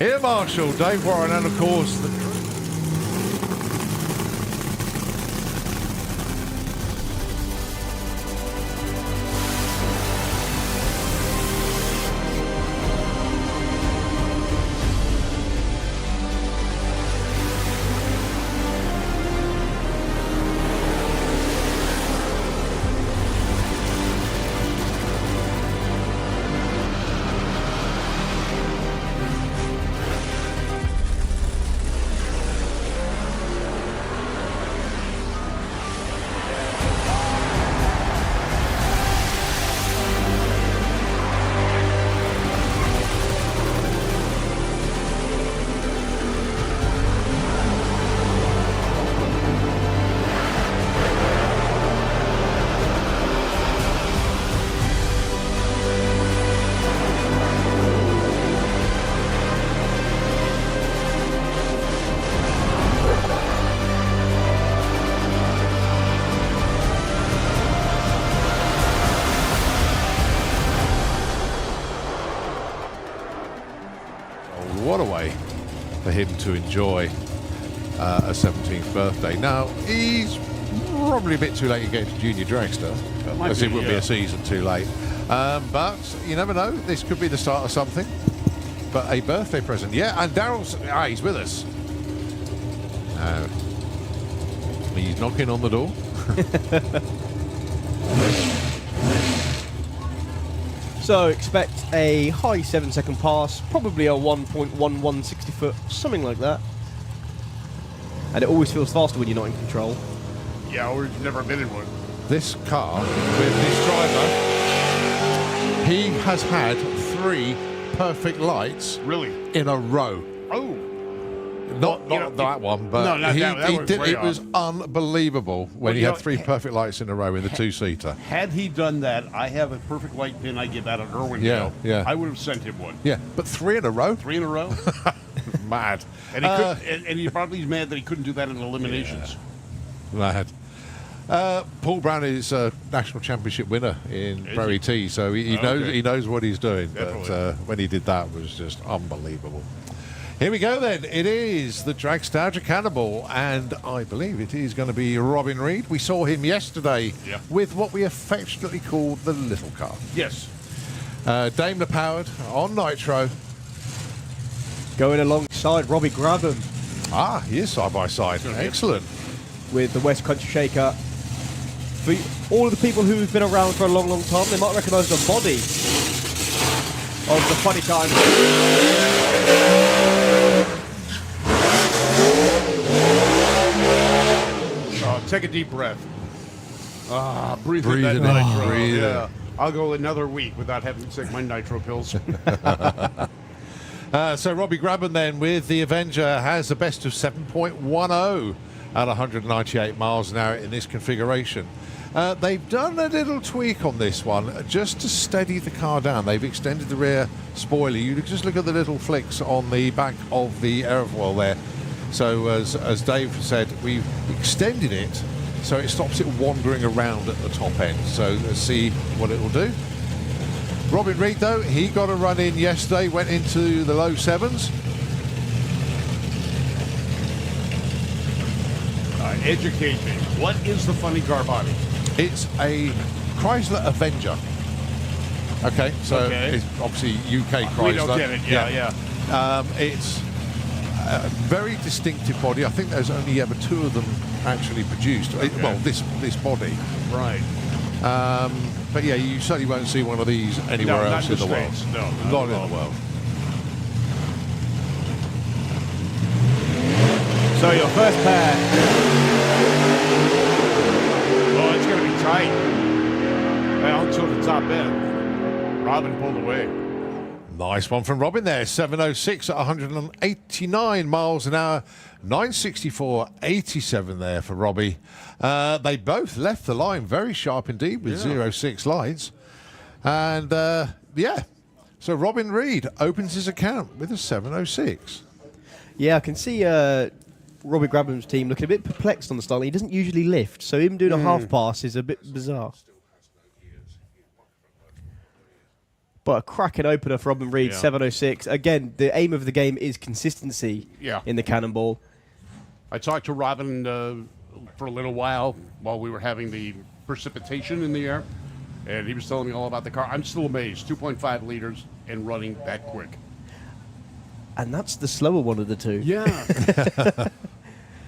Air Marshal Dave Warren, and of course the what a way for him to enjoy a 17th birthday. Now, he's probably a bit too late to get to Junior Dragster, as it would be a season too late. But you never know, this could be the start of something. But a birthday present, yeah, and Daryl's, he's with us. He's knocking on the door. So expect a high 7-second pass, probably a 1.1160 foot, something like that. And it always feels faster when you're not in control. Yeah, or you've never been in one. This car, with this driver, he has had 3 perfect lights in a row. Oh. Not that one, but no, he that did. way It was off. unbelievable when he had 3 perfect lights in a row in the 2-seater. Had he done that, I have a perfect light pin I give out at Irwindale. Yeah. I would have sent him one. Yeah, but 3 in a row? 3 in a row? Mad. And he probably mad that he couldn't do that in eliminations. Mad. Paul Brown is a national championship winner in Prairie T, so he knows what he's doing. Definitely. But when he did that, it was just unbelievable. Here we go then. It is the Dragstalgia Cannonball, and I believe it is going to be Robin Reed. We saw him yesterday with what we affectionately called the little car. Yes. Daimler powered on nitro. Going alongside Robbie Grabham. He is side by side. Excellent. With the West Country Shaker. For all of the people who've been around for a long, long time, they might recognise the body of the funny time. Take a deep breath. Breathe in that nitro. Breathe Yeah. I'll go another week without having to take my nitro pills. So Robbie Grabham then with the Avenger has a best of 7.10 at 198 miles an hour in this configuration. They've done a little tweak on this one just to steady the car down. They've extended the rear spoiler. You just look at the little flicks on the back of the airfoil there. So as Dave said, we've extended it so it stops it wandering around at the top end. So let's see what it will do. Robin Reed, though, he got a run in yesterday, went into the low 7s. Educate me. What is the funny car body? It's a Chrysler Avenger. Okay, so it's obviously UK Chrysler. We don't get it, yeah. It's a very distinctive body. I think there's only ever 2 of them actually produced. Okay. Well, this body. Right. But yeah, you certainly won't see one of these anywhere else in the world. No, not in the world. So your first pair. Oh, it's going to be tight. Well, until the top end. Robin pulled away. Nice one from Robin there. 706 at 189 miles an hour. 964.87 there for Robbie. They both left the line very sharp indeed with 0.6 lights. And so Robin Reed opens his account with a 706. Yeah, I can see Robbie Grabham's team looking a bit perplexed on the start. He doesn't usually lift, so him doing a half pass is a bit bizarre. But a cracking opener for Robin Reed, 706. Again, the aim of the game is consistency in the Cannonball. I talked to Robin for a little while we were having the precipitation in the air, and he was telling me all about the car. I'm still amazed. 2.5 liters and running that quick. And that's the slower one of the two. Yeah.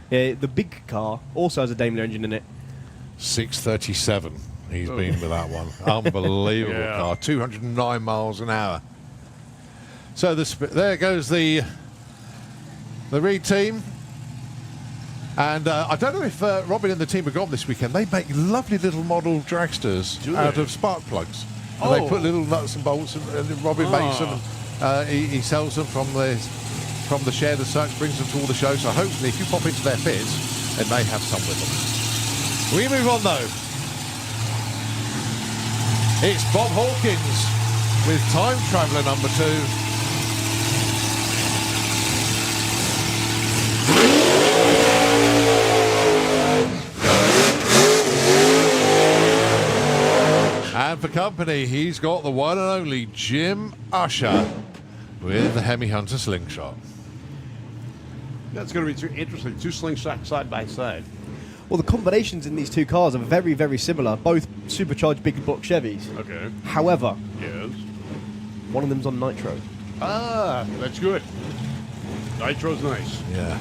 The big car also has a Daimler engine in it. 637. He's been with that one. Unbelievable car. 209 miles an hour. So there goes the Reed team. And I don't know if Robin and the team have gone this weekend. They make lovely little model dragsters out of spark plugs. And they put little nuts and bolts, and Robin makes them. He sells them from the shed as such, brings them to all the shows. So hopefully, if you pop into their pits, they may have some with them. We move on though. It's Bob Hawkins with Time Traveller number 2. And for company, he's got the one and only Jim Usher with the Hemi Hunter slingshot. That's going to be interesting. 2 slingshots side by side. Well, the combinations in these two cars are very, very similar. Both supercharged big block Chevys. Okay. However, yes, one of them's on nitro. Ah, that's good. Nitro's nice. Yeah.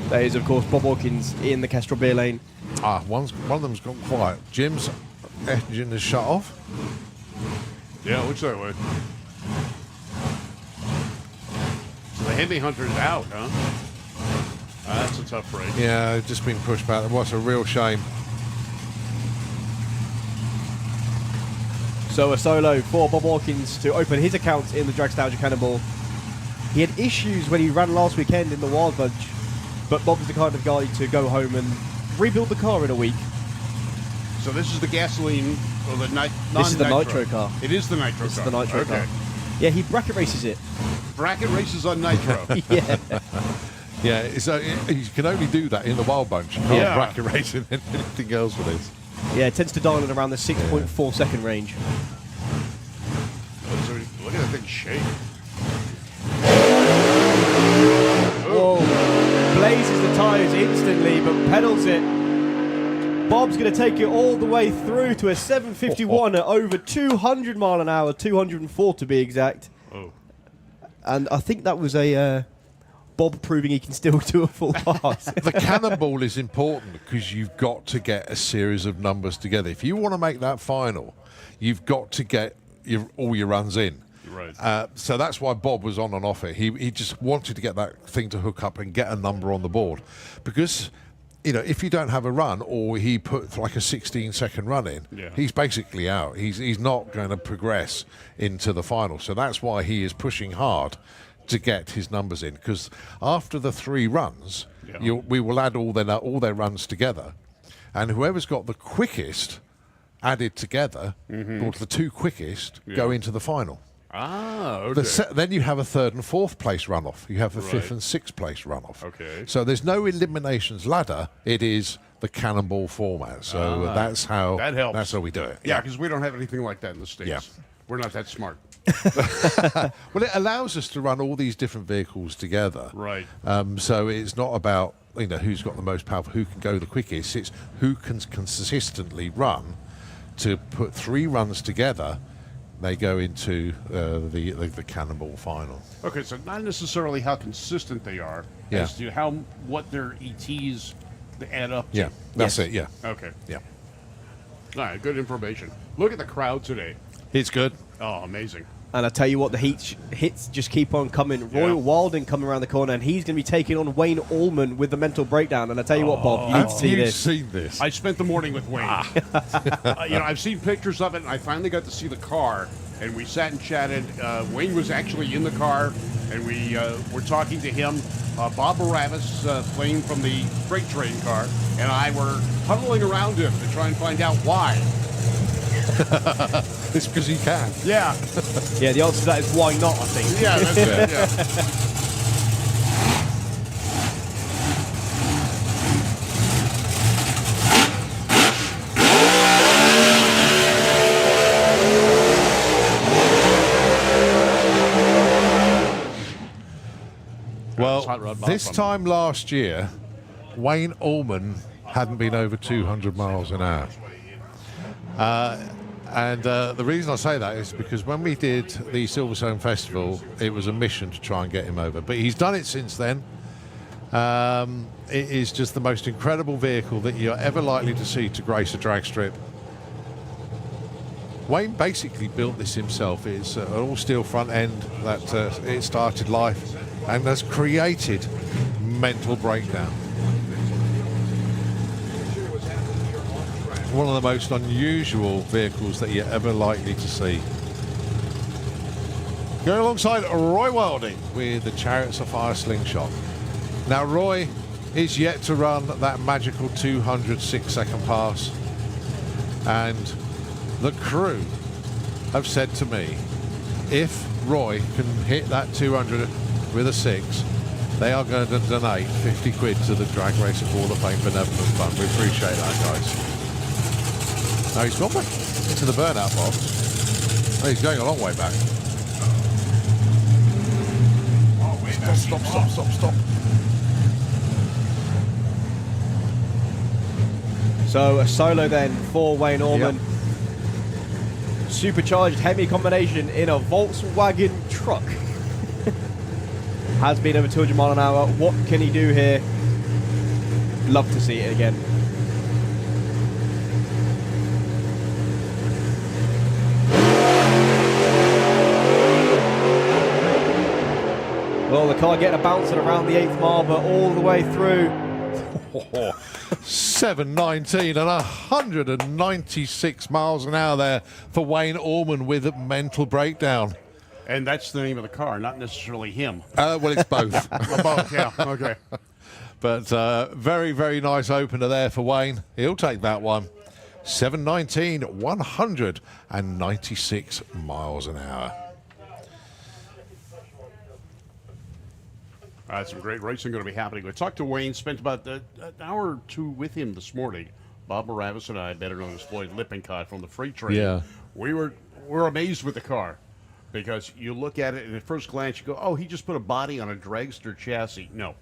That is, of course, Bob Hawkins in the Kestrel beer lane. One of them's gone quiet. Jim's engine is shut off. Yeah, it looks that way. So the Hemi Hunter's out, huh? That's a tough race. Yeah, it's just been pushed back. What's a real shame. So a solo for Bob Hawkins to open his account in the Dragstalgia Cannonball. He had issues when he ran last weekend in the Wild Bunch, but Bob's the kind of guy to go home and rebuild the car in a week. So this is the gasoline, or the non-nitro. This is the nitro car. It is the nitro car. This is the nitro car. Yeah, he bracket races it. Bracket races on nitro. Yeah. Yeah, you can only do that in the Wild Bunch. You can't bracket racing anything else with this. Yeah, it tends to dial in around the 6.4 second range. So look at that thing shake. Whoa. Blazes the tyres instantly, but pedals it. Bob's going to take it all the way through to a 751 at over 200 mile an hour, 204 to be exact. Oh. And I think that was a Bob proving he can still do a full pass. The Cannonball is important because you've got to get a series of numbers together. If you want to make that final, you've got to get all your runs in. Right. So that's why Bob was on and off it. He just wanted to get that thing to hook up and get a number on the board. Because, if you don't have a run or he put like a 16-second run in, he's basically out. He's not going to progress into the final. So that's why he is pushing hard to get his numbers in, because after the 3 runs, we will add all their runs together, and whoever's got the quickest added together, or the 2 quickest, go into the final. Ah, okay. Then you have a 3rd and 4th place runoff. You have a 5th and 6th place runoff. Okay. So there's no eliminations ladder. It is the Cannonball format. So that's how that helps. That's how we do it. Yeah, because we don't have anything like that in the States. Yeah. We're not that smart. Well, it allows us to run all these different vehicles together. Right. So it's not about who's got the most powerful, who can go the quickest. It's who can consistently run to put 3 runs together. They go into the Cannonball final. Okay, so not necessarily how consistent they are, as to what their ETs add up to. Yeah, that's it. Yeah. Okay. Yeah. All right, good information. Look at the crowd today. It's good. Oh, amazing. And I tell you what, the hits just keep on coming. Royal Wilding coming around the corner, and he's going to be taking on Wayne Allman with the mental breakdown. And I tell you what, Bob, you need to see this. Seen this? I spent the morning with Wayne. I've seen pictures of it, and I finally got to see the car. And we sat and chatted. Wayne was actually in the car, and we were talking to him. Bob Barabbas, playing from the freight train car, and I were huddling around him to try and find out why. It's because you can. Yeah. Yeah, the answer to that is why not, I think. Yeah, that's it. Yeah. Well, hot rod this Bob. time last year, Wayne Allman hadn't been over 200 miles an hour. And the reason I say that is because when we did the Silverstone Festival, it was a mission to try and get him over. But he's done it since then. It is just the most incredible vehicle that you're ever likely to see to grace a drag strip. Wayne basically built this himself. It's an all-steel front end that it started life and has created mental breakdown. One of the most unusual vehicles that you're ever likely to see. Going alongside Roy Wilding with the Chariots of Fire Slingshot. Now Roy is yet to run that magical 206-second pass, and the crew have said to me, if Roy can hit that 200 with a 6, they are going to donate 50 quid to the Drag Racing Hall of Fame Benevolent Fund. We appreciate that, guys. Now he's gone back into the burnout box. He's going a long way back. Stop. So a solo then for Wayne Allman. Yep. Supercharged Hemi combination in a Volkswagen truck. Has been over 200 mile an hour. What can he do here? Love to see it again. Well, the car getting a bouncing around the 8th mile, but all the way through. 719 and 196 miles an hour there for Wayne Allman with a mental breakdown. And that's the name of the car, not necessarily him. Well, it's both. Both, yeah. Okay. But very, very nice opener there for Wayne. He'll take that one. 719, 196 miles an hour. Some great racing going to be happening. We talked to Wayne, spent about an hour or two with him this morning. Bob Moravis and I, better known as Floyd Lippincott from the Freight Train. Yeah. We're amazed with the car because you look at it and at first glance you go, oh, he just put a body on a dragster chassis. No,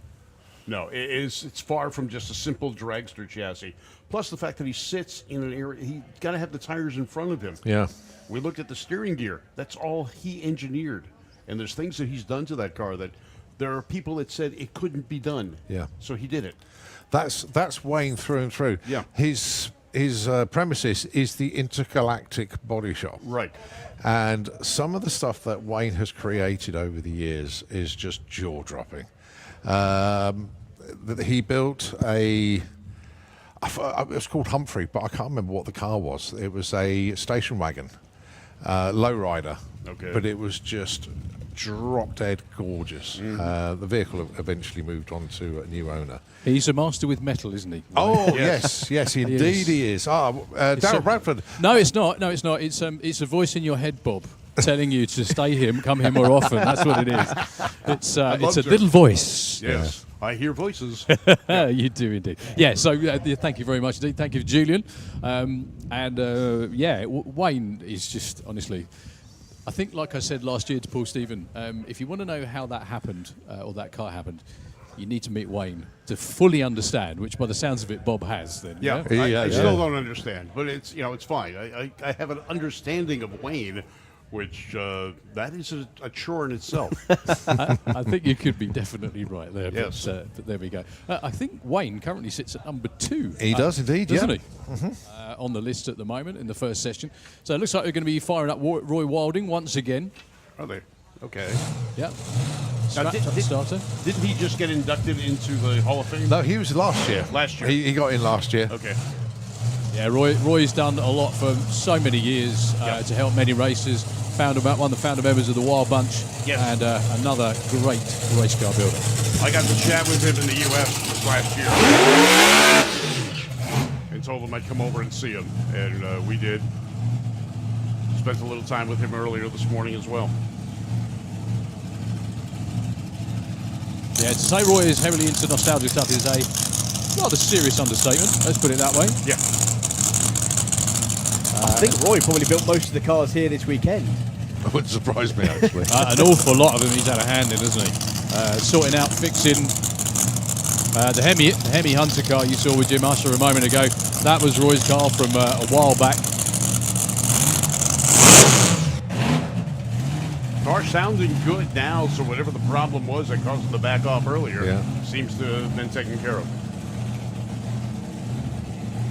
it's far from just a simple dragster chassis. Plus the fact that he sits in an area, he's got to have the tires in front of him. Yeah. We looked at the steering gear. That's all he engineered. And there's things that he's done to that car that there are people that said it couldn't be done. Yeah. So he did it. That's Wayne through and through. Yeah. His premises is the Intergalactic Body Shop. Right. And some of the stuff that Wayne has created over the years is just jaw-dropping. He built it was called Humphrey, but I can't remember what the car was. It was a station wagon, lowrider. Okay. But it was just drop-dead gorgeous. The vehicle eventually moved on to a new owner. He's a master with metal, isn't he? Oh, yes, indeed he is. Darryl Bradford. No, it's not. It's a voice in your head, Bob, telling you to stay here, come here more often. That's what it is. It's a little voice. Yes. I hear voices. You do indeed. Yeah, so thank you very much indeed. Thank you, Julian. Wayne is just, honestly, I think, like I said last year to Paul Stephen, if you want to know how that happened, or that car happened, you need to meet Wayne to fully understand, which by the sounds of it, Bob has then. Yeah, I still don't understand, but it's fine. I have an understanding of Wayne, which that is a chore in itself. I think you could be definitely right there. Yes. But there we go. I think Wayne currently sits at number 2. He does indeed, doesn't yeah. he? On the list at the moment in the first session. So it looks like we're going to be firing up Roy Wilding once again. Are they? Okay. Yeah. Now, Starter. Didn't he just get inducted into the Hall of Fame? No, he was last year. Last year. He got in last year. Okay. Yeah, Roy's done a lot for so many years to help many racers. One of the founder members of the Wild Bunch. Yes. And another great race car builder. I got to chat with him in the U.S. this last year and told him I'd come over and see him, and we did. Spent a little time with him earlier this morning as well. Yeah, to say Roy is heavily into nostalgia stuff is a rather serious understatement. Let's put it that way. Yeah. I think Roy probably built most of the cars here this weekend. It wouldn't surprise me, actually. An awful lot of them he's had a hand in, hasn't he? sorting out, fixing the Hemi Hunter car you saw with Jim Usher a moment ago. That was Roy's car from a while back. Car sounding good now, so whatever the problem was that caused it to back off earlier seems to have been taken care of.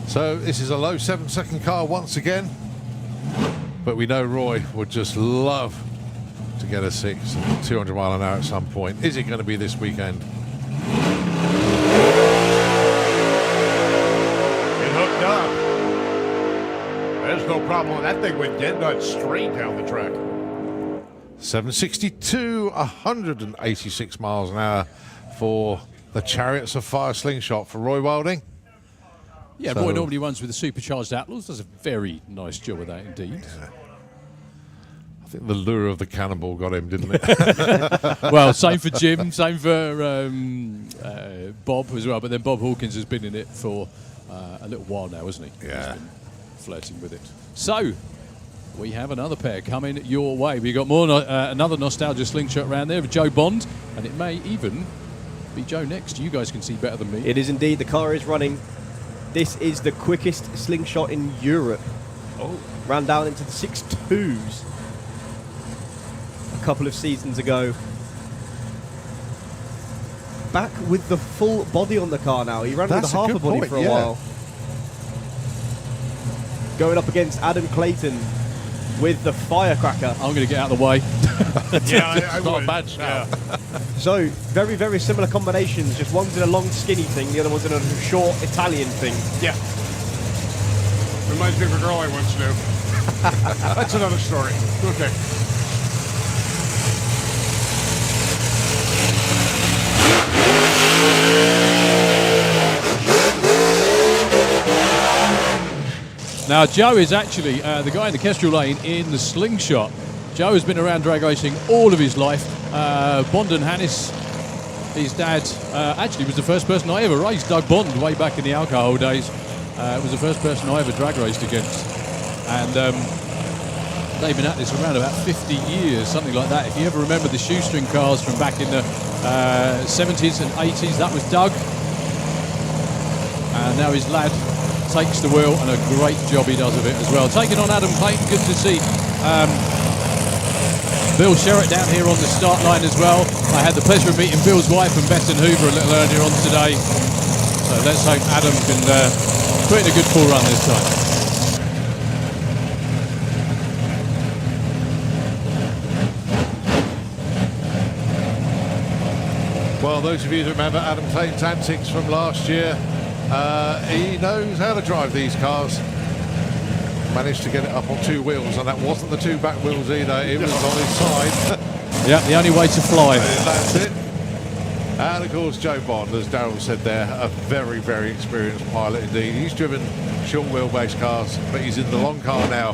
So this is a low 7-second car once again, but we know Roy would just love to get a 6 at 200 mile an hour at some point. Is it going to be this weekend? It hooked up. There's no problem. That thing went dead nut straight down the track. 762, 186 miles an hour for the Chariots of Fire slingshot for Roy Wilding. Yeah, So- Roy normally runs with the supercharged Atlas. Does a very nice job with that indeed. I think the lure of the Cannonball got him, didn't it? Well, same for Jim, same for Bob as well. But then Bob Hawkins has been in it for a little while now, hasn't he? Yeah. He's been flirting with it. So we have another pair coming your way. We got more another nostalgia slingshot around there with Joe Bond, and it may even be Joe next. You guys can see better than me. It is indeed. The car is running. This is the quickest slingshot in Europe. Oh, Ran down into the 6.2s a couple of seasons ago. Back with the full body on the car now. He ran That's with a half a a good body point, for a yeah. while. Going up against Adam Clayton with the firecracker. I'm going to get out of the way. yeah, I Not a would. bad shout. So, very, very similar combinations. Just one's in a long, skinny thing, the other one's in a short Italian thing. Yeah. Reminds me of a girl I once knew. That's another story. Okay. Now, Joe is actually the guy in the Kestrel lane in the slingshot. Joe has been around drag racing all of his life. Bond and Hannes, his dad, actually was the first person I ever raced. Doug Bond, way back in the alcohol days, was the first person I ever drag raced against. And they've been at this for around about 50 years, something like that. If you ever remember the shoestring cars from back in the 70s and 80s, that was Doug. And now his lad takes the wheel, and a great job he does of it as well. Taking on Adam Clayton, good to see Bill Sherritt down here on the start line as well. I had the pleasure of meeting Bill's wife and Bethan Hoover a little earlier on today. So let's hope Adam can put in a good full run this time. Well, those of you that remember Adam Clayton's antics from last year, he knows how to drive these cars. Managed to get it up on 2 wheels, and that wasn't the 2 back wheels either. It was on his side. Yeah, the only way to fly. That's it. And of course, Joe Bond, as Darryl said there, a very, very experienced pilot indeed. He's driven short wheelbase cars, but he's in the long car now.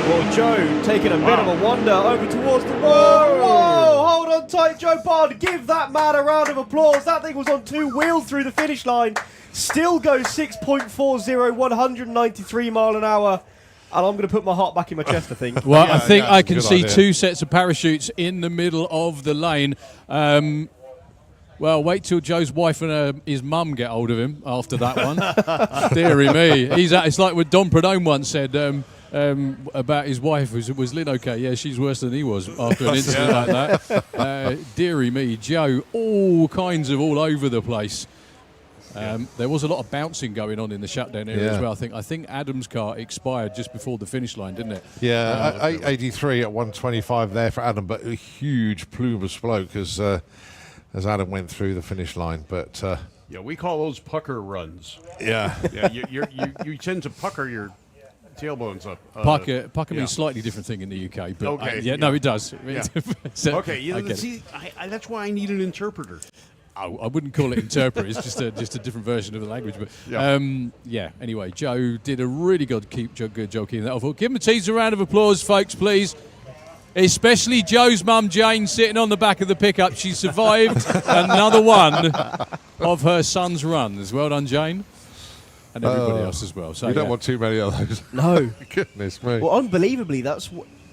Well, Joe taking a bit of a wander over towards the wall. Whoa! Hold on tight, Joe Bond. Give that man a round of applause. That thing was on 2 wheels through the finish line. Still goes 6.40, 193 mile an hour. And I'm going to put my heart back in my chest, I think. Well, Yeah, I think that's I a can good see idea. 2 sets of parachutes in the middle of the lane. Well, wait till Joe's wife and his mum get hold of him after that one. Deary me. It's like what Don Pradone once said about his wife. Was Lynn okay? Yeah, she's worse than he was after an incident like that. Deary me. Joe, all kinds of all over the place. There was a lot of bouncing going on in the shutdown area as well. I think Adam's car expired just before the finish line, didn't it? Yeah, 883 at 125 there for Adam, but a huge plume of smoke as Adam went through the finish line. But Yeah, we call those pucker runs. yeah, Yeah, you tend to pucker your tailbones up. Pucker yeah. means slightly different thing in the UK. But Okay, no, yeah. it does. Yeah. So, Okay, I get it. see, that's why I need an interpreter. I wouldn't call it interpret. It's just a different version of the language. But Yeah. Anyway, Joe did a really good job keeping that off. Give him a teaser round of applause, folks, please. Especially Joe's mum, Jane, sitting on the back of the pickup. She survived another one of her son's runs. Well done, Jane. and everybody else as well. So you don't want too many of those. No. Goodness me. Well, unbelievably,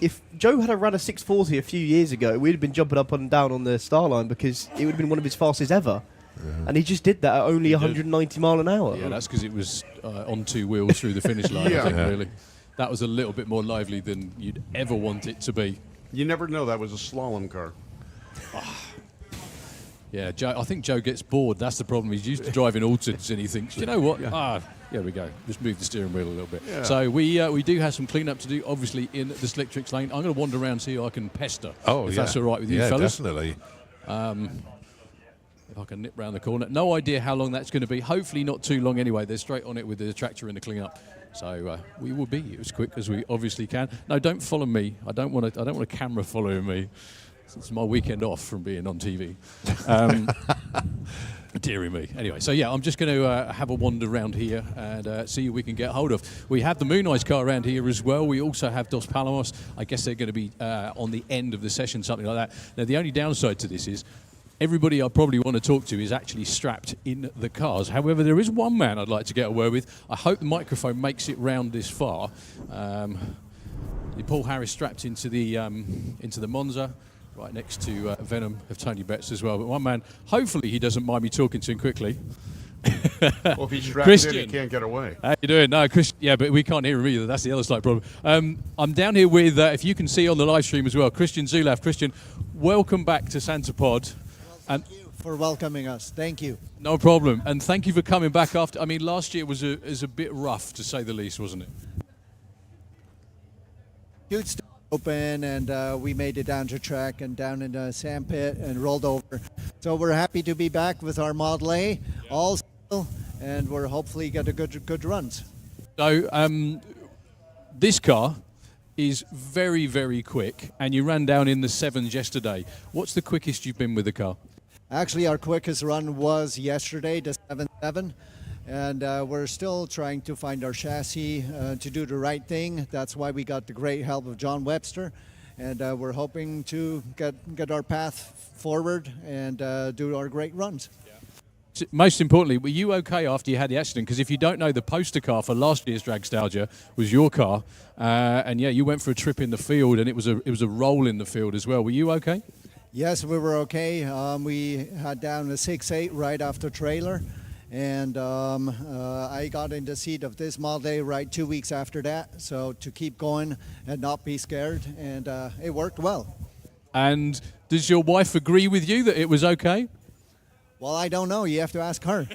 if Joe had run a 640 a few years ago, we'd have been jumping up and down on the star line because it would have been one of his fastest ever. Yeah. And he just did that at only 190 mile an hour. Yeah, that's because it was on two wheels through the finish line, I think, really. That was a little bit more lively than you'd ever want it to be. You never know. That was a slalom car. Yeah, Joe, I think Joe gets bored. That's the problem. He's used to driving alternatives and he thinks, you know what? Here we go. Just move the steering wheel a little bit. Yeah. So we do have some clean-up to do, obviously, in the slick tricks lane. I'm going to wander around, see who I can pester. If that's all right with you, fellas. Definitely. If I can nip round the corner. No idea how long that's going to be. Hopefully not too long anyway. They're straight on it with the tractor and the clean-up. So we will be as quick as we obviously can. No, don't follow me. I don't want a camera following me. It's my weekend off from being on TV. Deary me. Anyway, so yeah, I'm just going to have a wander around here and see who we can get hold of. We have the Moon Eyes car around here as well. We also have Dos Palomos. I guess they're going to be on the end of the session, something like that. Now, the only downside to this is everybody I probably want to talk to is actually strapped in the cars. However, there is one man I'd like to get a word with. I hope the microphone makes it round this far. Paul Harris strapped into the Monza, right next to Venom of Tony Betts as well. But one man, hopefully he doesn't mind me talking to him quickly. Well, if he's strapped Christian, in, he can't get away. How you doing? No, Christian. Yeah, but we can't hear him either. That's the other slight problem. I'm down here with, if you can see on the live stream as well, Christian Zulaf. Christian, welcome back to Santa Pod. Well, thank you for welcoming us. Thank you. No problem. And thank you for coming back after. I mean, last year was a bit rough, to say the least, wasn't it? Huge open, and we made it down to track and down in the sand pit and rolled over. So we're happy to be back with our Model A, all still, and we're hopefully get a good runs. So this car is very, very quick, and you ran down in the 7s yesterday. What's the quickest you've been with the car? Actually, our quickest run was yesterday, the 7.7. And we're still trying to find our chassis to do the right thing. That's why we got the great help of John Webster. And we're hoping to get our path forward and do our great runs. Yeah. Most importantly, were you okay after you had the accident? Because if you don't know, the poster car for last year's Dragstalgia was your car. And yeah, you went for a trip in the field, and it was a roll in the field as well. Were you okay? Yes, we were okay. We had down a 6.8 right after trailer. And I got in the seat of this Model A right 2 weeks after that, so to keep going and not be scared, and it worked well. And does your wife agree with you that it was okay? Well, I don't know. You have to ask her.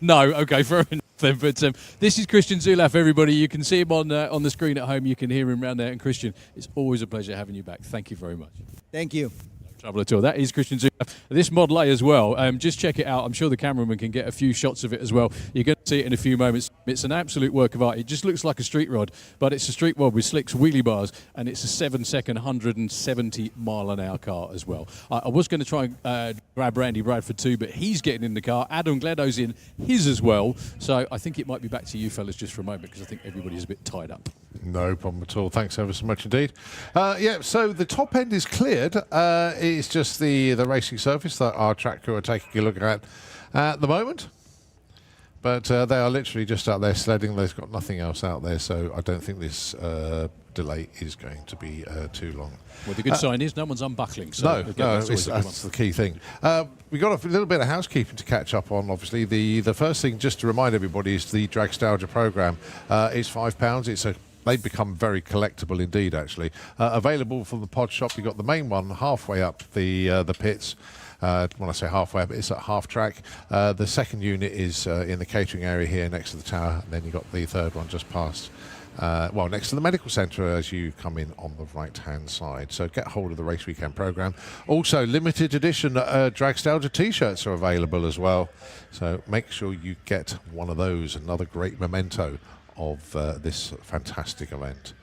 No, okay, fair enough then. But this is Christian Zulaf, everybody. You can see him on the screen at home. You can hear him around there. And Christian, it's always a pleasure having you back. Thank you very much. Thank you. Trouble at all. That is Christian Zulaf. This Model A as well. Just check it out. I'm sure the cameraman can get a few shots of it as well. You're going to see it in a few moments. It's an absolute work of art. It just looks like a street rod, but it's a street rod with slicks, wheelie bars, and it's a 7-second, 170 mile an hour car as well. I was going to try and grab Randy Bradford too, but he's getting in the car. Adam Gledo's in his as well. So I think it might be back to you fellas just for a moment, because I think everybody's a bit tied up. No problem at all. Thanks ever so much indeed. Yeah, so the top end is cleared. It's just the racing surface that our track crew are taking a look at the moment. But they are literally just out there sledding. They've got nothing else out there, so I don't think this delay is going to be too long. Well, the good sign is no one's unbuckling. So that's the key thing. We've got a little bit of housekeeping to catch up on, obviously. The first thing, just to remind everybody, is the Dragstalgia programme. It's £5. They've become very collectible indeed, actually. Available from the pod shop. You've got the main one halfway up the pits. When I say halfway up, it's at half track. The second unit is in the catering area here next to the tower. And then you've got the third one just past, next to the medical centre as you come in on the right-hand side. So get hold of the Race Weekend programme. Also, limited edition Dragstalgia T-shirts are available as well. So make sure you get one of those. Another great memento of this fantastic event.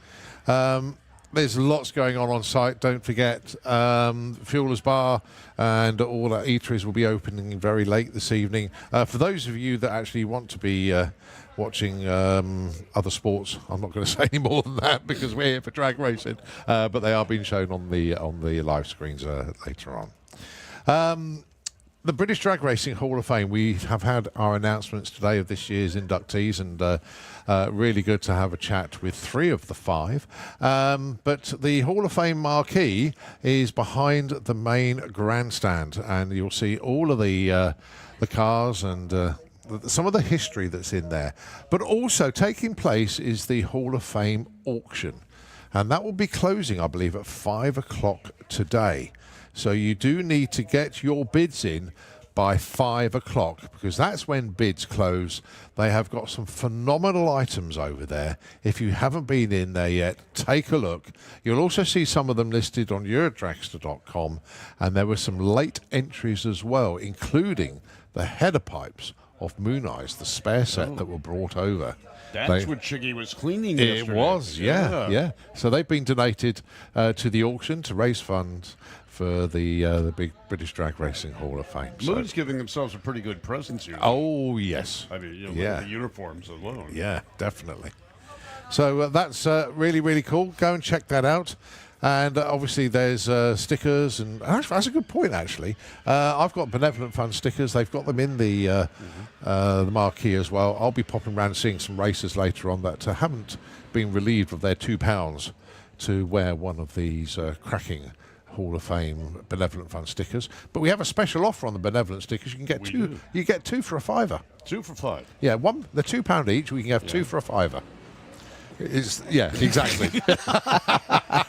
There's lots going on site. Don't forget, Fuelers Bar and all our eateries will be opening very late this evening. For those of you that actually want to be watching other sports, I'm not going to say any more than that because we're here for drag racing, but they are being shown on the live screens later on. The British Drag Racing Hall of Fame, we have had our announcements today of this year's inductees, and really good to have a chat with 3 of the 5. But the Hall of Fame marquee is behind the main grandstand, and you'll see all of the cars and some of the history that's in there. But also taking place is the Hall of Fame auction, and that will be closing, I believe, at 5 o'clock today. So you do need to get your bids in by 5 o'clock, because that's when bids close. They have got some phenomenal items over there. If you haven't been in there yet, take a look. You'll also see some of them listed on Dragster.com, and there were some late entries as well, including the header pipes of Moon Eyes, the spare set that were brought over. That's what Shiggy was cleaning yesterday. It was, yeah. So they've been donated to the auction to raise funds for the big British Drag Racing Hall of Fame. Moon's giving themselves a pretty good presence here. Oh, yes. I mean, the uniforms alone. Yeah, definitely. So that's really, really cool. Go and check that out. And obviously there's stickers, and that's a good point, actually. I've got Benevolent Fund stickers. They've got them in the marquee as well. I'll be popping around seeing some racers later on that haven't been relieved of their £2 to wear one of these cracking Hall of Fame Benevolent Fund stickers. But we have a special offer on the Benevolent stickers. You can get two. You get 2 for a £5. 2 for £5. Yeah, they're £2 each. We can have 2 for a £5. Exactly.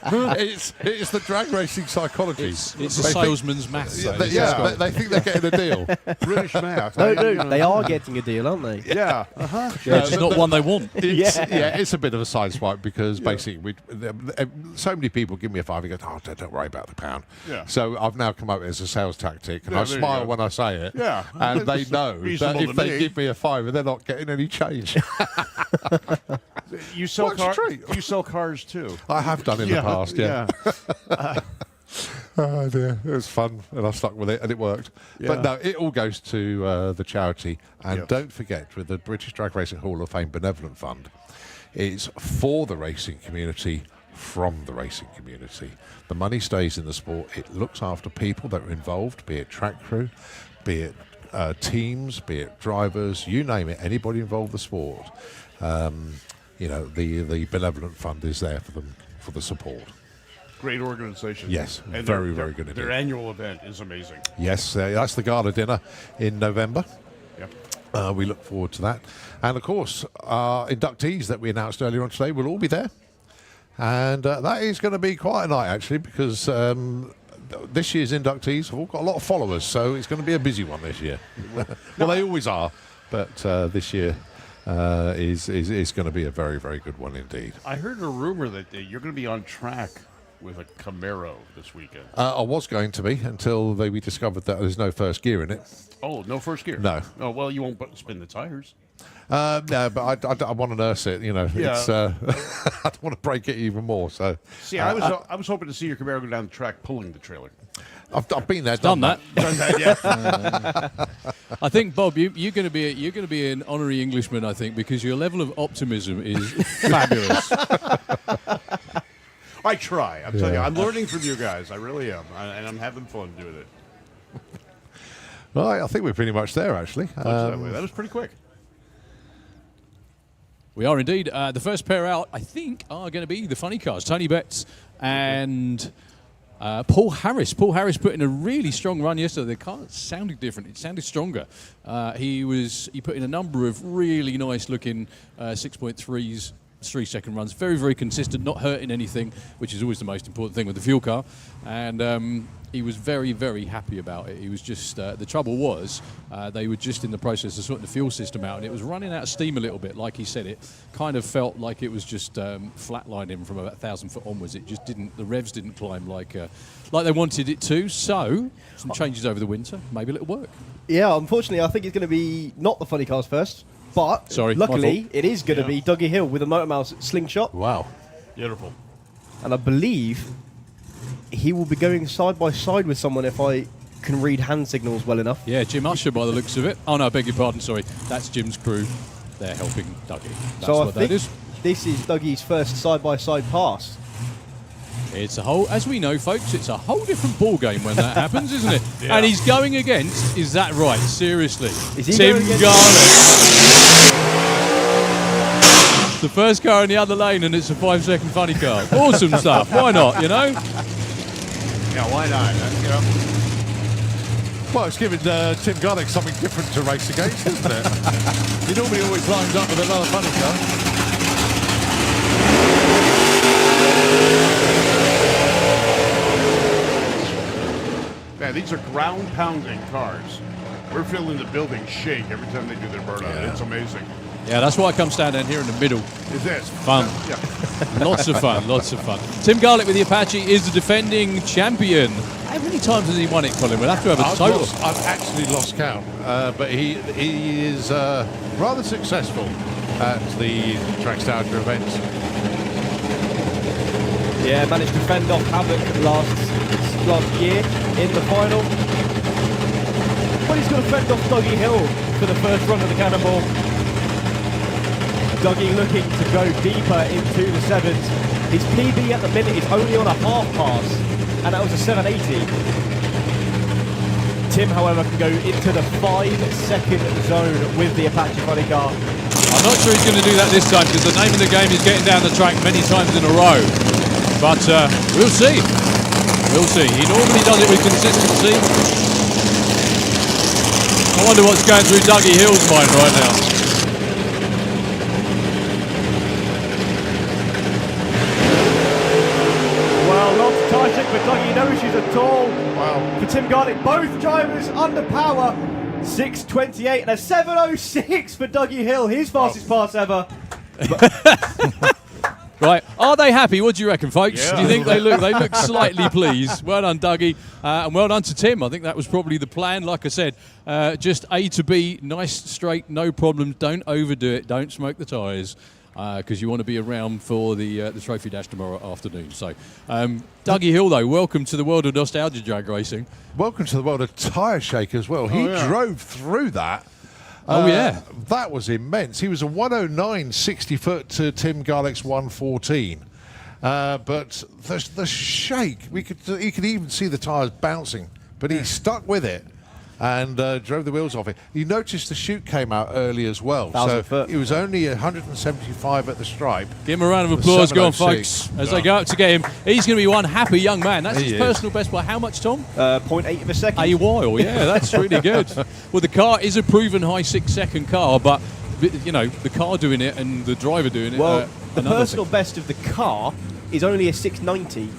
it's the drag racing psychology. It's a salesman's maths. They think they're getting a deal. British math. No, they are getting a deal, aren't they? Yeah. It's not one they want. It's a bit of a side swipe, because basically so many people give me a £5 and go, oh, don't worry about the pound. Yeah. So I've now come up with it as a sales tactic, and I there you smile go. when I say it. Yeah. And they know that if they give me a £5, they're not getting any change. You sell What's a treat? You sell cars too. I have done in the past, yeah. Oh dear, it was fun, and I stuck with it, and it worked. Yeah. But no, it all goes to the charity. And Yes. don't forget, with the British Drag Racing Hall of Fame Benevolent Fund, it's for the racing community, from the racing community. The money stays in the sport. It looks after people that are involved, be it track crew, be it teams, be it drivers, you name it, anybody involved in the sport. The Benevolent Fund is there for them, for the support. Great organization. Yes, and very their good indeed. Their annual event is amazing. Yes, that's the gala dinner in November. Yep. We look forward to that. And of course, our inductees that we announced earlier on today will all be there. And that is going to be quite a night, actually, because this year's inductees have all got a lot of followers, so it's going to be a busy one this year. Well, they always are, but this year is going to be a very, very good one indeed. I heard a rumor that you're going to be on track with a Camaro this weekend. I was going to be, until we discovered that there's no first gear in it. Oh, no first gear? No. Oh, well, you won't spin the tires. No, but I want to nurse it. Yeah. It's, I don't want to break it even more. So, See, I was hoping to see your Camaro go down the track pulling the trailer. I've been there, Done that. Done that, yeah. I think, Bob, you're going to be an honorary Englishman. I think, because your level of optimism is fabulous. I try. I'm telling you, I'm learning from you guys. I really am, and I'm having fun doing it. Well, I think we're pretty much there, actually. That was pretty quick. We are indeed. The first pair out, I think, are going to be the funny cars. Tony Betts and Paul Harris. Paul Harris put in a really strong run yesterday. The car sounded different. It sounded stronger. He put in a number of really nice looking 6.3s, 3-second runs. Very, very consistent, not hurting anything, which is always the most important thing with the fuel car. And he was very, very happy about it. He was just, the trouble was, they were just in the process of sorting the fuel system out, and it was running out of steam a little bit. Like he said, it kind of felt like it was just flatlining from about 1,000 foot onwards. It just didn't, the revs didn't climb like they wanted it to. So, some changes over the winter, maybe it'll work. Yeah, unfortunately, I think it's going to be not the funny cars first, but Sorry, my luckily, fault. it is going to be Dougie Hill with a Motor Mouse slingshot. Wow. Beautiful. And I believe he will be going side by side with someone, if I can read hand signals well enough. Yeah, Jim Usher by the looks of it. Oh no, I beg your pardon, sorry. That's Jim's crew. They're helping Dougie. That's So what I that think is. this is Dougie's first side by side pass. It's a whole, as we know, folks, it's a whole different ball game when that happens, isn't it? Yeah. And he's going against, is that right? Seriously. Is he Tim going against Garlick. The first car in the other lane, and it's a 5-second funny car. Awesome stuff. Why not, you know? Yeah, why not? You know? Well, it's giving Tim Garlick something different to race against, isn't it? He normally always lines up with another funny car. Yeah, these are ground-pounding cars. We're feeling the building shake every time they do their burnout. Yeah. It's amazing. Yeah, that's why I come stand down here in the middle. Is this Fun. Yeah. Lots of fun, lots of fun. Tim Garlick with the Apache is the defending champion. How many times has he won it, Colin? We'll have to have a total. I've actually lost count, but he is rather successful at the Dragstalgia events. Yeah, managed to fend off Havoc last year in the final. But he's going to fend off Dougie Hill for the first run of the Cannonball. Dougie looking to go deeper into the sevens. His PB at the minute is only on a half pass, and that was a 780. Tim, however, can go into the 5-second zone with the Apache funny car. I'm not sure he's going to do that this time because the name of the game is getting down the track many times in a row. But we'll see. We'll see. He normally does it with consistency. I wonder what's going through Dougie Hill's mind right now. Well, not to touch it, but Dougie, no issues at all. Wow. For Tim Garlick, both drivers under power. 6:28 and a 7:06 for Dougie Hill, his fastest pass ever. Right, are they happy? What do you reckon, folks? Yeah. Do you think they look slightly pleased? Well done, Dougie, and well done to Tim. I think that was probably the plan. Like I said, just A to B, nice, straight, no problems. Don't overdo it. Don't smoke the tyres because you want to be around for the trophy dash tomorrow afternoon. So, Dougie Hill, though, welcome to the world of nostalgia drag racing. Welcome to the world of tyre shake as well. He drove through that. Oh, yeah. That was immense. He was a 109 60 foot to Tim Garlick's 114. But the shake, you could even see the tyres bouncing, but he stuck with it and drove the wheels off it. You noticed the chute came out early as well. 1,000 foot. It was only 175 at the stripe. Give him a round of The applause, go on, 706. folks, as they go up to get him. He's going to be one happy young man. That's He his is. personal best by how much, Tom? 0.8 of a second. A while, yeah, that's really good. Well, the car is a proven high 6-second car, but you know the car doing it and the driver doing it. Well, the another personal thing. best of the car is only a 690,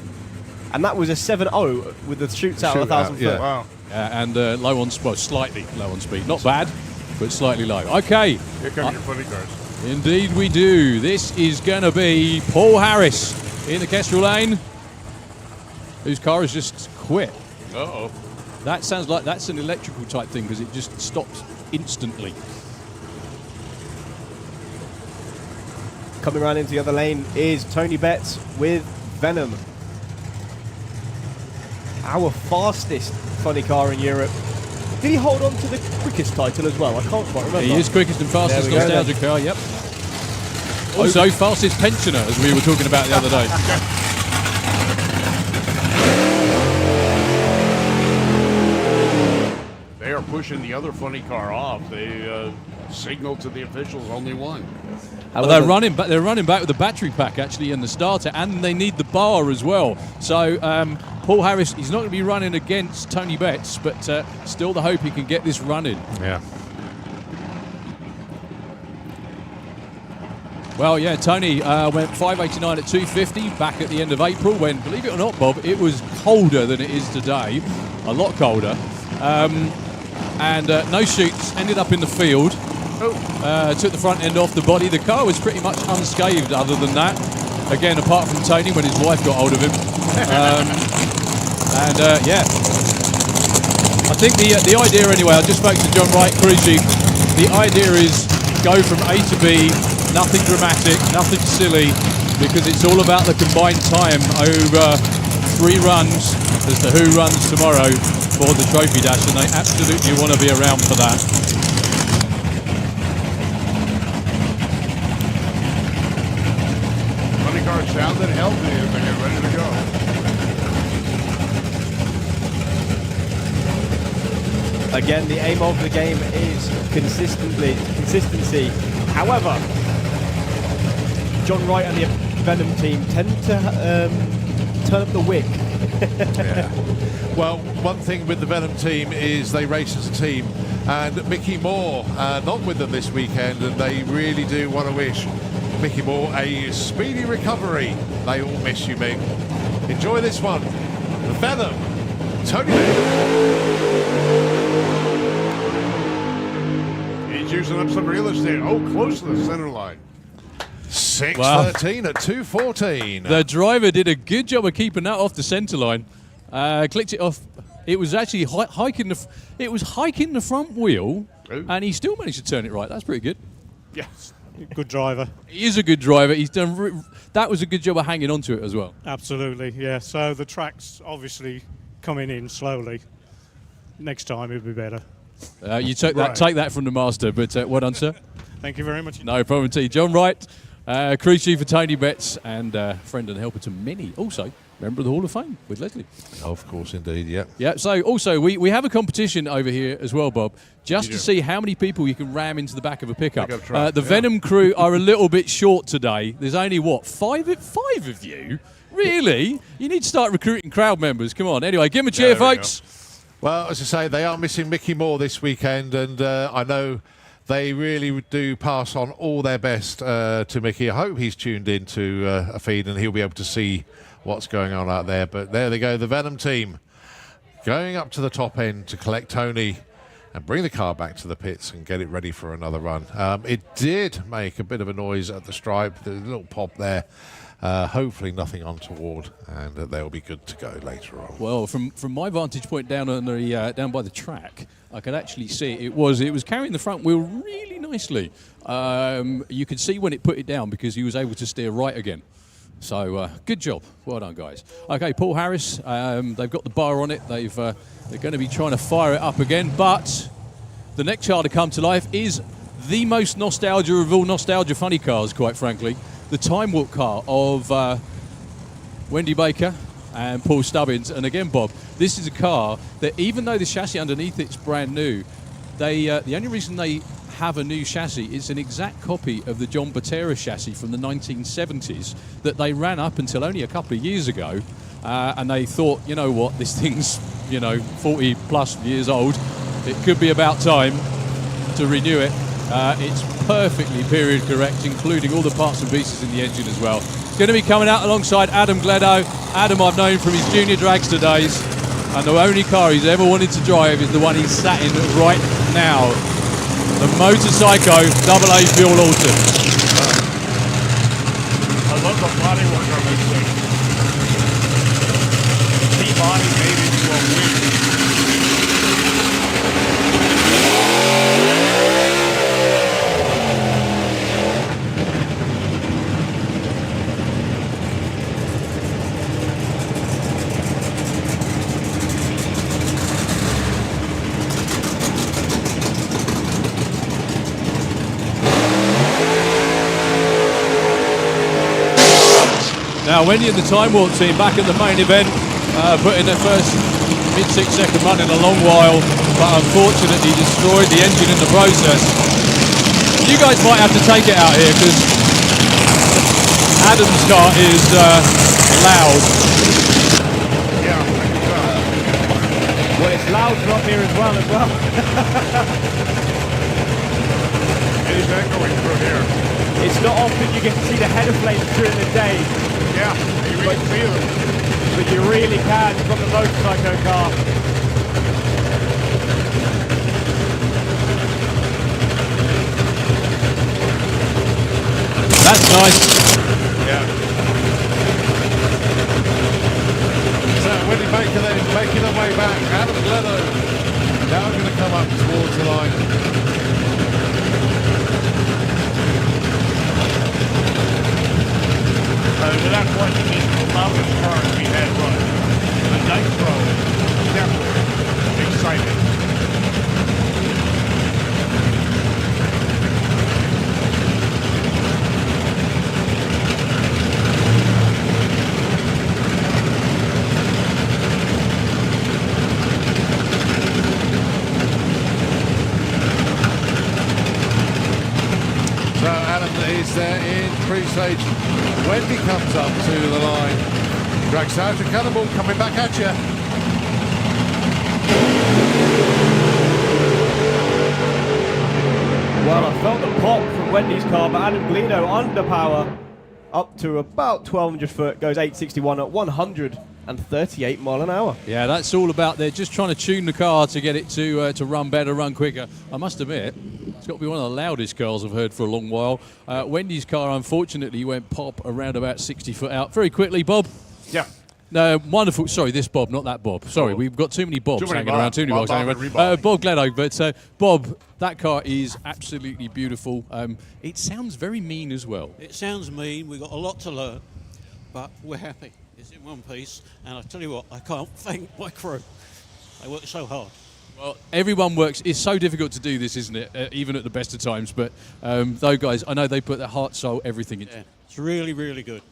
and that was a 7.0 with the shoots out of 1,000 Shootout, yeah. foot. Wow. And low on, well, slightly low on speed. Not bad, but slightly low. Okay, Here come your funny cars. indeed we do. This is going to be Paul Harris in the Kestrel lane, whose car has just quit. Uh-oh. That sounds like that's an electrical type thing because it just stops instantly. Coming around into the other lane is Tony Betts with Venom. Our fastest funny car in Europe. Did he hold on to the quickest title as well? I can't quite remember. He is quickest and fastest There we go nostalgia car, yep. Also, fastest pensioner, as we were talking about the other day. They are pushing the other funny car off. They signaled to the officials only one. Well, they're running back. They're running back with the battery pack actually in the starter, and they need the bar as well. So Paul Harris, he's not going to be running against Tony Betts, but still the hope he can get this running. Yeah. Well, yeah, Tony went 589 at 250 back at the end of April when, believe it or not, Bob, it was colder than it is today, a lot colder, and no shoots. Ended up in the field. Took the front end off the body. The car was pretty much unscathed other than that. Again, apart from Tony when his wife got hold of him. Yeah. I think the idea anyway, I just spoke to John Wright, crew chief. The idea is go from A to B, nothing dramatic, nothing silly, because it's all about the combined time over 3 runs as to who runs tomorrow for the trophy dash, and they absolutely want to be around for that. Funny cars sounded healthy as they get ready to go. Again, the aim of the game is consistency. However, John Wright and the Venom team tend to turn up the wick. Yeah. Well, one thing with the Venom team is they race as a team, and Mickey Moore not with them this weekend, and they really do want to wish Mickey Moore a speedy recovery. They all miss you, Mick. Enjoy this one. The Venom, Tony Mick. He's using up some real estate. Oh, close to the center line. 6:13 at 2:14. The driver did a good job of keeping that off the centre line. Clicked it off. It was actually hiking the front wheel, and he still managed to turn it right. That's pretty good. Yes. Good driver. He is a good driver. He's done. That was a good job of hanging on to it as well. Absolutely, yeah. So the track's obviously coming in slowly. Next time it'll be better. You take that from the master. But well done, sir. Thank you very much. No problem to you. John Wright, crew chief for Tony Betts, and friend and helper to many. Also, member of the Hall of Fame with Leslie. Of course, indeed, yeah. Yeah, so also we have a competition over here as well, Bob, just to see how many people you can ram into the back of a pickup. Truck, the Venom crew are a little bit short today. There's only, five of you? Really? You need to start recruiting crowd members. Come on. Anyway, give them a cheer, folks. Well, as I say, they are missing Mickey Moore this weekend, and I know they really do pass on all their best to Mickey. I hope he's tuned into a feed and he'll be able to see what's going on out there. But there they go, the Venom team going up to the top end to collect Tony and bring the car back to the pits and get it ready for another run. It did make a bit of a noise at the stripe. There's a little pop there. Hopefully nothing untoward, and they'll be good to go later on. Well, from my vantage point down on the down by the track, I could actually see it was carrying the front wheel really nicely. You could see when it put it down because he was able to steer right again. So good job, well done, guys. Okay, Paul Harris, they've got the bar on it. They're going to be trying to fire it up again, but the next car to come to life is the most nostalgia of all nostalgia funny cars, quite frankly. The Time Warp car of Wendy Baker and Paul Stubbins. And again, Bob, this is a car that even though the chassis underneath it's brand new, the only reason they have a new chassis is an exact copy of the John Botera chassis from the 1970s that they ran up until only a couple of years ago. And they thought, you know what, this thing's, 40 plus years old. It could be about time to renew it. It's perfectly period correct, including all the parts and pieces in the engine as well. It's going to be coming out alongside Adam Gledo. Adam I've known from his junior dragster days, and the only car he's ever wanted to drive is the one he's sat in right now, the Motorcycle AA Fuel Autumn. I love the body work on this thing. T-body made into a wing. Now, Wendy and the Time Warp team back at the main event, put in their first mid-6 second run in a long while, but unfortunately destroyed the engine in the process. You guys might have to take it out here because Adam's car is loud. Yeah, I can tell. Well, it's loud up here as well. Is that going through here? It's not often you get to see the header flames during the day, Yeah, you really feel it. but you really can from the Motorcycle car. That's nice. Yeah. So Wendy Baker then making her way back. Adam Gledo now going to come up towards the line. Without question, it's the loudest car we had running. The nitro, definitely exciting. So Adam is there in pre-stage. Wendy comes up to the line. Dragstalgia Cannonball coming back at you. Well, I felt the pop from Wendy's car, but Adam Glino under power up to about 1,200 foot, goes 861 at 138 mile an hour. Yeah, that's all about they're just trying to tune the car to get it to run better, run quicker. I must admit, it's got to be one of the loudest cars I've heard for a long while. Wendy's car, unfortunately, went pop around about 60 foot out. Very quickly, Bob. Yeah. No, wonderful. Sorry, this Bob, not that Bob. Sorry, we've got too many Bobs hanging around. Too many Bobs hanging around. Bob Gladdo, but Bob, that car is absolutely beautiful. It sounds very mean as well. It sounds mean. We've got a lot to learn, but we're happy. It's in one piece, and I tell you what, I can't thank my crew. They work so hard. Well, everyone works. It's so difficult to do this, isn't it? Even at the best of times. But those guys, I know they put their heart, soul, everything into it. It's really, really good.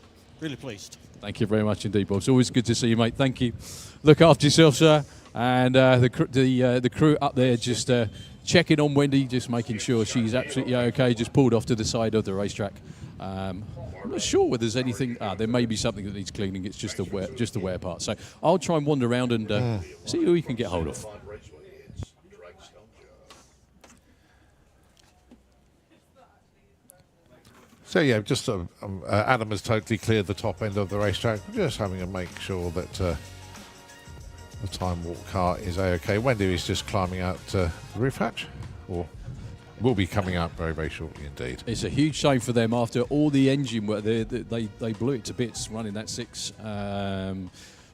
Really pleased. Thank you very much indeed, Bob. It's always good to see you, mate. Thank you. Look after yourself, sir. And the crew up there just checking on Wendy, just making sure she's absolutely okay. Just pulled off to the side of the racetrack. I'm not sure whether there's anything. There may be something that needs cleaning. It's just the wear part. So I'll try and wander around and see who we can get hold of. So yeah, just Adam has totally cleared the top end of the racetrack. Just having to make sure that the time walk car is okay. Wendy is just climbing out the roof hatch, or will be coming out very, very shortly indeed. It's a huge shame for them after all the engine work. They blew it to bits running that 6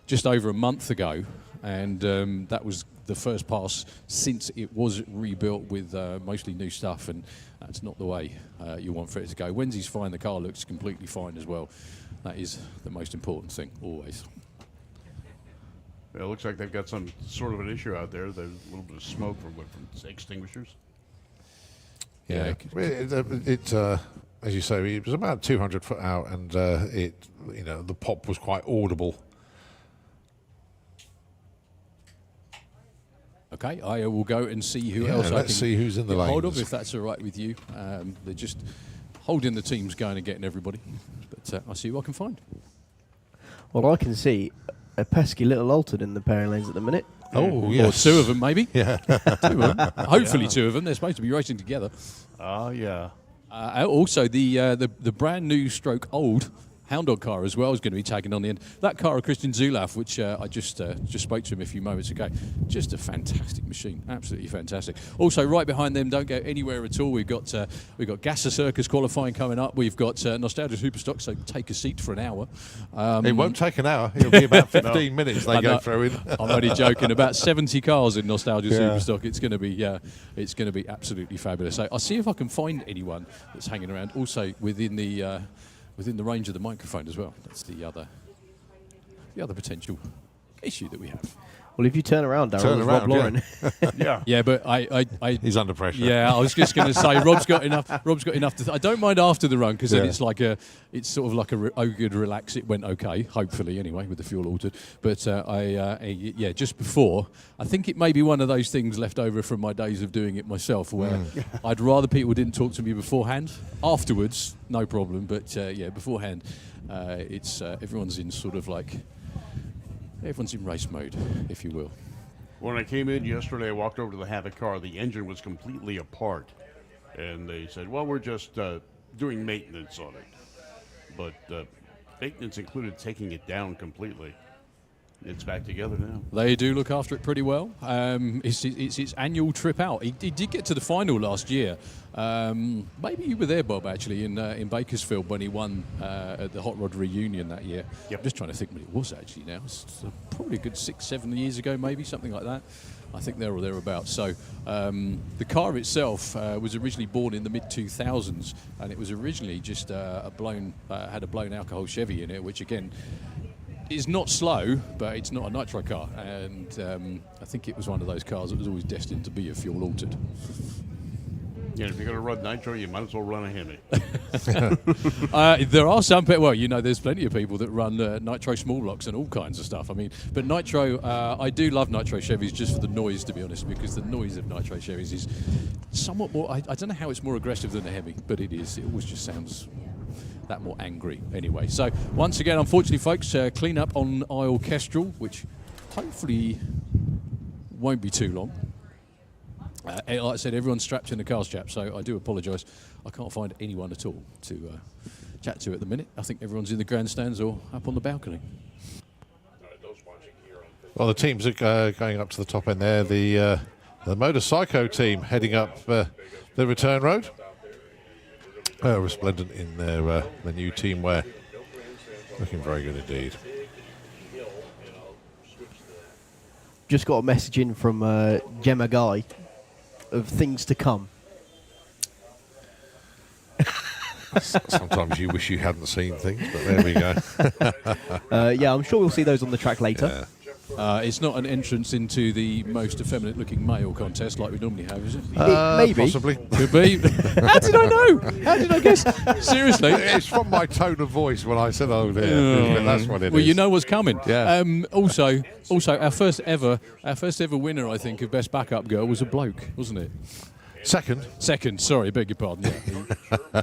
just over a month ago, and that was the first pass since it was rebuilt with mostly new stuff, and that's not the way you want for it to go. Wendy's fine, the car looks completely fine as well. That is the most important thing, always. It looks like they've got some sort of an issue out there. There's a little bit of smoke from extinguishers. Yeah, it as you say, it was about 200 foot out, and the pop was quite audible. Okay, I will go and see who else I can see who's in the lanes. Hold of, if that's all right with you. They're just holding the teams going and getting everybody. But I'll see who I can find. Well, I can see a pesky little altered in the pairing lanes at the minute. Oh, yes. Or 2 of them, maybe. Yeah. 2 of them. Hopefully 2 of them. They're supposed to be racing together. Oh, yeah. Also, the brand new stroke old Hound Dog car as well is going to be tagging on the end. That car of Christian Zulaf, which I just spoke to him a few moments ago, just a fantastic machine, absolutely fantastic. Also, right behind them, don't go anywhere at all. We've got Gasser Circus qualifying coming up. We've got Nostalgia Superstock, so take a seat for an hour. It won't take an hour. It'll be about 15 minutes they go through it. I'm only joking. About 70 cars in Nostalgia Superstock. It's going to be absolutely fabulous. So I'll see if I can find anyone that's hanging around. Also within the range of the microphone as well. That's the other potential issue that we have. Well, if you turn around, Darryl, there's Rob Lauren. Yeah. Yeah, but I He's under pressure. Yeah, I was just going to say Rob's got enough. I don't mind after the run because then it's sort of like a good relax. It went okay, hopefully anyway, with the fuel altered. But just before, I think it may be one of those things left over from my days of doing it myself, where I'd rather people didn't talk to me beforehand. Afterwards, no problem. But beforehand, it's everyone's in sort of like. Everyone's in race mode, if you will. When I came in yesterday, I walked over to the Havoc car. The engine was completely apart. And they said, well, we're just doing maintenance on it. But maintenance included taking it down completely. It's back together now. They do look after it pretty well. It's its annual trip out. He did get to the final last year. Maybe you were there, Bob, actually, in Bakersfield when he won at the Hot Rod reunion that year. Yep. I'm just trying to think when it was actually now. It's probably a good 6-7 years ago, maybe, something like that. I think there or thereabouts. So the car itself was originally born in the mid-2000s, and it was originally just had a blown alcohol Chevy in it, which again is not slow, but it's not a nitro car. And I think it was one of those cars that was always destined to be a fuel altered. Yeah, if you're going to run nitro, you might as well run a Hemi. There are some people, well, you know, there's plenty of people that run nitro small blocks and all kinds of stuff. I mean, but nitro, I do love nitro Chevys just for the noise, to be honest, because the noise of nitro Chevys is somewhat more, I don't know how it's more aggressive than a Hemi, but it is. It always just sounds that more angry anyway. So once again, unfortunately, folks, clean up on aisle Kestrel, which hopefully won't be too long. Like I said, everyone's strapped in the cars, chaps, so I do apologise. I can't find anyone at all to chat to at the minute. I think everyone's in the grandstands or up on the balcony. Well, the teams are going up to the top end there. The Motorcycle team heading up the return road. Resplendent in their new team wear. Looking very good indeed. Just got a message in from Gemma Guy of things to come. Sometimes you wish you hadn't seen things, but there we go. Yeah, I'm sure we'll see those on the track later. It's not an entrance into the most effeminate-looking male contest like we normally have, is it? Maybe. Possibly. Could be. How did I know? How did I guess? Seriously? It's from my tone of voice when I said, "Oh, dear." That's what it is. Well, you know what's coming. Yeah. Also, our first ever winner, I think, of Best Backup Girl was a bloke, wasn't it? Second. Sorry, beg your pardon. Yeah.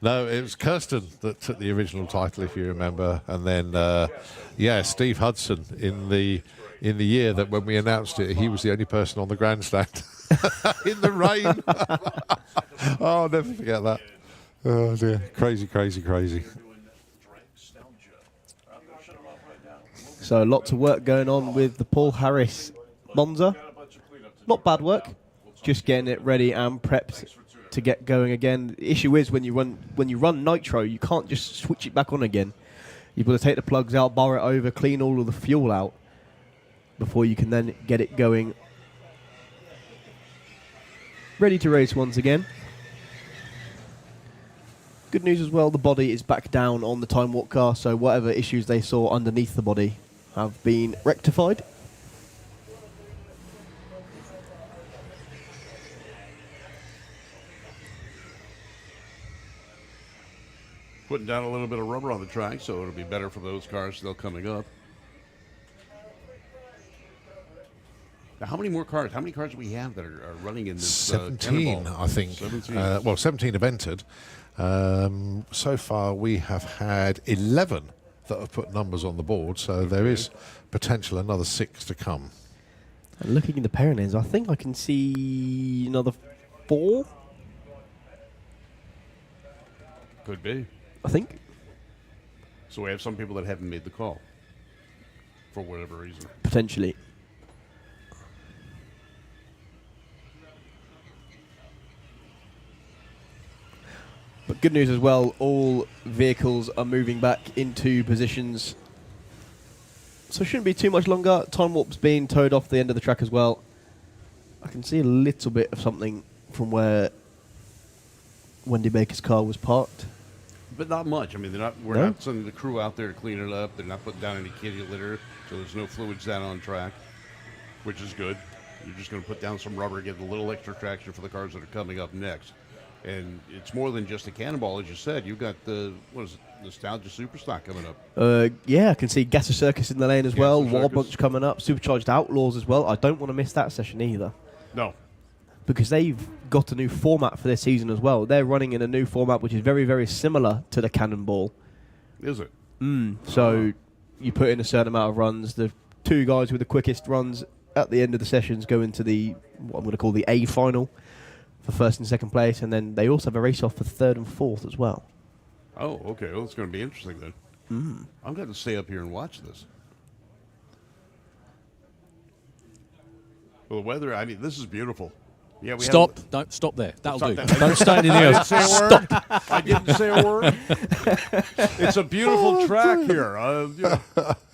No, it was Kirsten that took the original title, if you remember, and then Steve Hudson in the year that when we announced it, he was the only person on the grandstand in the rain. Oh, I'll never forget that. Oh dear, crazy. So lots of work going on with the Paul Harris Monza. Not bad work, just getting it ready and prepped to get going again. The issue is when you run nitro, you can't just switch it back on again. You've got to take the plugs out, bar it over, clean all of the fuel out before you can then get it going. Ready to race once again. Good news as well, the body is back down on the time walk car, so whatever issues they saw underneath the body have been rectified. Putting down a little bit of rubber on the track, so it'll be better for those cars still coming up. Now, how many cars do we have that are running in this 17, Cannonball? I think. 17. 17 have entered. So far, we have had 11 that have put numbers on the board, so there is potential another 6 to come. And looking in the pairing lanes, I think I can see another 4. Could be. I think. So we have some people that haven't made the call for whatever reason. Potentially. But good news as well, all vehicles are moving back into positions. So it shouldn't be too much longer. Time warp's being towed off the end of the track as well. I can see a little bit of something from where Wendy Baker's car was parked. But not much. I mean, we're not sending the crew out there to clean it up. They're not putting down any kitty litter, so there's no fluids down on track, which is good. You're just going to put down some rubber, get a little extra traction for the cars that are coming up next. And it's more than just a Cannonball, as you said. You've got Nostalgia Superstock coming up. Yeah, I can see Gasser Circus in the lane as well. Circus. Wild Bunch coming up. Supercharged Outlaws as well. I don't want to miss that session either. No. Because they've got a new format for this season as well. They're running in a new format which is very, very similar to the Cannonball. Is it? So you put in a certain amount of runs. The 2 guys with the quickest runs at the end of the sessions go into what I'm going to call the A final for first and second place, and then they also have a race off for third and fourth as well. Oh, okay. Well, it's going to be interesting then. I'm going to stay up here and watch this. Well, the weather, I mean, this is beautiful. Yeah, we Stop. Don't stop there. That'll Stop do. that. Don't stay anything else. Stop. I didn't say a word. It's a beautiful track here.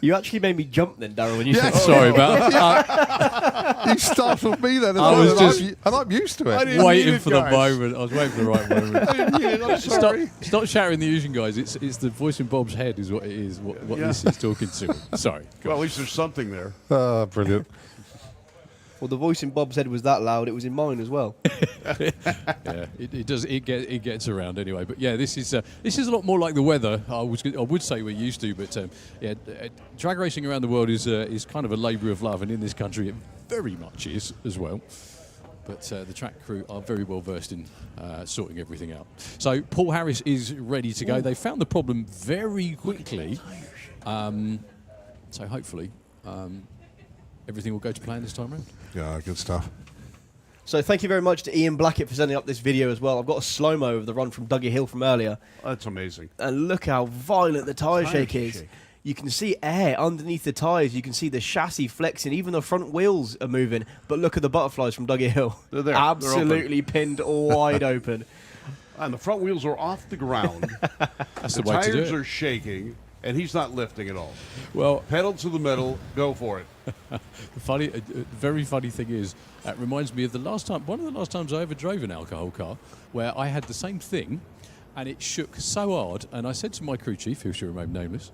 You actually made me jump then, Darryl, when you Yeah. said Sorry about that. You startled me then, I was just and I'm used to I it. didn't mean waiting it, for the guys. moment. I was waiting for the right moment. I didn't mean it. I'm sorry. Stop shattering the illusion, guys. It's the voice in Bob's head is what it is. What this is talking to. Sorry. Well, at least there's something there. Oh, brilliant. Well, the voice in Bob's head was that loud, it was in mine as well. Yeah, it does. It gets around anyway. But yeah, this is a lot more like the weather. I would say we're used to, but drag racing around the world is kind of a labour of love, and in this country it very much is as well. But the track crew are very well versed in sorting everything out. So Paul Harris is ready to go. They found the problem very quickly. So hopefully everything will go to plan this time around. Yeah, good stuff. So thank you very much to Ian Blackett for sending up this video as well. I've got a slow-mo of the run from Dougie Hill from earlier. That's amazing. And look how violent the tyre shake is. You can see air underneath the tyres. You can see the chassis flexing. Even the front wheels are moving. But look at the butterflies from Dougie Hill. They're there. Absolutely pinned wide open. And the front wheels are off the ground. That's the way to do it. Tires are shaking, and he's not lifting at all. Well, Pedal to the metal, go for it. the very funny thing is, it reminds me of one of the last times I ever drove an alcohol car, where I had the same thing, and it shook so hard. And I said to my crew chief, who shall remain nameless,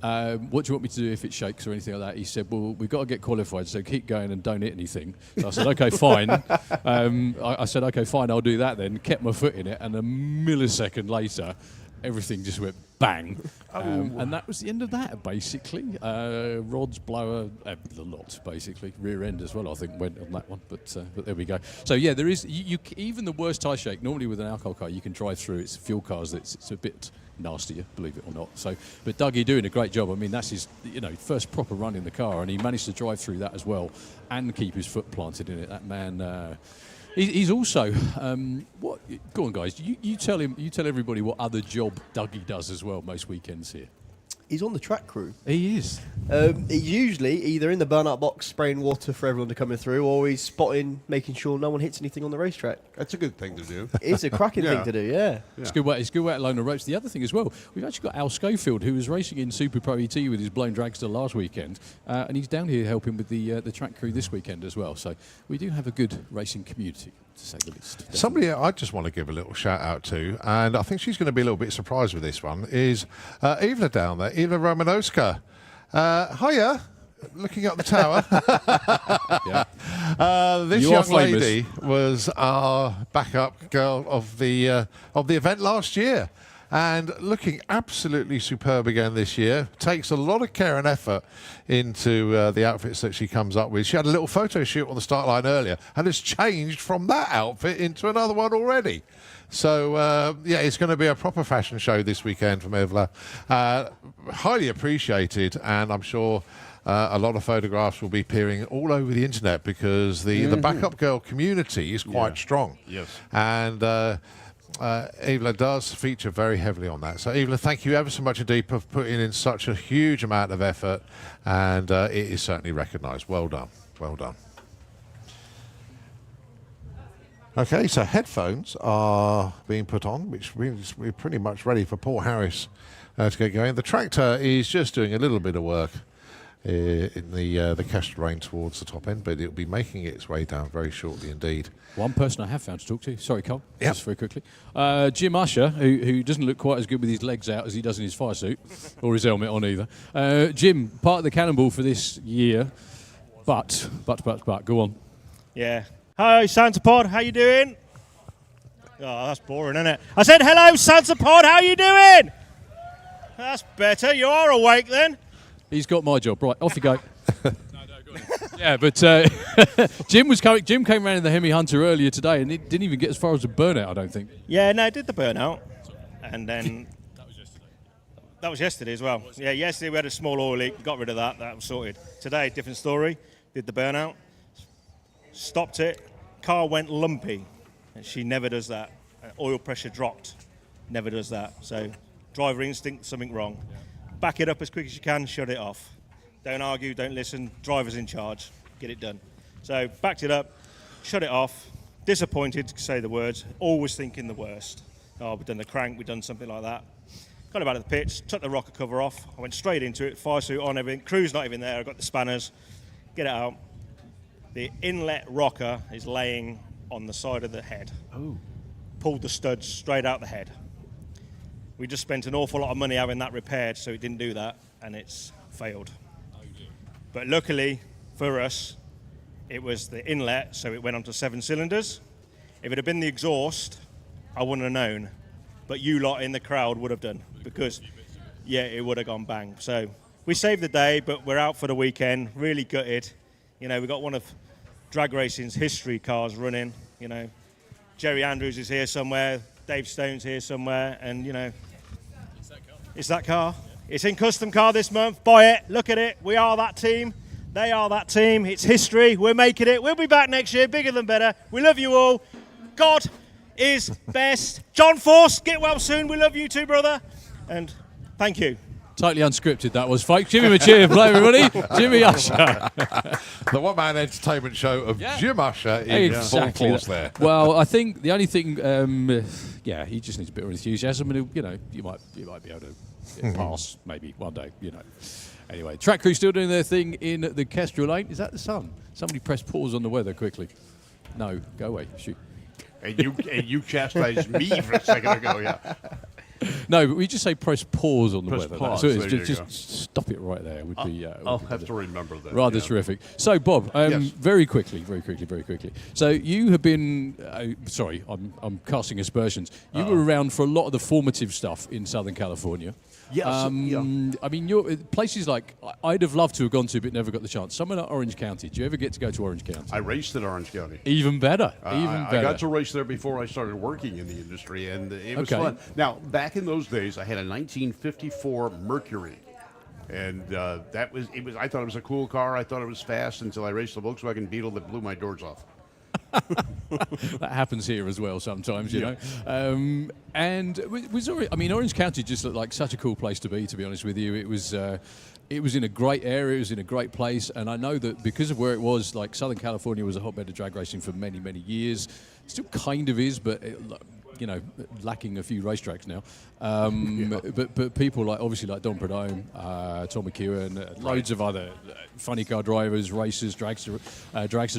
what do you want me to do if it shakes or anything like that? He said, well, we've got to get qualified, so keep going and don't hit anything. So I said, okay, fine. I said, okay, fine, I'll do that then. Kept my foot in it, and a millisecond later, everything just went bang. And that was the end of that, basically. Rods, blower, the lot, basically. Rear end as well, I think, went on that one. But there we go. So, yeah, there is, even the worst tyre shake, normally with an alcohol car, you can drive through. It's fuel cars, it's a bit nastier, believe it or not. So, but Dougie doing a great job. I mean, that's his, first proper run in the car, and he managed to drive through that as well and keep his foot planted in it. That man, he's also what? Go on, guys. You tell him. You tell everybody what other job Dougie does as well most weekends here. He's on the track crew. He is. He's usually either in the burnout box spraying water for everyone to come through, or he's spotting, making sure no one hits anything on the racetrack. That's a good thing to do. It's a cracking thing to do, yeah. It's a good way. It's a good way to loan the ropes. The other thing as well, we've actually got Al Schofield, who was racing in Super Pro ET with his blown dragster last weekend, and he's down here helping with the track crew this weekend as well. So we do have a good racing community, to say the least. Definitely. Somebody I just want to give a little shout out to, and I think she's going to be a little bit surprised with this one, is Eva down there, Eva Romanowska. Hiya, looking up the tower. This young lady was our backup girl of the event last year, and looking absolutely superb again this year. Takes a lot of care and effort into the outfits that she comes up with. She had a little photo shoot on the start line earlier and has changed from that outfit into another one already. So, yeah, it's going to be a proper fashion show this weekend from Evla. Highly appreciated, and I'm sure a lot of photographs will be appearing all over the internet because the backup girl community is quite strong. Yes. And Evla does feature very heavily on that. So, Evla, thank you ever so much indeed for putting in such a huge amount of effort, and it is certainly recognised. Well done. Well done. Okay, so headphones are being put on, which means we're pretty much ready for Paul Harris to get going. The tractor is just doing a little bit of work in the Kestrel Range towards the top end, but it'll be making its way down very shortly indeed. One person I have found to talk to, sorry, Cole, Yep. just very quickly. Jim Usher, who doesn't look quite as good with his legs out as he does in his fire suit, or his helmet on either. Jim, part of the Cannonball for this year, but, go on. Yeah. Hi, Santa Pod, how you doing? Oh, that's boring, isn't it? I said, hello, Santa Pod, how you doing? That's better. You are awake then. He's got my job. Right, off you go. Yeah, but Jim came around in the Hemi Hunter earlier today and he didn't even get as far as a burnout, I don't think. Yeah, no, I did the burnout. And then... That was yesterday as well. Yeah, yesterday we had a small oil leak, got rid of that, that was sorted. Today, different story, did the burnout, stopped it, car went lumpy, and she never does that. Oil pressure dropped, never does that. So, driver instinct, something wrong. Back it up as quick as you can, shut it off. Don't argue, don't listen, driver's in charge, get it done. So, backed it up, shut it off, disappointed, to say the words, always thinking the worst. Oh, we've done the crank, we've done something like that. Got him out of the pits, took the rocker cover off, I went straight into it, fire suit on, everything, crew's not even there, I got the spanners, get it out. The inlet rocker is laying on the side of the head. Oh. Pulled the studs straight out the head. We just spent an awful lot of money having that repaired, so it didn't do that, and it's failed. But luckily for us, it was the inlet, so it went onto 7 cylinders. If it had been the exhaust, I wouldn't have known. But you lot in the crowd would have done, because, yeah, it would have gone bang. So we saved the day, but we're out for the weekend, really gutted. You know, we've got one of drag racing's history cars running, you know. Jerry Andrews is here somewhere, Dave Stone's here somewhere, and, you know, it's that car. It's in custom car this month. Buy it, look at it. We are that team. They are that team. It's history. We're making it. We'll be back next year, bigger than better. We love you all. God is best. John Force, get well soon. We love you too, brother. And thank you. Totally unscripted that was, folks. Give him a cheer, play everybody. Jimmy Usher. The one-man entertainment show of Jim Usher in full force there. Well, I think the only thing, he just needs a bit of enthusiasm, and you know, you might be able to pass maybe one day, you know. Anyway, track crew still doing their thing in the Kestrel Lane. Is that the sun? Somebody press pause on the weather quickly. No, go away. Shoot. And you chastised me for a second ago, yeah. No, but we just say press pause on the weather. Pause. So it's just stop it right there. Would be. I'll have to remember that. Rather terrific. So, Bob, yes. very quickly. So you have been. Sorry, I'm casting aspersions. You were around for a lot of the formative stuff in Southern California. Yes. I mean, your places like I'd have loved to have gone to, but never got the chance. Somewhere like Orange County. Did you ever get to go to Orange County? I raced at Orange County. Even better. I got to race there before I started working in the industry, and it was fun. Now, back in those days, I had a 1954 Mercury, and that was. I thought it was a cool car. I thought it was fast until I raced the Volkswagen Beetle that blew my doors off. That happens here as well sometimes, you know. And was Orange County just looked like such a cool place to be honest with you. It was in a great area, it was in a great place, and I know that because of where it was, like Southern California was a hotbed of drag racing for many, many years. Still kind of is, but you know, lacking a few racetracks now. But people like Don Prudhomme, Tom McEwen, loads of other funny car drivers, racers, dragster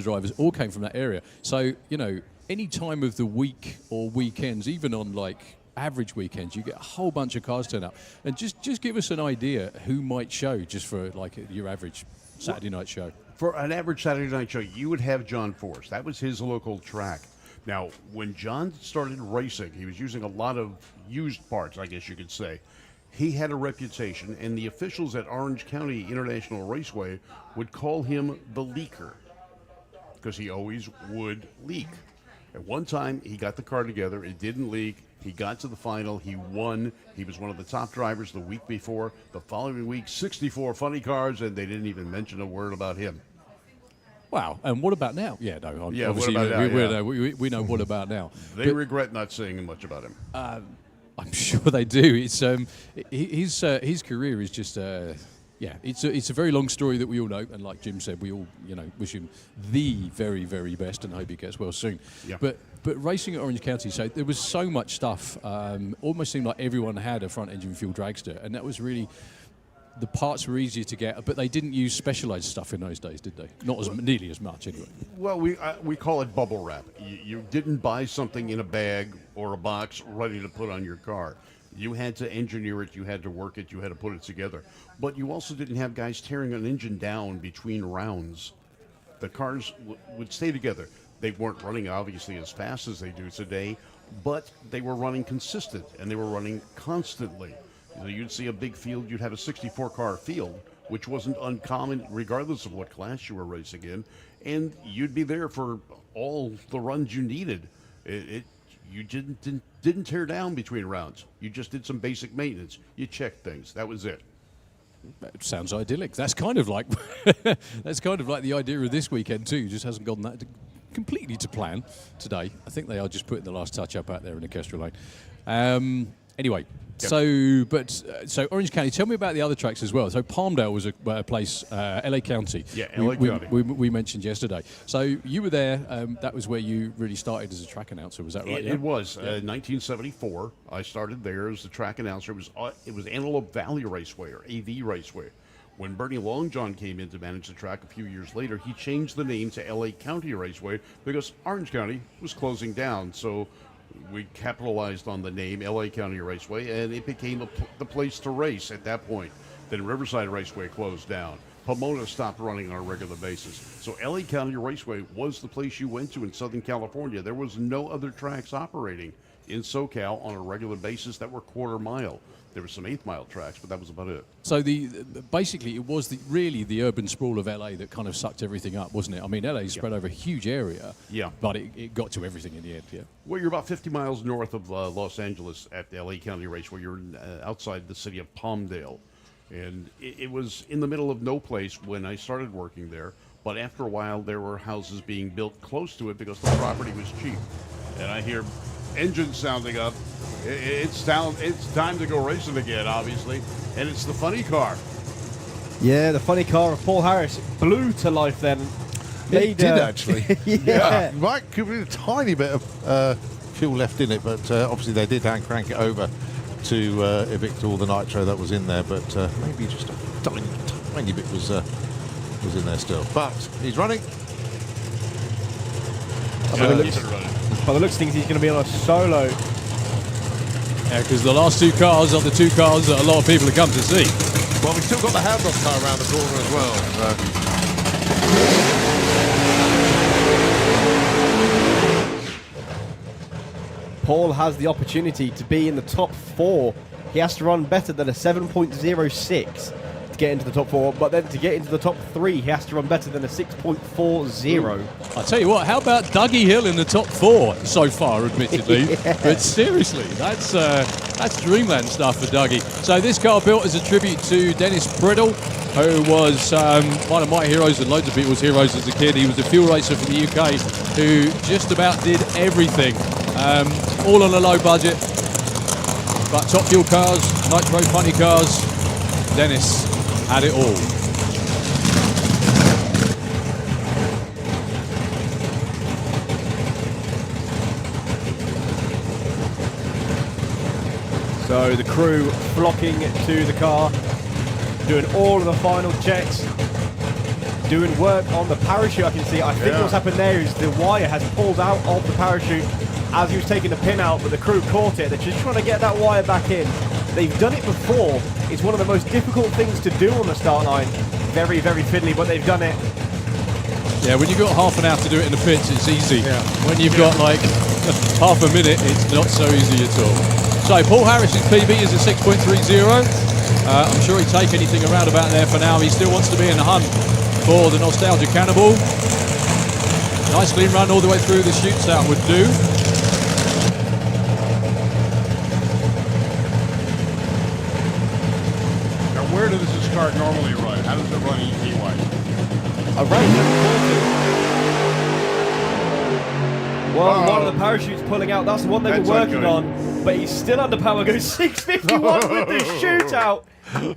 drivers, all came from that area. So, you know, any time of the week or weekends, even on like average weekends, you get a whole bunch of cars turn up. And just give us an idea who might show just for like your average Saturday night show. For an average Saturday night show, you would have John Force. That was his local track. Now, when John started racing, he was using a lot of used parts, I guess you could say. He had a reputation, and the officials at Orange County International Raceway would call him the leaker, because he always would leak. At one time, he got the car together. It didn't leak. He got to the final. He won. He was one of the top drivers the week before. The following week, 64 funny cars, and they didn't even mention a word about him. Wow, and what about now? Yeah, no, what obviously about now? we know what about now. They regret not saying much about him. I'm sure they do. It's his career is just it's a very long story that we all know, and like Jim said, we all wish him the very, very best and hope he gets well soon. Yeah. But racing at Orange County, so there was so much stuff. Almost seemed like everyone had a front engine fuel dragster, and that was really. The parts were easier to get, but they didn't use specialized stuff in those days, did they? Not nearly as much, anyway. Well, we call it bubble wrap. You didn't buy something in a bag or a box ready to put on your car. You had to engineer it, you had to work it, you had to put it together. But you also didn't have guys tearing an engine down between rounds. The cars would stay together. They weren't running, obviously, as fast as they do today, but they were running consistent, and they were running constantly. You'd see a big field, you'd have a 64-car field, which wasn't uncommon regardless of what class you were racing in, and you'd be there for all the runs you needed. You didn't tear down between rounds. You just did some basic maintenance. You checked things. That was it. That sounds idyllic. That's kind of like the idea of this weekend too. It just hasn't gone that completely to plan today. I think they are just putting the last touch up out there in the Kestrel Lane. Anyway, Yep. So Orange County. Tell me about the other tracks as well. So Palmdale was a place, LA County. Yeah, LA County. We mentioned yesterday. So you were there. That was where you really started as a track announcer. Was that right? It was 1974. I started there as the track announcer. It was Antelope Valley Raceway or AV Raceway. When Bernie Longjohn came in to manage the track a few years later, he changed the name to LA County Raceway because Orange County was closing down. So we capitalized on the name LA County Raceway, and it became the place to race at that point. Then Riverside Raceway closed down. Pomona stopped running on a regular basis. So LA County Raceway was the place you went to in Southern California. There was no other tracks operating in SoCal on a regular basis that were quarter mile. There were some eighth mile tracks, but that was about it. So basically it was really the urban sprawl of LA that kind of sucked everything up, wasn't it? I mean, LA spread over a huge area, but it got to everything in the end, yeah. Well, you're about 50 miles north of Los Angeles at the LA County Raceway. You're outside the city of Palmdale. And it was in the middle of no place when I started working there. But after a while, there were houses being built close to it because the property was cheap. And I hear engines sounding up. It's time to go racing again, obviously. And it's the funny car. Yeah, the funny car of Paul Harris blew to life then. It did actually. Yeah. You might give it a tiny bit of fuel left in it, but obviously they did hand crank it over to evict all the nitro that was in there. But maybe just a tiny bit was in there still. But he's running. By the looks of things, he's going to be on a solo. Yeah, because the last two cars are the two cars that a lot of people have come to see. Well, we've still got the Hound-Dog car around the corner as well. Paul has the opportunity to be in the top 4. He has to run better than a 7.06 to get into the top 4, but then to get into the top 3, he has to run better than a 6.40. I'll tell you what, how about Dougie Hill in the top 4 so far, admittedly? But seriously, that's dreamland stuff for Dougie. So this car built as a tribute to Dennis Priddle, who was one of my heroes and loads of people's heroes as a kid. He was a fuel racer from the UK who just about did everything, all on a low budget. But top fuel cars, nitro funny cars, Dennis had it all. So the crew flocking to the car, doing all of the final checks, doing work on the parachute. I can see. I think what's happened there is the wire has pulled out of the parachute as he was taking the pin out, but the crew caught it. They're just trying to get that wire back in. They've done it before. It's one of the most difficult things to do on the start line. Very, very fiddly, but they've done it. Yeah, when you've got half an hour to do it in the pits, it's easy. Yeah. When you've got like half a minute, it's not so easy at all. So Paul Harris's PB is a 6.30. I'm sure he'd take anything around about there for now. He still wants to be in the hunt for the Nostalgia Cannonball. Nice clean run all the way through the shoots out would do. Now, where does this car normally run? How does it run EP-wise? Around 740. Well, one of the parachutes pulling out. That's the one they were working on. But he's still under power. Goes 651 with the shootout.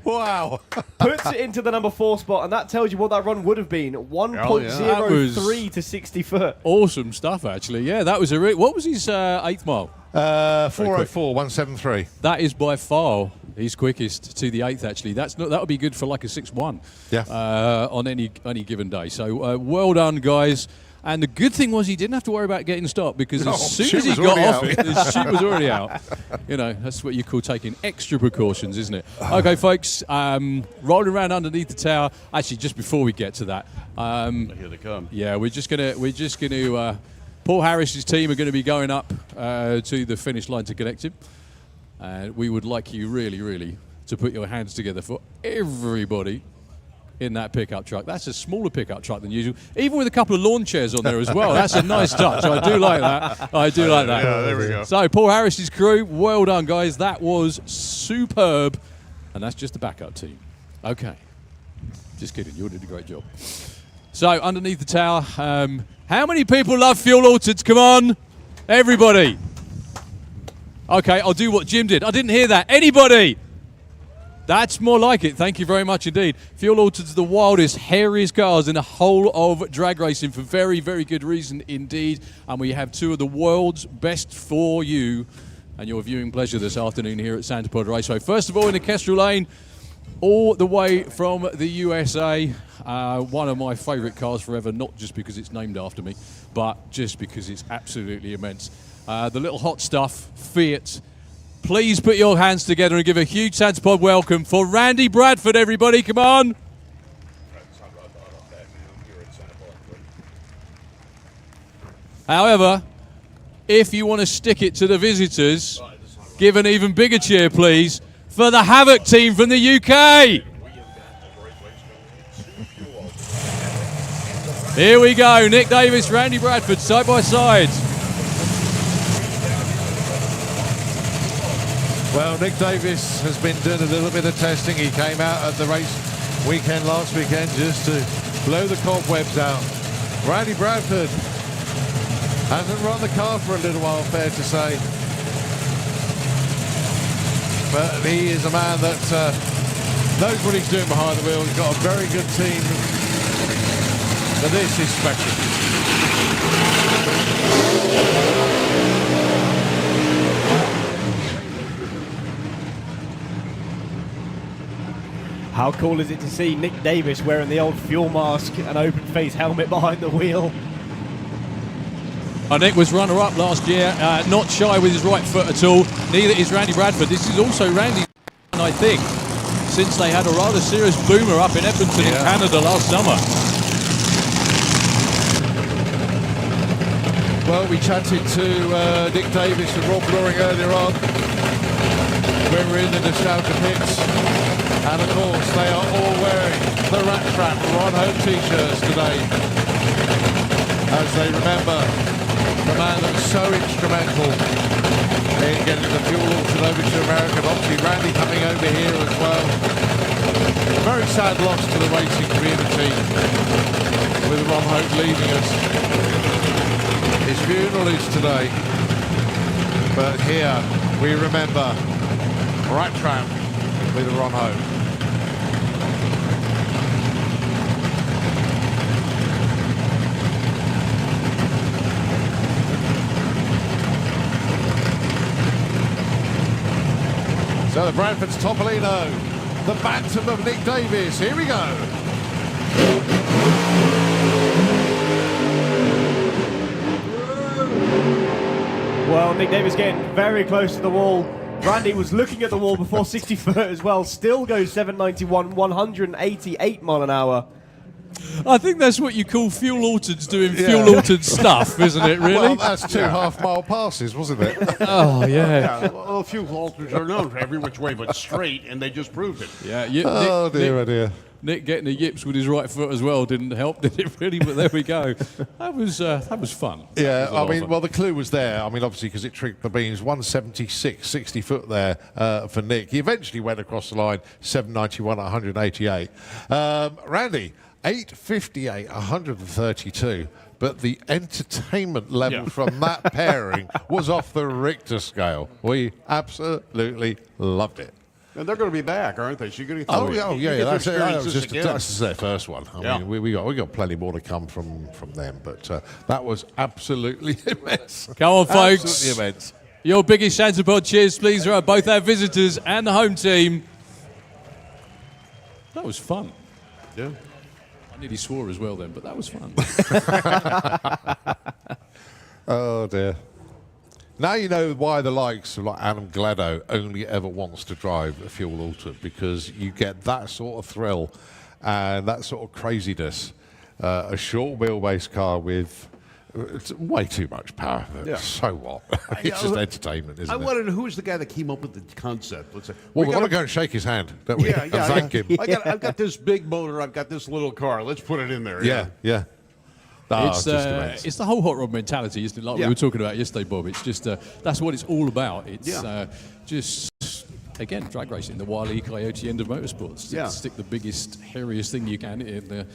Wow. Puts it into the number 4 spot, and that tells you what that run would have been. 1.03 to 60 foot. Awesome stuff, actually. Yeah, that was a what was his 8th mile? 4:04.173. That is by far his quickest to the 8th, actually. That would be good for like a 6.1 on any given day. So well done, guys. And the good thing was he didn't have to worry about getting stopped because as soon as he got off it, the chute was already out. You know, that's what you call taking extra precautions, isn't it? Okay, folks, rolling around underneath the tower. Actually, just before we get to that, here they come. Yeah, we're just gonna. Paul Harris's team are going to be going up to the finish line to connect him, and we would like you really, really to put your hands together for everybody in that pickup truck. That's a smaller pickup truck than usual, even with a couple of lawn chairs on there as well. That's a nice touch. I do like that. I do like that. Yeah, there we go. So Paul Harris's crew, well done, guys. That was superb. And that's just the backup team. Okay. Just kidding. You all did a great job. So underneath the tower, how many people love fuel altereds? Come on. Everybody. Okay, I'll do what Jim did. I didn't hear that. Anybody? That's more like it. Thank you very much indeed. Fuel Altereds, the wildest, hairiest cars in the whole of drag racing for very, very good reason indeed. And we have two of the world's best for you and your viewing pleasure this afternoon here at Santa Pod Raceway. First of all, in the Kestrel Lane, all the way from the USA. One of my favourite cars forever, not just because it's named after me, but just because it's absolutely immense. The little hot stuff, Fiat. Please put your hands together and give a huge Santa Pod welcome for Randy Bradford, everybody. Come on. However, if you want to stick it to the visitors, give an even bigger cheer, please, for the Havoc team from the UK. Here we go, Nick Davis, Randy Bradford, side by side. Well, Nick Davis has been doing a little bit of testing. He came out at the race weekend last weekend just to blow the cobwebs out. Randy Bradford hasn't run the car for a little while, fair to say. But he is a man that knows what he's doing behind the wheel. He's got a very good team. But this is special. How cool is it to see Nick Davis wearing the old fuel mask and open face helmet behind the wheel? Nick was runner-up last year, not shy with his right foot at all. Neither is Randy Bradford. This is also Randy's, I think, since they had a rather serious boomer up in Edmonton in Canada last summer. Well, we chatted to Nick Davis and Rob Loring earlier on when we were in the Nostalgia pits. And of course, they are all wearing the Rat Trap Run Home t-shirts today. As they remember the man that was so instrumental in getting the fuel altered over to America. Obviously, Randy coming over here as well. A very sad loss to the racing community with Ron Hope leaving us. His funeral is today, but here we remember Rat Trap with Ron Hope. So the Bradford's Topolino, the Bantam of Nick Davis. Here we go. Well, Nick Davis getting very close to the wall. Randy was looking at the wall before 60 foot as well. Still goes 791, 188 mile an hour. I think that's what you call fuel altereds doing fuel altered stuff, isn't it, really? Well, that's 2 half-mile passes, wasn't it? Oh, yeah. Yeah, well, fuel altereds are known for every which way but straight, and they just proved it. Yeah, Oh, dear, oh, dear. Nick getting the yips with his right foot as well didn't help, did it really? But there we go. That was fun. Yeah, I mean, well, the clue was there. I mean, obviously, because it tricked the beams. 176, 60 foot there for Nick. He eventually went across the line, 791 at 188. Randy, 858, 132. But the entertainment level from that pairing was off the Richter scale. We absolutely loved it. And they're going to be back, aren't they? So you're going to That's their first one. I mean, we got plenty more to come from them, but that was absolutely immense. Come on, folks. Absolutely immense. Your biggest Santa Pod cheers, please, for both our visitors and the home team. That was fun. Yeah. I nearly swore as well then, but that was fun. Oh, dear. Now you know why the likes of like Adam Gladdo only ever wants to drive a fuel altered, because you get that sort of thrill and that sort of craziness. A short wheelbase car with it's way too much power. So what? It's just entertainment, isn't it? I want to know who's the guy that came up with the concept. Let's say. Well, we want to go and shake his hand, don't we? And thank him. I've got this big motor. I've got this little car. Let's put it in there. Yeah. Oh, it's the whole hot rod mentality, isn't it? Like we were talking about yesterday, Bob. It's just that's what it's all about. It's just again drag racing, the Wile E. Coyote end of motorsports. Stick the biggest, hairiest thing you can in the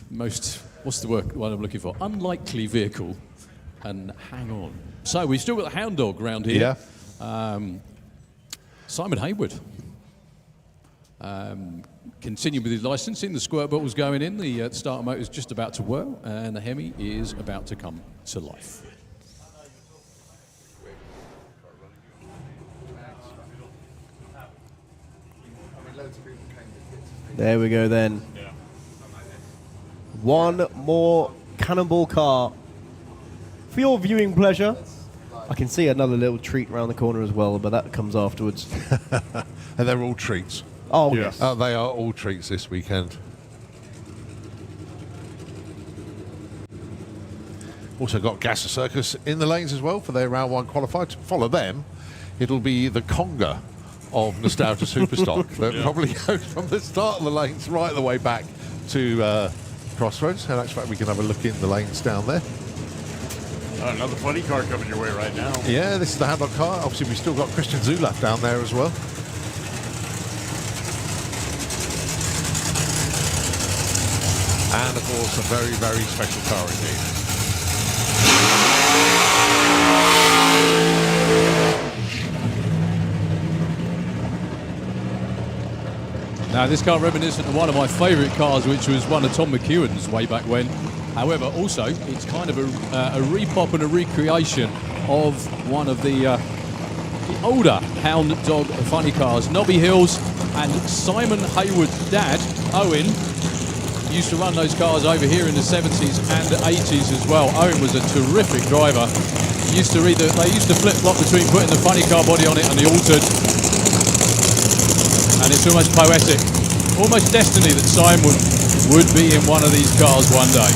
most what's the word I'm looking for? Unlikely vehicle, and hang on. So we've still got the hound dog round here. Simon Hayward. Continuing with his licensing, the squirt bottle's going in, the starter motor's just about to whirl, and the Hemi is about to come to life. There we go then. One more Cannonball car. For your viewing pleasure, I can see another little treat around the corner as well, but that comes afterwards. And they're all treats. Oh, yes. They are all treats this weekend. Also got Gasser Circus in the lanes as well for their round 1 qualifier. To follow them, it'll be the conga of Nostalgia Superstock that probably goes from the start of the lanes right the way back to Crossroads. And in fact, we can have a look in the lanes down there. Another funny car coming your way right now. Yeah, this is the hand-on car. Obviously, we've still got Christian Zulaf down there as well. And, of course, a very, very special car indeed. Now, this car reminiscent of one of my favourite cars, which was one of Tom McEwen's way back when. However, also, it's kind of a repop and a recreation of one of the older Hound Dog funny cars. Nobby Hills and Simon Hayward's dad, Owen, used to run those cars over here in the 70s and 80s as well. Owen was a terrific driver. They used to flip-flop between putting the funny car body on it and the altered. And it's almost poetic, almost destiny that Simon would be in one of these cars one day.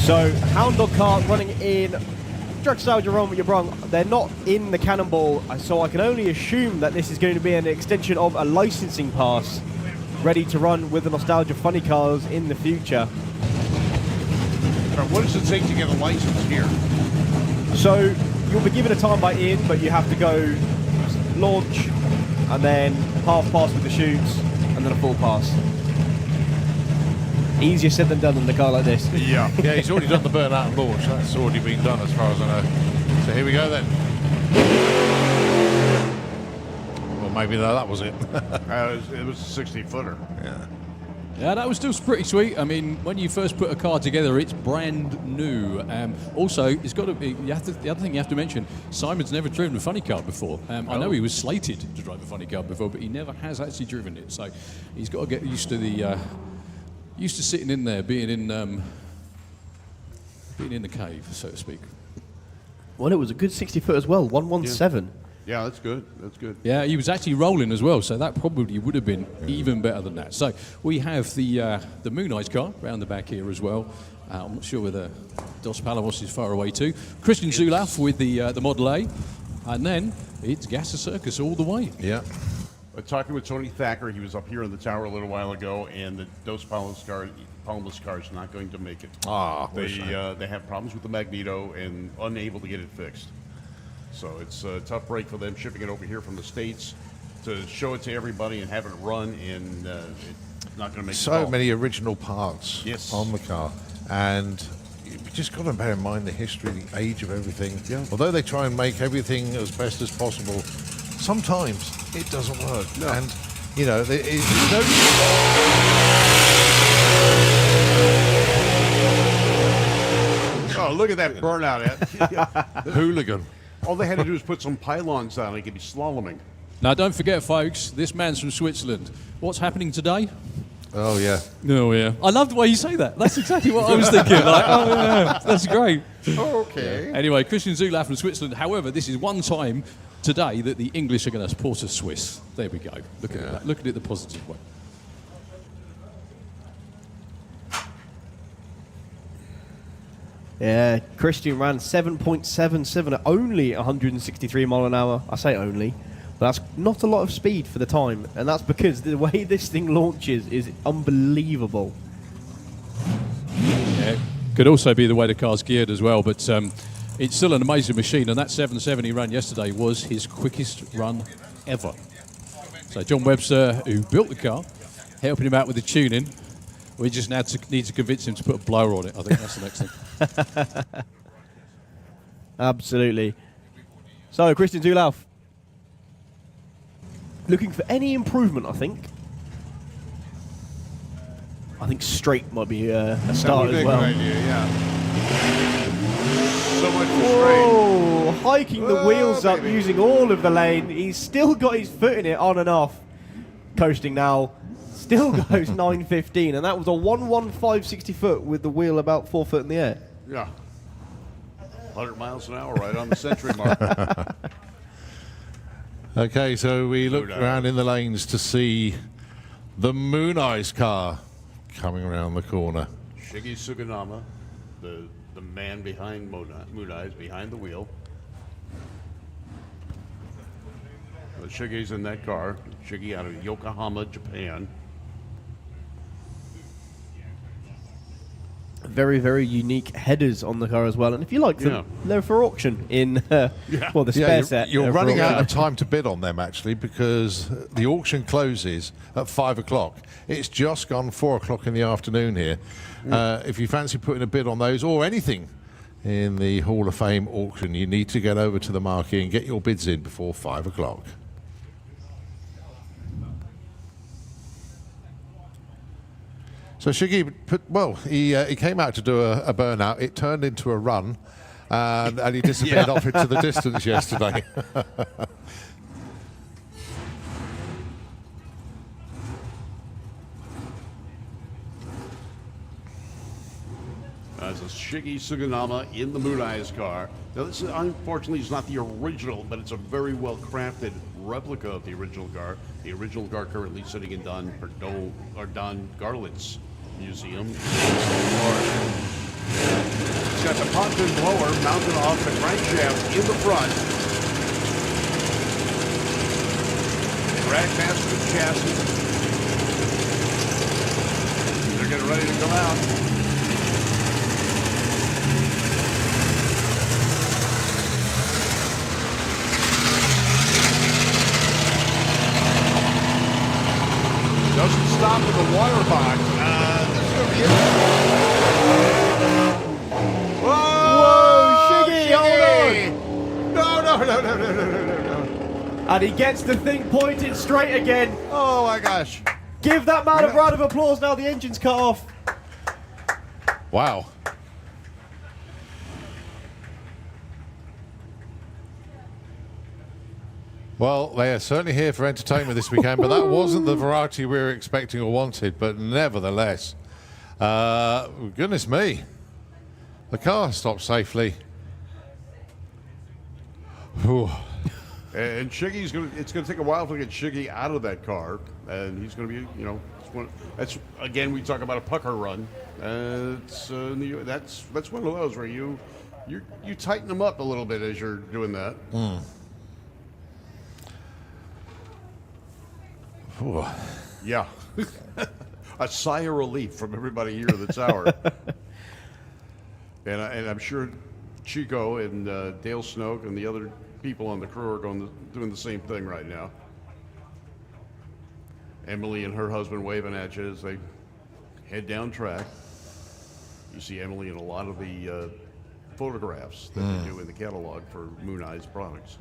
So, Hound Dog car running in Dragstalgia wrong, but you're wrong. They're not in the Cannonball, so I can only assume that this is going to be an extension of a licensing pass ready to run with the Nostalgia funny cars in the future. What does it take to get a license here? So, you'll be given a time by in, but you have to go launch and then half pass with the chutes and then a full pass. Easier said than done in a car like this. Yeah. Yeah, he's already done the burnout and launch. That's already been done as far as I know. So here we go then. Well, maybe that was it. It was a 60-footer. Yeah. Yeah, that was still pretty sweet. I mean, when you first put a car together, it's brand new. Also, it's got to be. The other thing you have to mention: Simon's never driven a funny car before. I know he was slated to drive a funny car before, but he never has actually driven it. So he's got to get used to sitting in there, being in the cave, so to speak. Well, it was a good 60-foot as well, 117. Yeah, that's good. That's good. Yeah, he was actually rolling as well, so that probably would have been even better than that. So we have the Moon Eyes car round the back here as well. I'm not sure whether Dos Palamos is far away too. Christian Zulaf with the Model A, and then it's Gasser Circus all the way. Yeah. Talking with Tony Thacker, he was up here in the tower a little while ago, and the Dos Palamos car is not going to make it. They have problems with the magneto and unable to get it fixed. So it's a tough break for them shipping it over here from the States to show it to everybody and have it run, and it's not going to make so many original parts Yes. on the car, and you just got to bear in mind the history, the age of everything. Yeah. Although they try and make everything as best as possible, sometimes it doesn't work. No. And you know, it's no. Oh, look at that burnout! Hooligan. All they had to do was put some pylons on; they could be slaloming. Now, don't forget, folks, this man's from Switzerland. What's happening today? Oh yeah. Oh, yeah. I love the way you say that. That's exactly what I was thinking. Like, oh, yeah, that's great. Okay. Anyway, Christian Zulaf from Switzerland. However, this is one time today that the English are going to support a Swiss. There we go. Look at that. Look at it the positive way. Yeah, Christian ran 7.77 at only 163 mile an hour. I say only, but that's not a lot of speed for the time, and that's because the way this thing launches is unbelievable. Yeah, could also be the way the car's geared as well, but it's still an amazing machine, and that 7.7 he ran yesterday was his quickest run ever. So John Webster, who built the car, helping him out with the tuning. We just now need to convince him to put a blower on it. I think that's the next thing. Absolutely. So, Christian Zulaf. Looking for any improvement, I think. I think straight might be a start as well. Good idea, yeah. So much for Whoa! Hiking the Whoa, wheels up, baby. using all of the lane. He's still got his foot in it, on and off. Coasting now. Still goes 9.15, and that was a 1.15 60 foot with the wheel about 4 foot in the air. Yeah. 100 miles an hour right on the century mark. Okay, so we look around in the lanes to see the Moon Eyes car coming around the corner. Shiggy Suganama, the man behind Moon Eyes, behind the wheel. Shiggy's in that car. Shiggy out of Yokohama, Japan. Very, very unique headers on the car as well. And if you like them, they're for auction in, the spare set. You're running out of time to bid on them, actually, because the auction closes at 5 o'clock. It's just gone 4 o'clock in the afternoon here. If you fancy putting a bid on those or anything in the Hall of Fame auction, you need to get over to the marquee and get your bids in before 5 o'clock. So Shiggy, he came out to do a burnout. It turned into a run, and he disappeared off into the distance yesterday. That's a Shiggy Suganama in the Moon Eyes car. Now, this is, unfortunately is not the original, but it's a very well crafted replica of the original car. The original car currently sitting in Don Garlitz Museum. It's got the pontoon blower mounted off the crankshaft in the front. Dragmaster chassis. They're getting ready to come out. Doesn't stop in the water box. This is going to be interesting. Whoa, Shiggy, hold on. No. And he gets the thing pointed straight again. Oh my gosh. Give that man a round of applause now the engine's cut off. Wow. Well, they are certainly here for entertainment this weekend, but that wasn't the variety we were expecting or wanted, but nevertheless. Goodness me. The car stopped safely. Whew. And Shiggy's it's going to take a while to get Shiggy out of that car, and he's going to be, that's again, we talk about a pucker run. That's one of those where you tighten them up a little bit as you're doing that. Yeah. A sigh of relief from everybody here at the tower. and I'm sure Chico and Dale Snoke and the other people on the crew are doing the same thing right now. Emily and her husband waving at you as they head down track. You see Emily in a lot of the photographs that they do in the catalog for Moon Eyes products.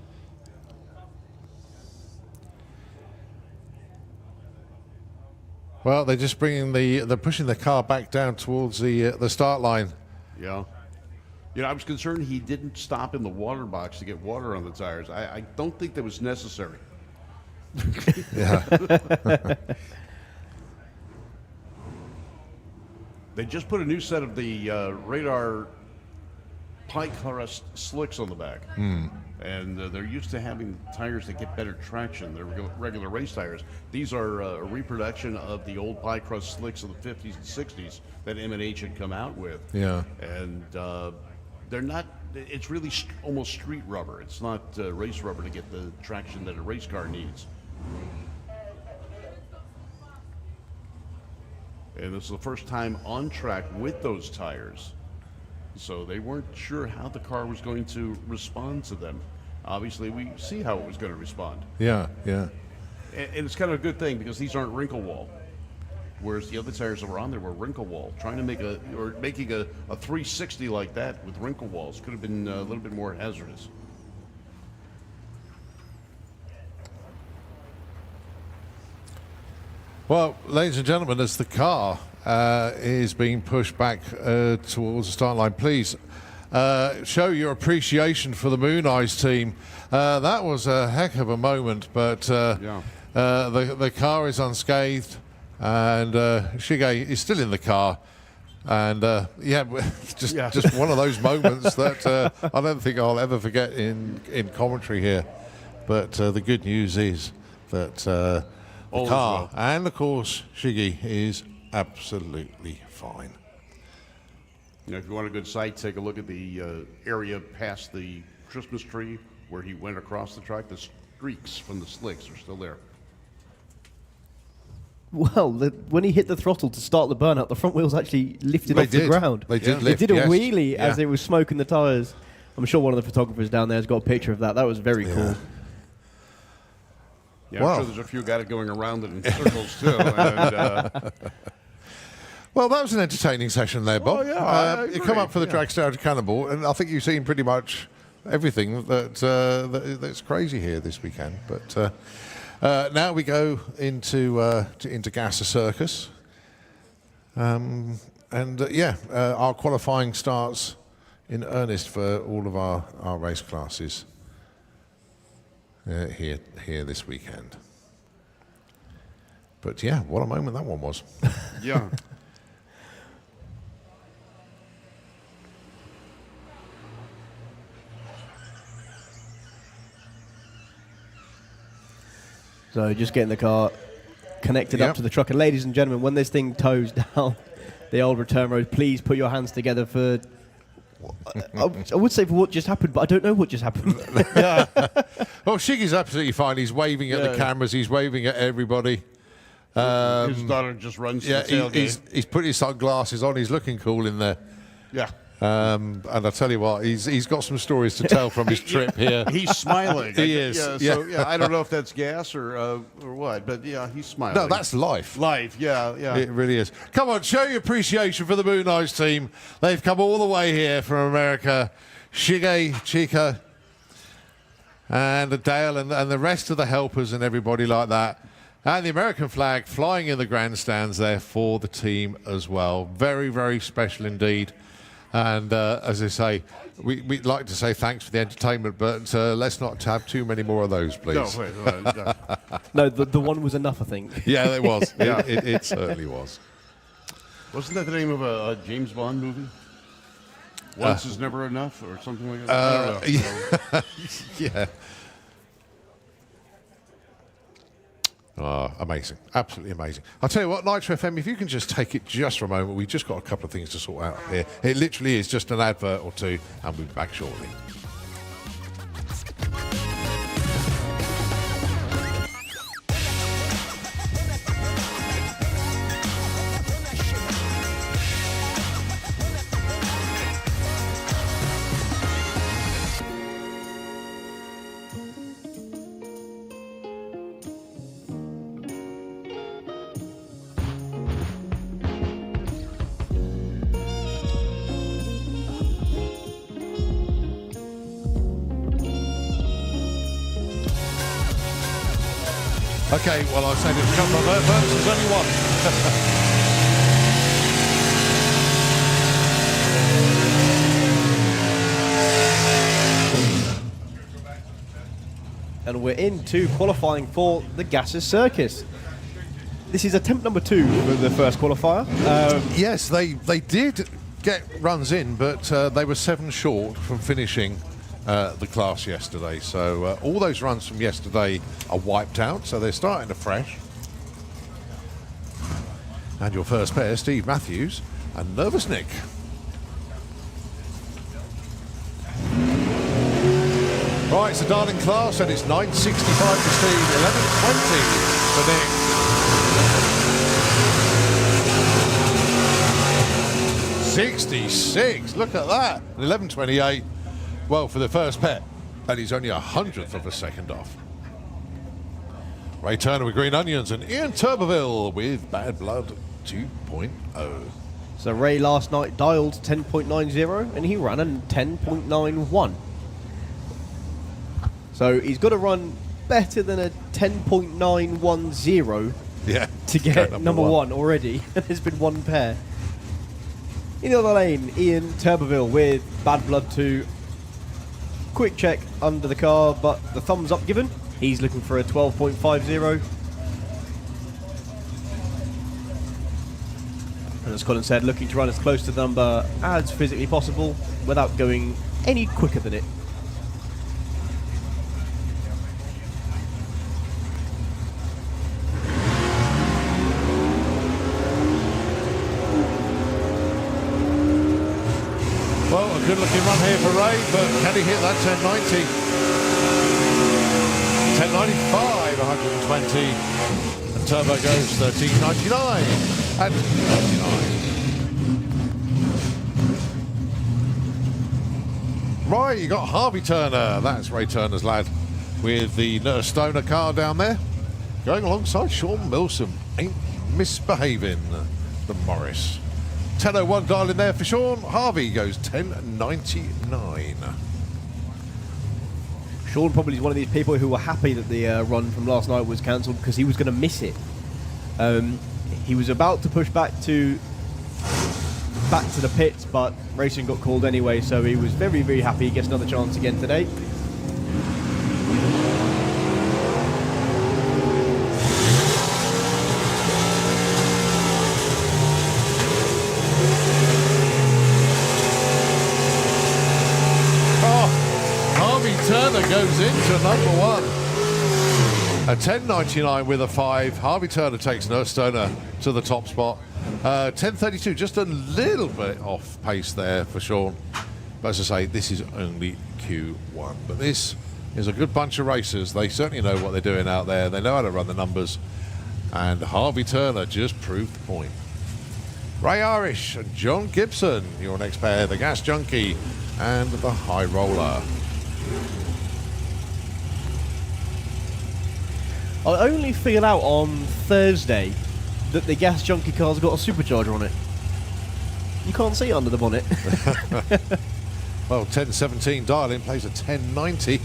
Well, they're just they're pushing the car back down towards the start line. Yeah. I was concerned he didn't stop in the water box to get water on the tires. I don't think that was necessary. Yeah. They just put a new set of the radar pie crust slicks on the back. And they're used to having tires that get better traction. They're regular race tires. These are a reproduction of the old pie crust slicks of the 50s and 60s that M&H had come out with. Yeah. And they're not, it's really almost street rubber. It's not race rubber to get the traction that a race car needs. And this is the first time on track with those tires. So they weren't sure how the car was going to respond to them. Obviously, we see how it was going to respond. Yeah. And it's kind of a good thing because these aren't wrinkle wall. Whereas the other tires that were on there were wrinkle wall. Making a 360 like that with wrinkle walls could have been a little bit more hazardous. Well, ladies and gentlemen, as the car is being pushed back towards the start line, please show your appreciation for the Moon Eyes team. That was a heck of a moment, but the car is unscathed, and Shige is still in the car. And just one of those moments that I don't think I'll ever forget in commentary here. But the good news is that the car and, of course, Shiggy is absolutely fine. You know, if you want a good sight, take a look at the area past the Christmas tree where he went across the track. The streaks from the slicks are still there. Well, when he hit the throttle to start the burnout, the front wheels actually lifted off the ground. They did They lift, did a yes. wheelie Yeah. as they were smoking the tyres. I'm sure one of the photographers down there has got a picture of that. That was very cool. Yeah, Wow. I'm sure there's a few got it going around it in circles too. And, Well, that was an entertaining session there, Bob. Oh, yeah, I you come agree, up for the yeah. Dragstalgia Cannonball, and I think you've seen pretty much everything that's crazy here this weekend. But now we go into Gasser Circus, and our qualifying starts in earnest for all of our race classes here this weekend. But yeah, what a moment that one was. yeah. So just getting the car connected up Yep. to the truck. And ladies and gentlemen, when this thing tows down the old return road, please put your hands together for... I would say for what just happened, but I don't know what just happened. Well, Shiggy's absolutely fine. He's waving at the cameras. He's waving at everybody. His daughter just runs to the tailgate. He's put his sunglasses on. He's looking cool in there. Yeah. And I tell you what, he's got some stories to tell from his trip here. He's smiling. He is, Yeah, yeah. So, yeah, I don't know if that's gas or what, but yeah, he's smiling. No, that's life. life. Yeah, yeah. It really is. Come on, show your appreciation for the Moon Eyes team. They've come all the way here from America. Shige, Chica, and Dale, and the rest of the helpers and everybody like that. And the American flag flying in the grandstands there for the team as well. Very, very special indeed. And as I say, we'd like to say thanks for the entertainment, but let's not have too many more of those, please. No, wait. No. No, the one was enough, I think. Yeah, it was. Yeah. It certainly was. Wasn't that the name of a James Bond movie? Once is never enough, or something like that. I don't know. Yeah. Oh, amazing. Absolutely amazing. I'll tell you what, Nitro FM, if you can just take it just for a moment, we've just got a couple of things to sort out here. It literally is just an advert or two, and we'll be back shortly. Okay, well, I say there's a couple of adverts, there's only one. And we're into qualifying for the Gasser Circus. This is attempt number 2 for the first qualifier. Yes, they did get runs in, but they were 7 short from finishing the class yesterday. So all those runs from yesterday are wiped out, so they're starting afresh. And your first pair, Steve Matthews and Nervous Nick. Right, it's a darling class, and it's 9.65 for Steve, 11.20 for Nick. 66, look at that. 11.28, well, for the first pet, and he's only 100th of a second off. Ray Turner with Green Onions and Ian Turbeville with Bad Blood 2.0. So Ray last night dialed 10.90 and he ran a 10.91. So he's got to run better than a 10.910 Yeah. to get number one already. There's been one pair. In the other lane, Ian Turbeville with Bad Blood 2. Quick check under the car, but the thumbs up given. He's looking for a 12.50. And as Colin said, looking to run as close to the number as physically possible without going any quicker than it. good looking run here for Ray, but can he hit that 1090? 1095, 120. And Turbo goes 1399 and 99. Right, you got Harvey Turner. That's Ray Turner's lad with the Stoner car down there. Going alongside Sean Milsom. Ain't misbehaving, the Morris. 1001 dial in there for Sean. Harvey goes 1099. Sean probably is one of these people who were happy that the run from last night was cancelled because he was going to miss it. He was about to push back to the pits, but racing got called anyway, so he was very, very happy he gets another chance again today. Turner goes into number one. A 10.99 with a 5. Harvey Turner takes Stoner to the top spot. 10.32, just a little bit off pace there for Sean. But as I say, this is only Q1. But this is a good bunch of racers. They certainly know what they're doing out there. They know how to run the numbers. And Harvey Turner just proved the point. Ray Irish and John Gibson, your next pair, the Gas Junkie and the High Roller. I only figured out on Thursday that the Gas Junkie car's got a supercharger on it. You can't see it under the bonnet. Well, 1017 dial in plays a 1090.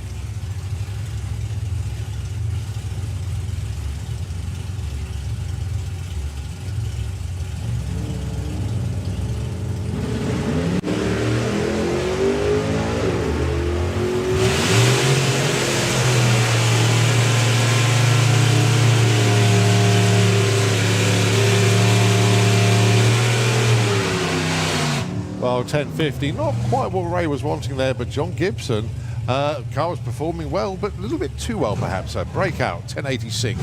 Well, 1050, not quite what Ray was wanting there, but John Gibson, car was performing well, but a little bit too well perhaps. So breakout, 1086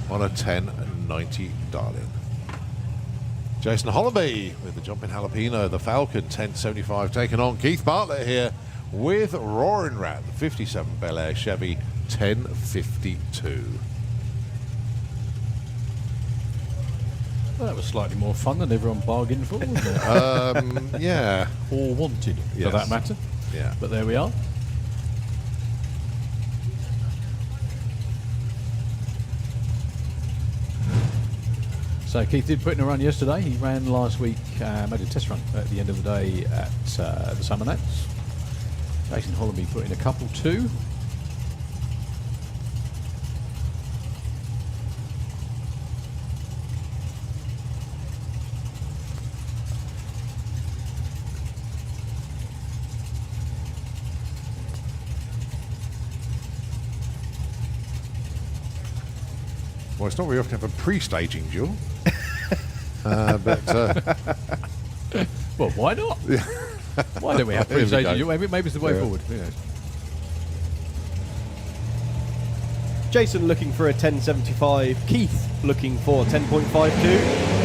on a 1090 dial-in. Jason Hollaby with the jumping jalapeno, the Falcon, 1075 taking on Keith Bartlett here with Roaring Rat, the 57 Bel Air Chevy, 1052. Well, that was slightly more fun than everyone bargained for, wasn't it? Yeah. Or wanted, for that matter. Yeah. But there we are. So Keith did put in a run yesterday. He ran last week, made a test run at the end of the day at the Summer Nats. Jason Hollaby put in a couple too. Well, it's not very often to have a pre-staging duel. Well, why not? Why don't we have pre-staging? Maybe it's the way forward. Yeah. Jason looking for a 1075. Keith looking for 10.52.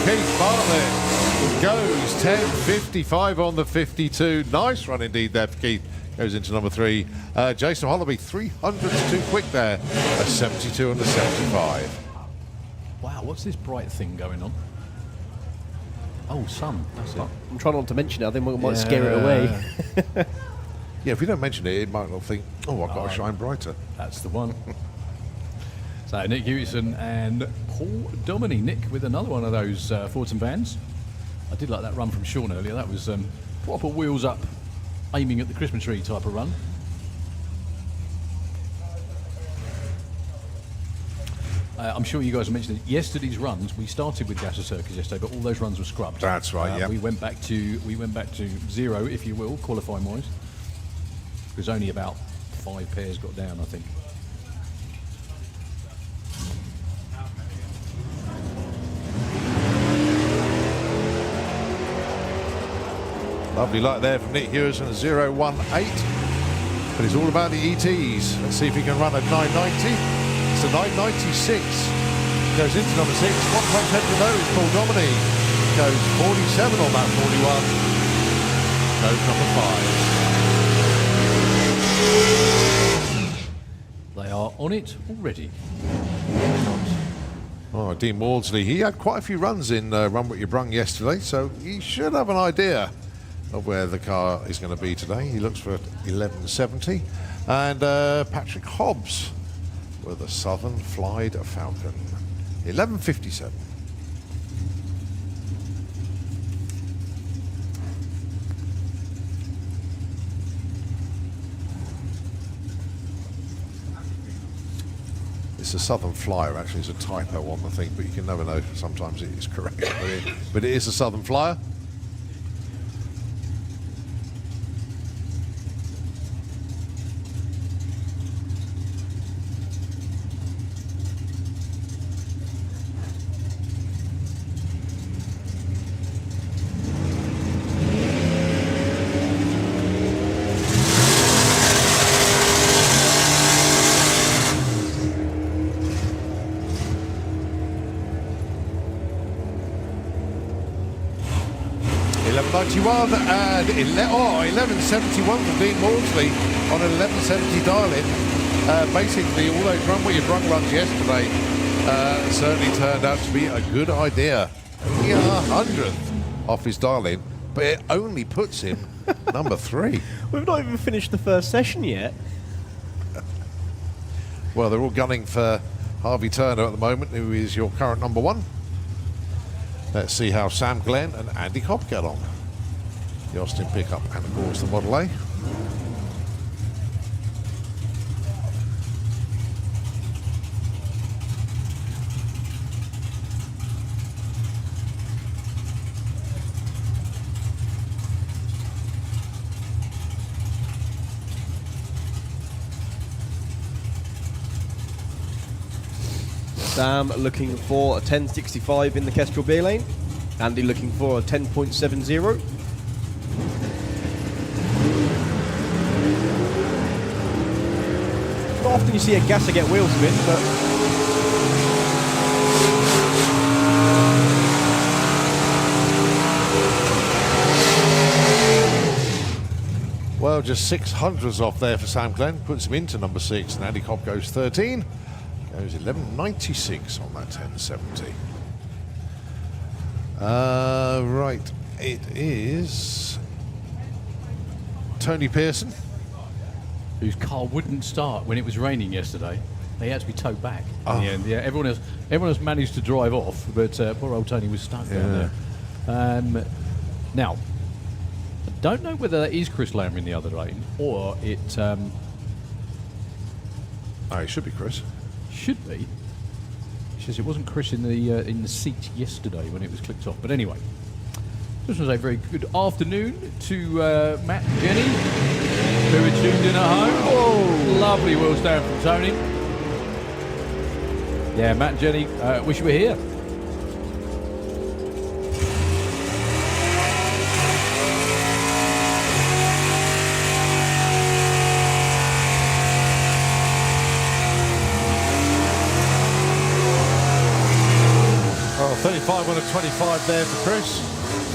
Keith Bartlett goes 10.55 on the 52. Nice run indeed there for Keith. Goes into number 3. Jason Hollaby, 300s too quick there. A 72 on the 75. Wow, what's this bright thing going on? Oh, sun. That's it. I'm trying not to mention it. I think we might scare it away. Yeah, if you don't mention it, it might not think, oh, I've got to shine brighter. That's the one. So Nick Hewison and Paul Dominey. Nick with another one of those Fortum vans. I did like that run from Sean earlier. That was proper wheels up, aiming at the Christmas tree type of run. I'm sure you guys have mentioned it. Yesterday's runs, we started with Gasser Circus yesterday, but all those runs were scrubbed. That's right. Yeah. We went back to zero, if you will, qualifying wise. Because only about 5 pairs got down, I think. Lovely light there from Nick Hewison, 018. but it's all about the ETs. Let's see if he can run a 990. It's a 996. Goes into number 6. One front head to know is Paul Domini. Goes 47 on that 41. Goes number 5. They are on it already. Oh, Dean Maudsley, he had quite a few runs in Run What You Brung yesterday, so he should have an idea of where the car is going to be today. He looks for 1170. And Patrick Hobbs with a Southern Flied Falcon. 1157. It's a Southern Flyer, actually. It's a typo on the thing, but you can never know. Sometimes it is correct. But it is a Southern Flyer. And 1171 from Dean Maudsley on an 1170 dial-in. Basically, all those Run What You Brung runs yesterday certainly turned out to be a good idea. Only 100th off his dial-in, but it only puts him number 3. We've not even finished the first session yet. Well, they're all gunning for Harvey Turner at the moment, who is your current number 1. Let's see how Sam Glenn and Andy Cobb get on. The Austin pickup and of course the Model A. Sam looking for a 1065 in the Kestrel B lane. Andy looking for a 10.70. Not often you see a Gasser get wheel spin, but well, just 600s off there for Sam Glenn, puts him into number 6, and Andy Cobb goes 13, goes 1196 on that 1070. Right, it is Tony Pearson, whose car wouldn't start when it was raining yesterday. They had to be towed back in the end. Yeah, everyone else managed to drive off, but poor old Tony was stuck down there. Now, I don't know whether that is Chris Lamb in the other lane or it. It should be Chris. Should be. She says it wasn't Chris in the seat yesterday when it was clicked off. But anyway, just want to say a very good afternoon to Matt and Jenny, who are tuned in at home. Oh, lovely wheel stand from Tony. Yeah, Matt and Jenny, wish you were here. Oh, 35 on a 25 there for Chris.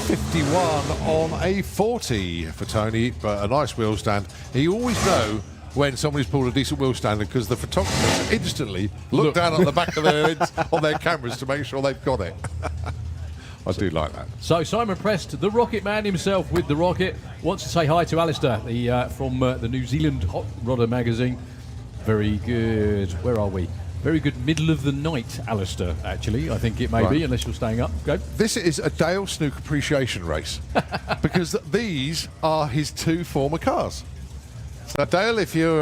51 on a 40 for Tony, but a nice wheel stand. You always know when somebody's pulled a decent wheel stand because the photographers instantly look down on the back of their heads on their cameras to make sure they've got it. I do like that. So Simon Prest, the Rocket Man himself with the Rocket, wants to say hi to Alistair from the New Zealand Hot Rodder magazine. Very good. Where are we? Very good middle of the night, Alistair, actually, I think it may be, unless you're staying up. Go. This is a Dale Snook appreciation race because these are his 2 former cars. So Dale, if you're,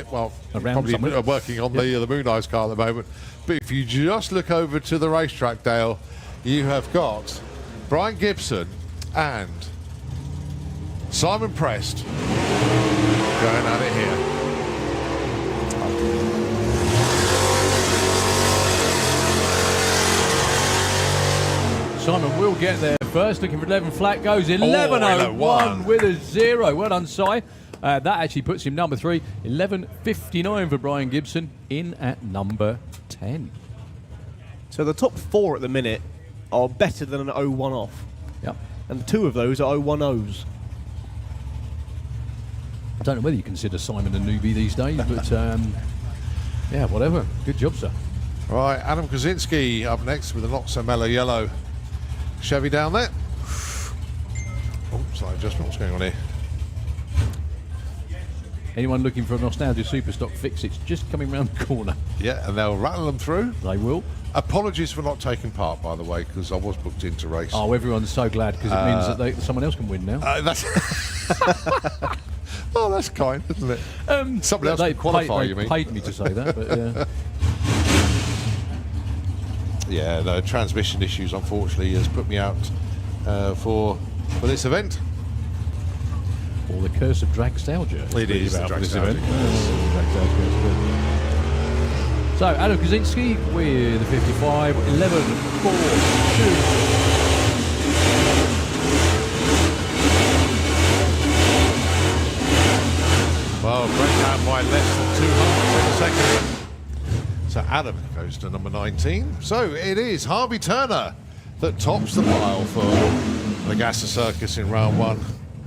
probably somewhere. working on the Moon Eyes car at the moment, but if you just look over to the racetrack, Dale, you have got Brian Gibson and Simon Prest going at it here. Simon will get there first, looking for 11 flat, goes 11.01 with a 0. Well done, Si. That actually puts him number 3, 11.59 for Brian Gibson, in at number 10. So the top 4 at the minute are better than an 0-1 off. Yep. And 2 of those are 0-1-0s. I don't know whether you consider Simon a newbie these days, but yeah, whatever. Good job, sir. Right, Adam Kozinski up next with a not so mellow yellow Chevy down there. Oh, slight adjustment. What's going on here? Anyone looking for a nostalgia superstock fix, it's just coming round the corner. Yeah, and they'll rattle them through. They will. Apologies for not taking part, by the way, because I was booked into race. Oh, everyone's so glad because it means that someone else can win now. That's oh, that's kind, isn't it? Someone else They can qualify, paid, you mean? paid me to say that, but yeah. Yeah, the transmission issues, unfortunately, has put me out for this event. Or the curse of Dragstalgia. It is the about this Dragstalgia event. So, Adam Kozinski with the 55, 11.42. Well, breakdown by less than 200 in a second. So Adam goes to number 19. So it is Harvey Turner that tops the pile for the Gasser Circus in round 1.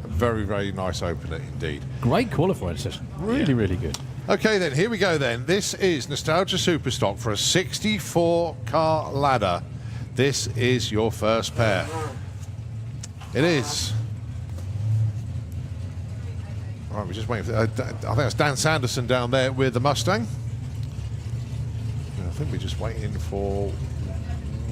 A very, very nice opener indeed. Great qualifying session. Really, really good. Okay then, here we go then. This is Nostalgia Superstock for a 64 car ladder. This is your first pair. It is. Right, we're just waiting for, I think that's Dan Sanderson down there with the Mustang. I think we're just waiting for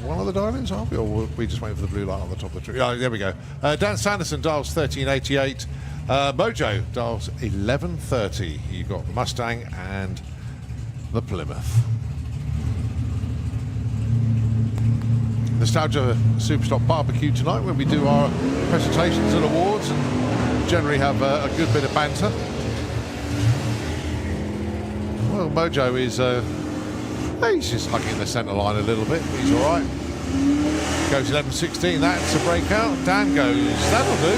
one of the dial-ins, aren't we? Or were we just waiting for the blue light on the top of the tree? Oh, there we go. Dan Sanderson dials 1388. Mojo dials 1130. You've got the Mustang and the Plymouth. Nostalgia Superstock barbecue tonight when we do our presentations and awards and generally have a good bit of banter. Well, Mojo is he's just hugging the centre line a little bit, but he's all right. Goes 11.16, that's a breakout. Dan goes, that'll do,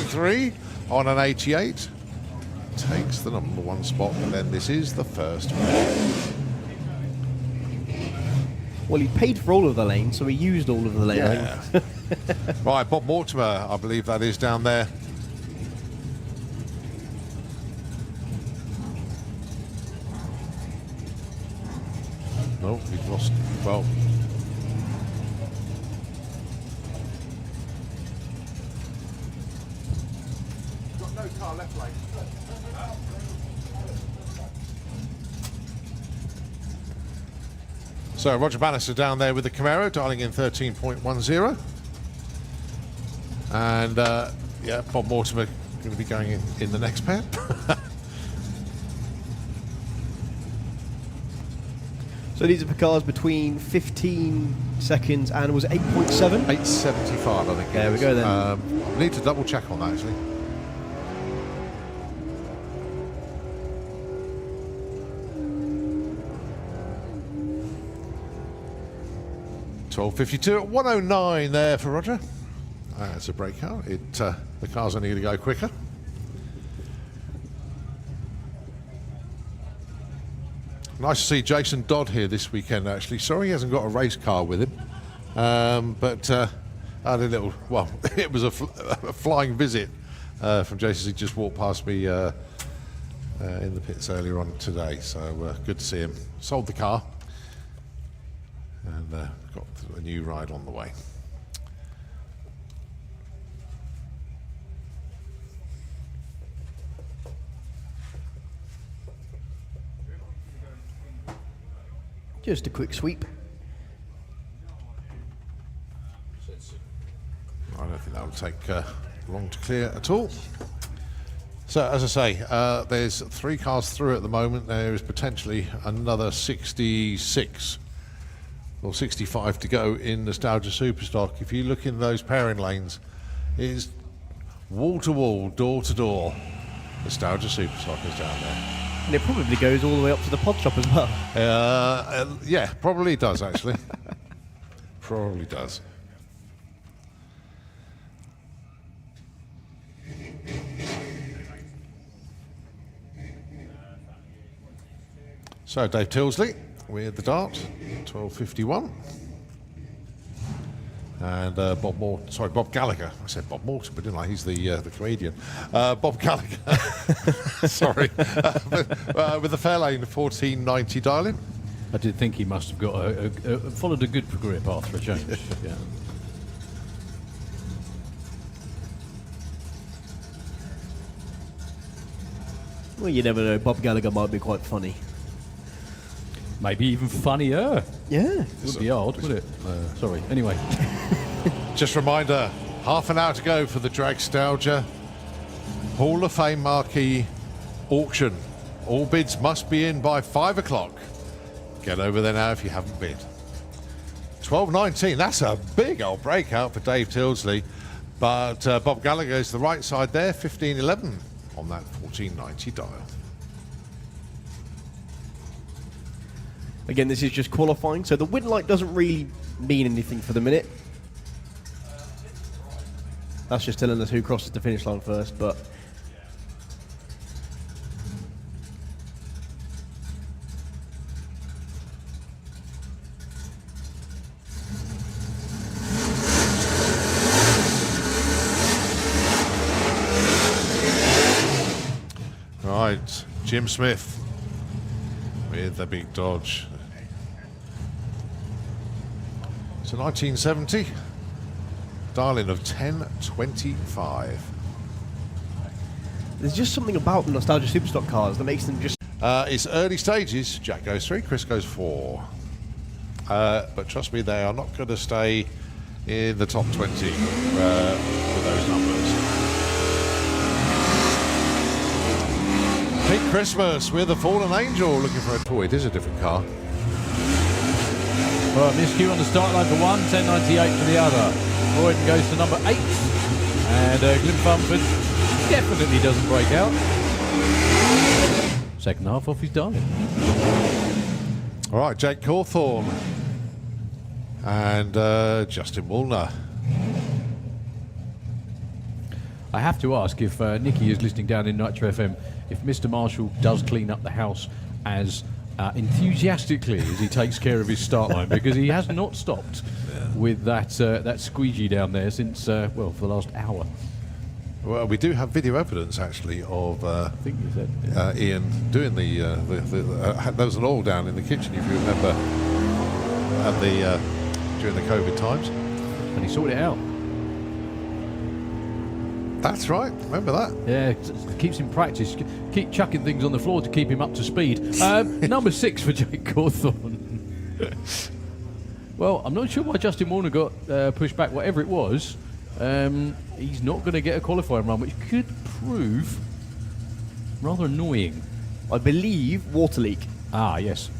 13.93 on an 88. Takes the number 1 spot, and then this is the first pair. Well, he paid for all of the lanes, so he used all of the lanes. Yeah. Right, Bob Mortimer, I believe that is down there. No, we've lost. Well, got no car left lane. So Roger Bannister down there with the Camaro, dialing in 13.10. And yeah, Bob Mortimer going to be going in the next pair. So these are for cars between 15 seconds and was 8.7? 8.75, I think. There we go then. I need to double check on that actually. $12.52 at 109 there for Roger. That's a breakout. The car's only going to go quicker. Nice to see Jason Dodd here this weekend, actually. Sorry he hasn't got a race car with him. But I had a little, well, it was a flying visit from Jason. He just walked past me in the pits earlier on today. So good to see him. Sold the car and got a new ride on the way. Just a quick sweep. I don't think that will take long to clear at all. So, as I say, there's 3 cars through at the moment. There is potentially another 66 or 65 to go in Nostalgia Superstock. If you look in those pairing lanes, it is wall to wall, door to door. Nostalgia Superstock is down there. And it probably goes all the way up to the pod shop as well. Yeah, probably does actually. Probably does. So Dave Tilsley with the dart, 12.51. And Bob Gallagher. I said Bob Morton, but didn't I? He's the comedian. Bob Gallagher. Sorry. With the Fairlane 14.90 dialing. I did think he must have got followed a good grip after a change. Yeah. Well, you never know. Bob Gallagher might be quite funny. Maybe even funnier. Yeah. Would be odd, would it? Sorry. Anyway. Just a reminder, half an hour to go for the Dragstalgia Hall of Fame marquee auction. All bids must be in by 5 o'clock. Get over there now if you haven't bid. 12.19, that's a big old breakout for Dave Tilsley. But Bob Gallagher is the right side there, 15.11 on that 14.90 dial. Again, this is just qualifying, so the win light doesn't really mean anything for the minute. That's just telling us who crosses the finish line first, but... Right, Jim Smith with the big dodge. So 1970, dial-in of 10.25. There's just something about the Nostalgia Superstock cars that makes them just... It's early stages. Jack goes 3, Chris goes 4. But trust me, they are not going to stay in the top 20 with those numbers. Pink Christmas with a Fallen Angel looking for a... Oh, it is a different car. Well, miscue on the start line for one, 10.98 for the other. Royden goes to number 8. And Glimfumford definitely doesn't break out. Second half off his dive. All right, Jake Cawthorne and Justin Woolner. I have to ask if Nicky is listening down in Nitro FM, if Mr. Marshall does clean up the house as enthusiastically as he takes care of his start line, because he has not stopped with that squeegee down there since, well, for the last hour. Well, we do have video evidence, actually, of I think you said, Ian doing there was an oil down in the kitchen, if you remember, at during the COVID times. And he sorted it out. That's right, remember that. Yeah, it keeps him practice. Keep chucking things on the floor to keep him up to speed. Number 6 for Jake Cawthorne. Well, I'm not sure why Justin Warner got pushed back, whatever it was. He's not going to get a qualifying run, which could prove rather annoying. I believe water leak. Ah, yes.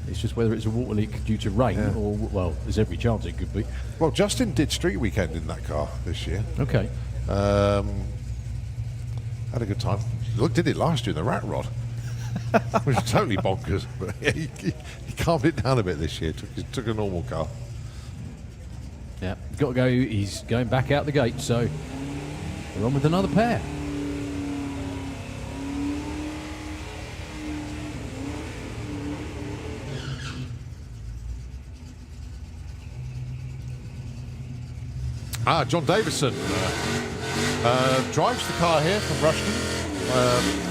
It's just whether it's a water leak due to rain or, well, there's every chance it could be. Well, Justin did street weekend in that car this year. Okay. Had a good time. Look, did it last year in the rat rod. Which is totally bonkers. But he calmed it down a bit this year. Took a normal car. Yeah, got to go. He's going back out the gate, so we're on with another pair. John Davison drives the car here from Rushden,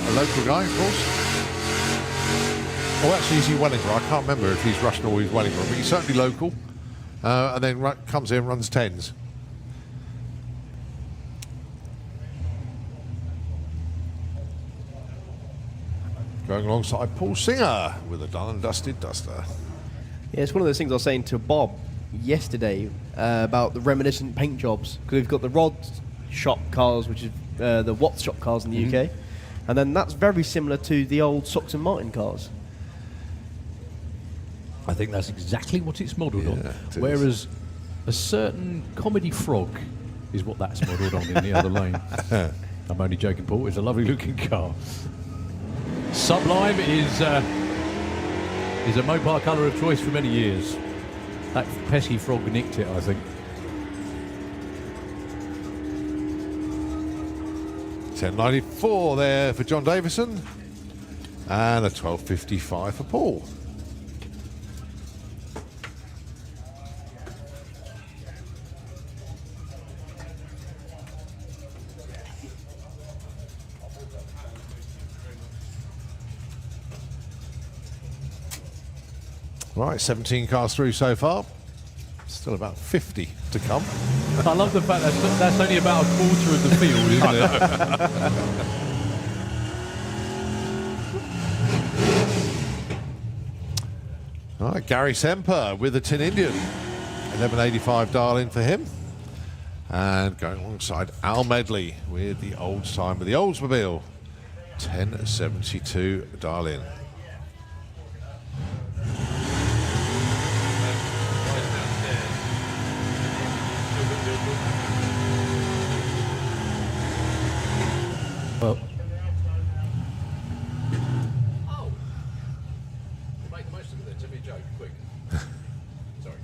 a local guy, of course. Oh, actually, he's in Wellingborough. I can't remember if he's Rushden or he's Wellingborough, but he's certainly local. And then comes in, runs 10s. Going alongside Paul Singer with a done and dusted duster. Yeah, it's one of those things I was saying to Bob yesterday about the reminiscent paint jobs, because we've got the Rod shop cars, which is the Watts shop cars in the UK, and then that's very similar to the old Sox and Martin cars. I think that's exactly what it's modelled on. It Whereas a certain comedy frog is what that's modelled on in the other lane. I'm only joking, Paul. It's a lovely looking car. Sublime is a Mopar colour of choice for many years. That pesky frog nicked it, I think. $10.94 there for John Davison. And a 12.55 for Paul. Right, 17 cars through so far. Still about 50 to come. I love the fact that's only about a quarter of the field, isn't it? All right, Gary Semper with the Tin Indian. 11.85 dial-in for him. And going alongside Al Medley with the Olds time with the Oldsmobile. 10.72 dial-in. Well, make the most of it then. Tell me a joke, quick. Sorry.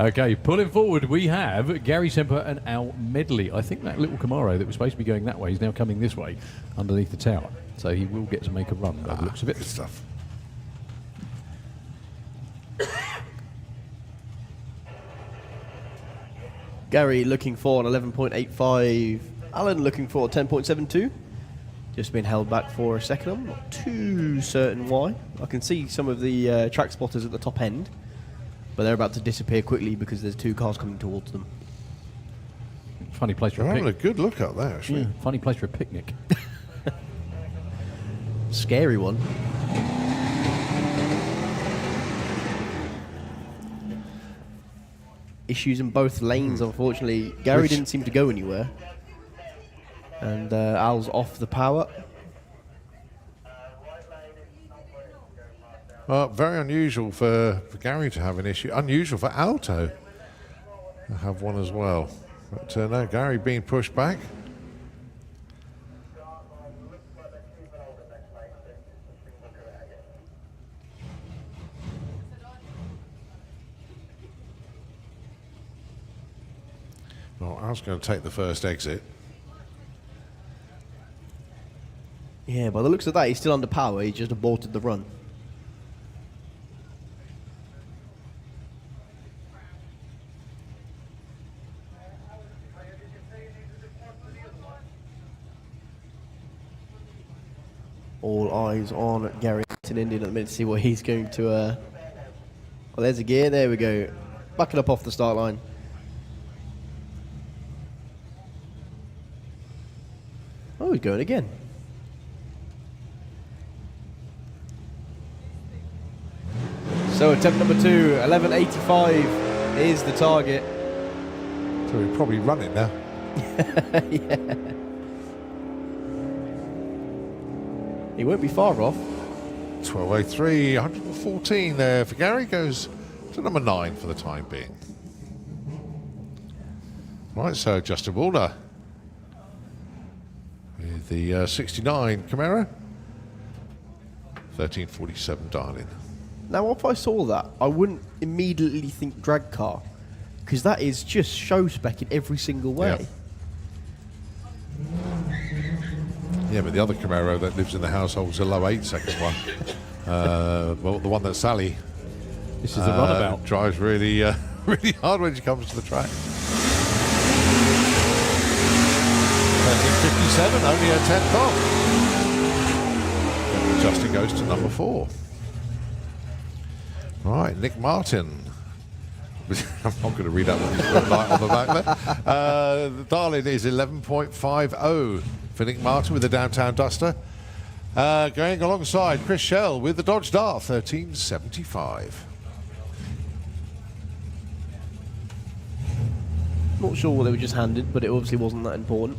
okay, pulling forward, we have Gary Semper and Al Medley. I think that little Camaro that was supposed to be going that way is now coming this way underneath the tower. So he will get to make a run by the looks of it. Good stuff. Gary looking for an 11.85. Alan looking for a 10.72. Just been held back for a second. I'm not too certain why. I can see some of the track spotters at the top end, but they're about to disappear quickly because there's two cars coming towards them. Funny place for You're a having a picnic. good look up there, actually. Yeah, funny place for a picnic. Scary one. Issues in both lanes, unfortunately. Gary didn't seem to go anywhere. And Al's off the power. Well, very unusual for Gary to have an issue. Unusual for Alto to have one as well. But no, Gary being pushed back. Well, I was going to take the first exit. Yeah, by the looks of that, he's still under power. He just aborted the run. All eyes on Gary Indian at the minute to see what he's going to... Well, there's a gear. There we go. Backing up off the start line. Oh, he's going again. So attempt number 2, 11.85 is the target. So we're probably running now. Yeah. He won't be far off. 12.03, 114 there for Gary. Goes to number 9 for the time being. Right, so Justin Walner with the 69 Camaro. 13.47 dial-in. Now, if I saw that, I wouldn't immediately think drag car, because that is just show spec in every single way. Yeah, but the other Camaro that lives in the household is a low 8 second one. Well, the one that Sally This is the runabout. drives really, really hard when she comes to the track. 13.57, only a 10th off. Justin goes to number 4. Right, Nick Martin. I'm not going to read out what he's got like on the back there. The dial-in is 11.50 for Nick Martin with the downtown Duster. Going alongside Chris Shell with the Dodge Dart, 13.75. Not sure what they were just handed, but it obviously wasn't that important.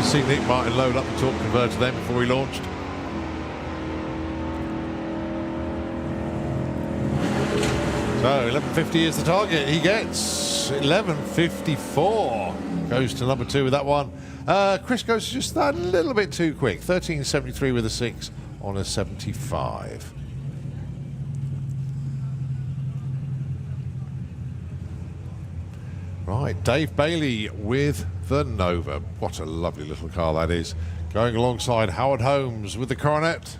See Nick Martin load up the torque converter then before he launched. So 11.50 is the target. He gets 11.54. Goes to number 2 with that one. Chris goes just that little bit too quick. 13.73 with a 6 on a 75. Right, Dave Bailey with the Nova. What a lovely little car that is. Going alongside Howard Holmes with the Coronet.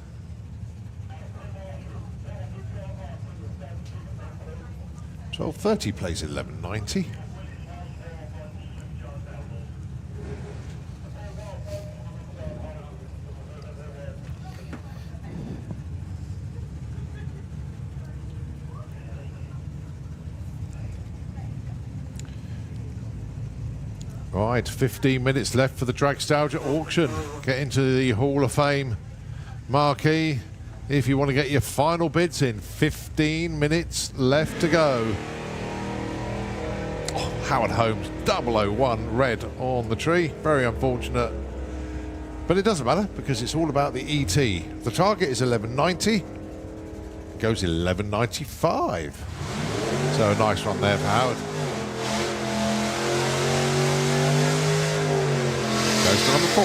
$12.30 plays 11.90. Right, 15 minutes left for the Dragstalgia auction. Get into the Hall of Fame marquee if you want to get your final bids in. 15 minutes left to go. Oh, Howard Holmes 001 red on the tree. Very unfortunate. But it doesn't matter because it's all about the ET. The target is 11.90. It goes 11.95. So a nice run there for Howard. Goes to number 4.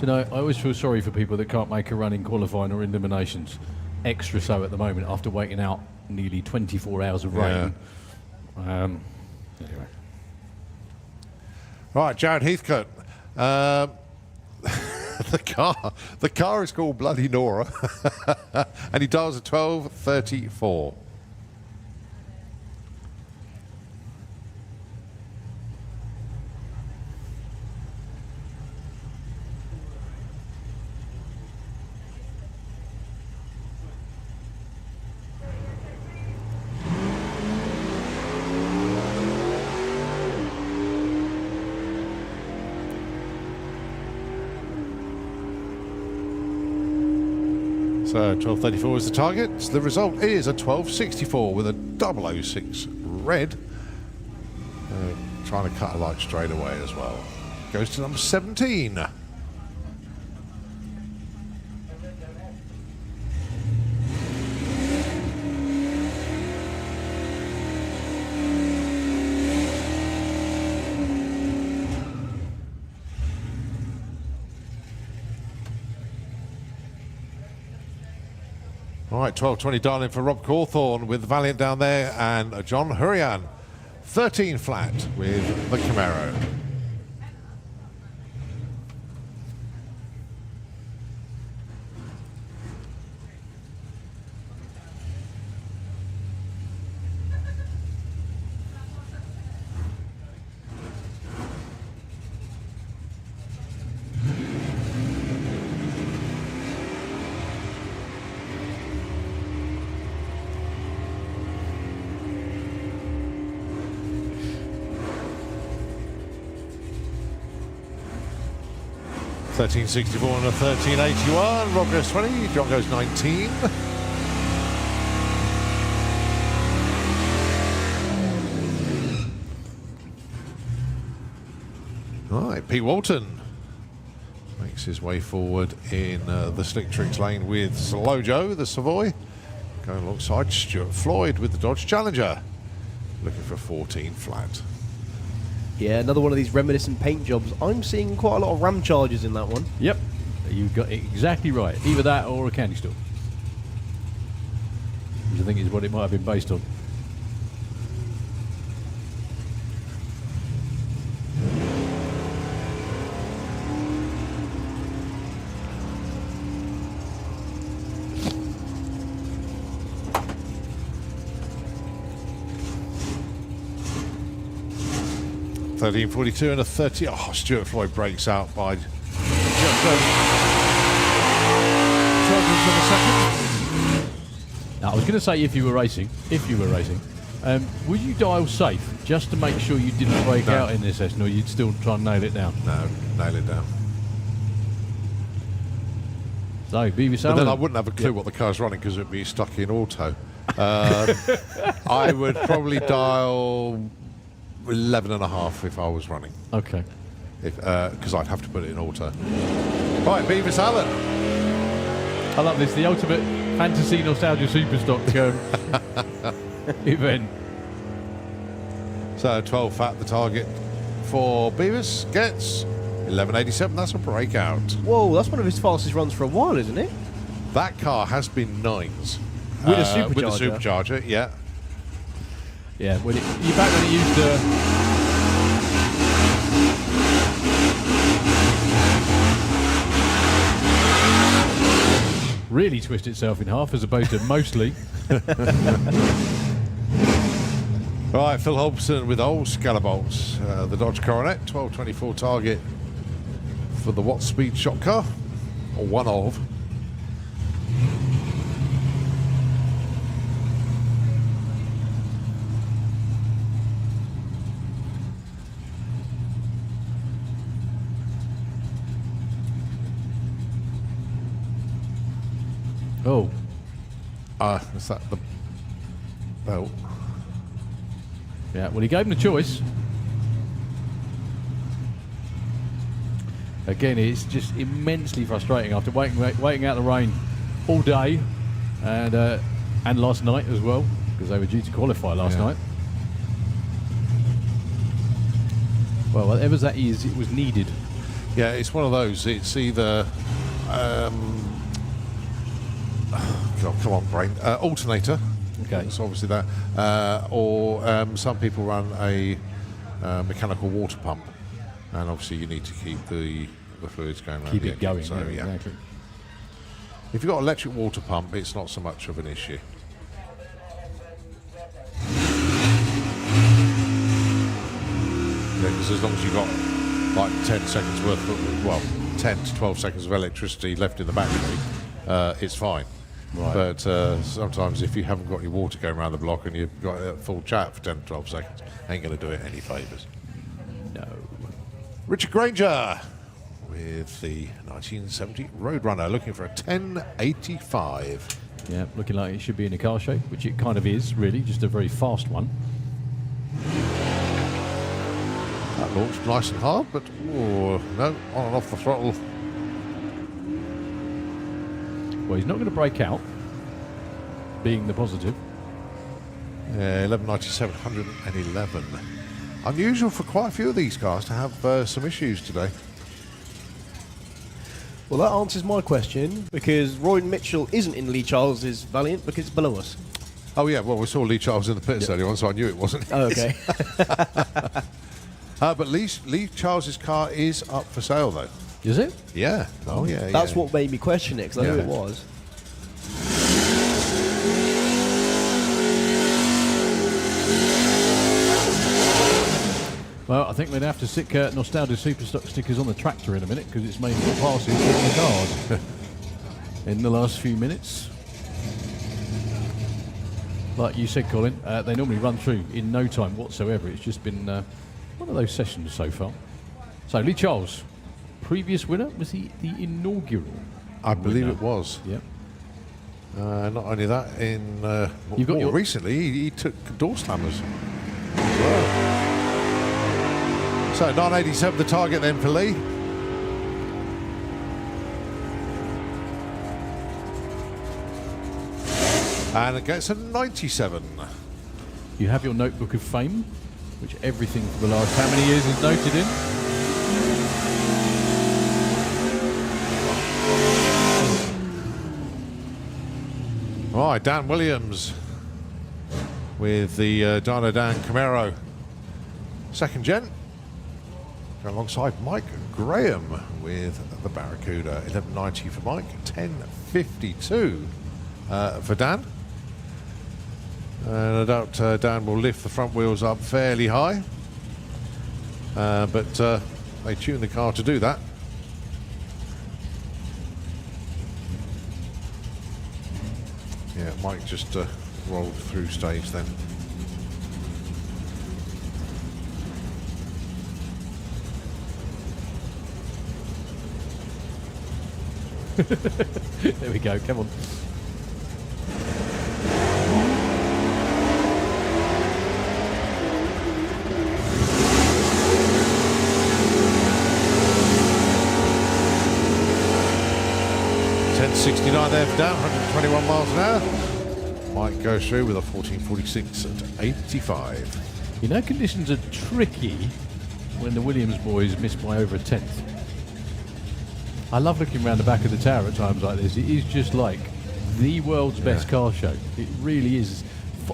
You know, I always feel sorry for people that can't make a run in qualifying or eliminations. Extra so at the moment after waiting out nearly 24 hours of rain. Anyway. Right, Jared Heathcote. The car is called Bloody Nora, and he dials at 12.34. So 12.34 is the target. The result is a 12.64 with a 006 red. Trying to cut a light straight away as well. Goes to number 17. All right, 12.20 dialing for Rob Cawthorne with Valiant down there and John Hurrian. 13 flat with the Camaro. $13.64 and a $13.81. Rob goes 20. John goes 19. All right, Pete Walton makes his way forward in the Slick Tricks lane with Slow Joe, the Savoy, going alongside Stuart Floyd with the Dodge Challenger, looking for 14 flat. Yeah, another one of these reminiscent paint jobs. I'm seeing quite a lot of Ram charges in that one. Yep, you got it exactly right. Either that or a candy store, which I think is what it might have been based on. $13.42 and a 30. Oh, Stuart Floyd breaks out by just Now, I was going to say if you were racing, would you dial safe just to make sure you didn't break out in this session, or you'd still try and nail it down? No, nail it down. So, Beavis Allen. But then I wouldn't have a clue what the car's running because it would be stuck in auto. I would probably dial 11.5 if I was running. Okay. Because I'd have to put it in auto. Right, Beavis Allen. I love this. The ultimate fantasy nostalgia superstock event. So 12 fat, the target for Beavis gets 11.87. That's a breakout. Whoa, that's one of his fastest runs for a while, isn't it? That car has been nines. With a supercharger. With a supercharger, yeah. Yeah, when you're back when it used to. Really twist itself in half as opposed to mostly. Right, Phil Hobson with old Scalabolts. The Dodge Coronet, 1224 target for the Watt Speed shot car, or one of. Oh. Is that the belt? Yeah, well, he gave him the choice. Again, it's just immensely frustrating after waiting out the rain all day and last night as well, because they were due to qualify last night. Well, whatever that is, it was needed. Yeah, it's one of those. It's either come on, brain. Alternator. Okay. So obviously that, or some people run a mechanical water pump, and obviously you need to keep the fluids going around. Keep the it engine. going. So, Yeah, exactly. If you've got an electric water pump, it's not so much of an issue. Yeah, because as long as you've got like 10 seconds worth of, well, 10 to 12 seconds of electricity left in the battery, it's fine. Right. But sometimes if you haven't got your water going around the block and you've got a full chat for 10 to 12 seconds, ain't going to do it any favours. No. Richard Granger with the 1970 Roadrunner, looking for a 1085. Yeah, looking like it should be in a car shape, which it kind of is, really, just a very fast one. That launched nice and hard, but no, on and off the throttle. Well, he's not going to break out, being the positive. 1197, 111. Unusual for quite a few of these cars to have some issues today. Well, that answers my question, because Roy Mitchell isn't in Lee Charles's Valiant because it's below us. Oh yeah, well we saw Lee Charles in the pits earlier on, so I knew it wasn't. Oh, okay. But Lee Charles's car is up for sale though. Is it? Yeah. Oh yeah. That's what made me question it, because I knew Yeah. it was. Well, I think we'd have to stick Nostalgia Superstock stickers on the tractor in a minute, because it's made more passes than the cars in the last few minutes. Like you said, Colin, they normally run through in no time whatsoever. It's just been one of those sessions so far. So Lee Charles, previous winner, was he the inaugural? I believe winner? it was. Yep. Not only that, in You've got more your- recently he took door slammers as well. So 987 the target then for Lee. And it gets a 97. You have your notebook of fame, which everything for the last how many years is noted in? Right, Dan Williams with the Dyno Dan Camaro. Second gen. Alongside Mike Graham with the Barracuda. 1190 for Mike, 1052 for Dan. And I doubt Dan will lift the front wheels up fairly high. But they tune the car to do that. Yeah, Mike just rolled through stage then. There we go, come on. 69 there for Dan, 121 miles an hour. Mike goes through with a 14.46 at 85. You know, conditions are tricky when the Williams boys miss by over a tenth. I love looking around the back of the tower at times like this. It is just like the world's best car show. It really is.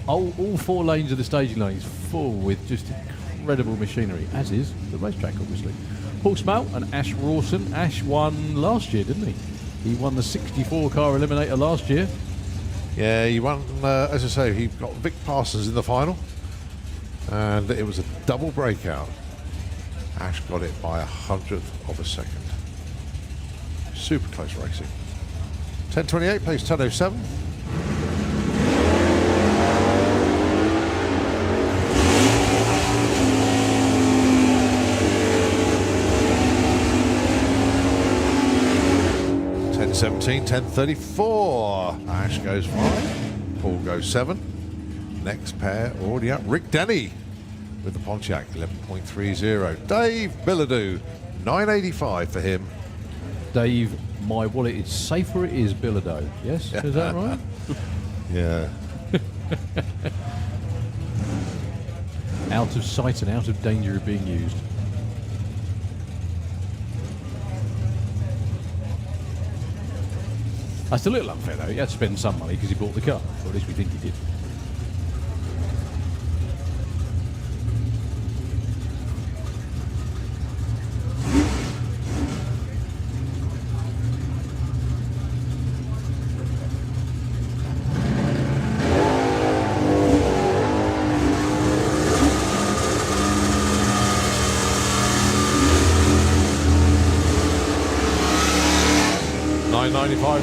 All 4 lanes of the staging line is full with just incredible machinery, as is the racetrack, obviously. Paul Smale and Ash Rawson. Ash won last year, didn't he? He won the 64 car eliminator last year. Yeah, he won, as I say, he got Vic Parsons in the final. And it was a double breakout. Ash got it by 100th of a second. Super close racing. 10.28 plays 10.07. .17, 10.34. Ash goes 5. Paul goes 7. Next pair already up. Rick Denny with the Pontiac, 11.30. Dave Bilodeau, 9.85 for him. Dave, my wallet is safer it is Bilodeau. Yes, is that right? Yeah. Out of sight and out of danger of being used. That's a little unfair though. He had to spend some money because he bought the car. Or at least we think he did.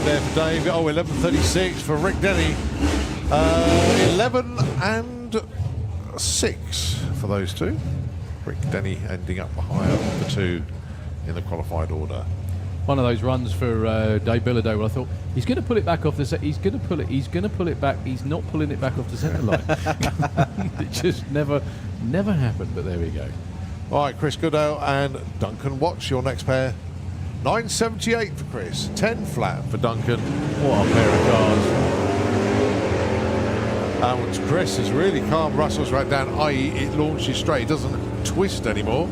There for Dave. Oh, 11.36 for Rick Denny. 11 and 6 for those two. Rick Denny ending up higher of the two in the qualified order. One of those runs for Dave Bilodeau where I thought he's going to pull it back off the set. He's going to pull it back. He's not pulling it back off the centre line. It just never happened. But there we go. All right, Chris Goodale and Duncan Watts, your next pair. 9.78 for Chris, 10 flat for Duncan. What a pair of cars. And Chris has really calmed Russell's right down, i.e. it launches straight, it doesn't twist anymore.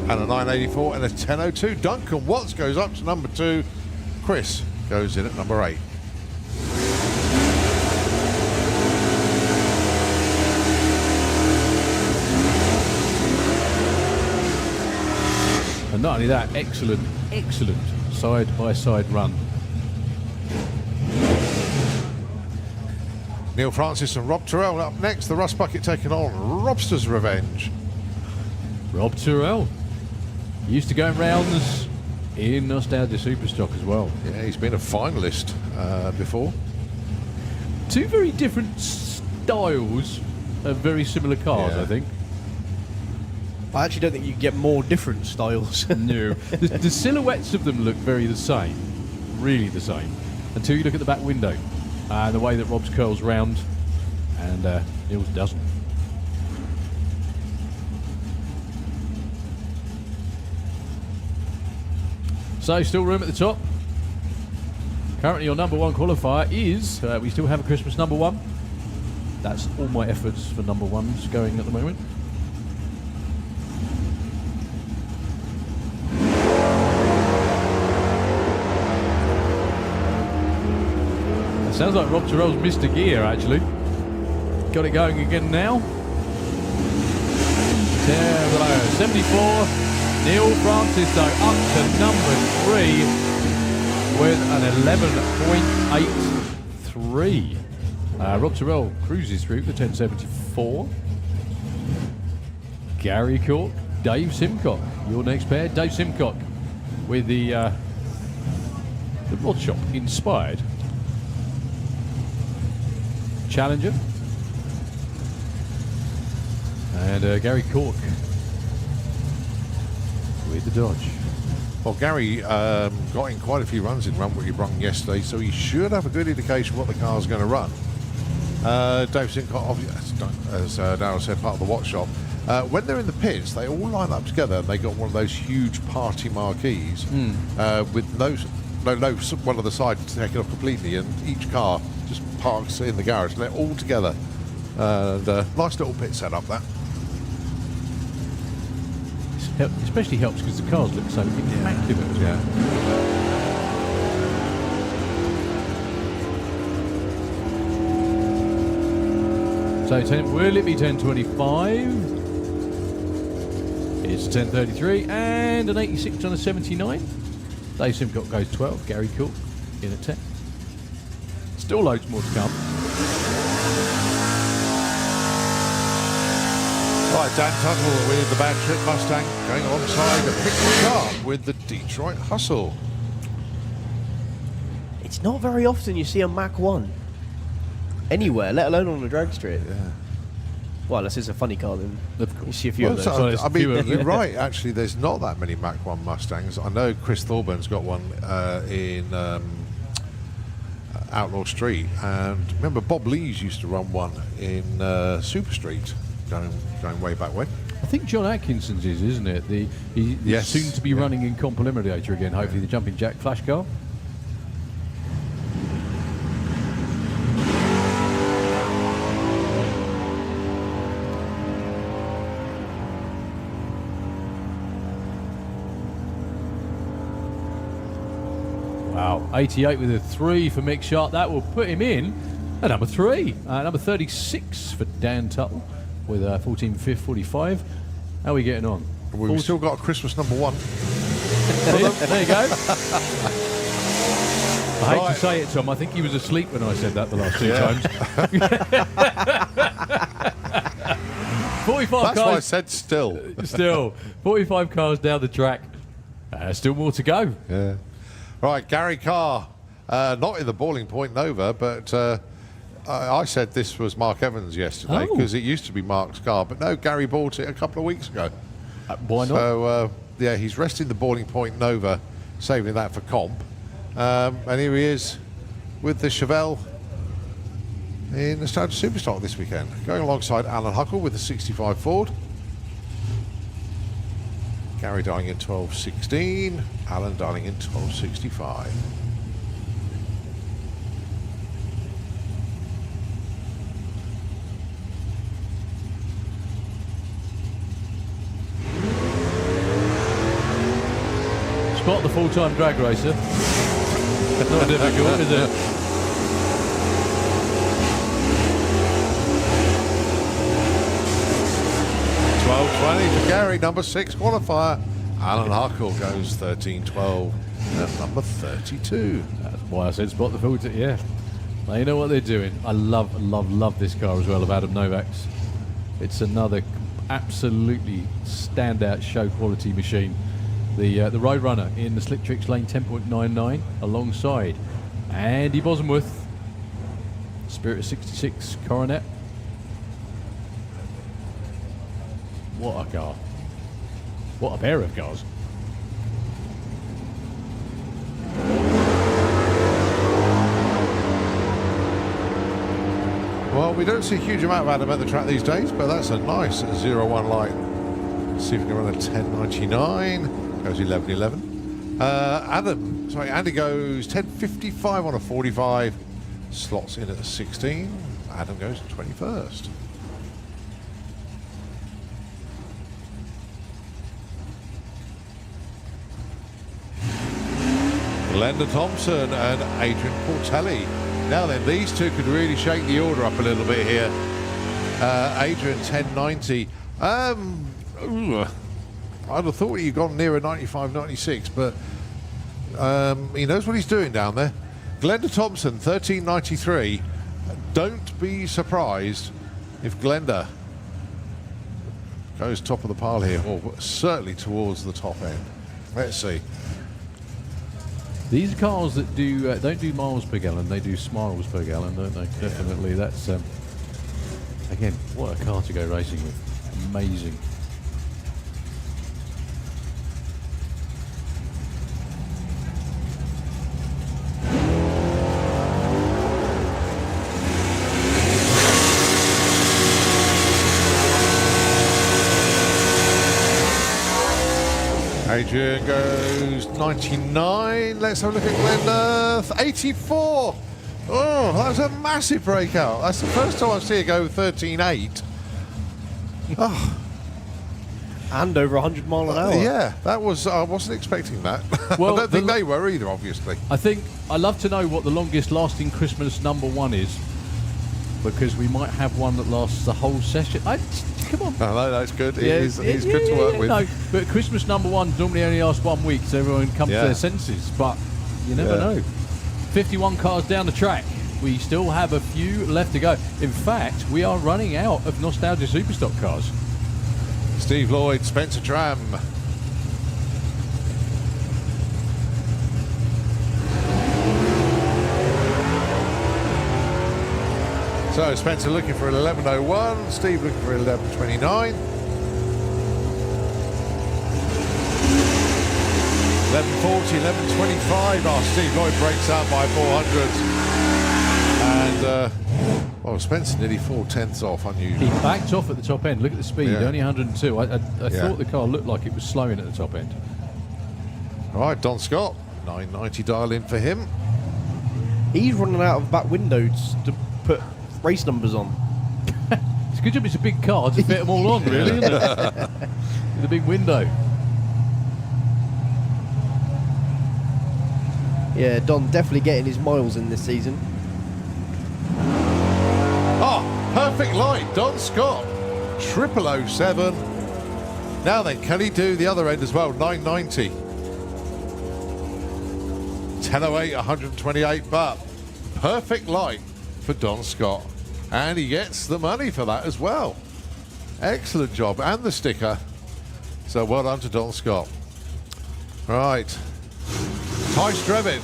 And a 9.84 and a 10.02. Duncan Watts goes up to number 2. Chris goes in at number 8. And not only that, excellent side-by-side run. Neil Francis and Rob Terrell up next. The Rust Bucket taking on Robster's Revenge. Rob Terrell used to go rounds in Nostalgia Superstock as well. Yeah, he's been a finalist before. Two very different styles of very similar cars, Yeah. I think. I actually don't think you can get more different styles. No. The silhouettes of them look very the same. Really the same. Until you look at the back window. And the way that Rob's curls round and Neil's doesn't. So still room at the top. Currently your number 1 qualifier is, we still have a Christmas number 1. That's all my efforts for number 1s going at the moment. Sounds like Rob Terrell's missed a gear, actually. Got it going again now. 74. Neil Francis, though, up to number 3 with an 11.83. Rob Terrell cruises through the 1074. Gary Cork, Dave Simcock. Your next pair, Dave Simcock, with the Rod Shop inspired Challenger, and Gary Cork with the Dodge. Well, Gary got in quite a few runs in Run What You Brung yesterday, so he should have a good indication what the car's going to run. Dave Simcock, as Darryl said, part of the watch shop. When they're in the pits, they all line up together and they got one of those huge party marquees with those one of the sides to take it off completely, and each car just parks in the garage. They're all together. And nice little pit setup, that. Especially helps because the cars look so immaculate as well. So will it be 10.25? It's 10.33 and an 86 on a 79. Dave Simcock goes 12. Gary Cook in at 10. Still loads more to come. Right, Dan Tuttle with the Bad Trip Mustang going alongside a picture car with the Detroit Hustle. It's not very often you see a Mach 1 anywhere, let alone on a drag strip. Yeah. Well, unless it's a funny car, then Of course. you see a few Well, of so, those. I mean, you're right. Actually, there's not that many Mach 1 Mustangs. I know Chris Thorburn's got one in Outlaw Street, and remember Bob Lees used to run one in Super Street, going way back when. I think John Atkinson's is, isn't it? He's Yes. soon to be running in Comp Eliminator again, hopefully the Jumping Jack Flash car. Wow, 88 with a 3 for Mick Sharp. That will put him in at number 3. Number 36 for Dan Tuttle with 14 5th, 45. How are we getting on? We've still got Christmas number 1. There you go. I hate to say it, Tom. I think he was asleep when I said that the last 2 times. 45 That's cars. why I said still. Still, 45 cars down the track. Still more to go. Yeah. Right, Gary Carr, not in the Boiling Point Nova, but I said this was Mark Evans yesterday because it used to be Mark's car, but no, Gary bought it a couple of weeks ago. Why not? So, yeah, he's resting the Boiling Point Nova, saving that for comp. And here he is with the Chevelle in the Nostalgia Superstock this weekend, going alongside Alan Huckle with the 65 Ford. Gary dialing in 12.16, Alan dialing in 12.65. Spot the full-time drag racer. Not difficult, is it? $12.20 for Gary, number 6 qualifier. Alan Huckle goes 13.12 at number 32. That's why I said spot the full-time. Yeah, they know what they're doing. I love this car as well of Adam Novak's. It's another absolutely standout show quality machine. The Roadrunner in the Slick Tricks lane 10.99 alongside Andy Bosworth, Spirit of 66 Coronet. What a car. What a pair of cars. Well, we don't see a huge amount of Adam at the track these days, but that's a nice 0-1 light. Let's see if we can run a 10.99. Goes 11.11. Andy goes 10.55 on a 45. Slots in at a 16. Adam goes 21st. Glenda Thompson and Adrian Portelli. Now then, these two could really shake the order up a little bit here. Adrian 10.90. I'd have thought he'd gone nearer 95, 96, but he knows what he's doing down there. Glenda Thompson, 13.93. Don't be surprised if Glenda goes top of the pile here, or certainly towards the top end. Let's see. These cars that do don't do miles per gallon, they do smiles per gallon, don't they? Yeah. Definitely. That's again, what a car to go racing with. Amazing. Adrian goes 99. Let's have a look at Glendurth. 84. Oh, that was a massive breakout. That's the first time I've seen it go 13.8. Oh. And over 100 mile an hour. Yeah, that was. I wasn't expecting that. Well, I don't think they were either, obviously. I'd love to know what the longest lasting Christmas #1 is, because we might have one that lasts the whole session. Come on. No, that's good. He's good to work with. No, but Christmas #1 normally only lasts 1 week, so everyone comes to their senses. But you never know. 51 cars down the track. We still have a few left to go. In fact, we are running out of Nostalgia Superstock cars. Steve Lloyd, Spencer Tram. So Spencer looking for 11.01, Steve looking for 11.29. 11.40, 11.25. Oh, Steve Lloyd breaks out by 400s. And, Spencer nearly 4/10 off, unusual. He backed off at the top end. Look at the speed, only 102. I thought the car looked like it was slowing at the top end. All right, Don Scott, 990 dial in for him. He's running out of back windows to put race numbers on. It's a good job it's a big car to fit them all on, really, isn't it? With a big window. Yeah, Don definitely getting his miles in this season. Oh, perfect light, Don Scott, 0007. Now then, can he do the other end as well? 990. 1008, 128, but perfect light for Don Scott. And he gets the money for that as well. Excellent job, and the sticker. So well done to Don Scott. Right, Ty Strevin.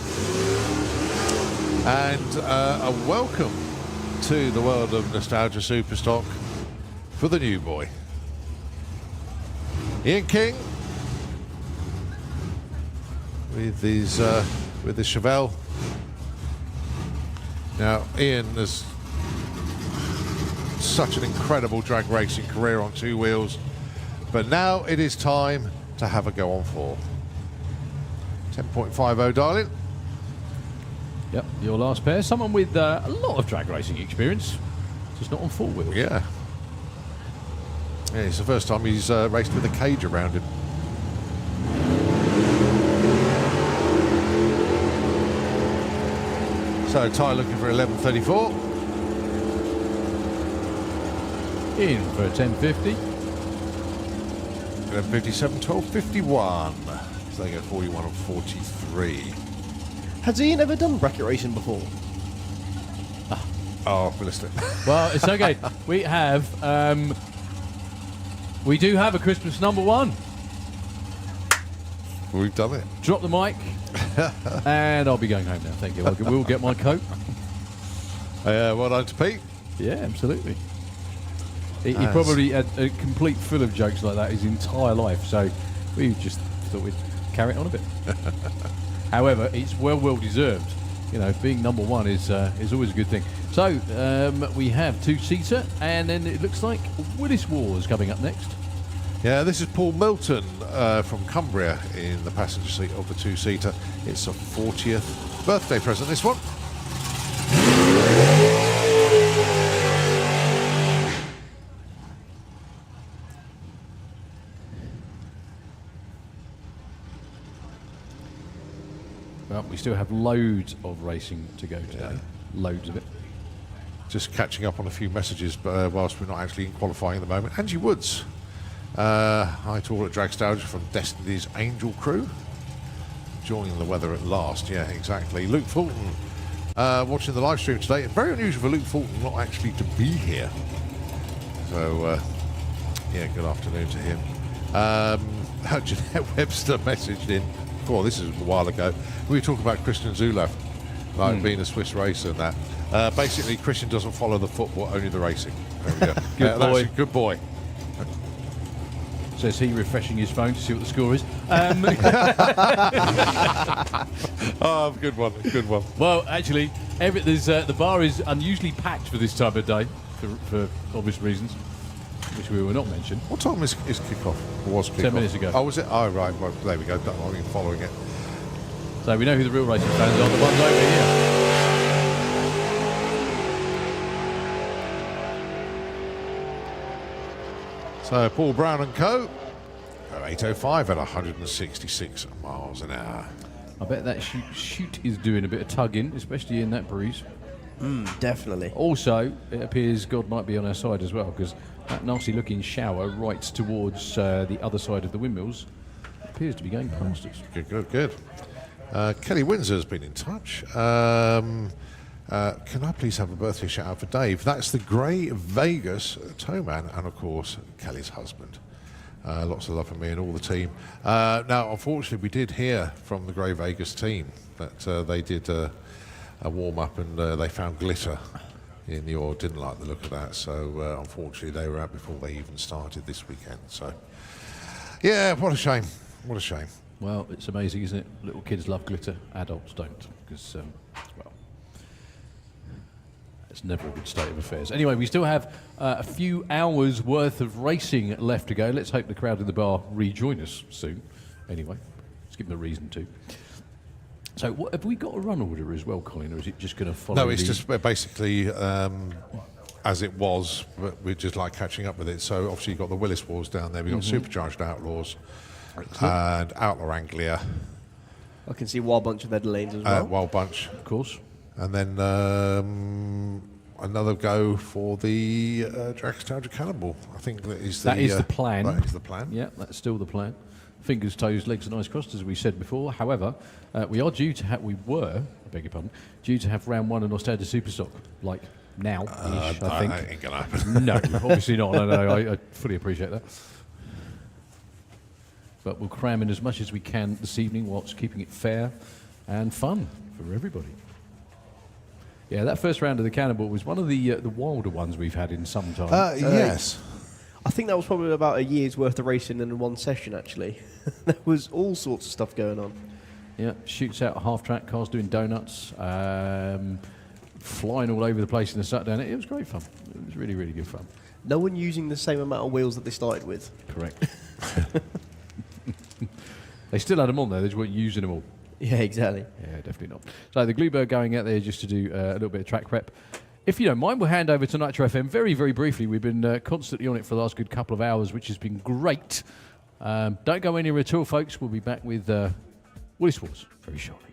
And a welcome to the world of Nostalgia Superstock for the new boy. Ian King with his Chevelle. Now Ian has such an incredible drag racing career on two wheels, but now it is time to have a go on four. 10.50, darling. Yep, your last pair. Someone with a lot of drag racing experience, just not on four wheels. Yeah. Yeah, it's the first time he's raced with a cage around him. So Ty looking for 11.34. In for a 10.50. 11.57, 12.51. So they go 41 and 43. Has Ian ever done bracket racing before? Oh, we missed it. Well, it's okay. We have, we do have a Christmas #1. We've done it. Drop the mic, and I'll be going home now. Thank you. We'll get my coat. Well done to Pete. Yeah, absolutely. He probably had a complete full of jokes like that his entire life, so we just thought we'd carry it on a bit. However, it's well deserved. You know, being #1 is always a good thing. So we have two-seater, and then it looks like Willis Wars coming up next. Yeah, this is Paul Milton from Cumbria in the passenger seat of the two-seater. It's a 40th birthday present, this one. Well, we still have loads of racing to go today. Yeah. Loads of it. Just catching up on a few messages whilst we're not actually in qualifying at the moment. Angie Woods. Hi to all at Dragstalgia from Destiny's Angel Crew. Enjoying the weather at last. Yeah, exactly. Luke Fulton watching the live stream today. Very unusual for Luke Fulton not actually to be here. So, yeah, good afternoon to him. Jeanette Webster messaged in. Oh, this is a while ago. We were talking about Christian Zulaf, like being a Swiss racer and that. Basically, Christian doesn't follow the football, only the racing. There we go. Good boy. Good boy. Says he, refreshing his phone to see what the score is. Oh, good one. Good one. Well, actually, the bar is unusually packed for this time of day, for obvious reasons. which we were not mentioned. What time is kickoff? Or was kickoff? 10 minutes ago. Oh, was it? Oh, right. Well, there we go. I'm even following it. So we know who the real racing fans are, the ones over here. So Paul Brown and Co. at 8:05 at 166 miles an hour. I bet that shoot is doing a bit of tugging, especially in that breeze. Definitely. Also, it appears God might be on our side as well, because that nasty-looking shower right towards the other side of the windmills appears to be going past us. Good. Kelly Windsor's been in touch. Can I please have a birthday shout out for Dave? That's the Grey Vegas towman, and of course Kelly's husband. Lots of love from me and all the team. Now, unfortunately, we did hear from the Grey Vegas team that they did a warm up and they found glitter in the oil. Didn't like the look of that, so unfortunately they were out before they even started this weekend. So, yeah, what a shame. What a shame. Well, it's amazing, isn't it? Little kids love glitter, adults don't, because, well, it's never a good state of affairs. Anyway, we still have a few hours worth of racing left to go. Let's hope the crowd in the bar rejoin us soon. Anyway, let's give them a reason to. So, have we got a run order as well, Colin, or is it just going to follow? No, it's just basically as it was, but we're just like catching up with it. So, obviously, you've got the Willis Wars down there. We've got Supercharged Outlaws and Outlaw Anglia. I can see Wild Bunch of Netherlands as well. Wild Bunch. Of course. And then another go for the Dragstalgia Cannonball. I think that is the plan. That is the plan. Yeah, that's still the plan. Fingers, toes, legs and eyes crossed, as we said before. However, we were, I beg your pardon, due to have round one of Nostalgia Superstock, like now-ish, I think. That ain't going to happen. No, obviously not. No, I fully appreciate that. But we'll cram in as much as we can this evening whilst keeping it fair and fun for everybody. Yeah, that first round of the Cannonball was one of the wilder ones we've had in some time. Yes. I think that was probably about a year's worth of racing in one session, actually. There was all sorts of stuff going on. Yeah, shoots out half-track, cars doing donuts, flying all over the place in the shutdown. It was great fun. It was really, really good fun. No one using the same amount of wheels that they started with. Correct. They still had them on there, they just weren't using them all. Yeah, exactly. Yeah, definitely not. So the Bluebird going out there just to do a little bit of track prep. If you don't mind, we'll hand over to Nitro FM very, very briefly. We've been constantly on it for the last good couple of hours, which has been great. Don't go anywhere at all, folks. We'll be back with Willis Wars very shortly.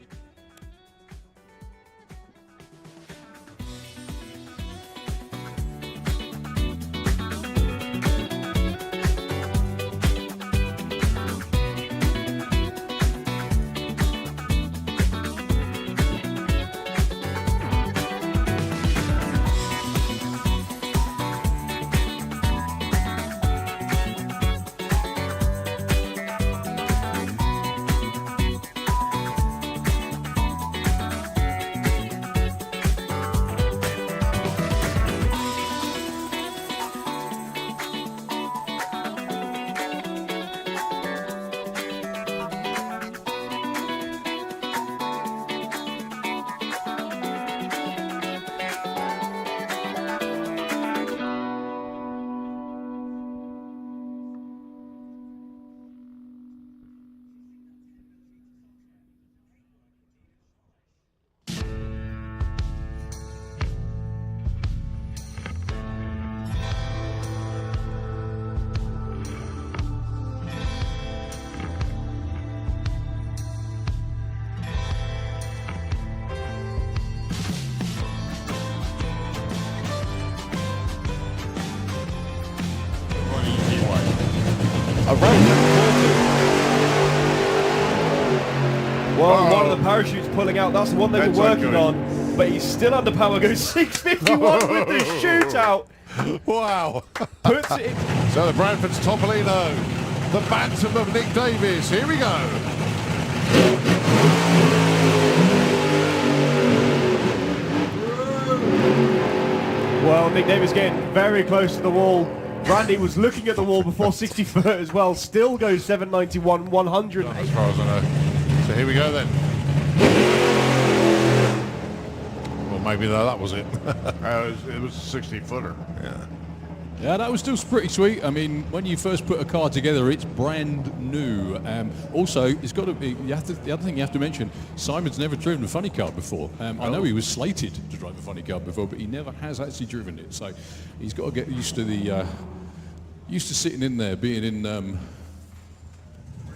Well, one of the parachutes pulling out. That's the one they were working on. But he's still under power. Goes 651 with the shootout. Wow. Puts it in. So the Bradford's Topolino, the Bantam of Nick Davies. Here we go. Well, Nick Davis getting very close to the wall. Randy was looking at the wall before 60 foot as well. Still goes 791, 100. As far as I know. So here we go then. Well, maybe that was it. It was a 60-footer. Yeah. Yeah, that was still pretty sweet. I mean, when you first put a car together, it's brand new. Also, it's got to be. The other thing you have to mention: Simon's never driven a funny car before. I know he was slated to drive a funny car before, but he never has actually driven it. So he's got to get used to sitting in there, being in.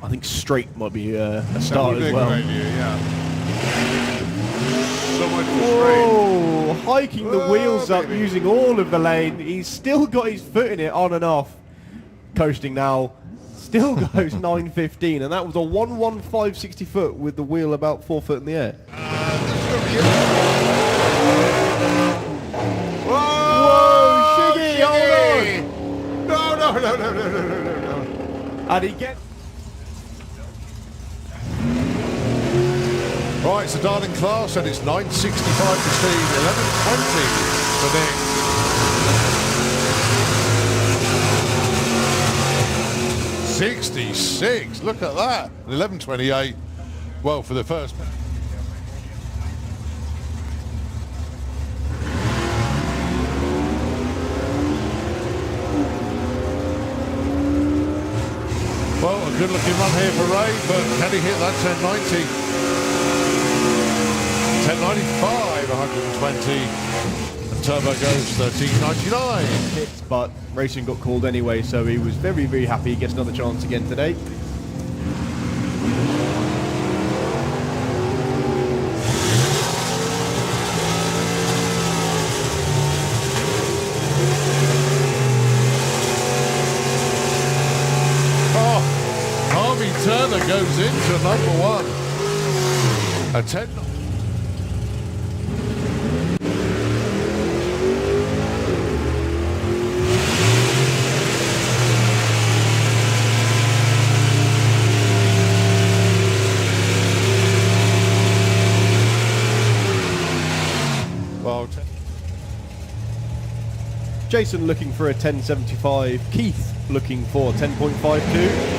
I think straight might be a That start would be as a well. good idea, yeah. So much for straight. Whoa, hiking the Whoa, wheels up, baby. using all of the lane. He's still got his foot in it, on and off. Coasting now. Still goes 9.15, and that was a 1.15 60 foot with the wheel about 4 foot in the air. Whoa, Shiggy, hold No. And he gets... Right, it's a Darling class, and it's 9.65 for Steve, 11.20 for Nick. 66, look at that. 11.28, well, for the first. Well, a good looking run here for Ray, but can he hit that 10.90? 10.95, 120. And Turbo goes 13.99. hits, but racing got called anyway, so he was very, very happy he gets another chance again today. Oh, Harvey Turner goes into number one. A 10. Well, Jason looking for a 10.75. Keith looking for 10.52.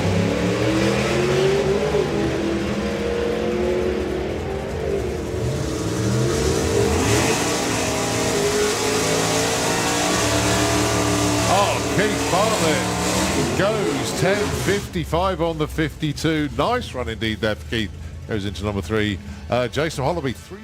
oh, Keith Bartlett goes 10.55 on the 52. Nice run indeed there for Keith. Goes into number three. Jason Hollaby, 3.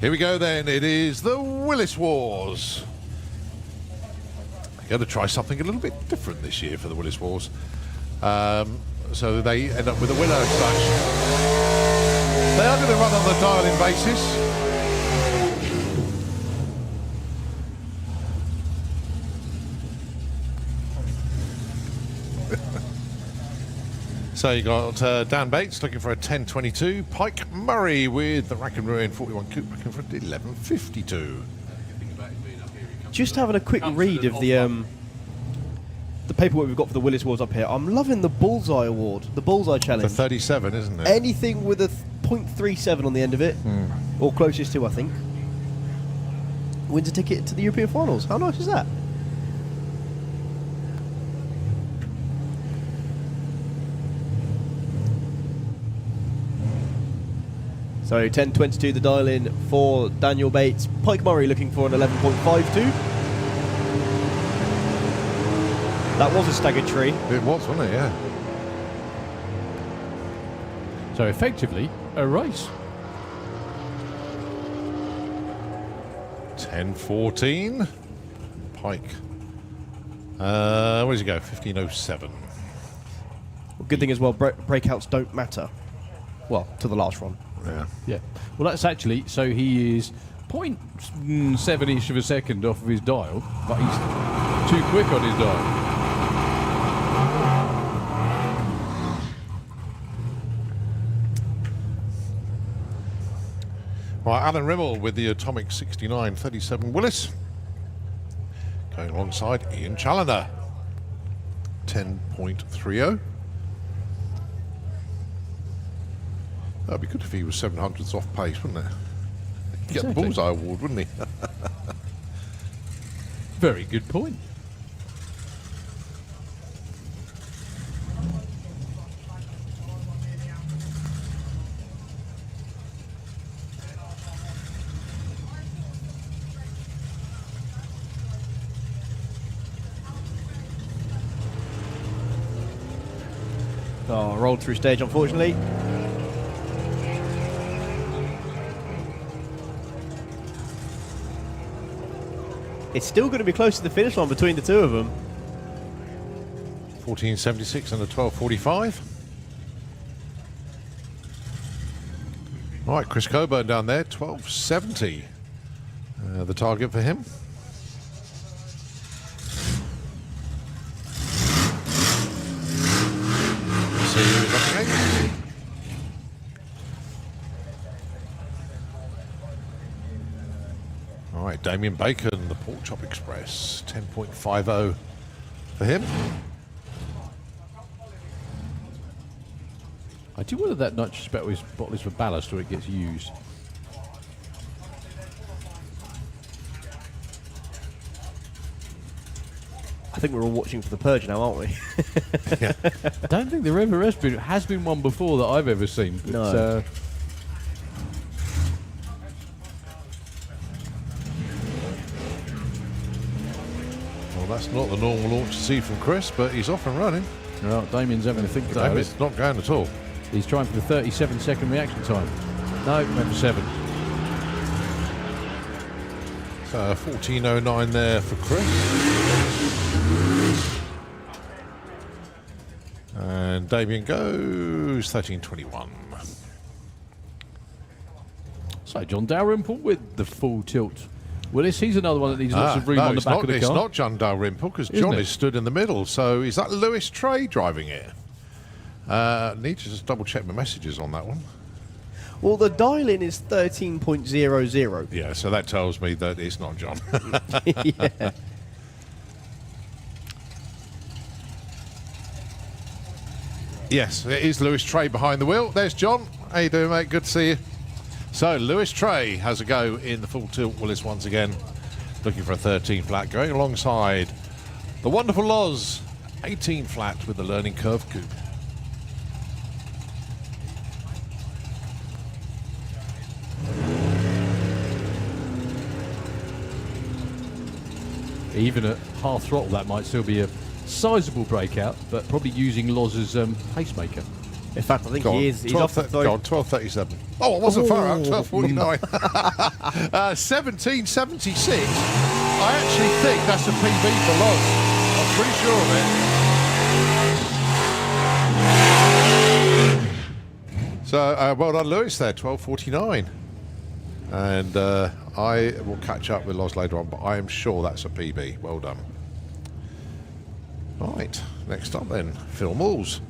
Here we go then. It is the Willis Wars. I'm going to try something a little bit different this year for the Willis Wars. So they end up with a winner as such. They are going to run on the dial-in basis. So you got Dan Bates looking for a 10.22. Pike Murray with the Rack and Ruin 41 Coupe looking for 11.52. Just having a quick read of the paperwork we've got for the Willis Wars up here. I'm loving the Bullseye Award, the Bullseye For Challenge. 37, isn't it? Anything with a 0.37 on the end of it, or closest to, I think, wins a ticket to the European Finals. How nice is that? So 10.22 the dial-in for Daniel Bates. Pike Murray looking for an 11.52. That was a staggered tree. It was, wasn't it? Yeah. So effectively, a race. 10:14. Pike. Where does he go? 15:07. Well, good thing as well, breakouts don't matter. Well, to the last run. Yeah. Yeah. Well, that's actually, so he is 0.7-ish of a second off of his dial, but he's too quick on his dial. Right, Alan Rimmel with the Atomic 69-37 Willis. Going alongside Ian Challoner. 10.30. That'd be good if he was 700ths off pace, wouldn't it? He'd get the Exactly. bullseye award, wouldn't he? Very good point. Oh, rolled through stage, unfortunately. It's still going to be close to the finish line between the two of them. 14.76 and a 12.45. All right, Chris Coburn down there, 12.70. The target for him. See who he's up against. All right, Damien Bacon, the Pork Chop Express, 10.50 for him. I do wonder that nitrous bottle is for ballast or it gets used. I think we're all watching for the purge now, aren't we? I don't think there ever has been one before that I've ever seen. But, No. Well, that's not the normal launch to see from Chris, but he's off and running. Well, Damien's having to think about Damien's it. not going at all. He's trying for the 37-second reaction time. No, went for 7. So 14.09 there for Chris. And Damien goes 13.21. So John Dalrymple with the full tilt. Willis, he's another one that needs lots of room on the it's back not, of the it's car. not John Dalrymple because Isn't John it? is stood in the middle. So is that Lewis Trey driving it? Need to just double check my messages on that one. Well, the dial-in is 13.00. Yeah, so that tells me that it's not John. Yeah. Yes, it is Lewis Trey behind the wheel. There's John. How you doing, mate? Good to see you. So Lewis Trey has a go in the full tilt Willis once again, looking for a 13 flat, going alongside the wonderful Loz, 18 flat with the learning curve coupe. Even at half throttle, that might still be a sizable breakout, but probably using Loz as pacemaker. In fact, I think Go on, he is. He's 12, off the go on, 12.37. Oh, it wasn't far out, 12.49. 17.76. I actually think that's a PB for Loz. I'm pretty sure of it. So, well done, Lewis, there, 12.49. And I will catch up with Loz later on, but I am sure that's a PB. Well done. Right, next up then, Phil Malls.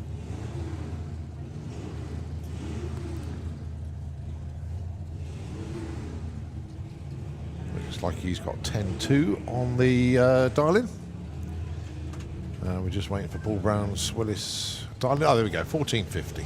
Looks like he's got 10.2 on the dial-in. We're just waiting for Paul Brown's Willis dial-in. Oh, there we go, 14.50.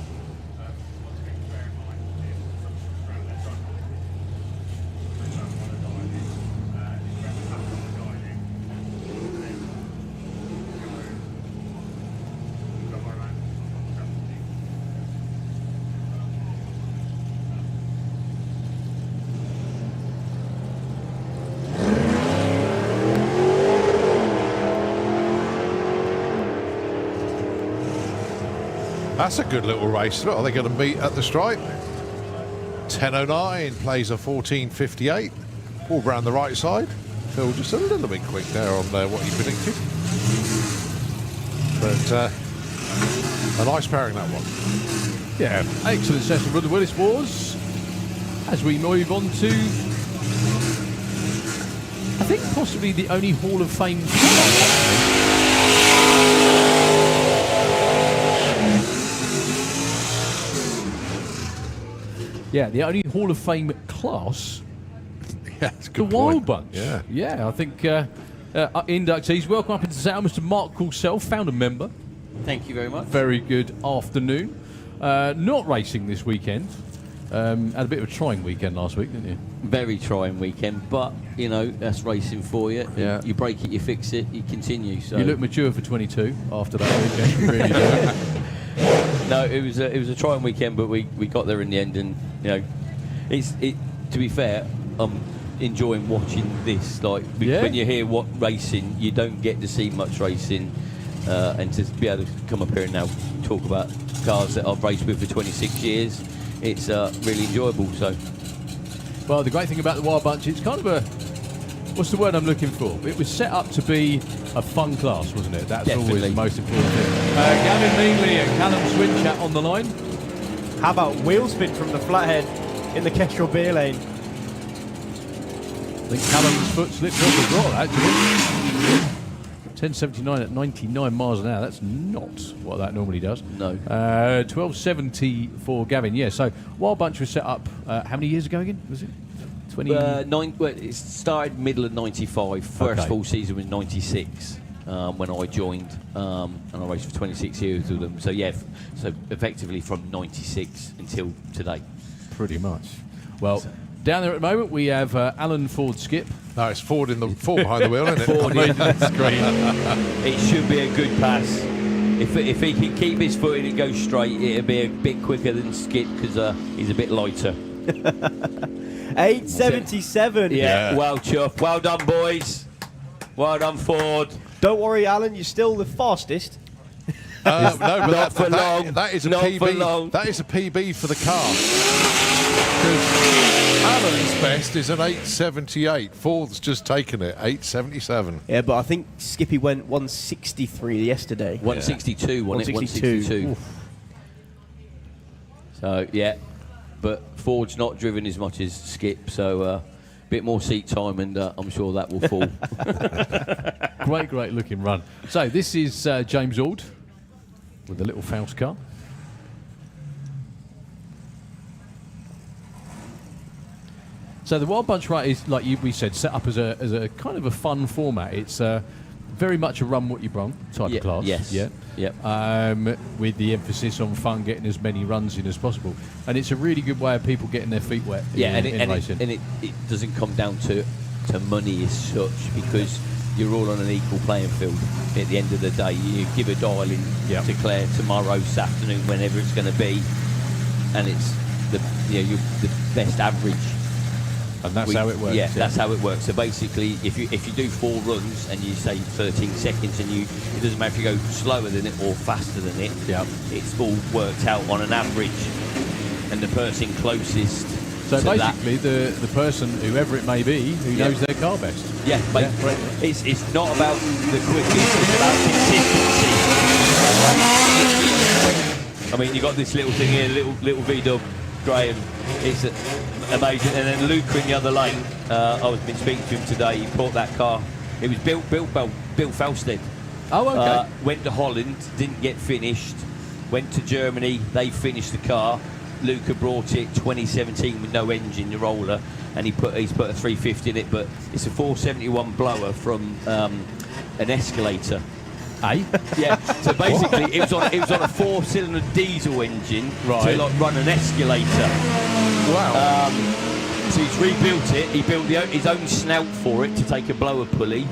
That's a good little race. Are they going to meet at the stripe? 10.09 plays a 14.58. All round the right side. Phil just a little bit quick there on what he predicted. But a nice pairing, that one. Yeah, excellent session for the Willis Wars. As we move on to, I think possibly the only Hall of Fame yeah, the only Hall of Fame class. Yeah, that's a The good Wild point. Bunch. Yeah, I think inductees. Welcome up into the sound, Mr. Mark Coulsell, founder member. Thank you very much. Very good afternoon. Not racing this weekend. Had a bit of a trying weekend last week, didn't you? Very trying weekend, but you know that's racing for you. Yeah. You break it, you fix it, you continue. So You look mature for 22 after that weekend. You really do. no, it was a trying weekend, but we got there in the end, and you know, to be fair, I'm enjoying watching this. Like Yeah. when you hear what racing, you don't get to see much racing, and to be able to come up here and now talk about cars that I've raced with for 26 years, it's really enjoyable. So. Well, the great thing about the Wild Bunch, it's kind of a, what's the word I'm looking for? It was set up to be a fun class, wasn't it? That's always Definitely. the most important thing. Gavin Meanley and Callum Swinchat on the line. How about wheel spin from the flathead in the Kestrel beer lane? I think Callum's foot slipped off the throttle, actually. 10.79 at 99 miles an hour. That's not what that normally does. No. 12.70 for Gavin. Yeah, so Wild Bunch was set up, how many years ago again? Was it 20? Well, it started middle of '95. First Okay. full season was '96 when I joined, and I raced for 26 years with them. So yeah, so effectively from '96 until today. Pretty much. Well, down there at the moment we have Alan Ford Skip. No, it's Ford behind the wheel, isn't it? Ford in. That's great. It should be a good pass. If he can keep his foot in and go straight, it'll be a bit quicker than Skip because he's a bit lighter. 877. Yeah, well chuffed. Well done, boys. Well done, Ford. Don't worry, Alan, you're still the fastest. No, but Not for long. That is a Not PB. for long. That is a PB for the car. Because Alan's best is an 878. Ford's just taken it, 877. Yeah, but I think Skippy went 163 yesterday. 162, wasn't it? 162. 162. So, yeah. But Ford's not driven as much as Skip, so a bit more seat time, and I'm sure that will fall. Great looking run. So this is James Ord with the little Faust car. So the Wild Bunch Ride is, like we said, set up as a kind of a fun format. It's very much a run what you brung type of class. Yes. Yeah. Yep. With the emphasis on fun, getting as many runs in as possible, and it's a really good way of people getting their feet wet. Yeah, in racing. it doesn't come down to money as such, because you're all on an equal playing field. At the end of the day, you give a dial in Yep. to Claire tomorrow, this afternoon, whenever it's going to be, and it's you're the best average. And that's how it works. Yeah, that's how it works. So basically, if you do 4 runs and you say 13 seconds, and it doesn't matter if you go slower than it or faster than it. Yep. It's all worked out on an average, and the person closest. So to that, basically, the person, whoever it may be, who Yeah. knows their car best. yeah, it's not about the quickest. It's about consistency. I mean, you got this little thing here, little V-dub, Graham. It's amazing. And then Luca in the other lane. I've been speaking to him today. He bought that car. It was built Falstead. Oh, okay. Went to Holland, didn't get finished. Went to Germany. They finished the car. Luca brought it 2017 with no engine, the roller, and he's put a 350 in it. But it's a 471 blower from an escalator. Yeah. So basically, it was on a 4-cylinder diesel engine Right. to run an escalator. Wow. So he's rebuilt it. He built his own snout for it to take a blower pulley.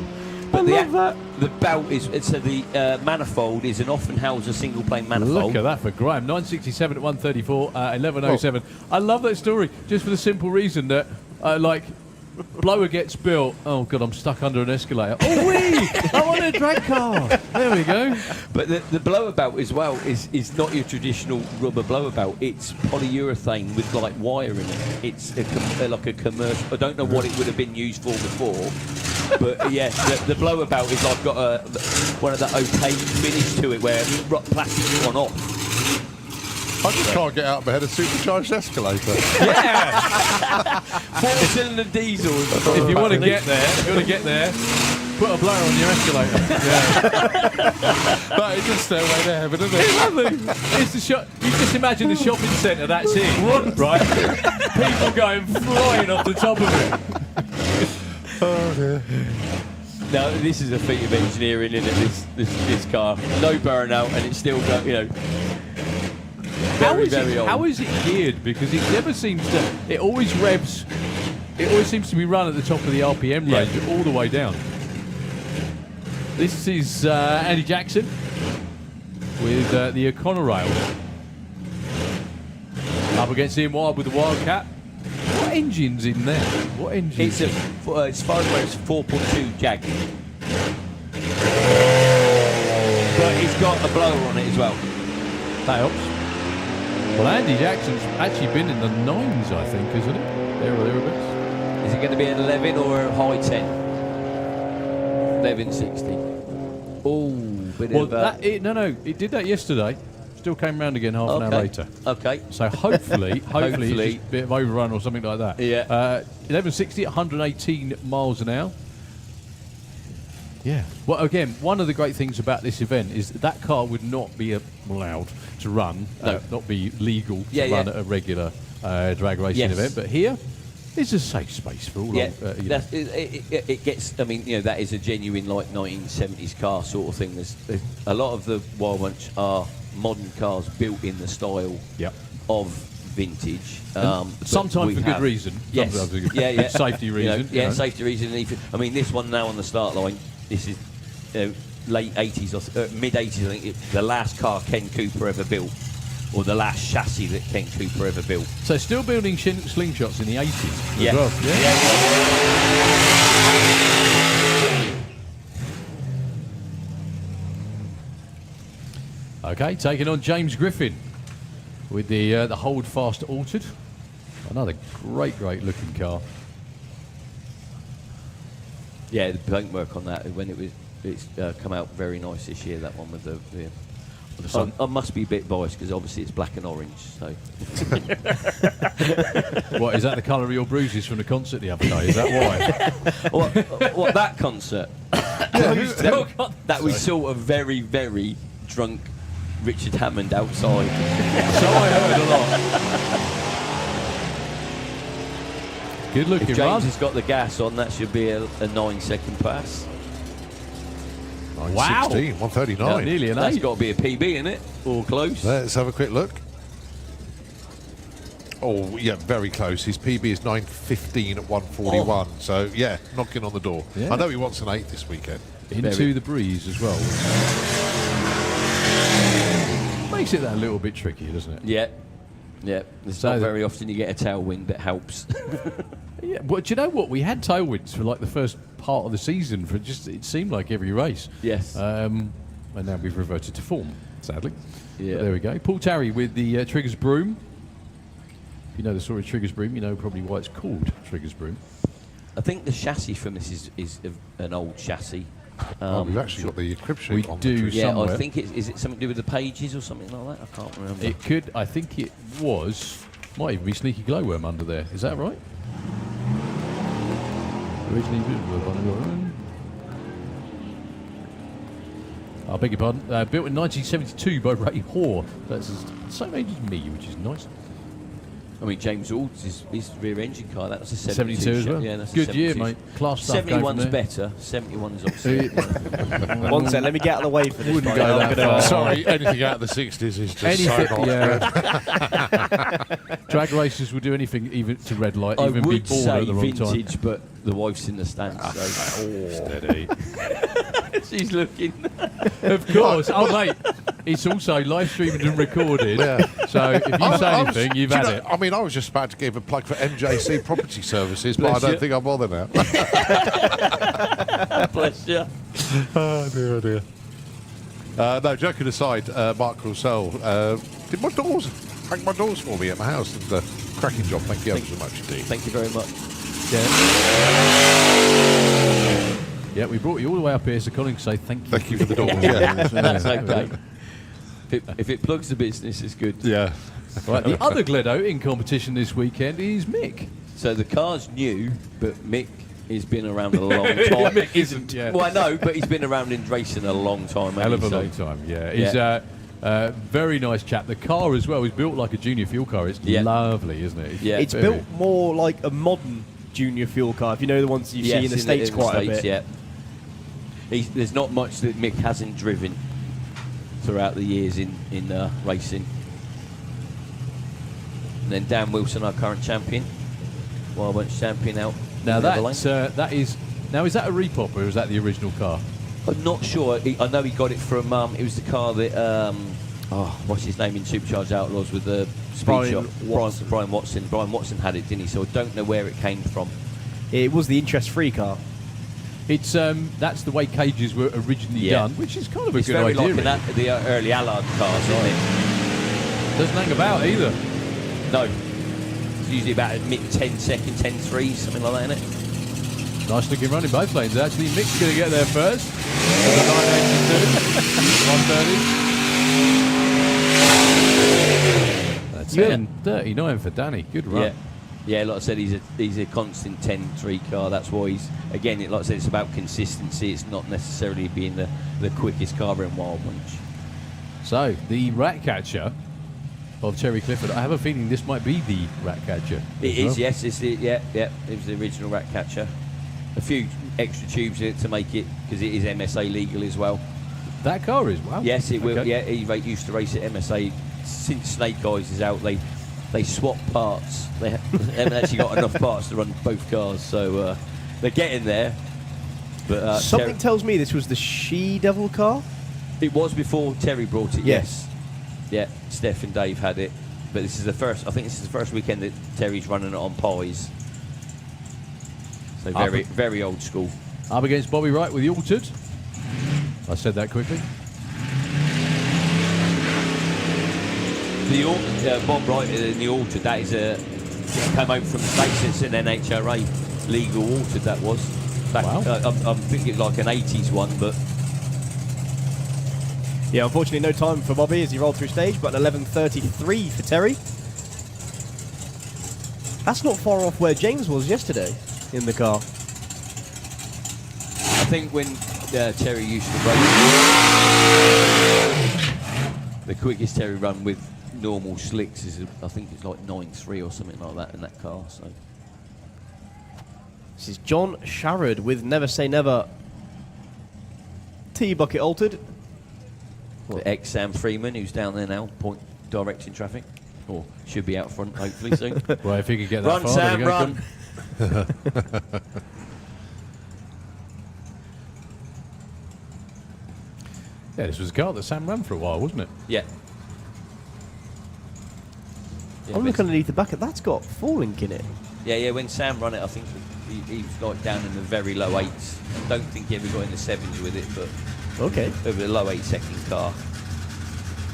But the belt is the manifold is an Offenhauser single plane manifold. Look at that for Graham. 967 at 134, 1107. I love that story just for the simple reason that, Blower gets built. Oh god, I'm stuck under an escalator. Oh wee! I want a drag car. There we go. But the blower belt as well is not your traditional rubber blower belt. It's polyurethane with like wire in it. It's like a commercial. I don't know what it would have been used for before, but yeah, the blower belt is like got one of that opaque finish to it where plastic's gone off. I just can't get out of bed a supercharged escalator. Yeah! 4-cylinder diesel. If you want to get there, put a blower on your escalator. That is a stairway to heaven, isn't it? It's lovely. It's the shop. You just imagine the shopping centre. That's it, right? People going flying off the top of it. Oh dear. Now this is a feat of engineering, isn't it? This car, no burnout, and it's still got, you know. How is it geared? Because it never seems to. It always revs. It always seems to be run at the top of the RPM range, all the way down. This is Andy Jackson with the O'Connor rail up against Ian Wild with the Wildcat. What engine's in there? What engine? It's as far as where it's 4.2 Jag, but it's got a blower on it as well. That helps. Well, Andy Jackson's actually been in the 9s, I think, isn't it? There or thereabouts. Is it going to be an 11 or a high 10? 1160. Oh, bit of no, it did that yesterday. Still came round again half an hour later. Okay. So hopefully it's just a bit of overrun or something like that. Yeah. 1160 at 118 miles an hour. Yeah. Well, again, one of the great things about this event is that car would not be allowed to run, not be legal to run at a regular drag racing event. But here, it's a safe space for all. It gets. I mean, you know, that is a genuine like 1970s car sort of thing. There's a lot of the Wild Bunch are modern cars built in the style of vintage. Sometimes for good reason. Yes. Safety reason. Safety reason. I mean, this one now on the start line. This is late 80s or mid 80s. I think the last car Ken Cooper ever built, or the last chassis that Ken Cooper ever built. So still building slingshots in the 80s. Yeah. As well. Okay, taking on James Griffin with the Holdfast Altered. Another great looking car. Yeah, the paintwork on that it's come out very nice this year. That one with the sun. I must be a bit biased because obviously it's black and orange. So. What is that? The colour of your bruises from the concert the other day? Is that why? what that concert? that we saw a very drunk Richard Hammond outside. So I heard a lot. Good looking if James run. has got the gas on, that should be a 9-second pass. 9:16, Wow. 139. Nearly an That's 8. got to be a PB, isn't it? Or close. Let's have a quick look. Oh, yeah, very close. His PB is 9:15 at 141. So, yeah, knocking on the door. Yeah. I know he wants an 8 this weekend. Into the breeze as well. Makes it that a little bit tricky, doesn't it? Yeah. It's not very often you get a tailwind that helps. Yeah, but do you know what? We had tailwinds for like the first part of the season for it seemed like every race. Yes. And now we've reverted to form, sadly. Yeah. But there we go. Paul Tarry with the Triggers Broom. If you know the story of Triggers Broom, you know probably why it's called Triggers Broom. I think the chassis from this is an old chassis. We've actually got the encryption we on do the Triggers. Yeah, somewhere. I think is it something to do with the pages or something like that? I can't remember. It could. I think it was. Might even be Sneaky Glowworm under there. Is that right? Originally I beg your pardon. Built in 1972 by Ray Hoare. That's the same age as me, which is nice. I mean, James Ald's his rear engine car, that was a 72 as well. Yeah, that's Good a year, mate. Class stuff. 71's better. 71 is obviously. One sec, let me get out of the way for this. Wouldn't go that far. Sorry, anything out of the 60s is just so not yeah. Drag racers will do anything, even to red light, I even be would born say at the wrong time. vintage, but the wife's in the stands. So. steady. She's looking. Of course. Oh, mate. it's also live streamed and recorded. Yeah. So if you say anything, you've had it. I mean, I was just about to give a plug for MJC Property Services, but I Bless don't you. think I'll bother now. Bless you. Oh, dear, oh dear. No, joking aside, Mark Russell did my doors, hang my doors for me at my house. And cracking job. Thank you ever so much indeed. Thank you very much. Yeah, we brought you all the way up here so Colin can say thank you. Thank you for the doors. Yeah. That's okay. If it plugs the business, it's good. Yeah. Right, the other Gledo in competition this weekend is Mick. So the car's new, but Mick has been around a long time. Mick isn't, yeah. Well, I know, but he's been around in racing a long time. Hell of a hasn't he? long time, yeah. He's a very nice chap. The car as well is built like a junior fuel car. It's lovely, isn't it? Yeah. It's built more like a modern junior fuel car, if you know the ones you see in the States quite a bit. Yeah. There's not much that Mick hasn't driven throughout the years in racing. And then Dan Wilson, our current champion, Wild Bunch champion out. Now in Netherlands. is that a repop or is that the original car? I'm not sure. I know he got it from. It was the car that. What's his name in Supercharged Outlaws with the speed Brian shop? Watson. Brian Watson. Brian Watson had it, didn't he? So I don't know where it came from. It was the interest-free car. It's that's the way cages were originally done, which is kind of a It's good very idea. like the early Allard cars, isn't it? Doesn't hang about either. No. It's usually about a mid 10-second, 10-3, something like that, isn't it? Nice looking run in both lanes. Actually, Mick's going to get there first. With a 982. 130. That's it. 39 for Danny. Good run. Yeah. Yeah, like I said, he's a constant 10-3 car. That's why he's, again, like I said, it's about consistency. It's not necessarily being the quickest car in Wild Bunch. So, the rat catcher of Terry Clifford. I have a feeling this might be the rat catcher. It is, yes. It's the, yeah. It was the original rat catcher. A few extra tubes in it to make it, because it is MSA legal as well. That car is, wow. Yes, it will. Okay. Yeah, he used to race at MSA. Since Snake Eyes is out, they swap parts. They haven't actually got enough parts to run both cars, so they're getting there. But Something tells me this was the She-Devil car? it was before Terry brought it. Yes. Yeah, Steph and Dave had it, but this is the first. I think this is the first weekend that Terry's running it on pies. So very old school. Up against Bobby Wright with the altered. I said that quickly. The Bob Wright in the altered, that is came over from the States. It's an NHRA legal altered, that was. Back, Wow. I'm thinking it's like an 80s one, but Yeah, unfortunately no time for Bobby as he rolled through stage, but an 11:33 for Terry. That's not far off where James was yesterday in the car. I think when Terry used to race, the quickest Terry run with normal slicks is, I think it's like 9.3 or something like that in that car. So This is John Sharrod with Never Say Never T-Bucket altered. the ex-Sam Freeman, who's down there now, directing traffic, or should be out front hopefully soon. Well, if he could get that Run, far, Sam, there you go, run. Colin. Yeah, this was a car that Sam ran for a while, wasn't it? Yeah. Yeah, I'm but- looking underneath the back. That's got full link in it. Yeah, when Sam ran it, I think he was like down in the very low 8s. I don't think he ever got in the 7s with it, but Okay. over a low 8-second car.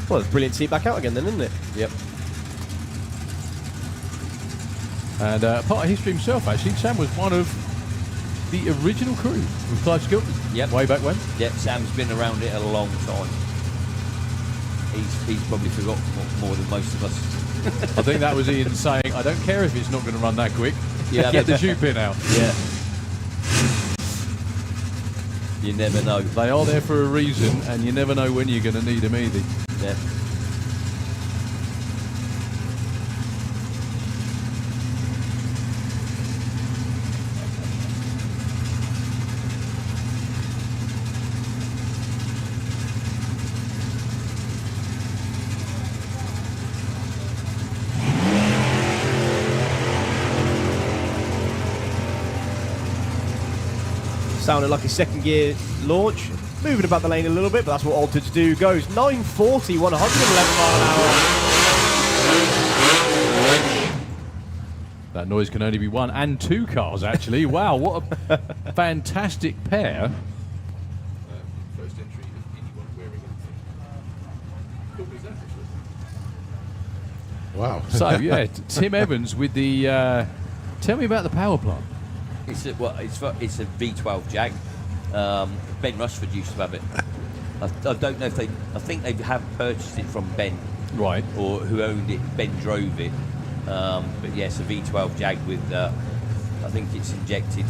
Well, it's brilliant to see it back out again then, isn't it? Yep. And part of history himself, actually, Sam was one of the original crew with Clive Skilton. Yep. Way back when. Yep, Sam's been around it a long time. He's probably forgotten more than most of us. I think that was Ian saying, I don't care if it's not going to run that quick. Yeah, Get the shoe pin out. Yeah. You never know. They are there for a reason, and you never know when you're going to need them either. Yeah. Sounded like a second gear launch. moving about the lane a little bit, but that's what Altereds do. Goes 940, 111 mile an hour. That noise can only be one and two cars, actually. Wow, what a fantastic pair. First entry of anyone wearing it. Wow. So, yeah, Tim Evans with the... tell me about the power plant. It's a V12 Jag. Ben Rushford used to have it. I don't know if they... I think they have purchased it from Ben. Right. Or who owned it. Ben drove it. But yes, a V12 Jag with, I think it's injected.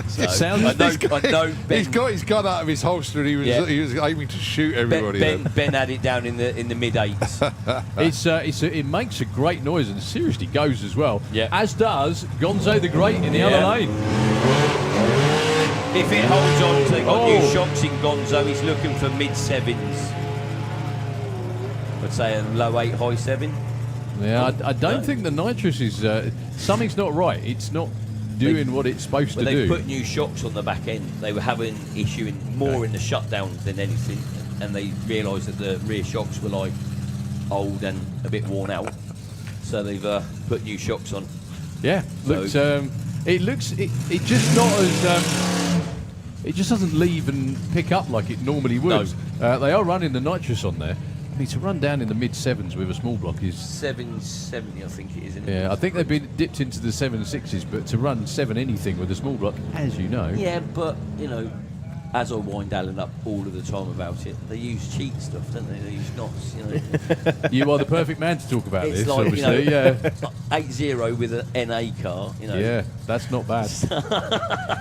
So, It sounds. I know Ben, He's got his gun out of his holster and he was aiming to shoot everybody. Ben had it down in the mid eights. It makes a great noise and seriously goes as well. Yeah. As does Gonzo the Great in the other lane. If it holds on, so they've got new shocks in Gonzo. He's looking for mid sevens. I'd say a low 8, high 7. Yeah, I don't think the nitrous is... something's not right. It's not doing what it's supposed to They do. put new shocks on the back end. They were having issue more in the shutdowns than anything, and they realised that the rear shocks were like old and a bit worn out. So they've put new shocks on. Yeah, it just not as... it just doesn't leave and pick up like it normally would. No. They are running the nitrous on there. I mean, to run down in the mid-7s with a small block is... 770, I think it is, isn't it? Yeah, I think they've been dipped into the 7.6s, but to run 7 anything with a small block, as you know... Yeah, but, you know, as I wind Alan up all of the time about it, they use cheat stuff, don't they? They use knots, you know. You are the perfect man to talk about It's this, like, obviously. you know, yeah. 8-0 with an NA car, you know. Yeah, that's not bad.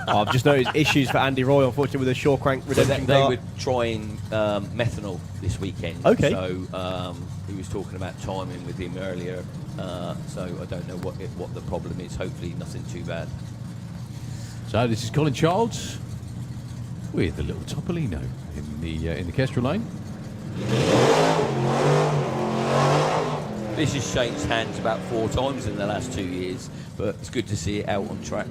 I've just noticed issues for Andy Roy, unfortunately, with a shore crank redemption They car. were trying methanol this weekend. Okay. So he was talking about timing with him earlier. So I don't know what the problem is. Hopefully nothing too bad. So this is Colin Childs with the little Topolino in the Kestrel lane. This has changed hands about 4 times in the last 2 years, but it's good to see it out on track.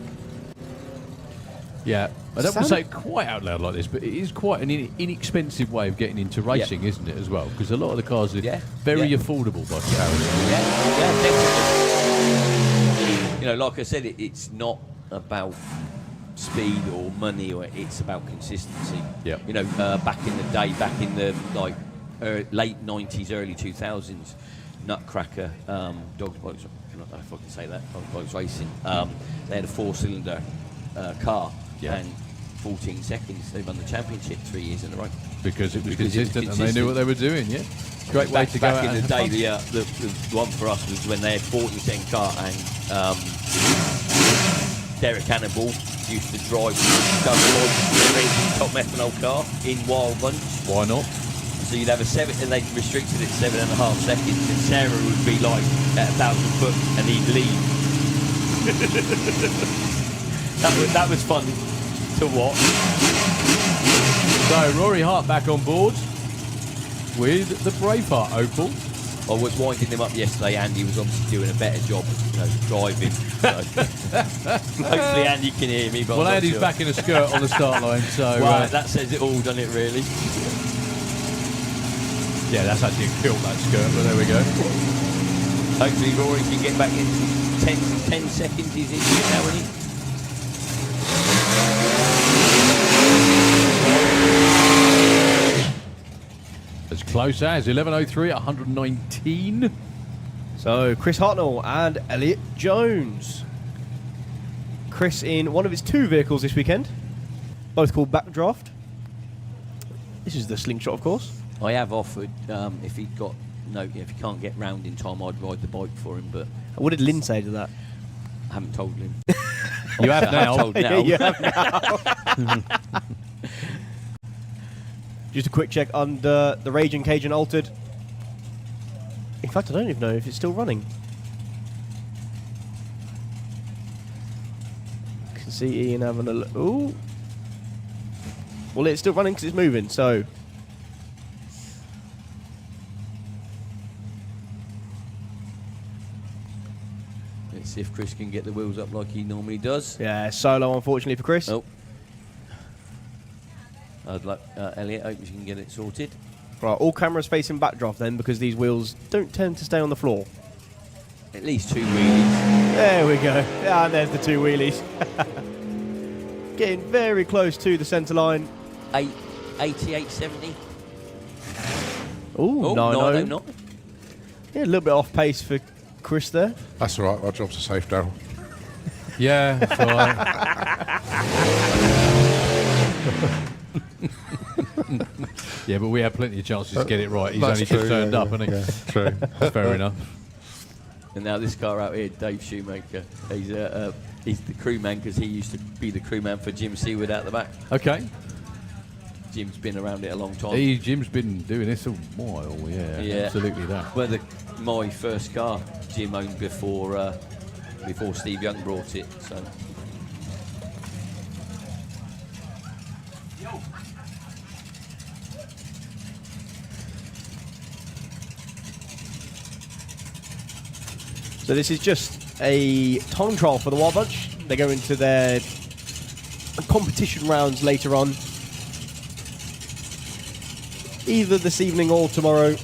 Yeah, I don't want to say it quite out loud like this, but it is quite an inexpensive way of getting into racing, isn't it, as well? Because a lot of the cars are very affordable by comparison. Yeah, definitely. You know, like I said, it's not about speed or money, or it's about consistency. Yeah. You know, back in the day, back in the late 90s, early 2000s, Nutcracker, Dogs Blokes, I don't know if I can say that, Dogs Blokes Racing, they had a 4-cylinder car, and 14 seconds they won the championship 3 years in a row. Because it was consistent and they knew what they were doing, yeah. Great way to go out. Back in the and day, have fun. the one for us was when they had 40-second car, and Derek Cannonball used to drive the top methanol car in Wild Bunch. Why not? So you'd have a 7, and they restricted it 7.5 seconds, and Sarah would be like at 1,000 foot, and he'd leave. that was fun to watch. So Rory Hart back on board with the Braveheart Opel. I was winding him up yesterday. Andy was obviously doing a better job, driving. So. Hopefully Andy can hear me. But Well, I'm not Andy's sure. back in a skirt on the start line, so... Well, that says it all, doesn't it, really? Yeah, that's actually a kilt, that skirt, but there we go. Hopefully Rory can get back in 10 seconds. He's in here now, isn't he? As close as 11.03 at 119. So Chris Hartnell and Elliot Jones. Chris in one of his 2 vehicles this weekend, both called Backdraft. This is the Slingshot, of course. I have offered if he can't get round in time, I'd ride the bike for him, but What did Lynn say to that? I haven't told him. You have now. I've told now. You have now. Just a quick check on the Raging Cajun Altered. In fact, I don't even know if it's still running. Can see Ian having a look. Ooh. Well, it's still running because it's moving, so... Let's see if Chris can get the wheels up like he normally does. Yeah, solo, unfortunately, for Chris. Nope. I'd like Elliot. Hope you can get it sorted. Right, all cameras facing backdraft then, because these wheels don't tend to stay on the floor. At least 2 wheelies. There we go. Ah, and there's the 2 wheelies. Getting very close to the centre line. 88, 70. Ooh, Oh, 909. Yeah, a little bit off pace for Chris there. That's all right. Our job's safe, Daryl. Yeah, that's all right. Yeah, but we had plenty of chances to get it right. He's That's only true, just turned yeah, up, hasn't he? yeah, true. Fair enough. And now this car out here, Dave Shoemaker. He's the crewman because he used to be the crewman for Jim Seward out the back. Okay. Jim's been around it a long time. Jim's been doing this a while, yeah. Absolutely that. Well, my first car Jim owned before Steve Young brought it. So. So this is just a time trial for the Wild Bunch. They go into their competition rounds later on, either this evening or tomorrow.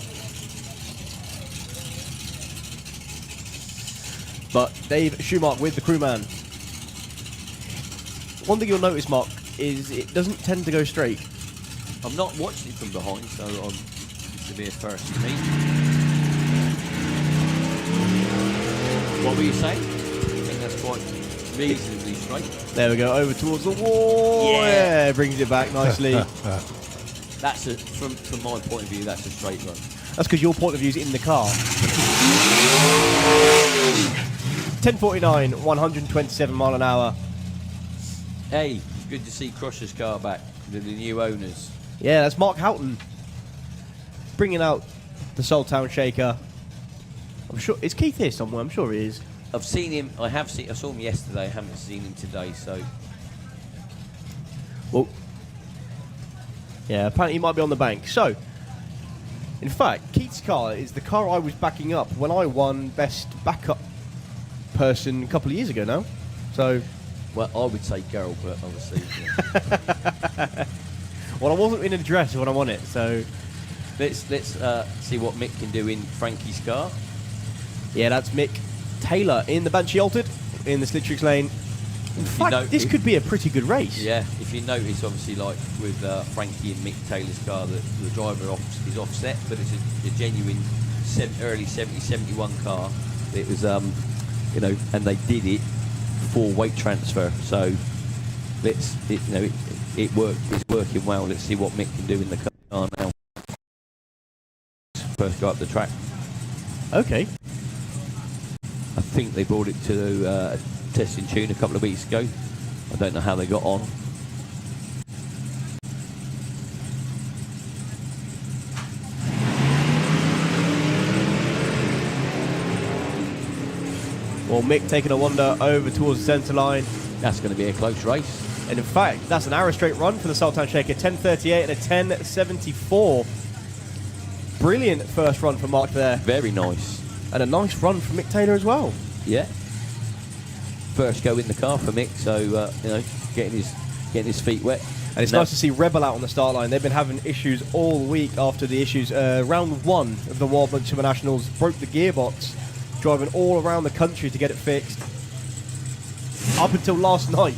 But Dave Schumacher with the crewman. One thing you'll notice, Mark, is it doesn't tend to go straight. I'm not watching it from behind, so this will be a first for me. What were you saying? I think that's quite reasonably straight. There we go, over towards the wall. Yeah, brings it back nicely. That's from my point of view, that's a straight run. That's because your point of view is in the car. 10:49, 127 mile an hour. Hey, it's good to see Crusher's car back with the new owners. Yeah, that's Mark Houghton bringing out the Saltown Shaker. I'm sure is Keith here somewhere. I'm sure he is. I've seen him. I saw him yesterday. I haven't seen him today. So, well, yeah, apparently he might be on the bank. So, in fact, Keith's car is the car I was backing up when I won Best Backup Person a couple of years ago now. So, well, I would say Gerald, but obviously. Yeah. Well, I wasn't in a dress when I won it, so let's see what Mick can do in Frankie's car. Yeah, that's Mick Taylor in the Banshee Altered in the Slittrix lane. In fact, this could be a pretty good race. Yeah, if you notice, obviously, like with Frankie and Mick Taylor's car, the driver is offset, but it's a genuine early 70, 71 car. It was, and they did it for weight transfer. So it worked. It's working well. Let's see what Mick can do in the car now. First go up the track. Okay. I think they brought it to testing tune a couple of weeks ago. I don't know how they got on. Well, Mick taking a wander over towards the centre line. That's going to be a close race. And in fact, that's an arrow straight run for the Saltown Shaker. 10:38 and a 10:74. Brilliant first run for Mark there. Very nice. And a nice run from Mick Taylor as well. Yeah. First go in the car for Mick, so getting his feet wet. And it's nice to see Rebel out on the start line. They've been having issues all week after the issues. Round one of the Wild Bunch Nationals broke the gearbox, driving all around the country to get it fixed. Up until last night.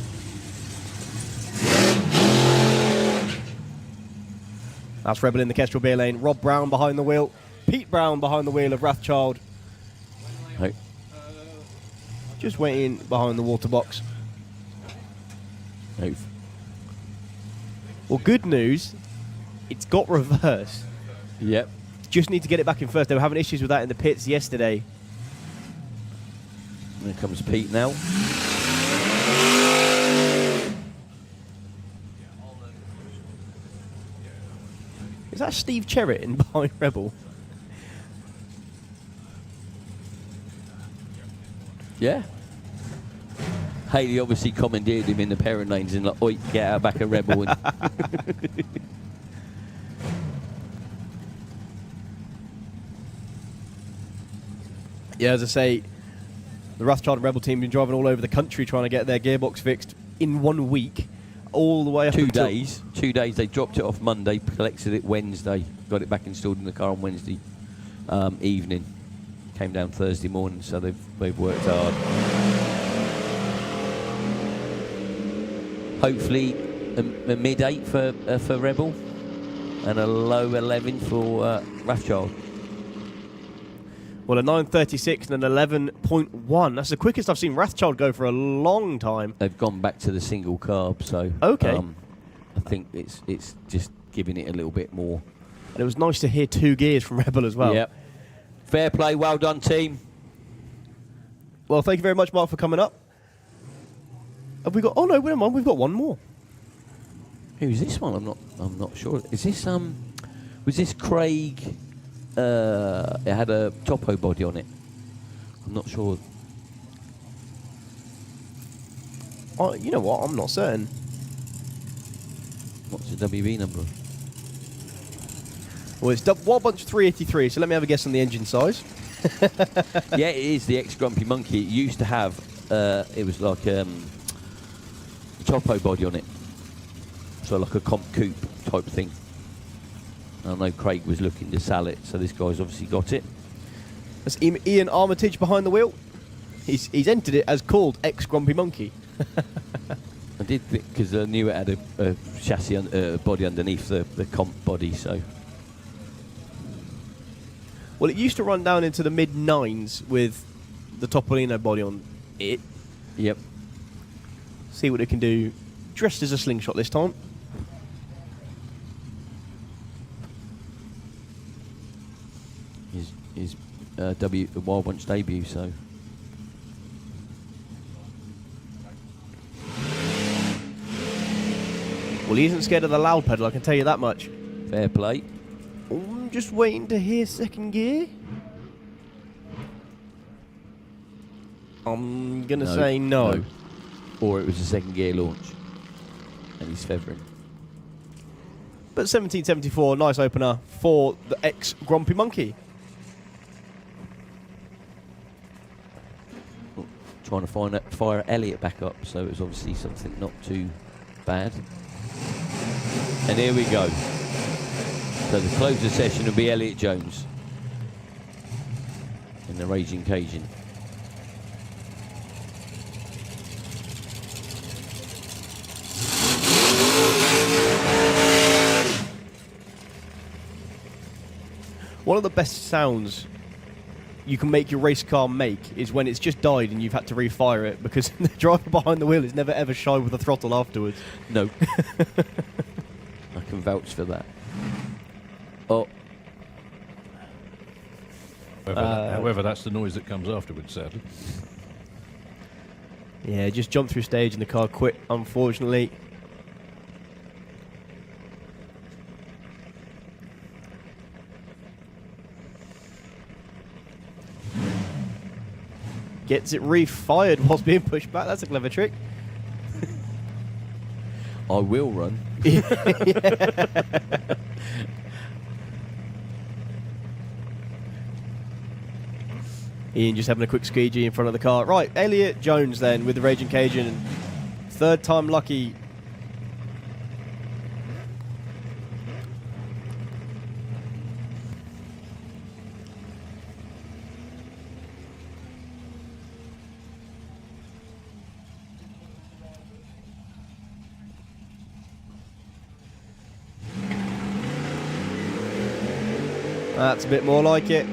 That's Rebel in the Kestrel beer lane. Rob Brown behind the wheel. Pete Brown behind the wheel of Rathchild. Hey. Just waiting behind the water box. Hey. Well, good news. It's got reverse. Yep. Just need to get it back in first. They were having issues with that in the pits yesterday. There comes Pete now. Is that Steve Cherritt in behind Rebel? Yeah. Haley obviously commandeered him in the pairing lanes and like, oi, get out back a Rebel. And yeah, as I say, the Rothschild and Rebel team have been driving all over the country trying to get their gearbox fixed in 1 week. all the way up 2 until- days. 2 days. They dropped it off Monday, collected it Wednesday, got it back installed in the car on Wednesday evening. Came down Thursday morning, so they've worked hard. Hopefully a mid-8 for Rebel and a low 11 for Rothschild. Well, a 9:36 and an 11.1. That's the quickest I've seen Rothschild go for a long time. They've gone back to the single carb, so Okay. I think it's just giving it a little bit more. And it was nice to hear 2 gears from Rebel as well. Yep. Fair play, well done, team. Well, thank you very much, Mark, for coming up. Have we got? Oh no, wait a minute, we've got one more. Who's this one? I'm not sure. Is this was this Craig? It had a topo body on it. I'm not sure. You know what? I'm not certain. What's the WB number? Well, it's Wild Bunch 383. So let me have a guess on the engine size. Yeah, it is the ex-Grumpy Monkey. It used to have. It was like a topo body on it, so like a comp coupe type thing. I know Craig was looking to sell it, so this guy's obviously got it. That's Ian Armitage behind the wheel. He's entered it as called ex-Grumpy Monkey. I did because I knew it had a chassis body underneath the comp body, so. Well, it used to run down into the mid-9s with the Topolino body on it. Yep. See what it can do. Dressed as a slingshot this time. His Wild Bunch debut, so. Well, he isn't scared of the loud pedal, I can tell you that much. Fair play. I'm just waiting to hear second gear. I'm going to say no. Or it was a second gear launch. And he's feathering. But 1774, nice opener for the ex-Grumpy Monkey. Trying to fire Elliot back up, so it was obviously something not too bad. And here we go. So the close of the session will be Elliot Jones in the Raging Cajun. One of the best sounds you can make your race car make is when it's just died and you've had to refire it, because the driver behind the wheel is never ever shy with the throttle afterwards. No. I can vouch for that. Oh. However, that's the noise that comes afterwards, sadly. Yeah, just jumped through stage and the car quit, unfortunately. Gets it refired whilst being pushed back. That's a clever trick. I will run. Ian just having a quick squeegee in front of the car. Right, Elliot Jones then with the Raging Cajun. Third time lucky. That's a bit more like it.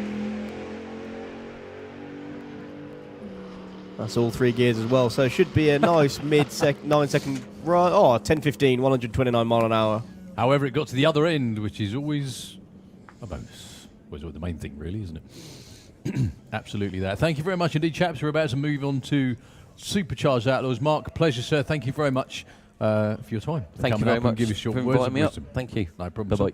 That's all 3 gears as well, so it should be a nice 9 second run. Oh, 10:15, 129 mile an hour. However, it got to the other end, which is always a bonus. Was the main thing, really, isn't it? Absolutely that. Thank you very much indeed, chaps. We're about to move on to Supercharged Outlaws. Mark, pleasure, sir. Thank you very much for your time. Thank you very much give us your for words inviting of me up. wisdom. Thank you. No problem. Bye-bye.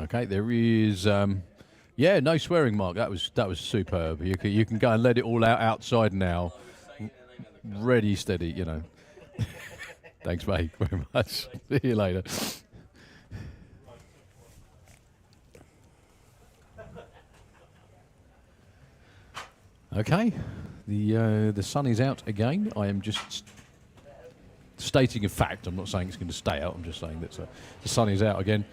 Okay, there is, yeah, no swearing, Mark. That was superb. You can go and let it all out outside now. Ready, steady, you know. Thanks, mate, very much. See you later. Okay, the sun is out again. I am just stating a fact. I'm not saying it's going to stay out. I'm just saying that the sun is out again.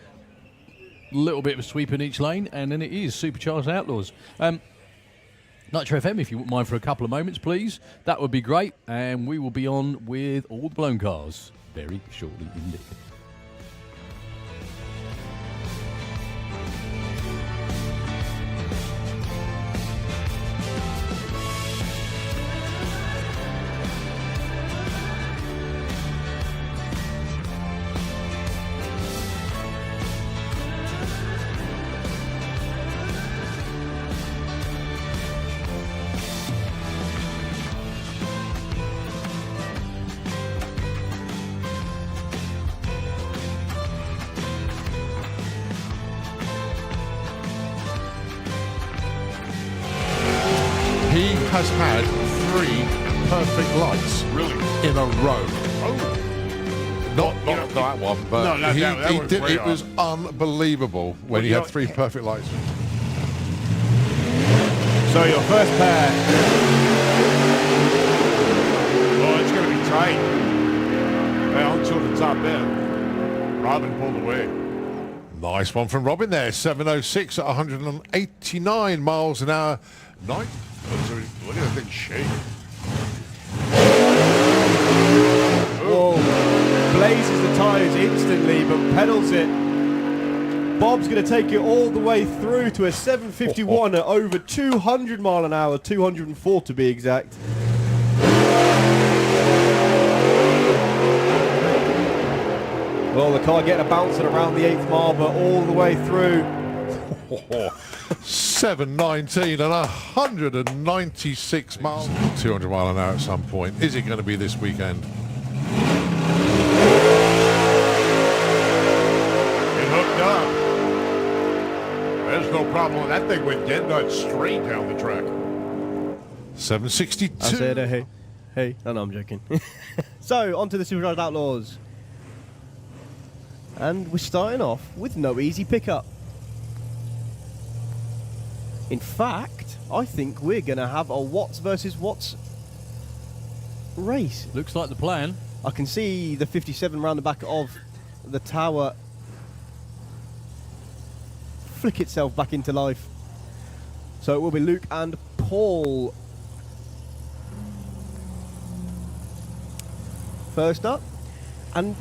A little bit of a sweep in each lane, and then it is Supercharged Outlaws. Nitro FM, if you wouldn't mind for a couple of moments, please. That would be great, and we will be on with all the blown cars very shortly indeed. He has had 3 perfect lights in a row. Oh. Not that one, but No, that he was did. way It was unbelievable when he had 3 perfect lights. So your first pair. Oh, it's going to be tight. Well, until the top end. Robin pulled away. Nice one from Robin there. 706 at 189 miles an hour. Nice. Look at that thing shake. Whoa. Blazes the tyres instantly, but pedals it. Bob's going to take it all the way through to a 751 at over 200 mile an hour, 204 to be exact. Well, the car getting a bouncing around the 8th mile, but all the way through. 719 and 196 miles. 200 mile an hour at some point. Is it going to be this weekend? It hooked up. There's no problem with that thing. Went dead nuts straight down the track. 762. I said, hey. Hey. No, I'm joking. So, on to the Supercharged Outlaws. And we're starting off with no easy pickup. In fact, I think we're going to have a Watts versus Watts race. Looks like the plan. I can see the 57 round the back of the tower flick itself back into life. So it will be Luke and Paul. First up. And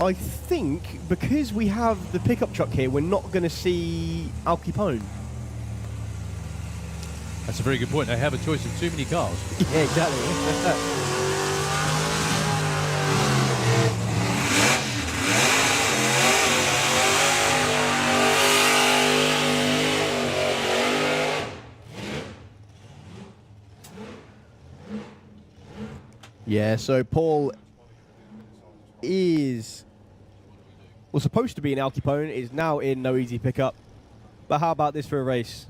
I think because we have the pickup truck here, we're not going to see Al Capone. That's a very good point. They have a choice of too many cars. Yeah, exactly. Yeah, so Paul was supposed to be in Al Capone, is now in no easy pickup. But how about this for a race?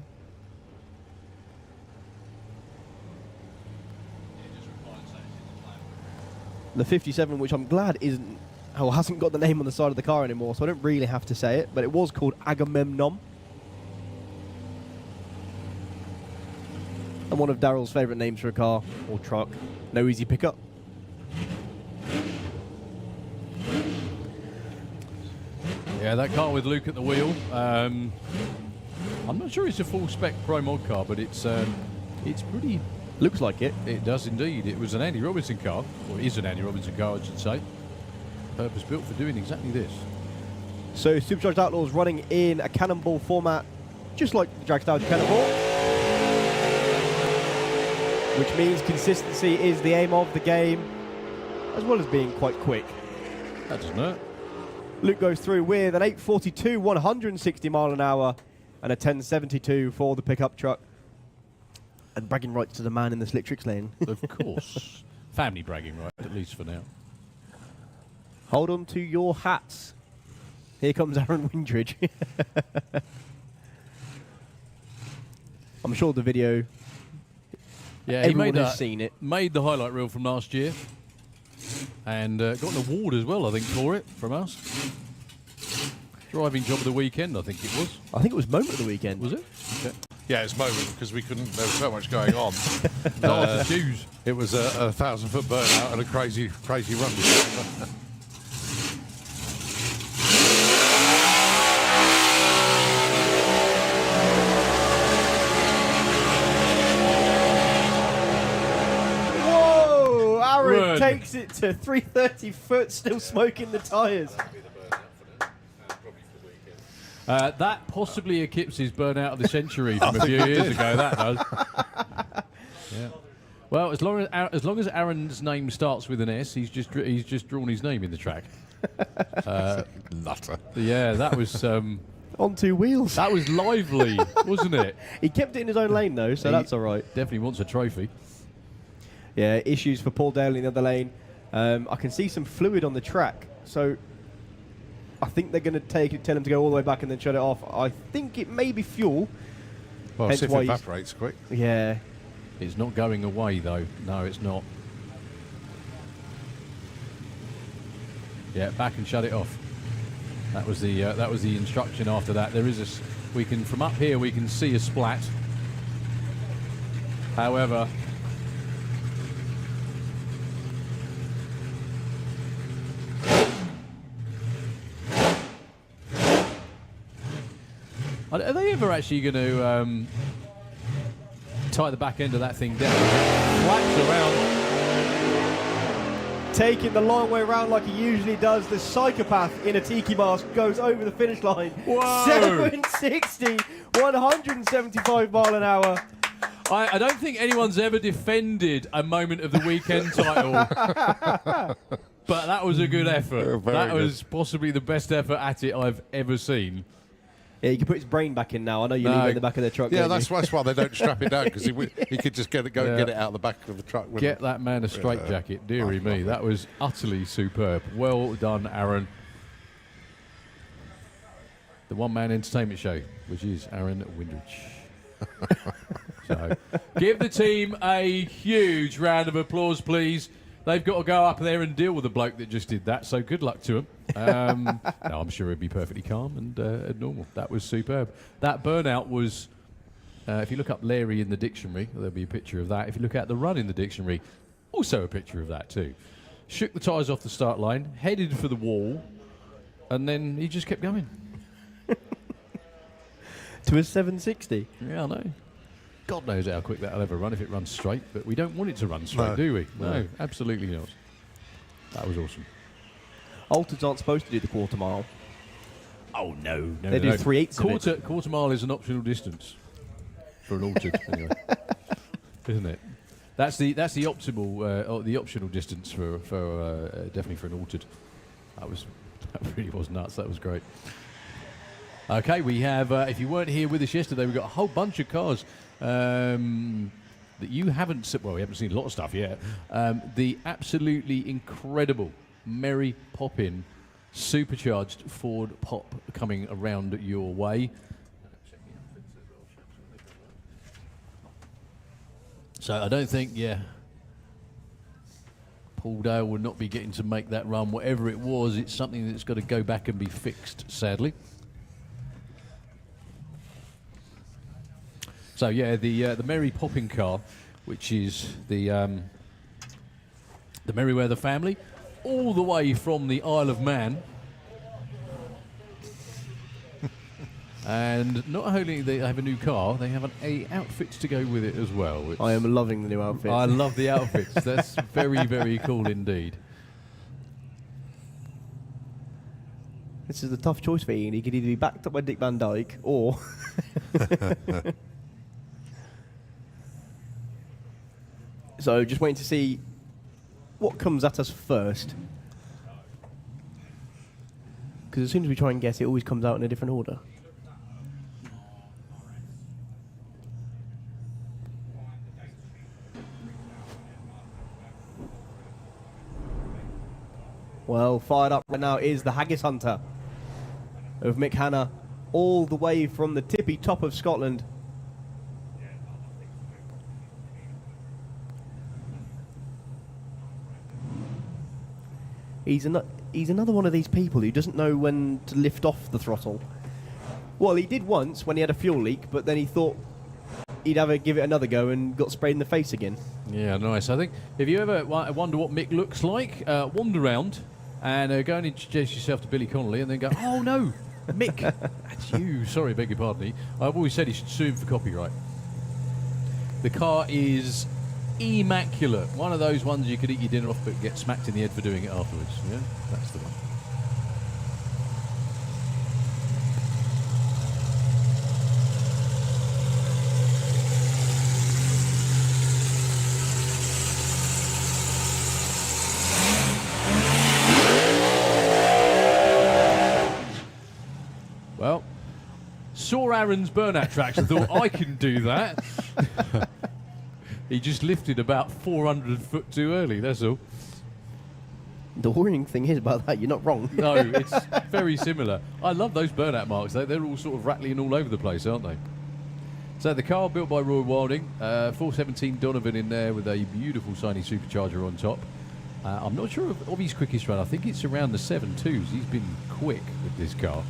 The 57, which I'm glad hasn't got the name on the side of the car anymore, so I don't really have to say it, but it was called Agamemnon. And one of Daryl's favourite names for a car or truck. No easy pickup. Yeah, that car with Luke at the wheel. I'm not sure it's a full spec Pro Mod car, but it's pretty. Looks like it. It does indeed. It was an Andy Robinson car, or is an Andy Robinson car, I should say. Purpose built for doing exactly this. So Supercharged Outlaws running in a Cannonball format, just like the Dragstalgia Cannonball. Which means consistency is the aim of the game, as well as being quite quick. That doesn't hurt. Luke goes through with an 842, 160 mile an hour, and a 1072 for the pickup truck. And bragging rights to the man in the slick tricks lane. Of course. Family bragging right, at least for now. Hold on to your hats. Here comes Aaron Windridge. I'm sure the video, yeah, he everyone made has seen it. Made the highlight reel from last year. And got an award as well, I think, for it from us. Driving job of the weekend, I think it was. I think it was moment of the weekend. Was it? Okay. Yeah, it's moving because we couldn't. There was so much going on. To choose. It was a 1,000-foot burnout and a crazy run. Whoa! Aaron Run. takes it to 330 foot, still smoking the tyres. That possibly eclipses burnout of the century from a few years ago. That does. Yeah. Well, as long as Aaron's name starts with an S, he's just drawn his name in the track. Nutter. Yeah, that was On two wheels. that was lively, wasn't it? He kept it in his own lane though, so that's all right. Definitely wants a trophy. Yeah, issues for Paul Dale in the other lane. I can see some fluid on the track, so I think they're going to tell him to go all the way back and then shut it off. I think it may be fuel. Well, Hence see if why it he's- evaporates quick. Yeah. It's not going away though. No, it's not. Yeah, back and shut it off. That was the instruction after that. There is we can from up here we can see a splat. However, are they ever actually going to tie the back end of that thing down? Flaps around. Taking the long way around like he usually does, the psychopath in a tiki mask goes over the finish line. Whoa. 760, 175 mile an hour. I don't think anyone's ever defended a moment of the weekend title. But that was a good effort. Very That good. was possibly the best effort at it I've ever seen. Yeah, you can put his brain back in now. I know you leave it in the back of the truck. Yeah, don't that's you? why they don't strap it down, because he could just get it out the back of the truck. with Get him. that man a straitjacket, dearie me. That was utterly superb. Well done, Aaron. The one-man entertainment show, which is Aaron Windrich. So, give the team a huge round of applause, please. They've got to go up there and deal with the bloke that just did that, so good luck to him. No, I'm sure he'll be perfectly calm and normal. That was superb. That burnout was, if you look up Larry in the dictionary, there'll be a picture of that. If you look at the run in the dictionary, also a picture of that too. Shook the tyres off the start line, headed for the wall, and then he just kept going. To a 760. Yeah, I know. God knows how quick that'll ever run if it runs straight, but we don't want it to run straight, No. do we? No. Absolutely not. That was awesome. Altereds aren't supposed to do the quarter mile. Oh, no. They do 3/8 of it. Quarter mile is an optional distance for an altered, anyway. Isn't it? That's the optimal, the optional distance for definitely for an altered. That really was nuts. That was great. Okay, we have, if you weren't here with us yesterday, we've got a whole bunch of cars that you haven't seen. Well, we haven't seen a lot of stuff yet. The absolutely incredible Mary Poppin supercharged Ford Pop coming around your way. So I don't think, Paul Dale will not be getting to make that run. Whatever it was, it's something that's got to go back and be fixed, sadly. So the Mary Poppin car, which is the Merriweather family, all the way from the Isle of Man. And not only they have a new car, they have an outfit to go with it as well. Which I am loving the new outfit. I love the outfits. That's very, very cool indeed. This is a tough choice for Ian. He could either be backed up by Dick Van Dyke or... So just waiting to see what comes at us first. Because as soon as we try and guess, it always comes out in a different order. Well, fired up right now is the Haggis Hunter of Mick Hanna, all the way from the tippy top of Scotland. He's another one of these people who doesn't know when to lift off the throttle. Well, he did once when he had a fuel leak, but then he thought he'd have a give it another go and got sprayed in the face again. Yeah, nice. I think if you ever wonder what Mick looks like, wander around and go and introduce yourself to Billy Connolly and then go, oh no, Mick, that's you. Sorry, beg your pardon. I've always said he should sue him for copyright. The car is immaculate. One of those ones you could eat your dinner off but get smacked in the head for doing it afterwards. Yeah, that's the one. Well, saw Aaron's burnout tracks and thought, I can do that. He just lifted about 400 foot too early, that's all. The worrying thing is about that, you're not wrong. No, it's very similar. I love those burnout marks. They're all sort of rattling all over the place, aren't they? So the car built by Roy Wilding, 417 Donovan in there with a beautiful shiny supercharger on top. I'm not sure of his quickest run. I think it's around the 7.2s. He's been quick with this car.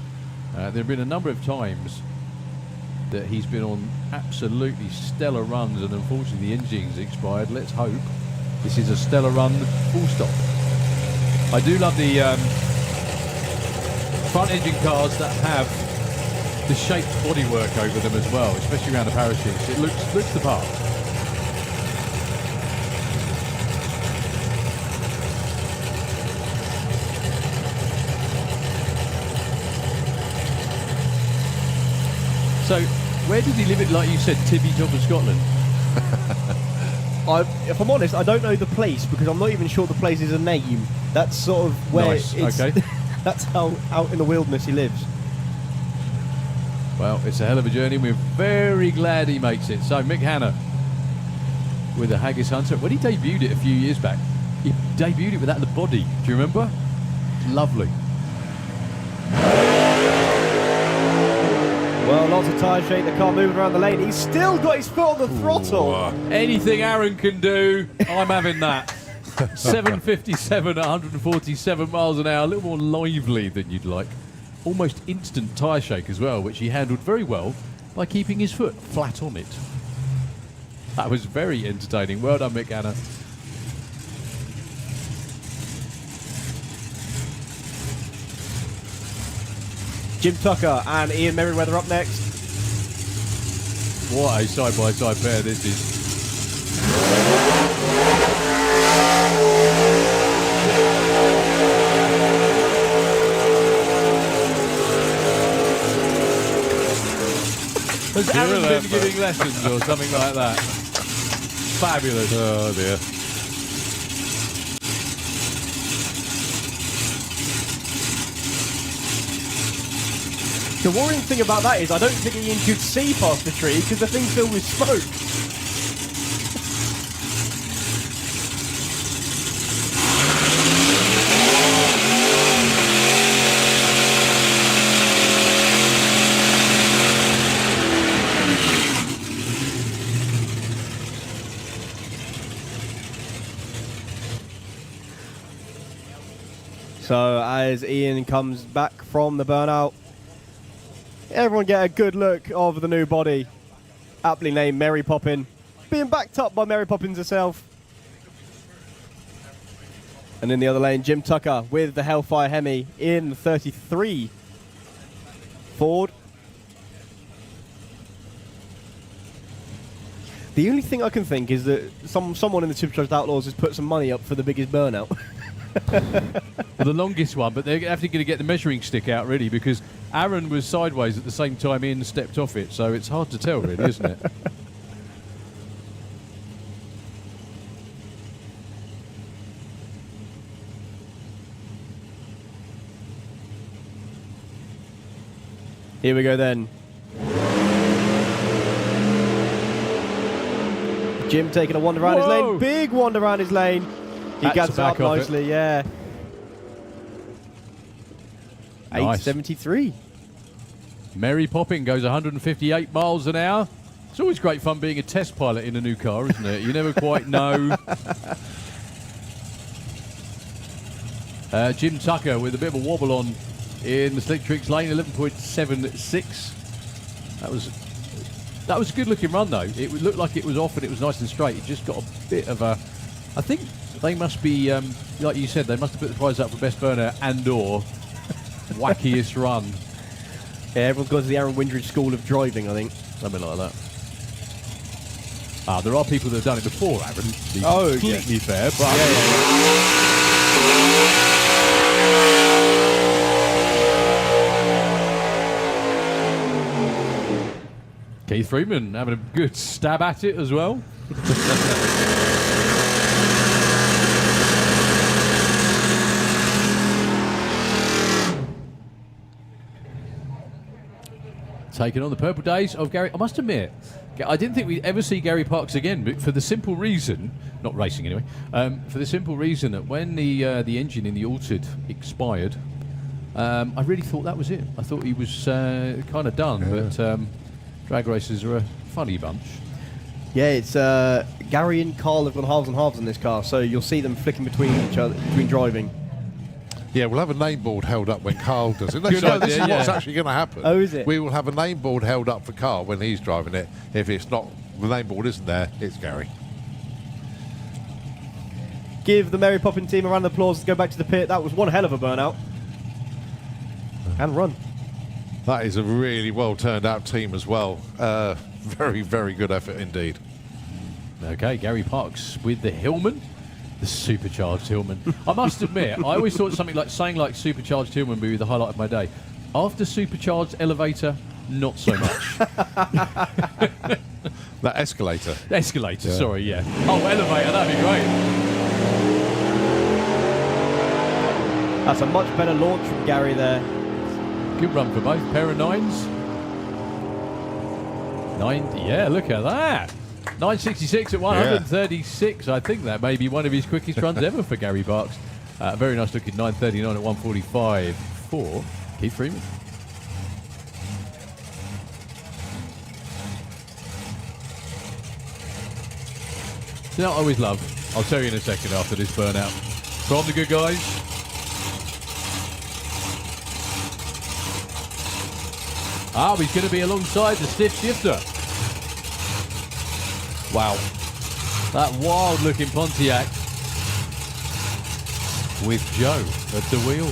There have been a number of times that he's been on absolutely stellar runs, and unfortunately the engine's expired. Let's hope this is a stellar run, full stop. I do love the front engine cars that have the shaped bodywork over them as well, especially around the parachutes. It looks the part. So, where did he live it, like you said, tippy top of Scotland? If I'm honest, I don't know the place because I'm not even sure the place is a name. That's sort of where Nice, it's... okay. That's how out in the wilderness he lives. Well, it's a hell of a journey. We're very glad he makes it. So, Mick Hanna with the Haggis Hunter. When he debuted it a few years back, he debuted it without the body. Do you remember? Lovely. Well, lots of tyre shake, the car moving around the lane. He's still got his foot on the throttle. Anything Aaron can do, I'm having that. 757 at 147 miles an hour, a little more lively than you'd like. Almost instant tyre shake as well, which he handled very well by keeping his foot flat on it. That was very entertaining. Well done, Mick Hanna. Jim Tucker and Ian Merriweather up next. What a side-by-side pair this is. Has Aaron been giving lessons or something like that? Fabulous. Oh dear. The worrying thing about that is I don't think Ian could see past the tree because the thing's filled with smoke. So as Ian comes back from the burnout, everyone get a good look of the new body, aptly named Mary Poppin, being backed up by Mary Poppins herself. And in the other lane, Jim Tucker with the Hellfire Hemi in 33 Ford. The only thing I can think is that someone in the Supercharged Outlaws has put some money up for the biggest burnout. Well, the longest one, but they're actually going to get the measuring stick out, really, because Aaron was sideways at the same time Ian stepped off it, so it's hard to tell, really, isn't it? Here we go then. Jim taking a wander around his lane. Big wander around his lane. He gets up nicely, yeah. Nice. 873. Mary Poppin goes 158 miles an hour. It's always great fun being a test pilot in a new car, isn't it? You never quite know. Jim Tucker with a bit of a wobble on in the Slick Tricks lane, 11.76. That was That was a good-looking run, though. It looked like it was off and it was nice and straight. It just got a bit of a... I think they must be, like you said, they must have put the prize up for best burner and/or wackiest run. Yeah, everyone's gone to the Aaron Windridge School of Driving, I think. Something like that. There are people that have done it before, Aaron. To be completely fair, but... Keith Freeman having a good stab at it as well. Taking on the purple days of Gary. I must admit, I didn't think we'd ever see Gary Parks again, but for the simple reason, not racing anyway, for the simple reason that when the engine in the Altered expired, I really thought that was it. I thought he was kind of done, but drag racers are a funny bunch. Yeah, it's Gary and Carl have gone halves and halves in this car, so you'll see them flicking between each other, between driving. Yeah, we'll have a name board held up when Carl does it. Good This idea, is what's actually going to happen. Oh, is it? We will have a name board held up for Carl when he's driving it. If it's not, the name board isn't there, it's Gary. Give the Mary Poppins team a round of applause to go back to the pit. That was one hell of a burnout. And run. That is a really well turned out team as well. Very, very good effort indeed. Okay, Gary Parks with the Hillman. The supercharged Hillman. I must admit, I always thought something like saying like supercharged Hillman would be the highlight of my day. After supercharged elevator, not so much. That escalator. Escalator, sorry, yeah. Oh, elevator, that'd be great. That's a much better launch from Gary there. Good run for both pair of nines. 90, yeah, look at that. 966 at 136. I think that may be one of his quickest runs ever for Gary Parks. Very nice looking 939 at 145 for Keith Freeman. You know what I always love? I'll tell you in a second after this burnout. From the good guys. He's going to be alongside the stiff shifter. Wow. That wild-looking Pontiac with Joe at the wheel.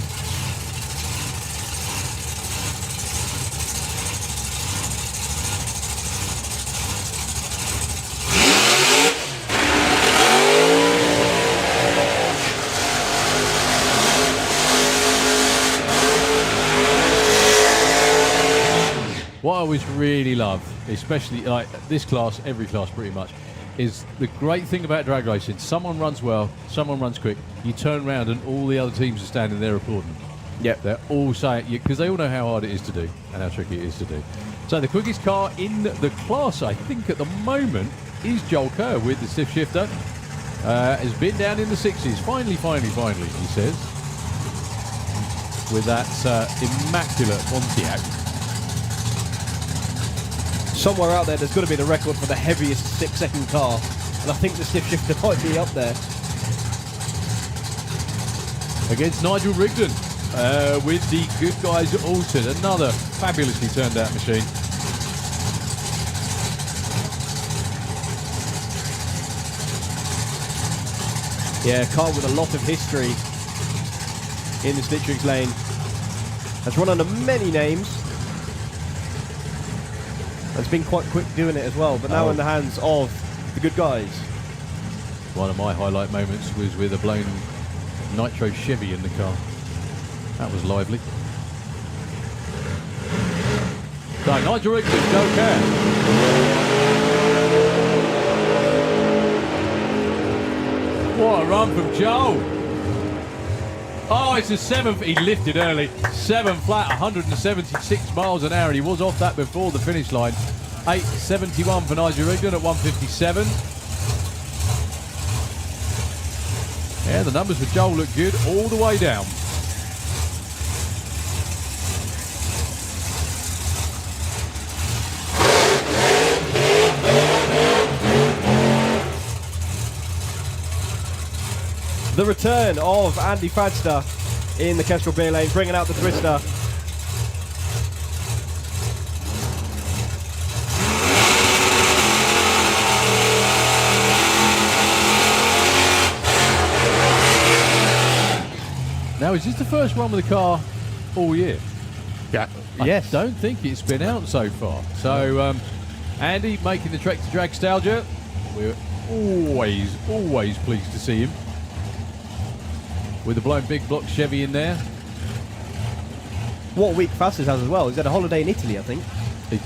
What I always really love, especially like this class, every class pretty much, is the great thing about drag racing. Someone runs well, someone runs quick, you turn around and all the other teams are standing there applauding. Yep. They're all saying, because they all know how hard it is to do and how tricky it is to do. So the quickest car in the class, I think at the moment, is Joel Kerr with the stiff shifter. Has been down in the 60s. Finally, he says. With that immaculate Pontiac. Somewhere out there's got to be the record for the heaviest 6-second car, and I think the stiff shifter might be up there. Against Nigel Rigdon with the good guys at Altered, another fabulously turned out machine. Yeah, a car with a lot of history in the Citrix lane. Has run under many names. It's been quite quick doing it as well, but now in the hands of the good guys. One of my highlight moments was with a blown nitro Chevy in the car. That was lively. So Nigel Rigdon, Joe Kerr. What a run from Joel. Oh, it's a 7th. He lifted early. 7 flat, 176 miles an hour. And he was off that before the finish line. 8.71 for Nigel Rigdon at 157. Yeah, the numbers for Joel look good all the way down. The return of Andy Fadster in the Kestrel Beer Lane, bringing out the Twister. Now, is this the first run with the car all year? Yeah. Yes. I don't think it's been out so far. So, Andy making the trek to Dragstalgia. We're always pleased to see him. With the blown big block Chevy in there. What a week Fasters has as well. He's had a holiday in Italy, I think. He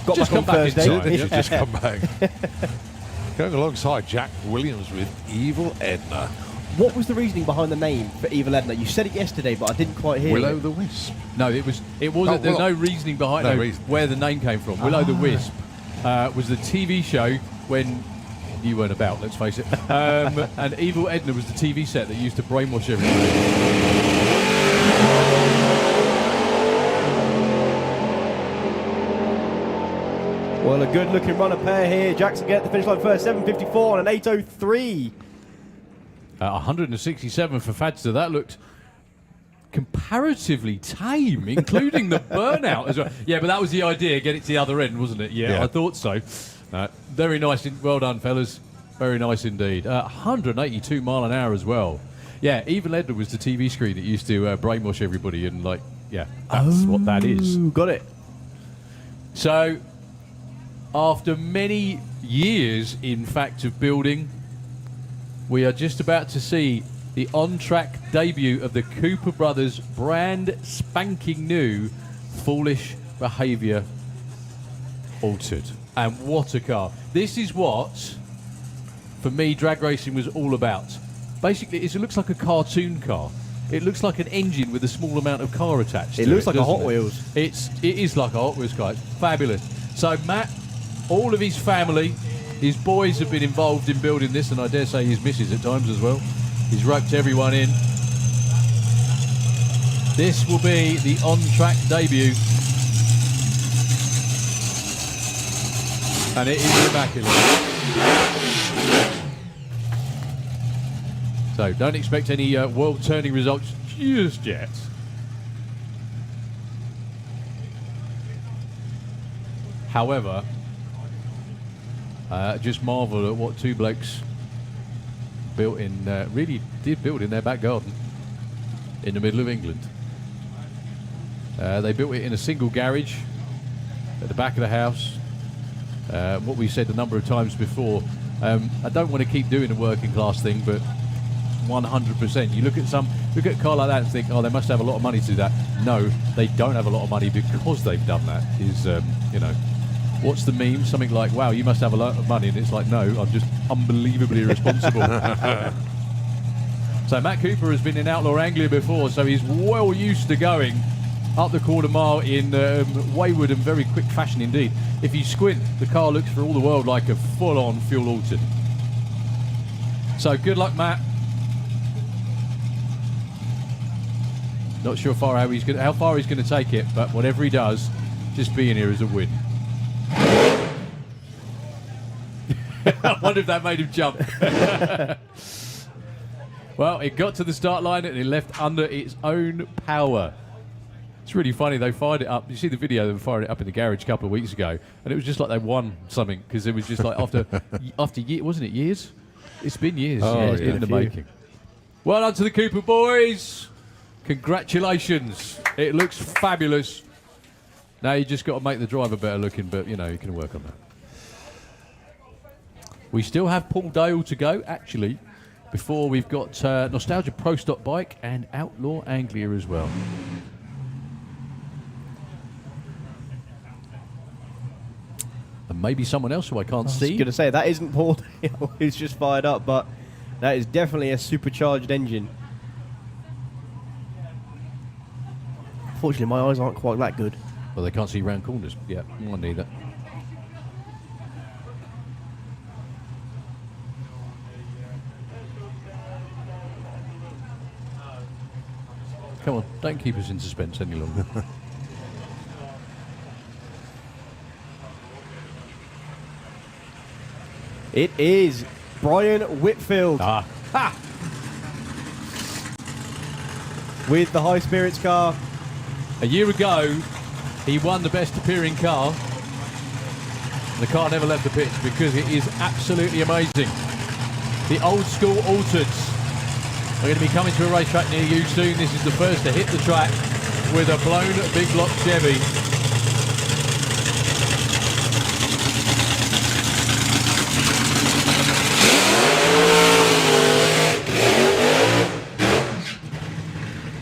Got just back on Thursday. in time. He's just come back. Going alongside Jack Williams with Evil Edna. What was the reasoning behind the name for Evil Edna? You said it yesterday, but I didn't quite hear Willow it. the Wisp. No, it wasn't. Oh, There's well, no reasoning behind no no, reason. where the name came from. Willow the Wisp was the TV show when you weren't about, let's face it. And Evil Edna was the TV set that used to brainwash everybody. Well, a good-looking runner pair here. Jackson get the finish line first, 7:54 and an 8:03. 167 for Fadster. That looked comparatively tame, including the burnout as well. Yeah, but that was the idea, get it to the other end, wasn't it? Yeah. I thought so. Very nice. Well done, fellas. Very nice indeed. 182 mile an hour as well. Yeah, Evil Edna was the TV screen that used to brainwash everybody and, like, yeah, that's what that is. Got it. So, after many years, in fact, of building, we are just about to see the on-track debut of the Cooper Brothers brand spanking new Foolish Behaviour Altered. And what a car. This is what, for me, drag racing was all about. Basically, it looks like a cartoon car. It looks like an engine with a small amount of car attached to it. It looks like a doesn't Hot Wheels. It is like a Hot Wheels car. It's fabulous. So Matt, all of his family, his boys have been involved in building this, and I dare say his missus at times as well. He's roped everyone in. This will be the on-track debut. And it is immaculate. So don't expect any world-turning results just yet. However, just marvel at what two blokes built in, really did build in their back garden in the middle of England. They built it in a single garage at the back of the house. What we said a number of times before, I don't want to keep doing the working class thing, but 100%. You look at a car like that and think, oh, they must have a lot of money to do that. No, they don't have a lot of money because they've done that. Is you know, what's the meme? Something like, wow, you must have a lot of money, and it's like, no, I'm just unbelievably irresponsible. So Matt Cooper has been in Outlaw Anglia before, so he's well used to going up the quarter mile in wayward and very quick fashion indeed. If you squint, the car looks for all the world like a full-on fuel altered. So good luck, Matt. Not sure how far he's going to take it, but whatever he does, just being here is a win. I wonder if that made him jump. Well, it got to the start line and it left under its own power. It's really funny, they fired it up. You see the video, they fired it up in the garage a couple of weeks ago, and it was just like they won something, because it was just like after years, wasn't it years? It's been years in the making. Well done to the Cooper boys. Congratulations. It looks fabulous. Now you just got to make the driver better looking, but you know, you can work on that. We still have Paul Dale to go, actually, before we've got Nostalgia Pro Stock Bike and Outlaw Anglia as well. And maybe someone else who I can't see. I was going to say, that isn't Paul Dale who's just fired up, but that is definitely a supercharged engine. Unfortunately, my eyes aren't quite that good. Well, they can't see round corners. Yeah, mine neither. Come on, don't keep us in suspense any longer. It is Brian Whitfield. Ha! With the high spirits car. A year ago, he won the best appearing car. The car never left the pitch because it is absolutely amazing. The old school altereds. We're going to be coming to a racetrack near you soon. This is the first to hit the track with a blown big block Chevy.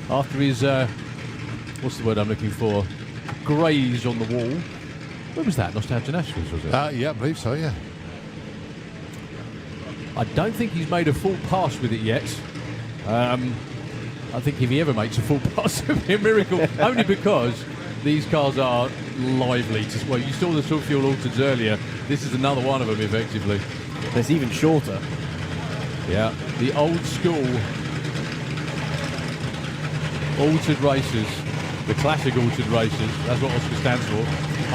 After his, what's the word I'm looking for? Graze on the wall. Where was that? Nostalgia Nationals, was it? Yeah, I believe so, yeah. I don't think he's made a full pass with it yet. I think if he ever makes a full pass, it would be a miracle. Only because these cars are lively. Well, you saw the Sub Fuel Altereds earlier. This is another one of them, effectively. It's even shorter. Yeah, the old school altered races, the classic altered races. That's what Oscar stands for.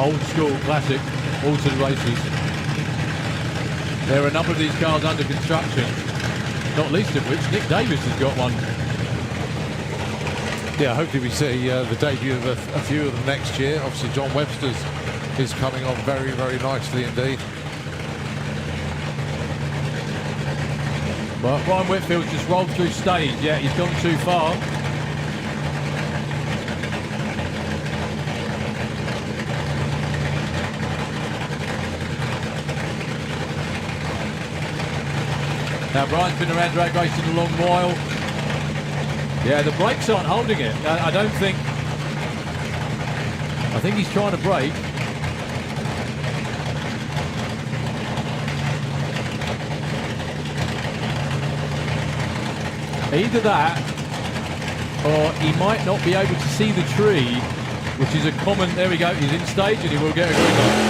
Old school, classic, altered races. There are a number of these cars under construction, not least of which Nick Davis has got one. Yeah, hopefully we see the debut of a few of them next year. Obviously, John Webster's is coming on very, very nicely indeed. But Brian Whitfield just rolled through stage. Yeah, he's gone too far. Now, Brian's been around drag racing a long while. Yeah, the brakes aren't holding it. I don't think... I think he's trying to brake. Either that, or he might not be able to see the tree, which is a common... There we go, he's in stage and he will get a green light.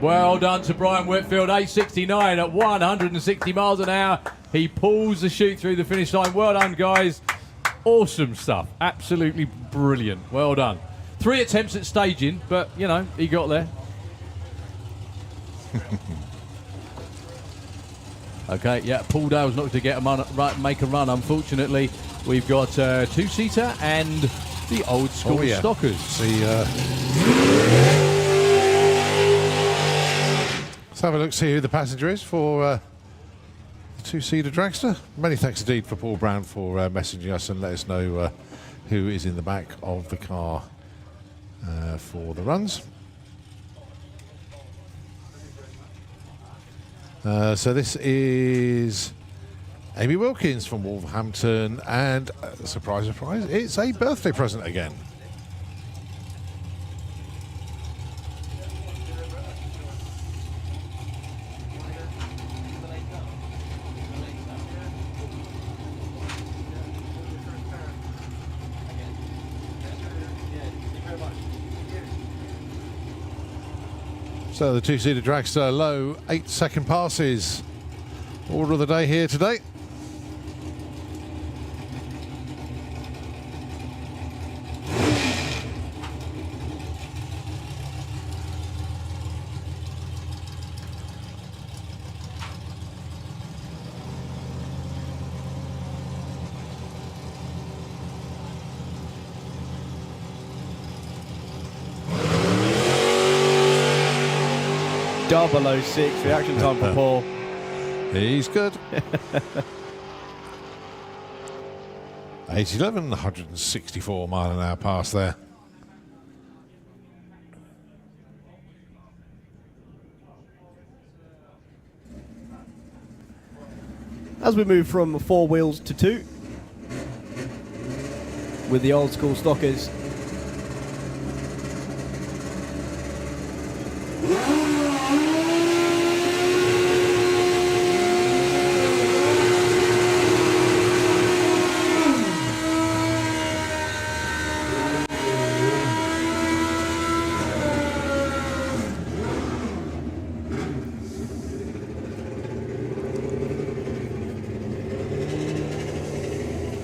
Well done to Brian Whitfield, 869 at 160 miles an hour. He pulls the chute through the finish line. Well done, guys. Awesome stuff. Absolutely brilliant. Well done. 3 attempts at staging, but, you know, he got there. Okay, yeah, Paul Dale's not to get make a run, unfortunately. We've got two-seater and the old school Stockers. See, let's have a look, see who the passenger is for the two-seater dragster. Many thanks indeed for Paul Brown for messaging us and let us know who is in the back of the car for the runs. So this is Amy Wilkins from Wolverhampton, and surprise, surprise, it's a birthday present again. So the two-seater dragster low 8-second passes. Order of the day here today. Double 06 reaction time for Paul. He's good. 811, 164 mile an hour pass there. As we move from 4 wheels to 2, with the old school Stockers.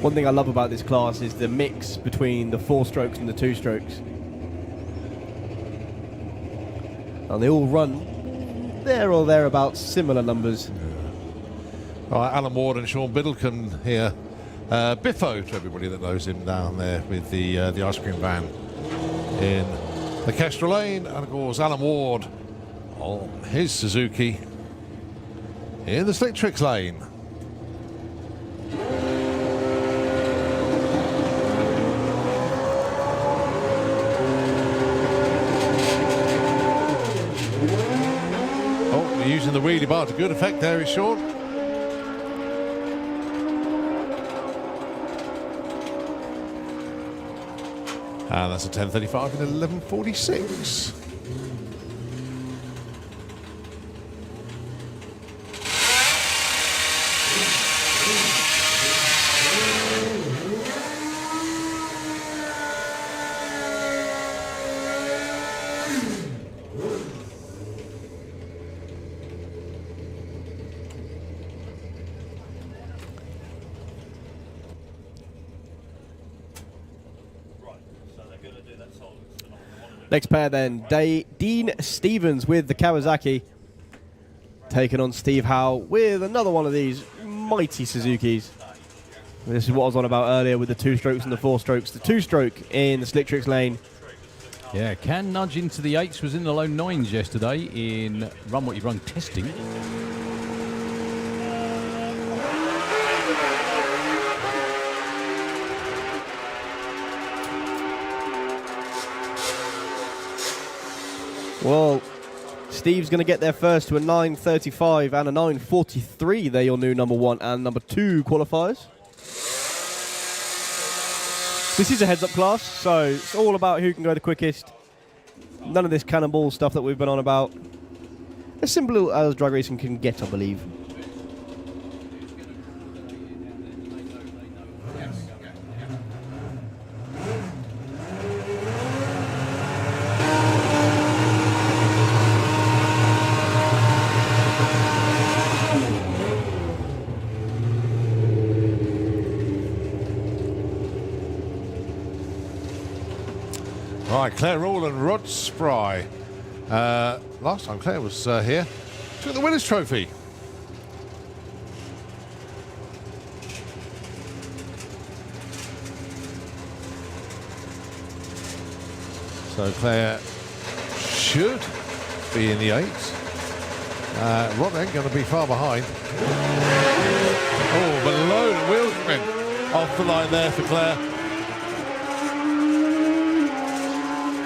One thing I love about this class is the mix between the 4 strokes and the 2 strokes. And they all run there or thereabouts, similar numbers. All right, Alan Ward and Sean Biddlecombe here. Biffo, to everybody that knows him down there with the ice cream van in the Kestrel Lane, and of course Alan Ward on his Suzuki in the Slick Tricks Lane. Oh, we're using the wheelie bar to good effect there, is Sean. And that's a 10:35 and 11:46. Next pair then, Dean Stevens with the Kawasaki, taking on Steve Howe with another one of these mighty Suzukis. This is what I was on about earlier with the 2 strokes and the 4 strokes. The 2-stroke in the Slick Tricks Lane. Yeah, can nudge into the 8s, was in the low 9s yesterday in Run What You Run testing. Well, Steve's going to get there first to a 9:35 and a 9:43. They're your new number 1 and number 2 qualifiers. This is a heads-up class, so it's all about who can go the quickest. None of this Cannonball stuff that we've been on about. As simple as drag racing can get, I believe. Right, Claire Rall and Rod Spry. Last time Claire was here, took the winner's trophy. So Claire should be in the 8s. Rod ain't going to be far behind. Oh, below the wheels went off the line there for Claire.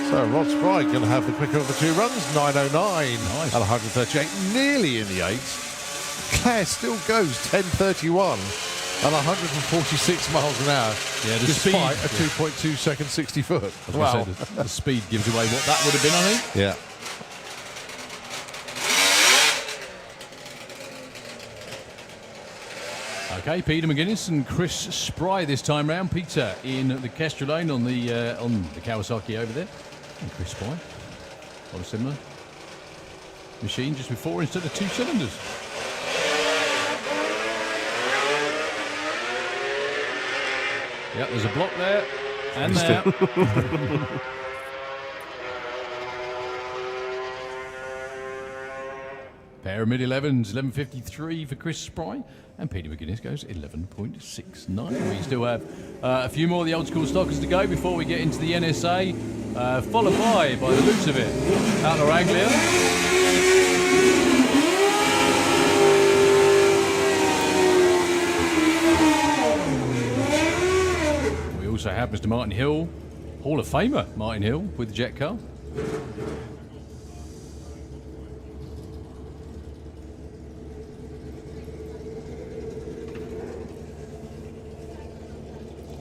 So Rod Spry going to have the quicker of the 2 runs, 9:09 Nice. at 138, nearly in the 8s. Claire still goes 10:31 at 146 miles an hour, Yeah, the despite speed, a 2.2 second 60 foot. I was gonna say, the speed gives away what that would have been, I think. Yeah. Okay, Peter McGuinness and Chris Spry this time round. Peter in the Kestrel Lane on the Kawasaki over there. And Chris Spry, what a similar machine, just with 4 instead of 2 cylinders. Yeah, there's a block there and there. Pair of mid-11s, 11.53 for Chris Spry, and Peter McGuinness goes 11.69. We still have a few more of the old-school stockers to go before we get into the NSA, followed by the looks of it, out of Anglia. We also have Mr. Martin Hill, Hall of Famer Martin Hill with the jet car.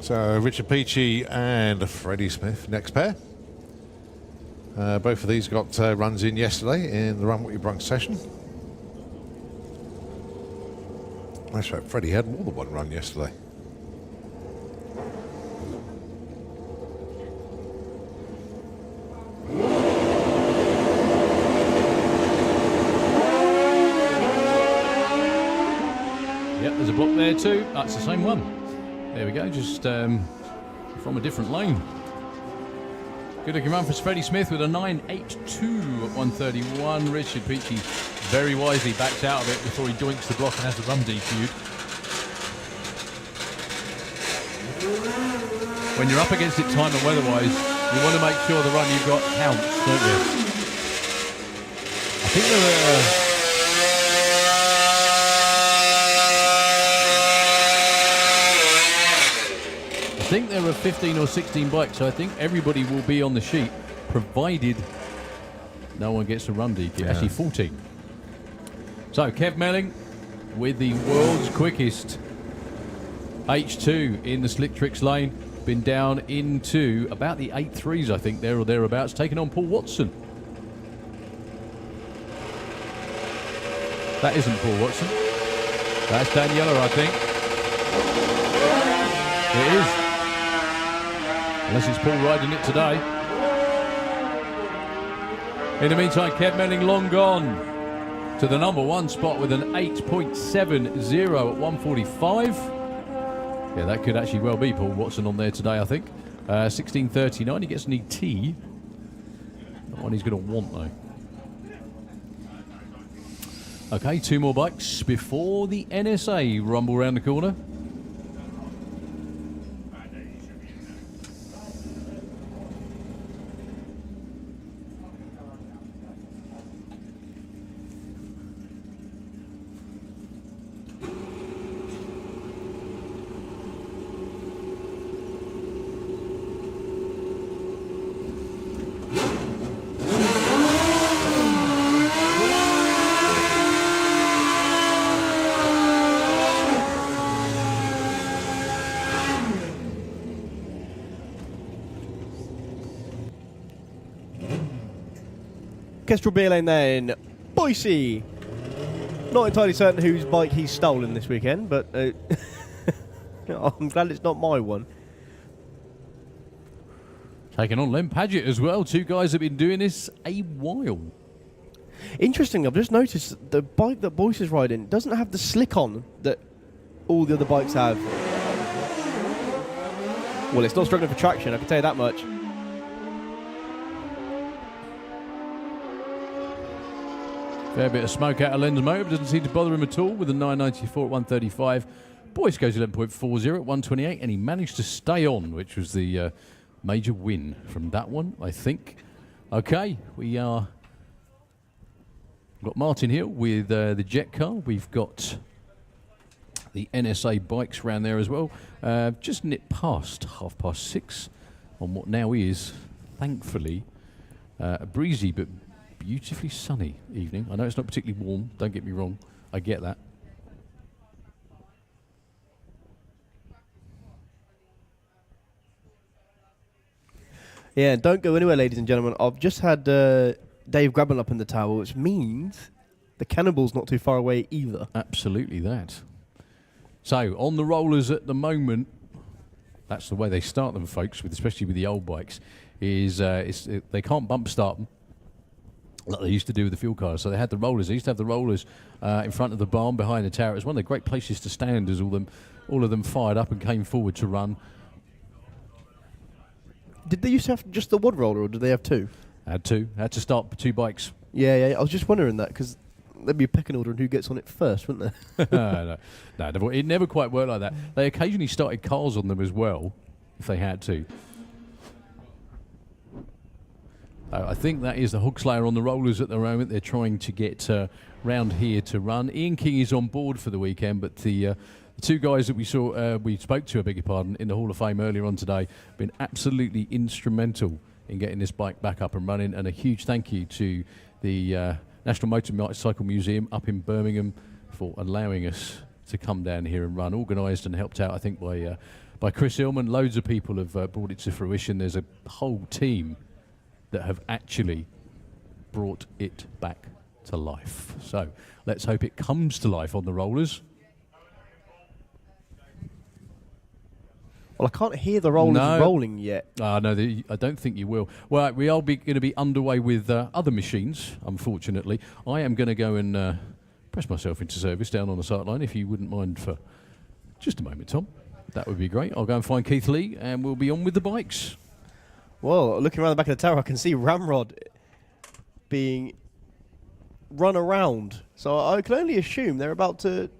So Richard Peachy and Freddie Smith, next pair. Both of these got runs in yesterday in the Run What You Brung session. That's right, Freddie had more than one run yesterday. Yep, there's a block there too. That's the same one. There we go, just from a different lane. Good looking run for Freddie Smith with a 9.82 at 131. Richard Peachy very wisely backs out of it before he doinks the block and has the run DQ'd. When you're up against it time and weather-wise, You want to make sure the run you've got counts, don't you? I think there are 15 or 16 bikes, so I think everybody will be on the sheet, provided no one gets a run deep. Actually, 14. So, Kev Melling with the world's quickest H2 in the Slick Tricks lane. Been down into about the 8.3s, I think, there or thereabouts, taking on Paul Watson. That isn't Paul Watson. That's Daniela, I think. It is. Unless it's Paul riding it today. In the meantime, Kev Melling long gone to the number 1 spot with an 8.70 at 145. Yeah, that could actually well be Paul Watson on there today, I think. 16.39, he gets an ET. That one he's going to want, though. Okay, 2 more bikes before the NSA rumble round the corner. Kestrel beer lane then. Boise. Not entirely certain whose bike he's stolen this weekend, but I'm glad it's not my one. Taking on Len Padgett as well. 2 guys have been doing this a while. Interesting, I've just noticed the bike that Boyce is riding doesn't have the slick on that all the other bikes have. Well, it's not struggling for traction, I can tell you that much. Fair bit of smoke out of Len's motor, but doesn't seem to bother him at all with a 994 at 135. Boyce goes 11.40 at 128, and he managed to stay on, which was the major win from that one, I think. Okay, we are... We've got Martin Hill with the jet car. We've got the NSA bikes around there as well. Just nipped past 6:30 on what now is, thankfully, a breezy but beautifully sunny evening. I know it's not particularly warm, don't get me wrong. I get that. Yeah, don't go anywhere, ladies and gentlemen. I've just had Dave Grabbing up in the tower, which means the Cannonball's not too far away either. Absolutely that. So, on the rollers at the moment, that's the way they start them, folks, especially with the old bikes, is they can't bump start them like they used to do with the fuel cars. So they had the rollers. They used to have the rollers in front of the barn behind the tower. It was one of the great places to stand as all of them fired up and came forward to run. Did they used to have just the one roller, or did they have 2? Had 2. Had to start 2 bikes. Yeah, I was just wondering that, because there'd be a pecking order on who gets on it first, wouldn't there? No, it never quite worked like that. They occasionally started cars on them as well, if they had to. I think that is the Hookslayer on the rollers at the moment. They're trying to get round here to run. Ian King is on board for the weekend, but the 2 guys that we spoke to, I beg your pardon, in the Hall of Fame earlier on today, have been absolutely instrumental in getting this bike back up and running. And a huge thank you to the National Motorcycle Museum up in Birmingham for allowing us to come down here and run. Organised and helped out, I think, by Chris Illman. Loads of people have brought it to fruition. There's a whole team that have actually brought it back to life. So let's hope it comes to life on the rollers. Well, I can't hear the rollers rolling yet. No, I don't think you will. Well, we are going to be underway with other machines, unfortunately. I am going to go and press myself into service down on the sight line, if you wouldn't mind for just a moment, Tom. That would be great. I'll go and find Keith Lee, and we'll be on with the bikes. Well, looking around the back of the tower, I can see Ramrod being run around. So I can only assume they're about to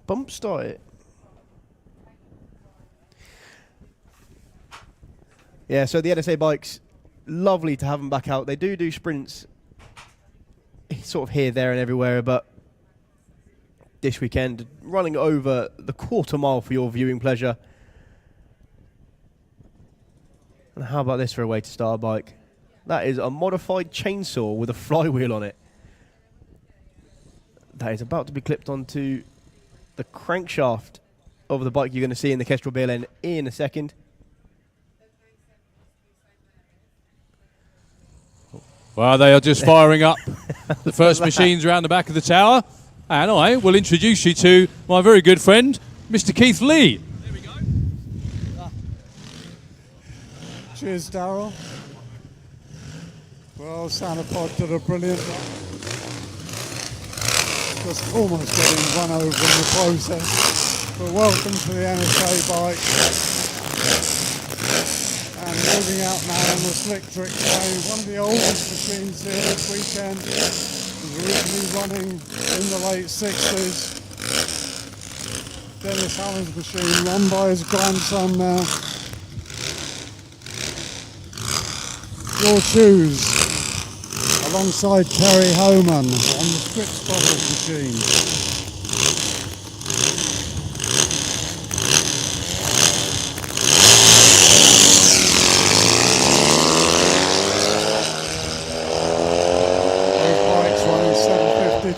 bump start it. Yeah, so the NSA bikes, lovely to have them back out. They do sprints sort of here, there and everywhere, but this weekend, running over the quarter mile for your viewing pleasure. And how about this for a way to start a bike? That is a modified chainsaw with a flywheel on it. That is about to be clipped onto the crankshaft of the bike you're going to see in the Kestrel BLN in a second. Well, they are just firing up the first machines around the back of the tower. And I will introduce you to my very good friend, Mr. Keith Lee. There we go. Cheers, Darryl. Well, Santa Pod did a brilliant job. Just almost getting run over in the process. But welcome to the NSA bike. And moving out now on the slick trick train, one of the oldest machines here this weekend. Was originally running in the late 60s. Dennis Allen's machine, run by his grandson now. Your shoes, alongside Terry Homan on the Scripps Brothers machine.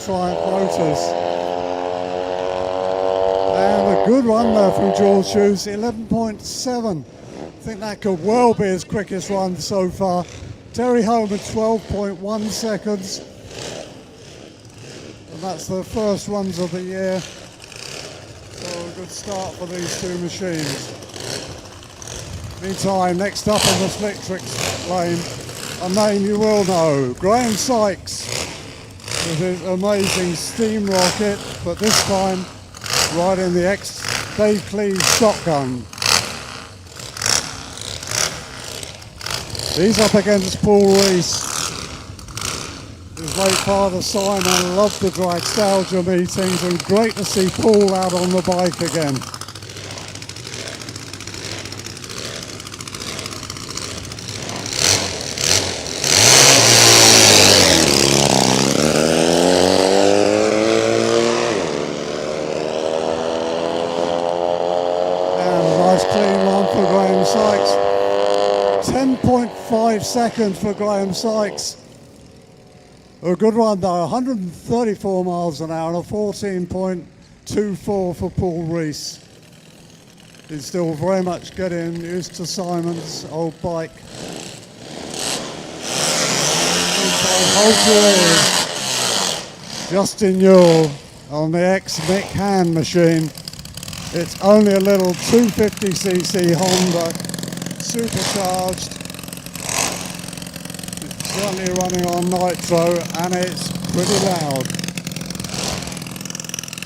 Triumph Motors. And a good run there from George Shoes, 11.7. I think that could well be his quickest run so far. Terry Homan, 12.1 seconds. And that's the first runs of the year. So a good start for these two machines. Meantime, next up on the slick tricks lane, a name you will know, Graham Sykes. With his amazing steam rocket, but this time riding the ex-Dave Cleese shotgun. He's up against Paul Reese. His late father Simon loved the Dragstalgia meetings, and great to see Paul out on the bike again. Clean run for Graham Sykes. 10.5 seconds for Graham Sykes. A good run though, 134 miles an hour and a 14.24 for Paul Reese. He's still very much getting used to Simon's old bike. Justin Newell on the ex-Mick Hand machine. It's only a little 250cc Honda, supercharged. It's certainly running on nitro, and it's pretty loud.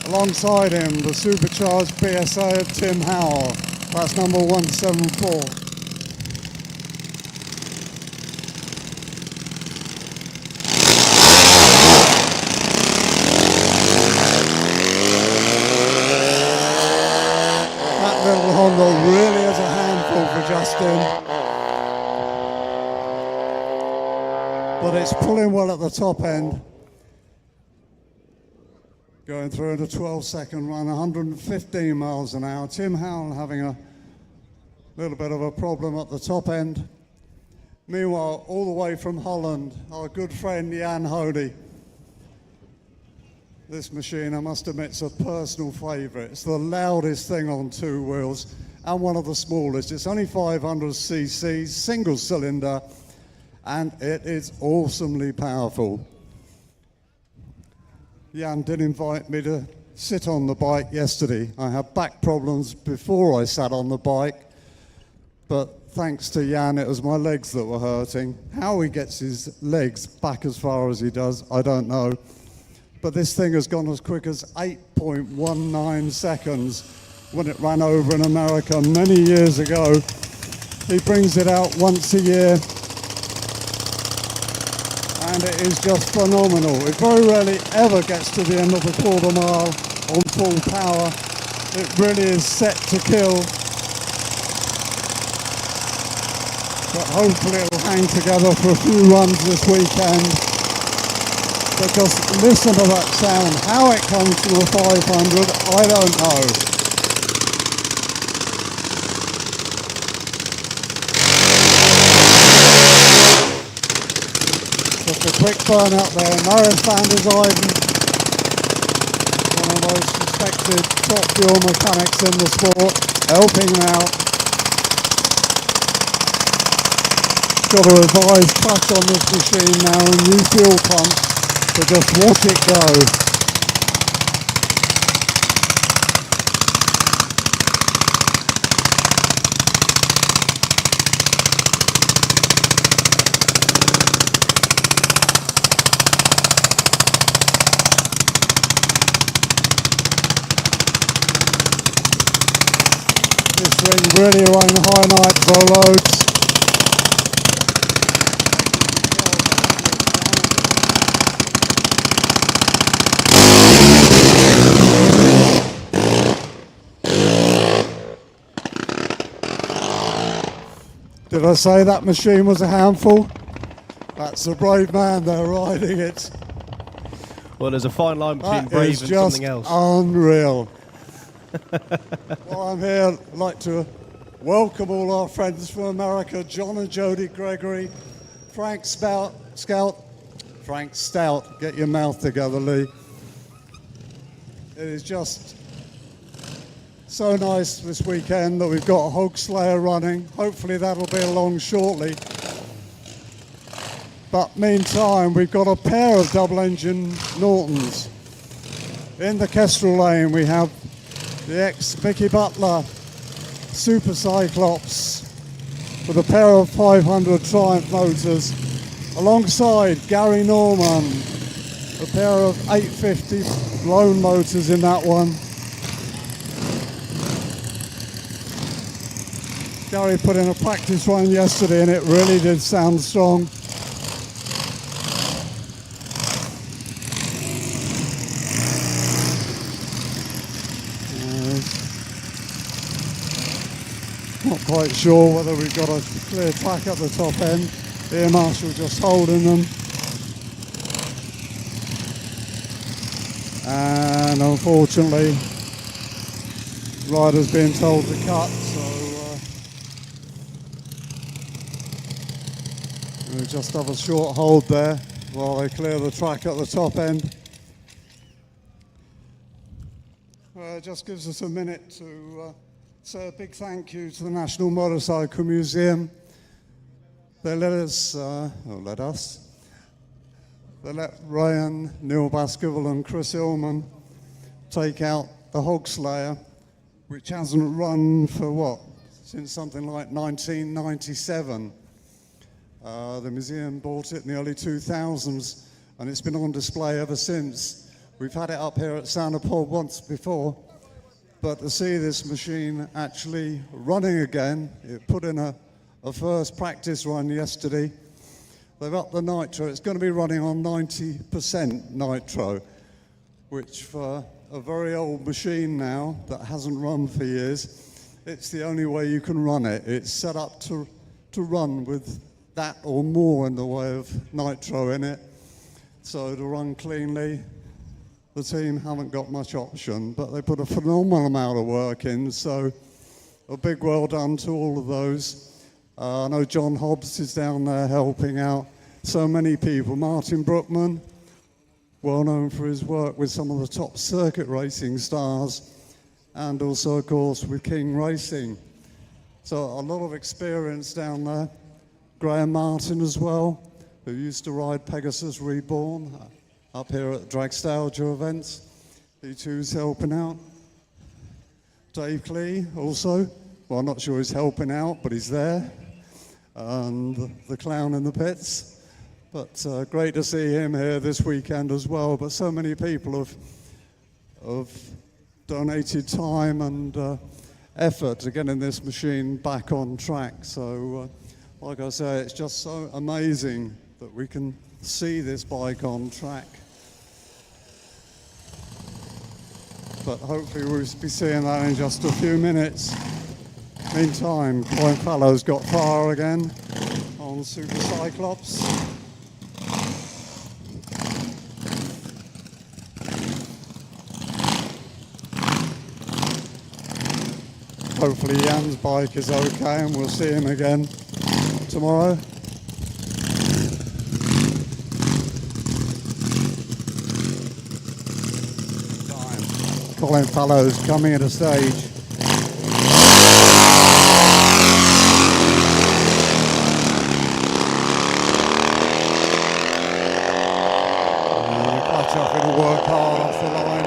Alongside him, the supercharged BSA of Tim Howell. That's number 174. Honda really is a handful for Justin, but it's pulling well at the top end. Going through in a 12-second run, 115 miles an hour. Tim Howell having a little bit of a problem at the top end. Meanwhile, all the way from Holland, our good friend Jan Hody. This machine, I must admit, is a personal favourite. It's the loudest thing on two wheels and one of the smallest. It's only 500 cc's, single cylinder, and it is awesomely powerful. Jan did invite me to sit on the bike yesterday. I had back problems before I sat on the bike, but thanks to Jan, it was my legs that were hurting. How he gets his legs back as far as he does, I don't know. But this thing has gone as quick as 8.19 seconds when it ran over in America many years ago. He brings it out once a year, and it is just phenomenal. It very rarely ever gets to the end of the quarter mile on full power. It really is set to kill. but hopefully it'll hang together for a few runs this weekend. But just listen to that sound. How it comes to the 500, I don't know. Just a quick burn out there. Norris van der Zijden, one of the most respected top fuel mechanics in the sport, helping him out. Got a revised clutch on this machine now and new fuel pump, so just watch it go. This ring really running high nitro loads. Did I say that machine was a handful? That's a brave man there riding it. Well, there's a fine line between That brave is and just something else. unreal. While I'm here, I'd like to welcome all our friends from America, John and Jody Gregory, Frank Stout, get your mouth together, Lee. It is just so nice this weekend that we've got a Hog Slayer running. Hopefully that'll be along shortly. But meantime, we've got a pair of double-engine Nortons. In the Kestrel lane, we have the ex-Mickey Butler Super Cyclops with a pair of 500 Triumph motors, alongside Gary Norman, a pair of 850 lone motors in that one. Gary put in a practice run yesterday and it really did sound strong. Not quite sure whether we've got a clear track at the top end. Air Marshal just holding them. And unfortunately, rider's being told to cut, so we'll just have a short hold there while they clear the track at the top end. It just gives us a minute to say a big thank you to the National Motorcycle Museum. They let Ryan, Neil Baskerville and Chris Illman take out the Hog Slayer, which hasn't run for since something like 1997. The museum bought it in the early 2000s and it's been on display ever since. We've had it up here at Sanderport once before, but to see this machine actually running again, it put in a first practice run yesterday. They've upped the nitro. It's going to be running on 90% nitro, which for a very old machine now that hasn't run for years, it's the only way you can run it. It's set up to run with that or more in the way of nitro in it. So to run cleanly, the team haven't got much option, but they put a phenomenal amount of work in, so a big well done to all of those. I know John Hobbs is down there helping out. So many people. Martin Brookman, well known for his work with some of the top circuit racing stars, and also, of course, with King Racing. So a lot of experience down there. Graham Martin as well, who used to ride Pegasus Reborn up here at Dragstalgia events. He too's helping out. Dave Clee also. Well, I'm not sure he's helping out, but he's there. And the clown in the pits. But great to see him here this weekend as well. But so many people have donated time and effort to getting this machine back on track. So, like I say, it's just so amazing that we can see this bike on track. But hopefully we'll be seeing that in just a few minutes. Meantime, Point Fallow's got fire again. on Super Cyclops. Hopefully Jan's bike is okay and we'll see him again tomorrow. Colin Fallows coming at a stage. Clutch up, it'll work hard off the line.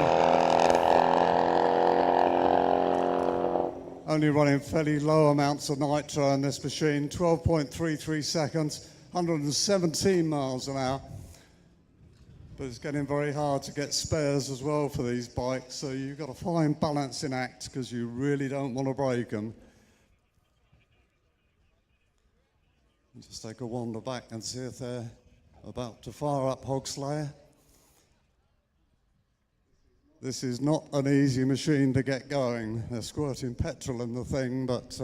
Only running fairly low amounts of nitro in this machine, 12.33 seconds, 117 miles an hour. But it's getting very hard to get spares as well for these bikes, so you've got to find balancing act because you really don't want to break them. Just take a wander back and see if they're about to fire up Hogslayer. This is not an easy machine to get going. They're squirting petrol in the thing, but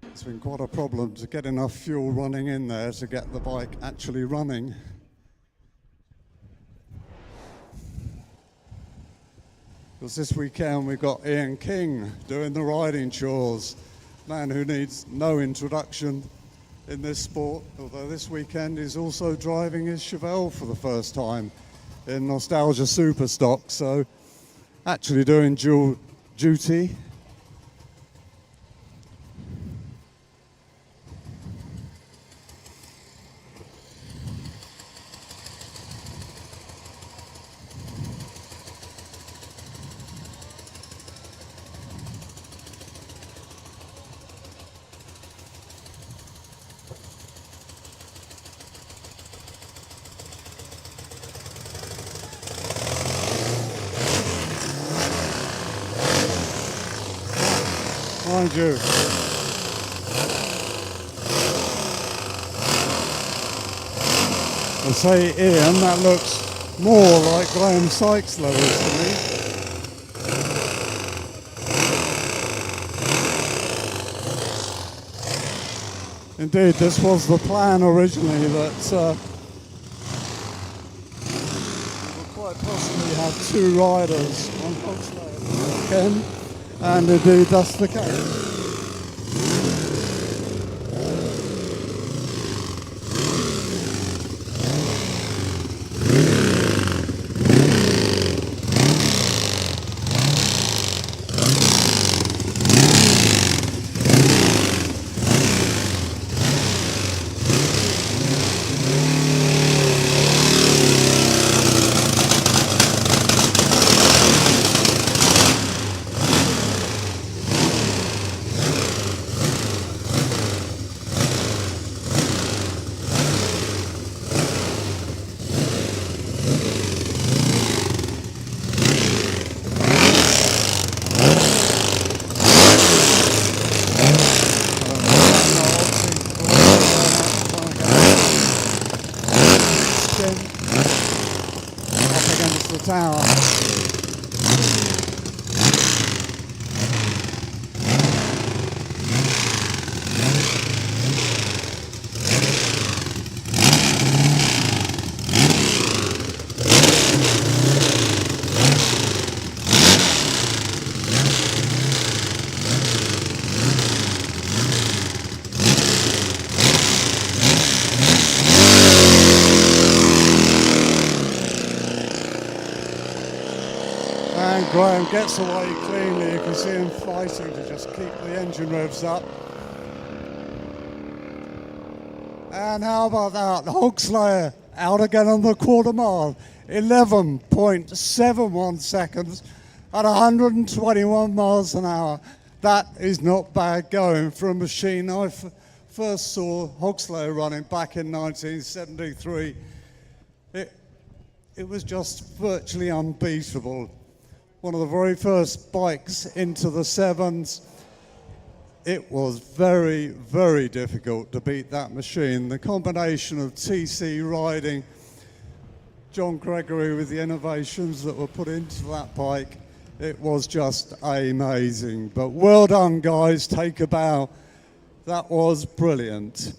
it's been quite a problem to get enough fuel running in there to get the bike actually running. Because this weekend we've got Ian King doing the riding chores, man who needs no introduction in this sport, although this weekend he's also driving his Chevelle for the first time in Nostalgia Superstock, so actually doing dual duty. Mind you, I say Ian, that looks more like Graham Sykes levels to me. Indeed, this was the plan originally, that we would quite possibly have two riders on Hogslayer this weekend. And indeed, that's the case. Tower. And Graham gets away cleanly. You can see him fighting to just keep the engine revs up. And how about that? Hogslayer out again on the quarter mile. 11.71 seconds at 121 miles an hour. That is not bad going for a machine. I first saw Hogslayer running back in 1973. It was just virtually unbeatable. One of the very first bikes into the sevens. It was very, very difficult to beat that machine. The combination of TC riding, John Gregory with the innovations that were put into that bike, it was just amazing. But well done, guys. Take a bow. That was brilliant.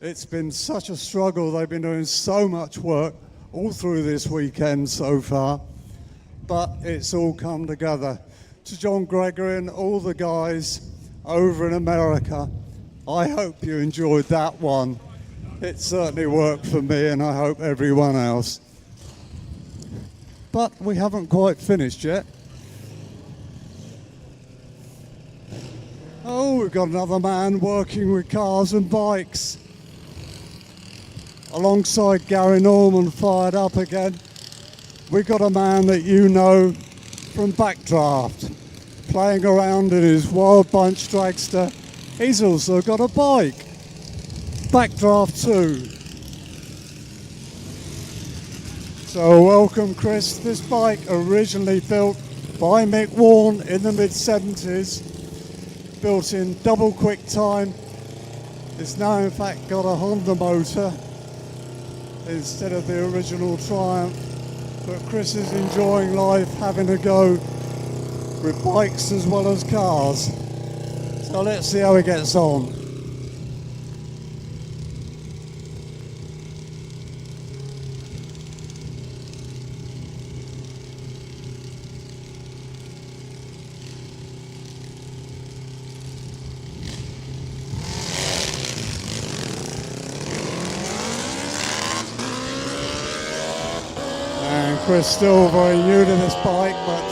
It's been such a struggle. They've been doing so much work all through this weekend so far, but it's all come together. To John Gregory and all the guys over in America, I hope you enjoyed that one. It certainly worked for me, and I hope everyone else. But we haven't quite finished yet. Oh, we've got another man working with cars and bikes. Alongside Gary Norman, fired up again, we've got a man that you know from Backdraft, playing around in his Wild Bunch dragster. He's also got a bike, Backdraft 2. So welcome, Chris. This bike, originally built by Mick Warren in the mid-70s, built in double quick time. It's now in fact got a Honda motor instead of the original Triumph. But Chris is enjoying life, having a go with bikes as well as cars. So let's see how he gets on. Chris still very new to this bike, but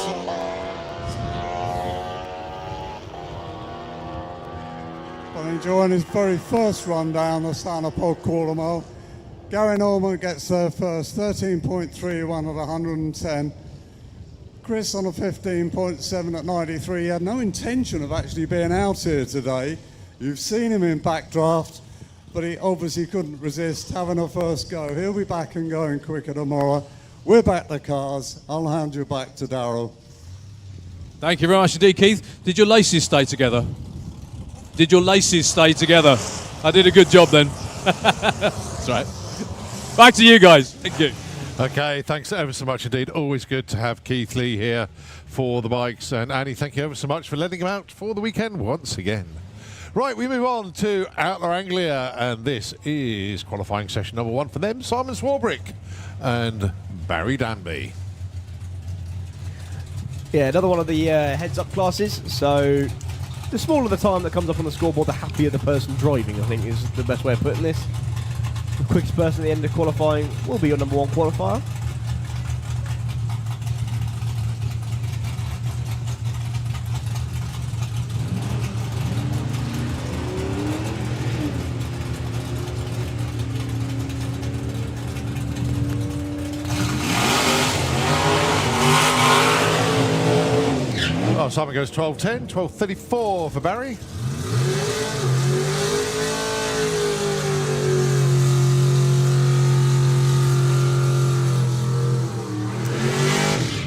enjoying his very first run down the Santa Pod quarter mile. Gary Norman gets there first, 13.31 at 110. Chris on a 15.7 at 93. He had no intention of actually being out here today. You've seen him in Backdraft, but he obviously couldn't resist having a first go. He'll be back and going quicker tomorrow. We're back to cars. I'll hand you back to Darryl. Thank you very much indeed, Keith. Did your laces stay together? Did your laces stay together? I did a good job then. That's right. Back to you guys. Thank you. Okay, thanks ever so much indeed. Always good to have Keith Lee here for the bikes. And Andy, thank you ever so much for letting him out for the weekend once again. Right, we move on to Outlaw Anglia, and this is qualifying session number 1 for them. Simon Swarbrick and Barry Danby. Yeah, another one of the heads-up classes. So the smaller the time that comes up on the scoreboard, the happier the person driving, I think is the best way of putting this. The quickest person at the end of qualifying will be your number 1 qualifier. Oh, Simon goes 12.10, 12.34 for Barry.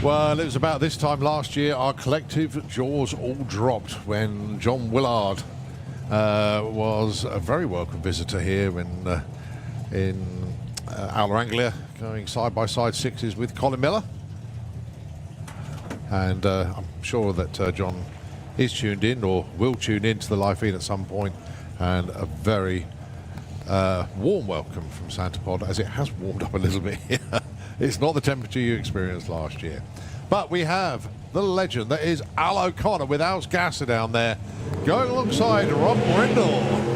Well, it was about this time last year our collective jaws all dropped when John Willard was a very welcome visitor here in Outlaw Anglia, going side-by-side sixes with Colin Miller. And I'm sure that John is tuned in or will tune in to the live feed at some point, and a very warm welcome from Santa Pod, as it has warmed up a little bit here. It's not the temperature you experienced last year. But we have the legend that is Al O'Connor with Al's Gasser down there, going alongside Rob Brindle.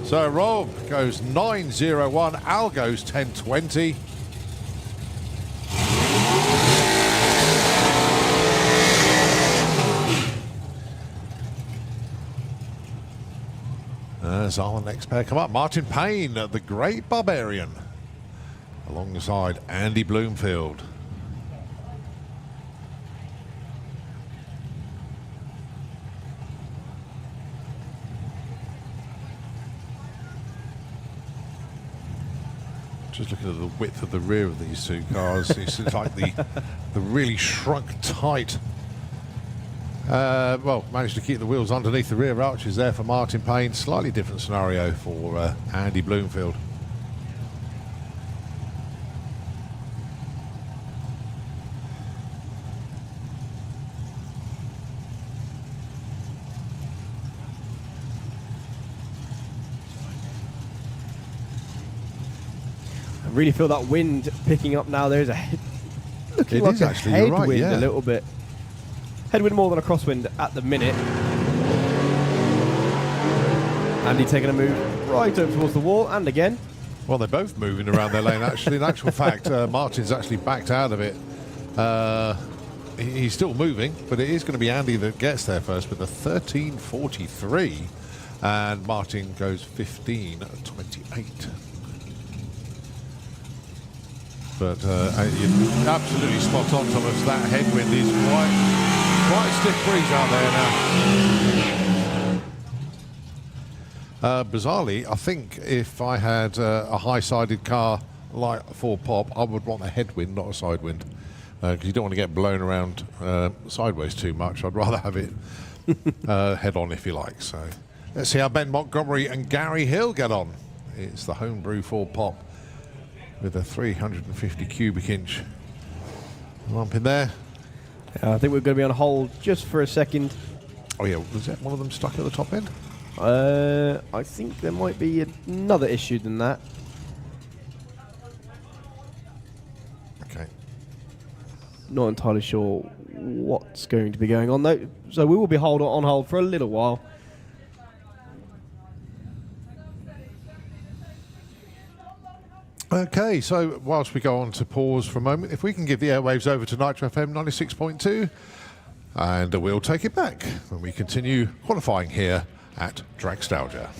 So Rob goes 9.01, Al goes 10.20. As our next pair come up, Martin Payne, the Great Barbarian, alongside Andy Bloomfield. Just looking at the width of the rear of these two cars, it's like the really shrunk tight. Well, managed to keep the wheels underneath the rear arches there for Martin Payne. Slightly different scenario for Andy Bloomfield. I really feel that wind picking up now. There's looking It like is a actually, you're right, headwind yeah. a little bit. Headwind more than a crosswind at the minute. Andy taking a move right over towards the wall, and again. Well, they're both moving around their lane, actually. In actual fact, Martin's actually backed out of it. He's still moving, but it is going to be Andy that gets there first with a 13.43. And Martin goes 15.28. But you're absolutely spot on, Thomas. That headwind is quite stiff breeze out there now. Bizarrely, I think if I had a high-sided car like a Ford Pop, I would want a headwind, not a side wind, because you don't want to get blown around sideways too much. I'd rather have it head-on, if you like. So let's see how Ben Montgomery and Gary Hill get on. It's the homebrew Ford Pop with a 350 cubic inch lump in there. I think we're going to be on hold just for a second. Oh yeah, was that one of them stuck at the top end? I think there might be another issue than that. Okay. Not entirely sure what's going to be going on though. So we will be on hold for a little while. Okay, so whilst we go on to pause for a moment, if we can give the airwaves over to Nitro FM 96.2, and we'll take it back when we continue qualifying here at Dragstalgia.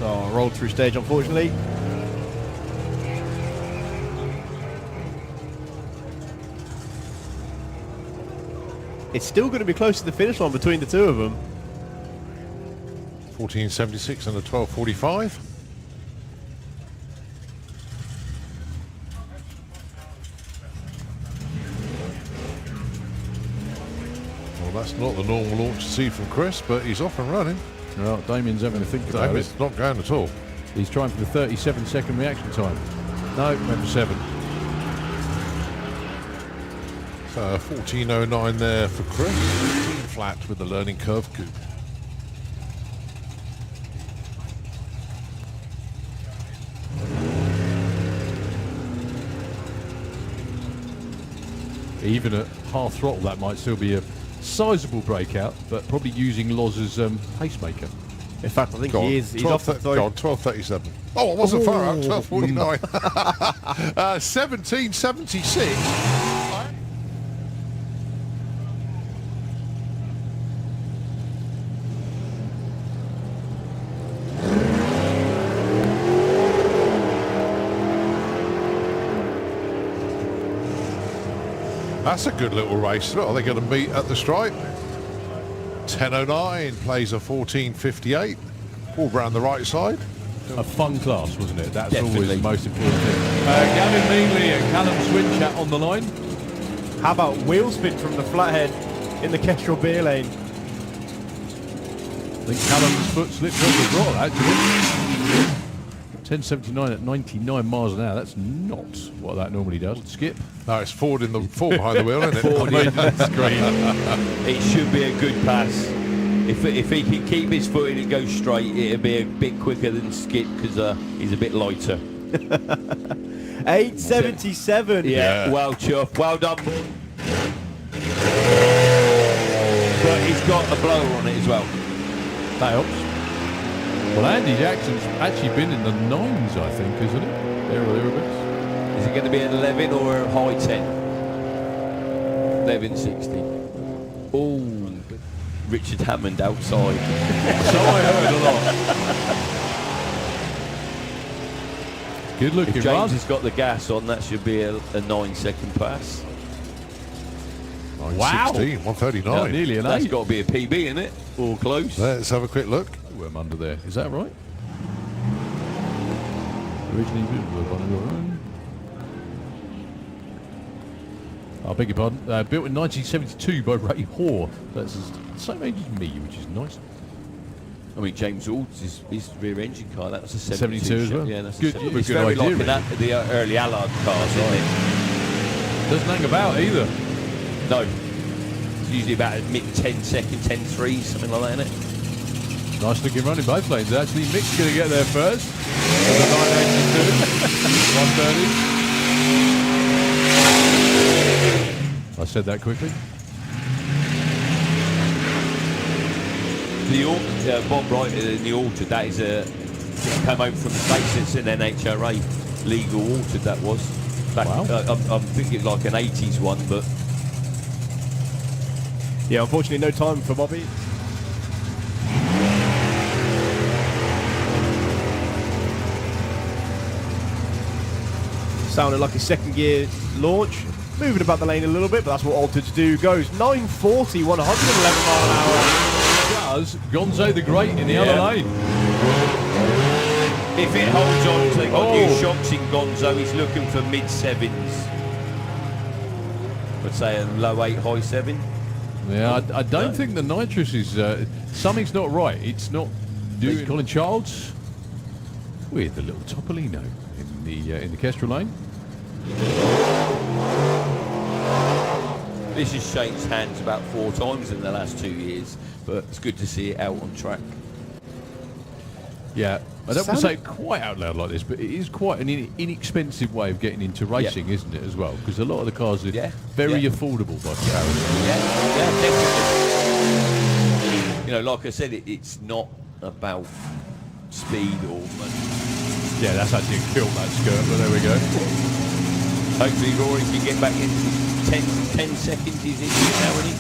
Oh, rolled through stage, unfortunately. It's still going to be close to the finish line between the two of them. 14.76 and a 12.45. Well, that's not the normal launch to see from Chris, but he's off and running. Well, Damien's having to think about it. It's not going at all. He's trying for the 37-second reaction time. No, went for 7. So 14.09 there for Chris. 15 flat with the learning curve coupe. Even at half throttle, that might still be a sizable breakout, but probably using Loz as pacemaker. In fact, I think Go on, he is. He's 12, off the 12.37. Oh, it wasn't far out. 12.49. 17.76. That's a good little race. Well, they're going to meet at the stripe. 10.09 plays a 14.58. All round the right side. A fun class, wasn't it? That's Definitely. always the most important thing. Gavin Meanley and Callum Swinchat on the line. How about wheel spin from the flathead in the Kestrel beer lane? I think Callum's foot slipped on the throttle, actually. 10.79 at 99 miles an hour. That's not what that normally does. Skip. No, it's forward behind the wheel, isn't it? Forward in. That's great. It should be a good pass. If he can keep his foot in and go straight, it'll be a bit quicker than Skip because he's a bit lighter. 8.77. Yeah, well chuffed. Well done, boy. But he's got a blower on it as well. That helps. Well, Andy Jackson's actually been in the 9s, I think, isn't it? There or thereabouts. Is it going to be an 11 or a high 10? 11.60. Oh, Richard Hammond outside. So I heard a lot. Good looking If James run. has got the gas on, that should be a 9-second pass. Wow. 16, 139. Yeah, nearly an That's 8. got to be a PB, isn't it? Or close. Let's have a quick look. I'm under there. Is that right? Originally built one of your own. I beg your pardon. Built in 1972 by Ray Hoare. That's the same age as me, which is nice. I mean, James Ald's his rear engine car, that was a 72 as well. Yeah, that's Good- a good 72. It's idea, very like really. the early Allard cars, isn't it? Doesn't hang about either. No. It's usually about a mid-10 second, 10.3, something like that, isn't it? Nice looking run in both lanes. Actually, Mick's going to get there first. With a 982. 130. I said that quickly. The Bob Wright in the Orchard, that is came over from the States. It's an NHRA legal Orchard, that was. Back, Wow. I'm thinking like an 80s one, but Yeah, unfortunately, no time for Bobby. Sounded like a second gear launch. Moving about the lane a little bit, but that's what Altereds do. Goes 940, 111 mile an hour. Does Gonzo the Great in the other lane. if it holds on, so they've got Oh. new shocks in Gonzo, he's looking for mid-7s. I'd say a low 8, high 7. Yeah, I don't think the nitrous is... something's not right. It's not... Colin Childs with the little Topolino in the Kestrel lane. This has changed hands about 4 times in the last 2 years, but it's good to see it out on track. Yeah, I don't want to say it quite out loud like this, but it is quite an inexpensive way of getting into racing, isn't it, as well? Because a lot of the cars are very affordable by comparison. Yeah, definitely. You know, like I said, it's not about speed or money. Yeah, that's actually a kill, that skirt, but there we go. Hopefully Rory can get back into 10 seconds he's in now, isn't he?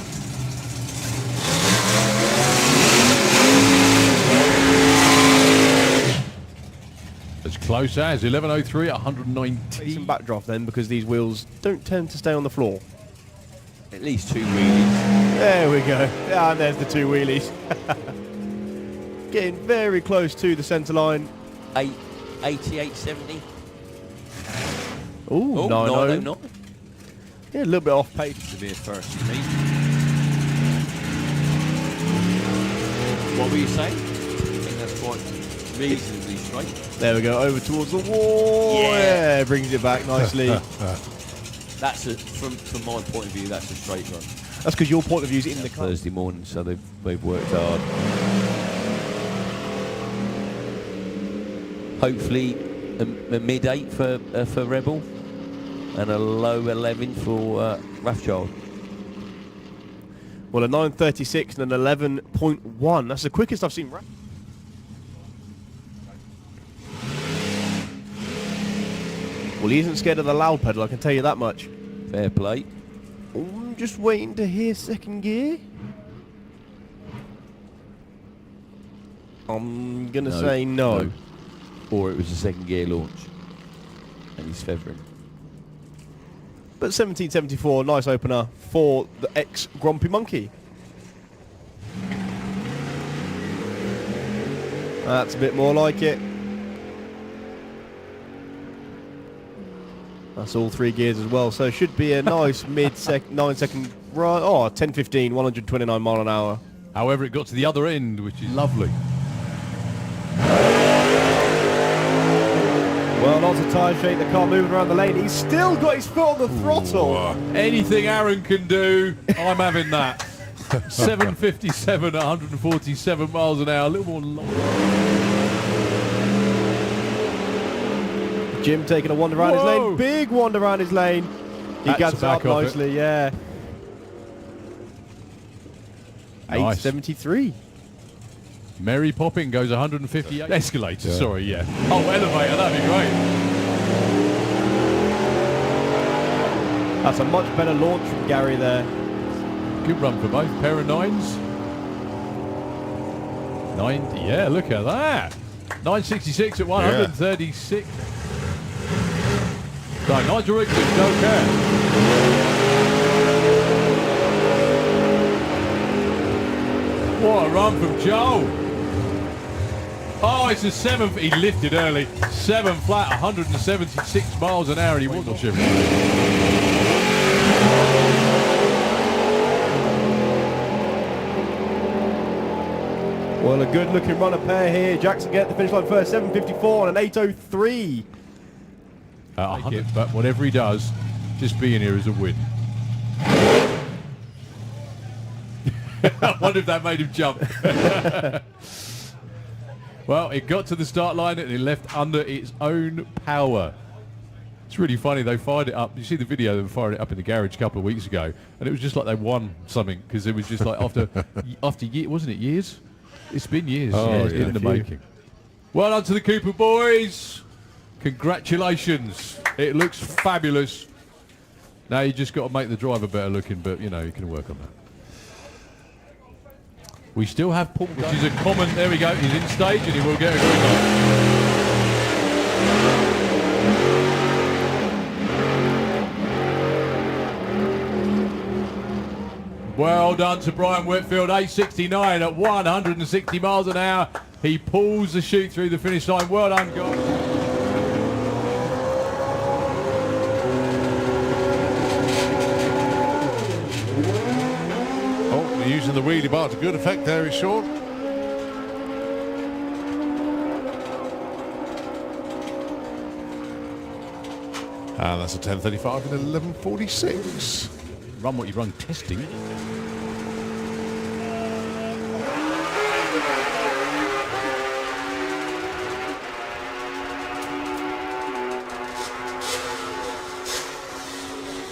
As close as 11:03 at 190. Some backdraft then, because these wheels don't tend to stay on the floor. At least 2 wheelies. There we go. Ah, and there's the 2 wheelies. Getting very close to the centre line. 88.70. Ooh, 909. Yeah, a little bit off pace. To be a first for me. What were you saying? I think that's quite reasonably straight. There we go, over towards the wall. Yeah, brings it back nicely. That's from my point of view, that's a straight run. That's because your point of view is in the car. Thursday morning, so they've worked hard. Hopefully a mid-8 for Rebel and a low 11 for Rothschild. Well, a 9:36 and an 11.1. That's the quickest I've seen. Well, he isn't scared of the loud pedal, I can tell you that much. Fair play. I'm just waiting to hear second gear. I'm going to say no. Or it was a second gear launch. And he's feathering. But 1774, nice opener for the ex-Grumpy Monkey. That's a bit more like it. That's all 3 gears as well, so it should be a nice 9-second run. Oh, 10.15, 129 mile an hour. However, it got to the other end, which is lovely. Well, lots of tire shake, the car moving around the lane. He's still got his foot on the throttle. Anything Aaron can do, I'm having that. 7.57 at 147 miles an hour, a little more long. Jim taking a wander around his lane. Big wander around his lane. He gets up nicely, yeah. Nice. 8.73. Mary Popping goes 158. Escalator, sorry, yeah. Oh, elevator, that'd be great. That's a much better launch from Gary there. Good run for both. Pair of 9s. 90, yeah, look at that. 9.66 at 136. No, Nigel Riggs, don't care. What a run from Joel. Oh, it's a 7th. He lifted early. 7 flat, 176 miles an hour, and he wasn't shivering. Well, a good-looking runner pair here. Jackson get the finish line first, 7.54 and an 8.03. But whatever he does, just being here is a win. I wonder if that made him jump. Well, it got to the start line and it left under its own power. It's really funny, they fired it up. You see the video, they fired it up in the garage a couple of weeks ago, and it was just like they won something, because it was just like after years, wasn't it years? It's been years. Oh, yeah, it's been in the making. Well done to the Cooper boys. Congratulations. It looks fabulous. Now you just got to make the driver better looking, but you know, you can work on that. We still have Paul, which is a common. There we go. He's in stage and he will get a green light. Well done to Brian Whitfield. 8.69 at 160 miles an hour. He pulls the chute through the finish line. Well done, guys. Using the wheelie bar to good effect there is Sean. And that's a 10.35 and 11.46. Run what you run testing.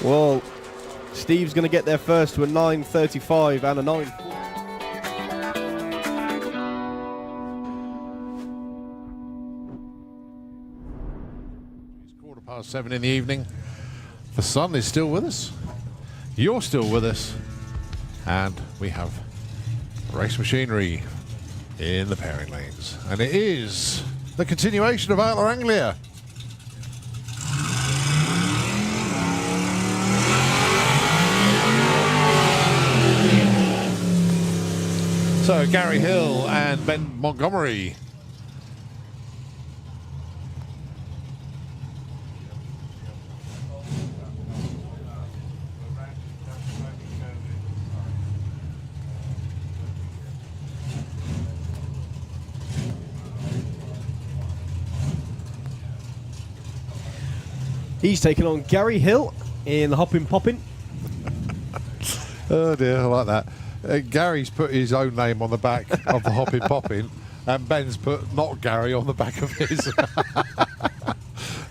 Well, Steve's going to get there first to a 9.35 and a 9. It's 7:15 in the evening. The sun is still with us. You're still with us. And we have race machinery in the pairing lanes. And it is the continuation of Outlaw Anglia. So Gary Hill and Ben Montgomery. He's taking on Gary Hill in the hopping popping. Oh dear, I like that. Gary's put his own name on the back of the hopping popping, and Ben's put not Gary on the back of his.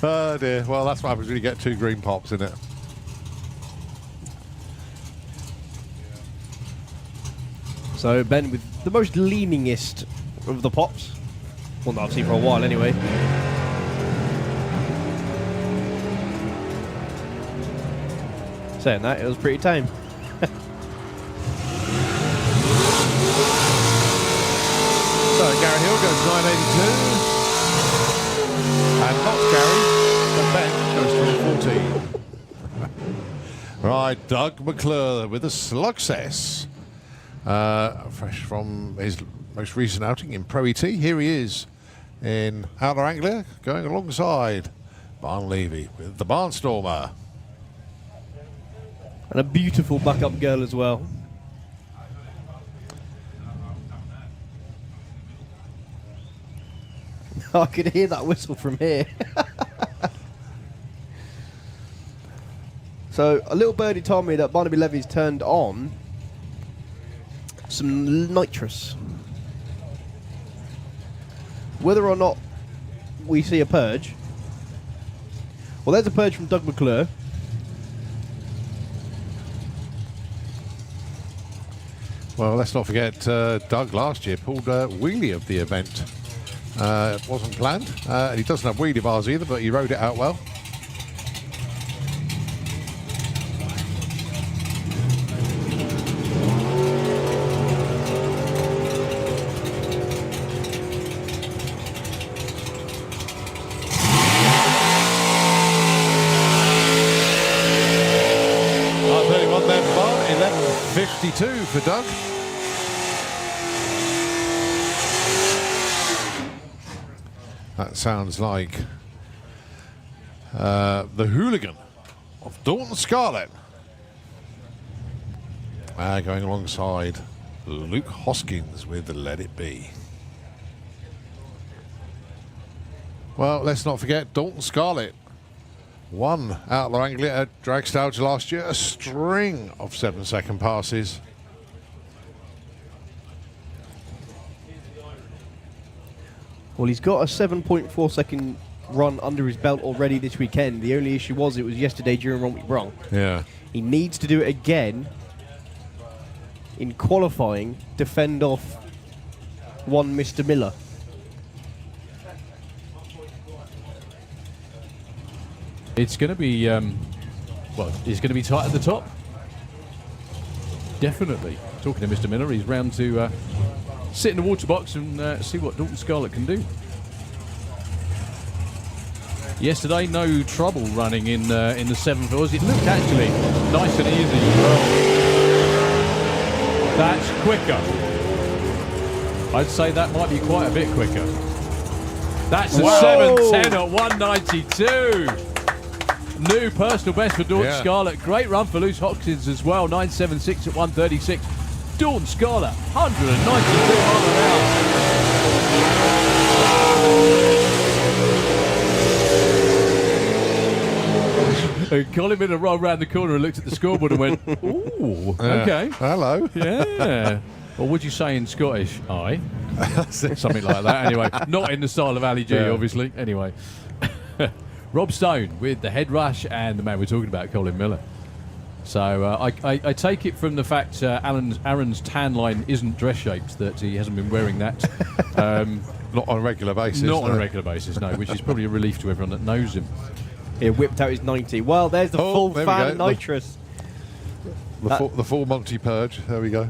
Oh dear. Well, that's what happens when you get two green pops in it. So Ben with the most leaningest of the pops. One that I've seen for a while anyway. Saying that, it was pretty tame. So Gary Hill goes 982. And not Gary, but Ben goes 1214. Right, Doug McClure with a success. Fresh from his most recent outing in Pro ET. Here he is in Outlaw Anglia, going alongside Barn Levy with the Barnstormer. And a beautiful backup girl as well. I could hear that whistle from here. So a little birdie told me that Barnaby Levy's turned on some nitrous. Whether or not we see a purge. Well, there's a purge from Doug McClure. Well, let's not forget Doug last year pulled a wheelie of the event. It wasn't planned. And he doesn't have wheelie bars either, but he rode it out well. Then bar 11.52 for Doug. That sounds like the hooligan of Dalton Scarlett. Going alongside Luke Hoskins with the Let It Be. Well, let's not forget Dalton Scarlett won Outlaw Anglia at Dragstalgia last year. A string of 7-second passes. Well, he's got a 7.4 second run under his belt already this weekend. The only issue was it was yesterday during Romney Bronx. Yeah. He needs to do it again in qualifying to fend off one Mr. Miller. It's going to be, well, it's going to be tight at the top. Definitely. Talking to Mr. Miller, he's round to sit in the water box and see what Dalton Scarlett can do. Yesterday, no trouble running in the 7 floors. It looked actually nice and easy as well. That's quicker. I'd say that might be quite a bit quicker. That's a 7.10 at 192. New personal best for Dalton Scarlett. Great run for Luke Hoskins as well. 9.76 at 136. Dalton Scarlett, 192 miles an hour. Colin Miller rolled round the corner and looked at the scoreboard and went, ooh, okay. Hello. Yeah. Or would you say in Scottish? Aye. Something like that. Anyway, not in the style of Ali G, obviously. Anyway. Rob Stone with the head rush, and the man we're talking about, Colin Miller. So I take it from the fact Aaron's tan line isn't dress shaped that he hasn't been wearing that. Not on a regular basis. Not on a regular basis, no, which is probably a relief to everyone that knows him. He whipped out his 90. Well, there's the full fan nitrous. The full Monty Purge. There we go.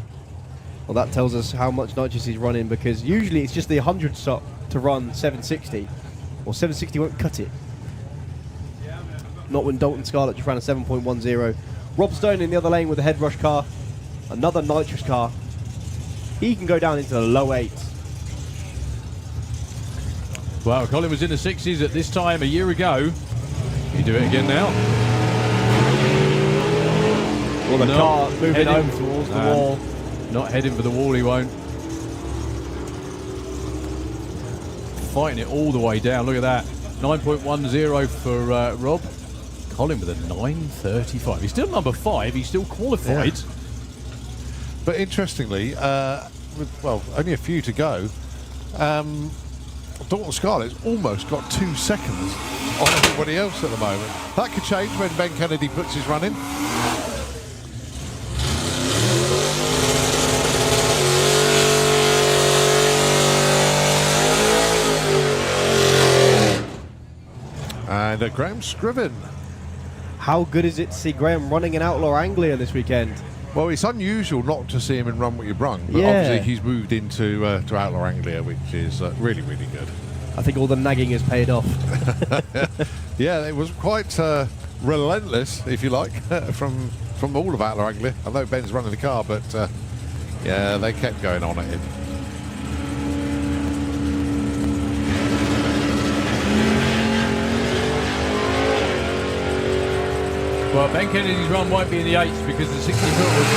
Well, that tells us how much nitrous he's running, because usually it's just the 100 stop to run 760, or 760 won't cut it. Not when Dalton Scarlett just ran a 7.10. Rob Stone in the other lane with a head rush car, another nitrous car. He can go down into the low 8s. Well, Colin was in the 60s at this time a year ago. You do it again now. Well, the car moving over towards the wall. Not heading for the wall, he won't. Fighting it all the way down. Look at that. 9.10 for Rob. Colin with a 9.35. He's still number 5. He's still qualified. Yeah. But interestingly, only a few to go. Dalton Scarlett's almost got 2 seconds on everybody else at the moment. That could change when Ben Kennedy puts his run in. And Graham Scriven. How good is it to see Graham running in Outlaw Anglia this weekend? Well, it's unusual not to see him in Run What You Brung, but Yeah. obviously he's moved into to Outlaw Anglia, which is really, really good. I think all the nagging has paid off. Yeah, it was quite relentless, if you like, from all of Outlaw Anglia. I know Ben's running the car, but yeah, they kept going on at him. Well, Ben Kennedy's run won't be in the 8s because the 60 foot was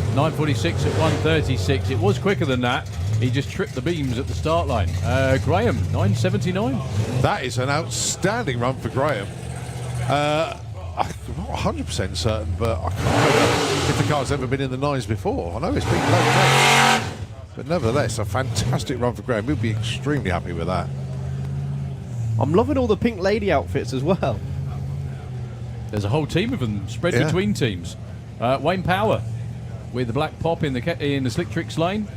172. 9.46 at 1.36. It was quicker than that. He just tripped the beams at the start line. Graham, 9.79. That is an outstanding run for Graham. I'm not 100% certain, but I can't remember if the car's ever been in the 9s before. I know it's been low 10s, but nevertheless, a fantastic run for Graham. We'll be extremely happy with that. I'm loving all the Pink Lady outfits as well. There's a whole team of them spread between teams. Wayne Power with the black pop in the Slick Tricks lane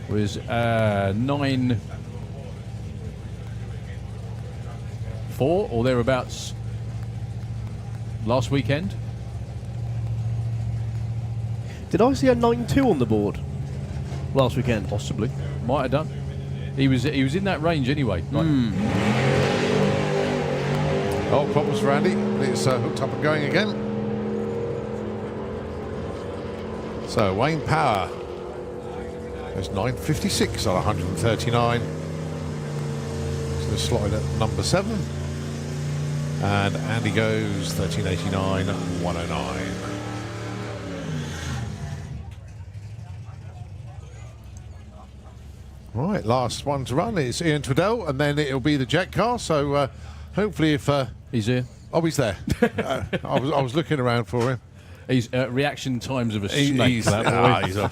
was 9.4 or thereabouts last weekend. Did I see a 9.2 on the board last weekend? Possibly, might have done. He was in that range anyway. Oh, problems for Andy. It's hooked up and going again. So Wayne Power goes 9.56 on 139. So slotted at number 7. And Andy goes 13.89 at 109. Right, last one to run is Ian Twaddell, and then it'll be the jet car. So hopefully, if he's here. Oh, he's there. I was looking around for him. He's reaction times of a snake. He's a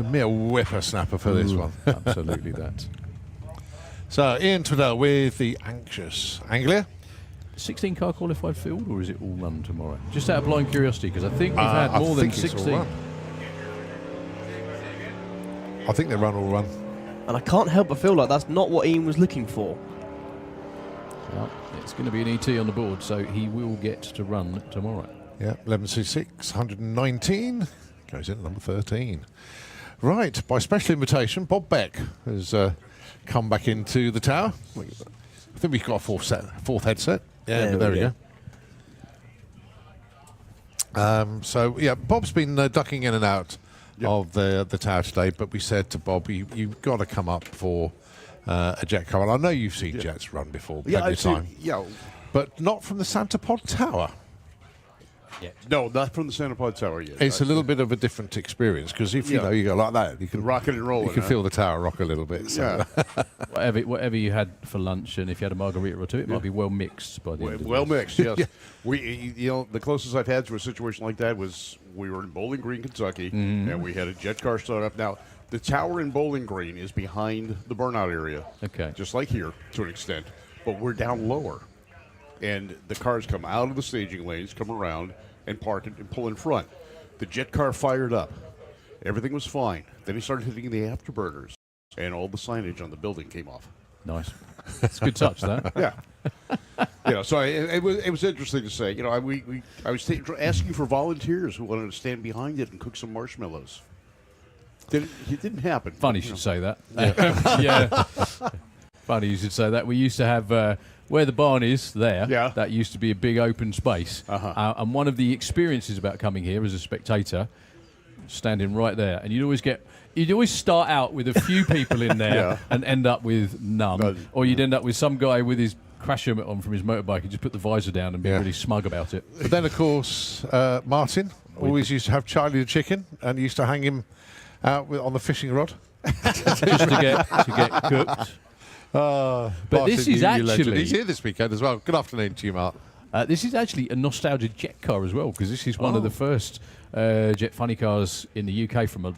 mere whippersnapper for this one. Absolutely that. So Ian Twaddell with the Anxious Anglia. 16 car qualified field, or is it all run tomorrow? Just out of blind curiosity, because I think we've had more than 16. I think they run all run. And I can't help but feel like that's not what Ian was looking for. Well, it's going to be an ET on the board, so he will get to run tomorrow. Yeah, 11.66, 119. Goes in at number 13. Right, by special invitation, Bob Beck has come back into the tower. I think we've got a fourth headset. Yeah, there we go. So, yeah, Bob's been ducking in and out of the tower today, but we said to Bob, you've got to come up for a jet car. And I know you've seen jets run before, plenty of time. But not from the Santa Pod Tower. Yeah. No, not from the Santa Pod Tower yet. It's a little bit of a different experience, because if you go like that, you can rock it and roll. You can feel the tower rock a little bit. So. Yeah. whatever you had for lunch, and if you had a margarita or two, it might be well mixed by the end of the Well day. mixed, yes. The closest I've had to a situation like that was we were in Bowling Green, Kentucky, and we had a jet car start up. Now, the tower in Bowling Green is behind the burnout area. Okay. Just like here, to an extent. But we're down lower. And the cars come out of the staging lanes, come around, and park and pull in front. The jet car fired up. Everything was fine. Then he started hitting the afterburners, and all the signage on the building came off. Nice. It's a good touch, that. Yeah. So it was interesting to say. I was asking for volunteers who wanted to stand behind it and cook some marshmallows. It didn't happen. Funny you should say that. Yeah. Funny you should say that. We used to have where the barn is there. Yeah. That used to be a big open space. And one of the experiences about coming here as a spectator, standing right there, and you'd always start out with a few people in there and end up with none. Or you'd end up with some guy with his crash helmet on from his motorbike and just put the visor down and be really smug about it. But then, of course, Martin always used to have Charlie the chicken and used to hang him out on the fishing rod. Just to get cooked. But Martin, this is actually... He's here this weekend as well. Good afternoon to you, Mark. This is actually a nostalgia jet car as well, because this is one of the first jet funny cars in the UK from I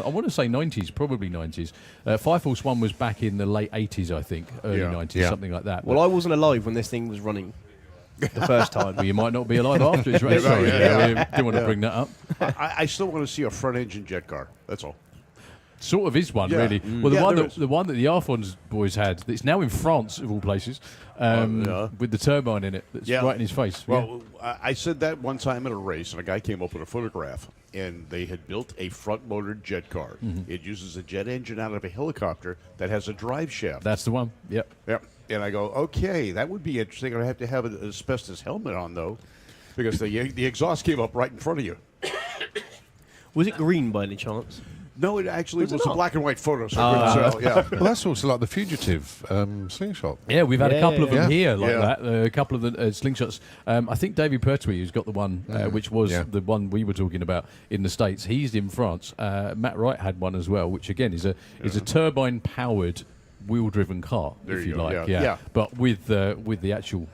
want to say 90s, probably 90s. Five Force One was back in the late 80s, I think, early 90s, something like that. Well, I wasn't alive when this thing was running the first time. Well, you might not be alive after it's running. Sorry, we didn't want to bring that up. I still want to see a front-engine jet car. That's all. Sort of is one, really. Well, the one that the Arfons boys had, that's now in France, of all places, with the turbine in it, that's right in his face. Well, I said that one time at a race, and a guy came up with a photograph, and they had built a front-motored jet car. It uses a jet engine out of a helicopter that has a drive shaft. That's the one. Yep. And I go, okay, that would be interesting. I have to have an asbestos helmet on, though, because the exhaust came up right in front of you. Was it green by any chance? No, it actually was a black and white photo, so I couldn't tell. Well, that's also like the Fugitive slingshot. Yeah, we've had a couple of them here like that. A couple of the slingshots. I think David Pertwee, who's got the one, which was the one we were talking about in the States. He's in France. Matt Wright had one as well, which again is a turbine-powered, wheel-driven car, if you like. But with the actual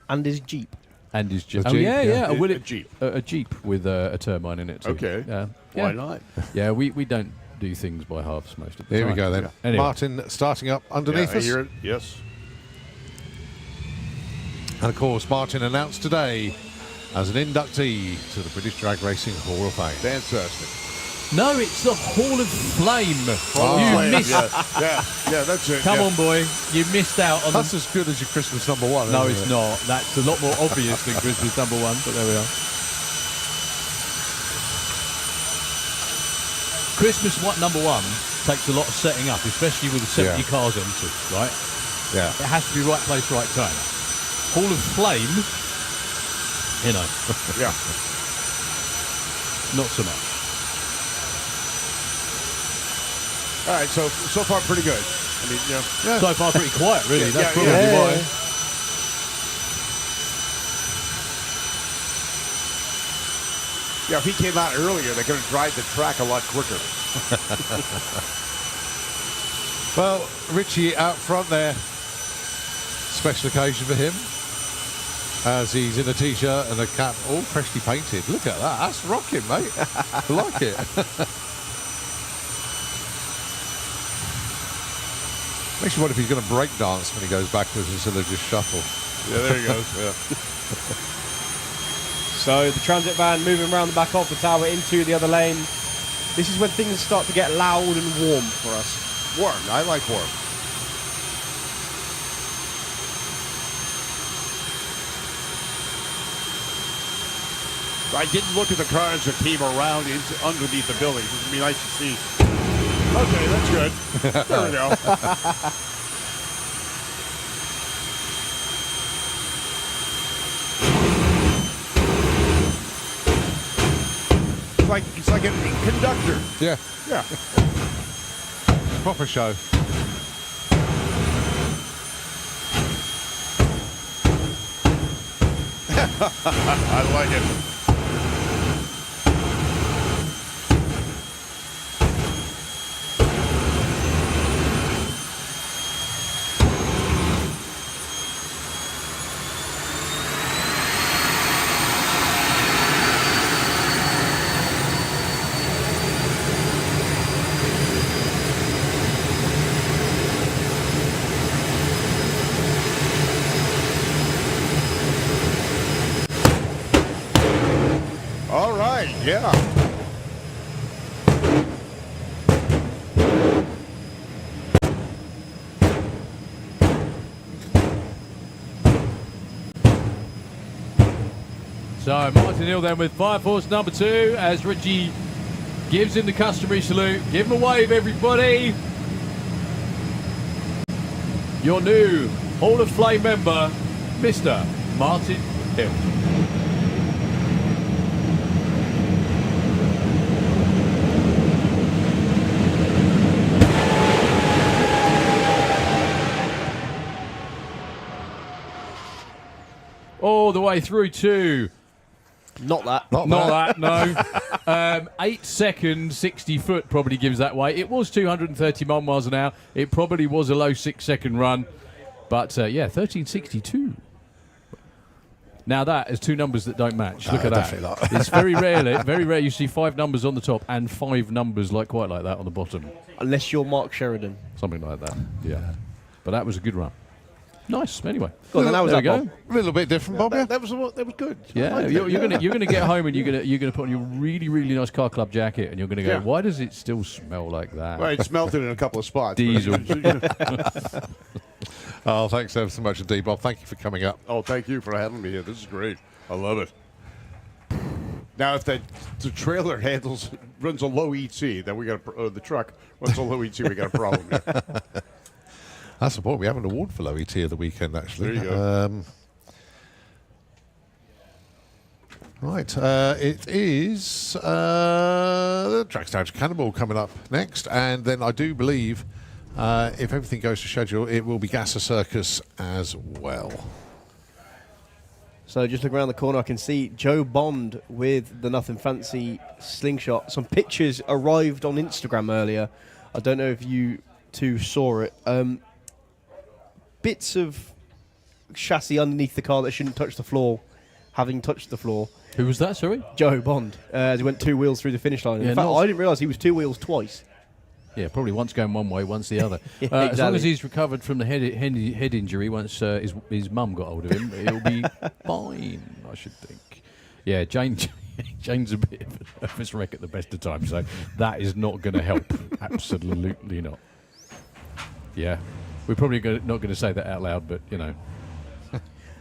and his Jeep. And his Jeep. A Jeep. A Jeep with a turbine in it too. Okay. Why not? Yeah, we don't do things by halves most of the time. Here we go then. Yeah. Anyway. Martin starting up underneath us. I hear it. Yes. And of course, Martin announced today as an inductee to the British Drag Racing Hall of Fame. Fantastic. No, it's the Hall of Flame. You missed. Yeah, that's it. Come on, boy. You missed out on. That's as good as your Christmas number one. No, it's not. That's a lot more obvious than Christmas number one. But there we are. Christmas number one takes a lot of setting up, especially with the 70 cars entered, right? Yeah. It has to be right place, right time. Hall of Flame, you know. Yeah. Not so much. All right, so far pretty good. I mean, So far pretty quiet, really. That's probably why. Yeah, if he came out earlier, they could have dried the track a lot quicker. Well, Richie out front there. Special occasion for him. As he's in a t-shirt and a cap, all freshly painted. Look at that. That's rocking, mate. I like it. Makes you wonder if he's going to break dance when he goes backwards instead of just shuffle. Yeah, there he goes. Yeah. So the transit van moving around the back of the tower into the other lane. This is when things start to get loud and warm for us. Warm. I like warm. I didn't look at the cars that came around underneath the building. It would be nice to see. Okay, that's good. There we go. It's like a conductor. Yeah. Yeah. Proper show. I like it. All right, yeah. So Martin Hill then with Fire Force number 2 as Richie gives him the customary salute. Give him a wave, everybody. Your new Hall of Flame member, Mr. Martin Hill. All the way through to... Not that. Not that, no. 8 seconds, 60 foot probably gives that way. It was 231 miles an hour. It probably was a low 6-second run. But, yeah, 1362. Now that is two numbers that don't match. Look at that. It's very rare you see 5 numbers on the top and 5 numbers quite like that on the bottom. Unless you're Mark Sheridan. Something like that, yeah. But that was a good run. Nice. Anyway, there we go. A little bit different, Bob. That was good. Yeah, you're gonna get home and you're gonna put on your really nice car club jacket and you're gonna go, why does it still smell like that? Well, it smelled it in a couple of spots. Diesel. Oh, thanks ever so much indeed, Bob. Thank you for coming up. Oh, thank you for having me here. This is great. I love it. Now, if the trailer runs a low ET, then we got the truck runs a low ET. We got a problem here. That's the point. We have an award for low ET of the weekend, actually. There you go. Right. It is the Dragstalgia Cannonball coming up next. And then I do believe, if everything goes to schedule, it will be Gasser Circus as well. So just look around the corner, I can see Joe Bond with the Nothing Fancy slingshot. Some pictures arrived on Instagram earlier. I don't know if you two saw it. Bits of chassis underneath the car that shouldn't touch the floor, having touched the floor. Who was that, sorry? Joe Bond, as he went 2 wheels through the finish line. Yeah, In fact, I didn't realise he was 2 wheels twice. Yeah, probably once going one way, once the other. Yeah, As long exactly. as he's recovered from the head injury, once his mum got hold of him, he'll be fine, I should think. Yeah, Jane's a bit of a nervous wreck at the best of times, so that is not going to help. Absolutely not. Yeah, we're probably not going to say that out loud, but, you know.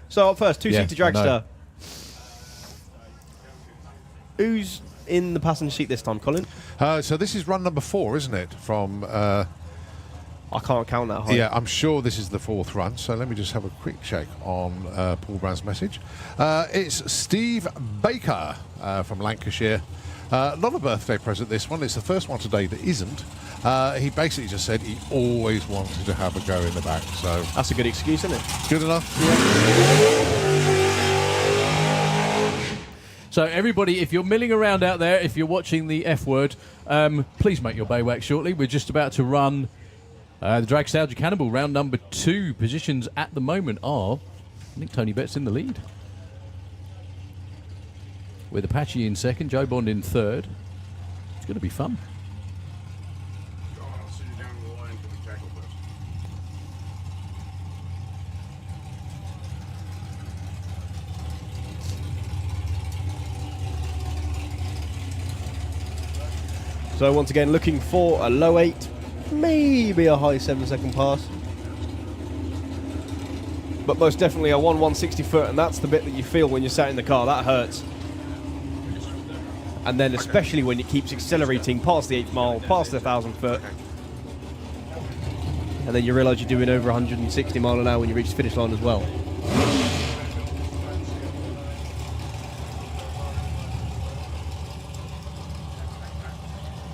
So up first, two-seater Yeah, I know. dragster. Who's in the passenger seat this time, Colin? So this is run number 4, isn't it? From I can't count that high. yeah, I'm sure this is the 4th run. So let me just have a quick check on Paul Brown's message. It's Steve Baker from Lancashire. Not a birthday present, this one. It's the first one today that isn't. He basically just said he always wanted to have a go in the back. So That's a good excuse, isn't it? good enough. So everybody, if you're milling around out there, if you're watching the F word, please make your baywhack shortly. We're just about to run the Dragstalgia Cannonball, round number 2. Positions at the moment are, I think Tony Bett's in the lead. With Apache in 2nd, Joe Bond in 3rd. It's going to be fun. I'll sit you down the line for the Cracklefest. So once again, looking for a low 8, maybe a high 7-second pass. But most definitely a 160 foot, and that's the bit that you feel when you're sat in the car. That hurts. And then especially when it keeps accelerating past the 8th mile, past the 1,000 foot. And then you realise you're doing over 160 mile an hour when you reach the finish line as well.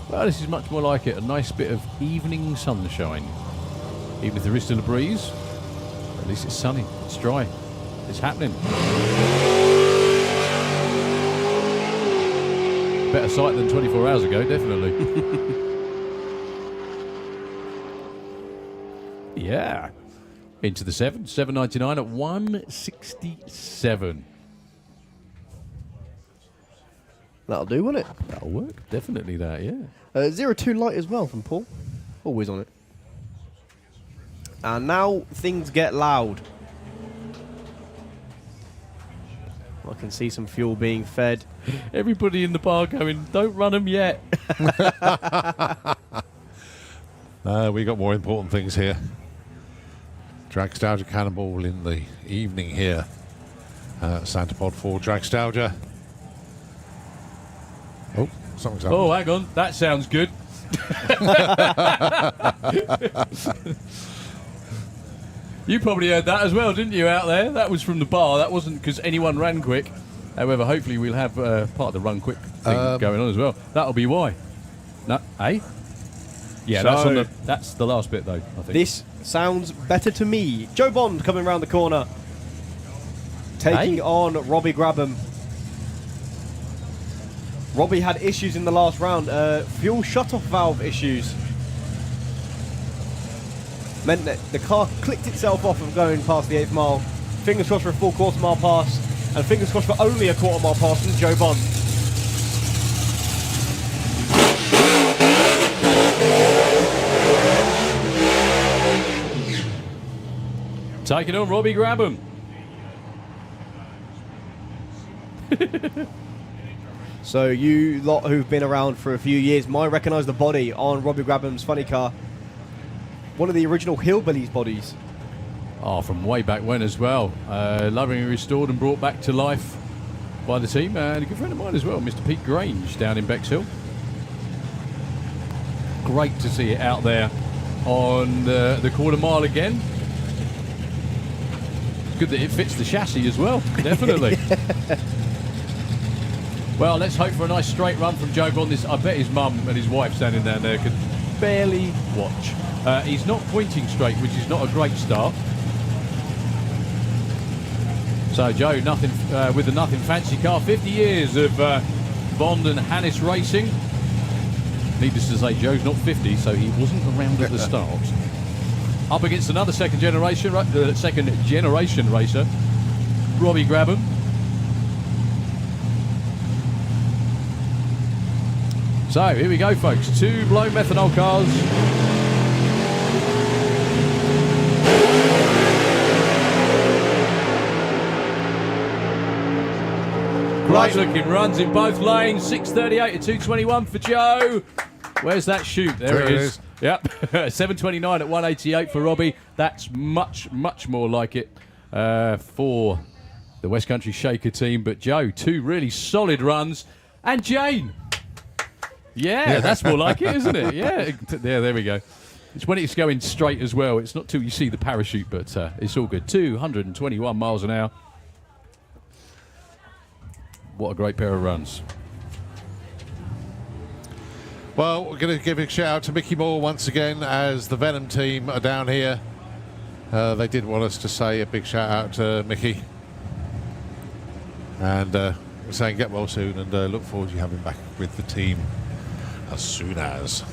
Well, this is much more like it. A nice bit of evening sunshine. Even if there is still a breeze, at least it's sunny, it's dry, it's happening. Better sight than 24 hours ago, definitely. Yeah. Into the 7, 7.99 at 167. That'll do, won't it? That'll work. Definitely that, yeah. 02 light as well from Paul. Always on it. And now things get loud. I can see some fuel being fed. Everybody in the bar going, don't run them yet. We got more important things here. Dragstalgia Cannonball in the evening here. Santa Pod 4 Dragstalgia. Oh, something's happened. Oh, hang on. That sounds good. You probably heard that as well, didn't you, out there? That was from the bar. That wasn't because anyone ran quick. However, hopefully we'll have part of the run quick thing going on as well. That'll be why. No, eh? Yeah, So- that's the last bit, though, I think. This sounds better to me. Joe Bond coming around the corner. Taking on Robbie Grabham. Robbie had issues in the last round. Fuel shutoff valve issues. Meant that the car clicked itself off of going past the 8th mile. Fingers crossed for a full quarter mile pass. And fingers crossed for only a quarter mile pass from Joe Bond. Taking on Robbie Grabham. So you lot who've been around for a few years might recognise the body on Robbie Grabham's funny car. One of the original Hillbillies bodies. Oh, from way back when as well. Lovingly restored and brought back to life by the team. And a good friend of mine as well, Mr. Pete Grange, down in Bexhill. Great to see it out there on the quarter mile again. Good that it fits the chassis as well, definitely. Well, let's hope for a nice straight run from Joe Bond. I bet his mum and his wife standing down there could barely watch. He's not pointing straight, which is not a great start. So Joe, nothing with the nothing fancy car. 50 years of Bond and Hannes racing. Needless to say, Joe's not 50, so he wasn't around at the start. Up against another second generation racer, Robbie Grabham. So here we go, folks. 2 blown methanol cars. Great looking runs in both lanes. 6:38 to 2:21 for Joe. Where's that chute? There it is. Yep. 7:29 at 1:88 for Robbie. That's much, much more like it for the West Country Shaker team. But Joe, 2 really solid runs. And Jane. Yeah, that's more like it, isn't it? Yeah, there we go. It's when it's going straight as well. It's not till you see the parachute, but it's all good. 221 miles an hour. What a great pair of runs. Well, we're going to give a shout out to Mickey Moore once again, as the Venom team are down here. They did want us to say a big shout out to Mickey. And we're saying get well soon, and look forward to you having back with the team as soon as.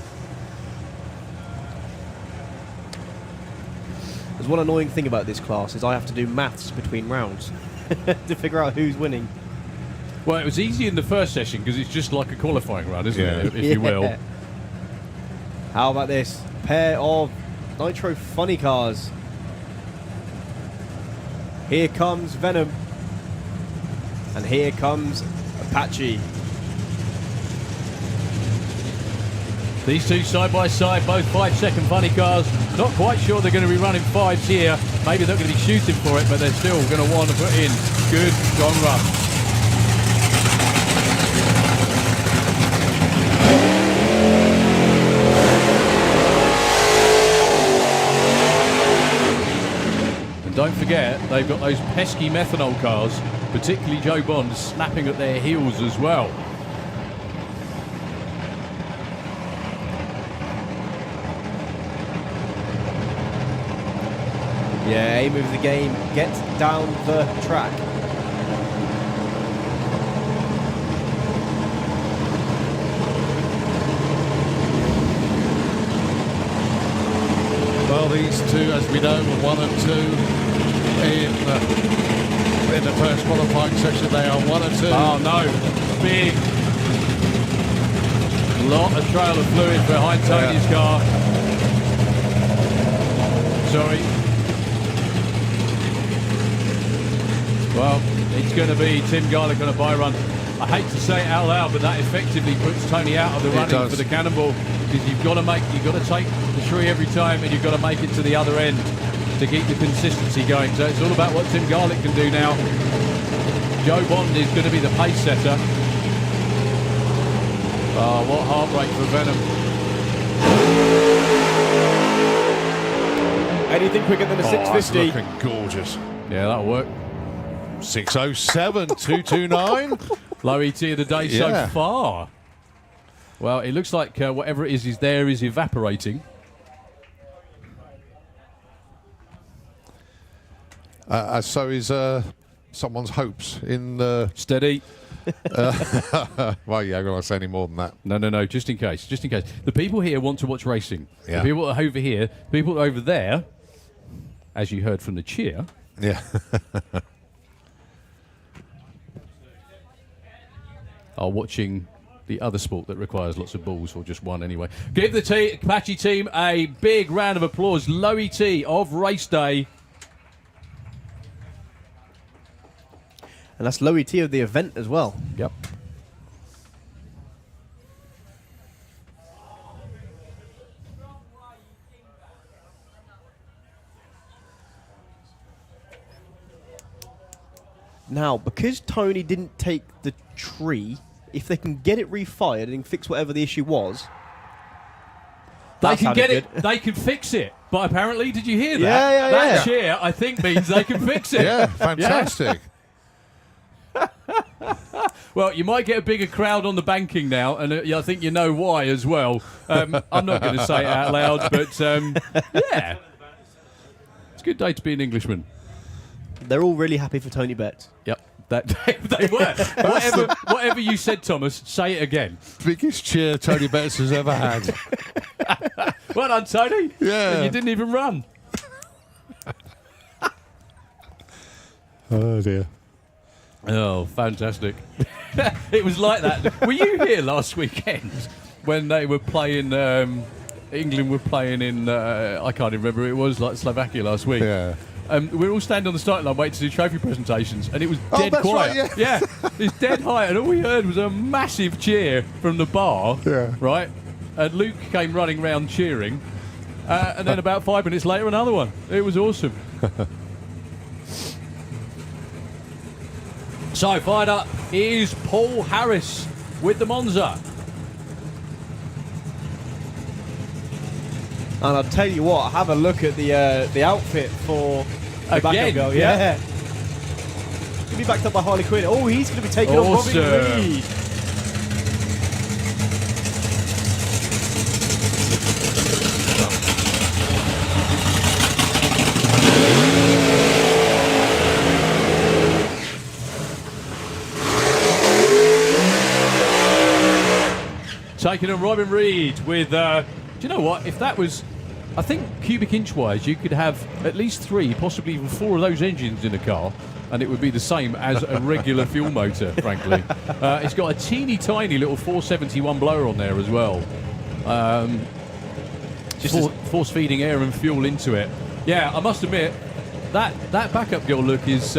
There's one annoying thing about this class is I have to do maths between rounds to figure out who's winning. Well, it was easy in the first session because it's just like a qualifying run, isn't it? If you will. How about this pair of nitro funny cars? Here comes Venom. And here comes Apache. These two side by side, both 5-second funny cars. Not quite sure they're going to be running 5s here. Maybe they're going to be shooting for it, but they're still going to want to put in good, strong run. And don't forget, they've got those pesky methanol cars, particularly Joe Bond, snapping at their heels as well. Yeah, aim of the game, get down the track. Well, these two, as we know, were 1 and 2 in the first qualifying session. They are 1 and 2. Oh no, big lot of trail of fluid behind Tony's car. Sorry. Well, it's going to be Tim Garlick on a bye run. I hate to say it out loud, but that effectively puts Tony out of the running for the Cannonball, because you've got to take the tree every time, and you've got to make it to the other end to keep the consistency going. So it's all about what Tim Garlick can do now. Joe Bond is going to be the pace setter. Oh, what heartbreak for Venom. Anything quicker than a Oh, that's 650. looking gorgeous. Yeah, that'll work. 6:07, 2:29. Low ET of the day Yeah. so far. Well, it looks like whatever it is there is evaporating. So is someone's hopes in. Steady. Well, yeah, I'm not going to say any more than that. No, just in case. Just in case. The people here want to watch racing. Yeah. The people over here, the people over there, as you heard from the cheer, Yeah. are watching the other sport that requires lots of balls, or just one anyway. Give the Apache team a big round of applause. Low ET of race day. And that's low ET of the event as well. Yep. Now, because Tony didn't take the tree, if they can get it refired and fix whatever the issue was, They that can sounded get it. good. They can fix it. But apparently, did you hear that? Yeah, that chair, I think, means they can fix it. Yeah, fantastic. Well, you might get a bigger crowd on the banking now, and I think you know why as well. I'm not going to say it out loud, but yeah. It's a good day to be an Englishman. They're all really happy for Tony Betts. Yep. That they were. whatever you said, Thomas, say it again. Biggest cheer Tony Betts has ever had. Well done, Tony. Yeah. And you didn't even run. Oh, dear. Oh, fantastic. It was like that. Were you here last weekend when they were playing, England were playing in, I can't remember who it was, like Slovakia last week? Yeah. We were all standing on the starting line waiting to do trophy presentations, and it was dead that's quiet. right, yeah. It's dead quiet, and all we heard was a massive cheer from the bar, Yeah. right? And Luke came running round cheering, and then about 5 minutes later, another one. It was awesome. So, fired up is Paul Harris with the Monza. And I'll tell you what, have a look at the outfit for the Again, backup girl. yeah. Yeah. Gonna be backed up by Harley Quinn. Oh, he's going to be taking on Robin Awesome. Reed. Taking on Robin Reed with, do you know what? If that was, I think cubic inch wise, you could have at least 3, possibly even 4 of those engines in a car, and it would be the same as a regular fuel motor, frankly. It's got a teeny tiny little 471 blower on there as well. Just force feeding air and fuel into it. Yeah, I must admit, that backup girl look is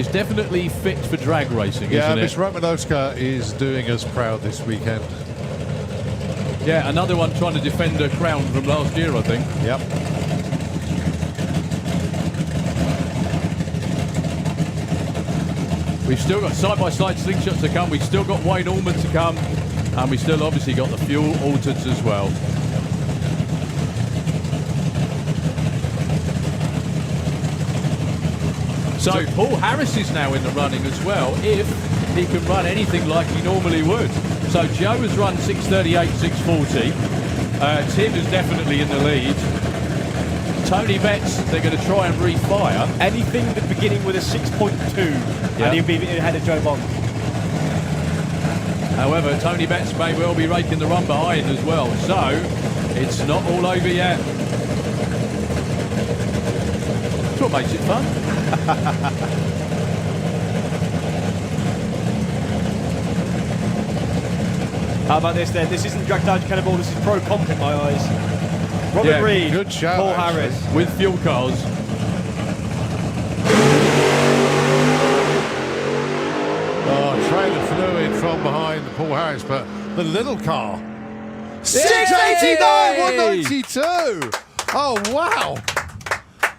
definitely fit for drag racing, Yeah, isn't Miss it? Romanowska is doing us proud this weekend. Yeah, another one trying to defend her crown from last year, I think. Yep. We've still got side-by-side slingshots to come. We've still got Wayne Allman to come. And we still obviously got the fuel altereds as well. So Paul Harris is now in the running as well, if he can run anything like he normally would. So Joe has run 6:38, 6:40. Tim is definitely in the lead. Tony Betts, they're going to try and refire. Anything that's beginning with a 6.2, Yeah. and he'll be ahead of Joe Bond. However, Tony Betts may well be raking the run behind as well. So it's not all over yet. That's what makes it fun. How about this then? This isn't Dragstalgia Cannonball, this is pro comp in my eyes. Robin Yeah, Reed, good shout, Paul actually. Harris. With fuel cars. Oh, trailer fluid from behind Paul Harris, but the little car. 689, 192. Oh, wow.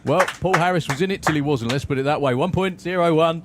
Well, Paul Harris was in it till he wasn't, let's put it that way. 1.01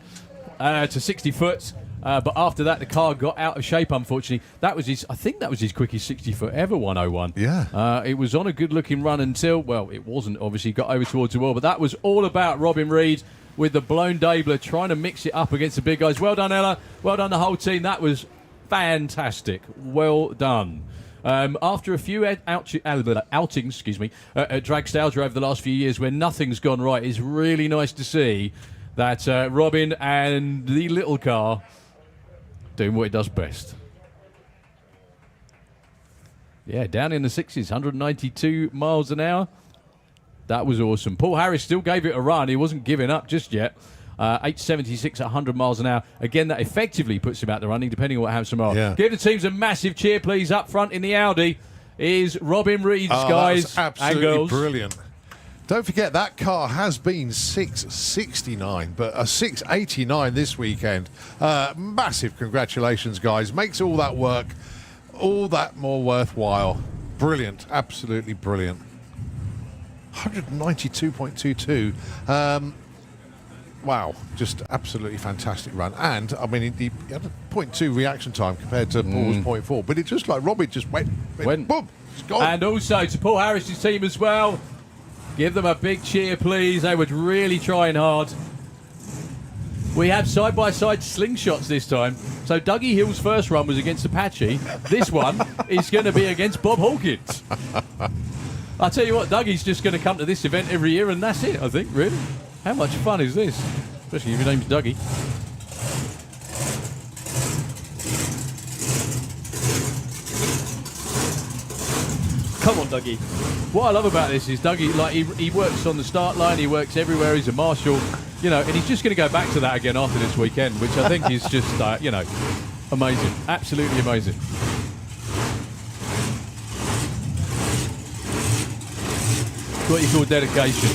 to 60 foot. But after that, the car got out of shape, unfortunately. That was I think that was his quickest 60-foot ever, 101. Yeah. It was on a good-looking run until, well, it wasn't, obviously, got over towards the wall. But that was all about Robin Reed with the blown Dabler trying to mix it up against the big guys. Well done, Ella. Well done, the whole team. That was fantastic. Well done. After a few outings, at Dragstalgia over the last few years where nothing's gone right, it's really nice to see that Robin and the little car doing what it does best. Yeah, down in the 60s, 192 miles an hour. That was awesome. Paul Harris still gave it a run. He wasn't giving up just yet. 876 at 100 miles an hour. Again, that effectively puts him out the running, depending on what happens tomorrow. Yeah. Give the teams a massive cheer, please. Up front in the Audi is Robin Reed's guys that was and girls. brilliant. Don't forget, that car has been 669, but a 689 this weekend. Massive congratulations, guys. Makes all that work all that more worthwhile. Brilliant. Absolutely brilliant. 192.22. Wow, just absolutely fantastic run. And, I mean, he had a 0.2 reaction time compared to Paul's 0.4, but it just like Robbie just went boom, it's gone. And also to Paul Harris's team as well. Give them a big cheer, please. They were really trying hard. We have side-by-side slingshots this time. So Dougie Hill's first run was against Apache. This one is going to be against Bob Hawkins. I'll tell you what, Dougie's just going to come to this event every year, and that's it, I think, really. How much fun is this? Especially if your name's Dougie. Come on, Dougie. What I love about this is Dougie, like, he works on the start line, he works everywhere, he's a marshal, you know, and he's just going to go back to that again after this weekend, which I think is just, you know, amazing. Absolutely amazing. It's what you call dedication.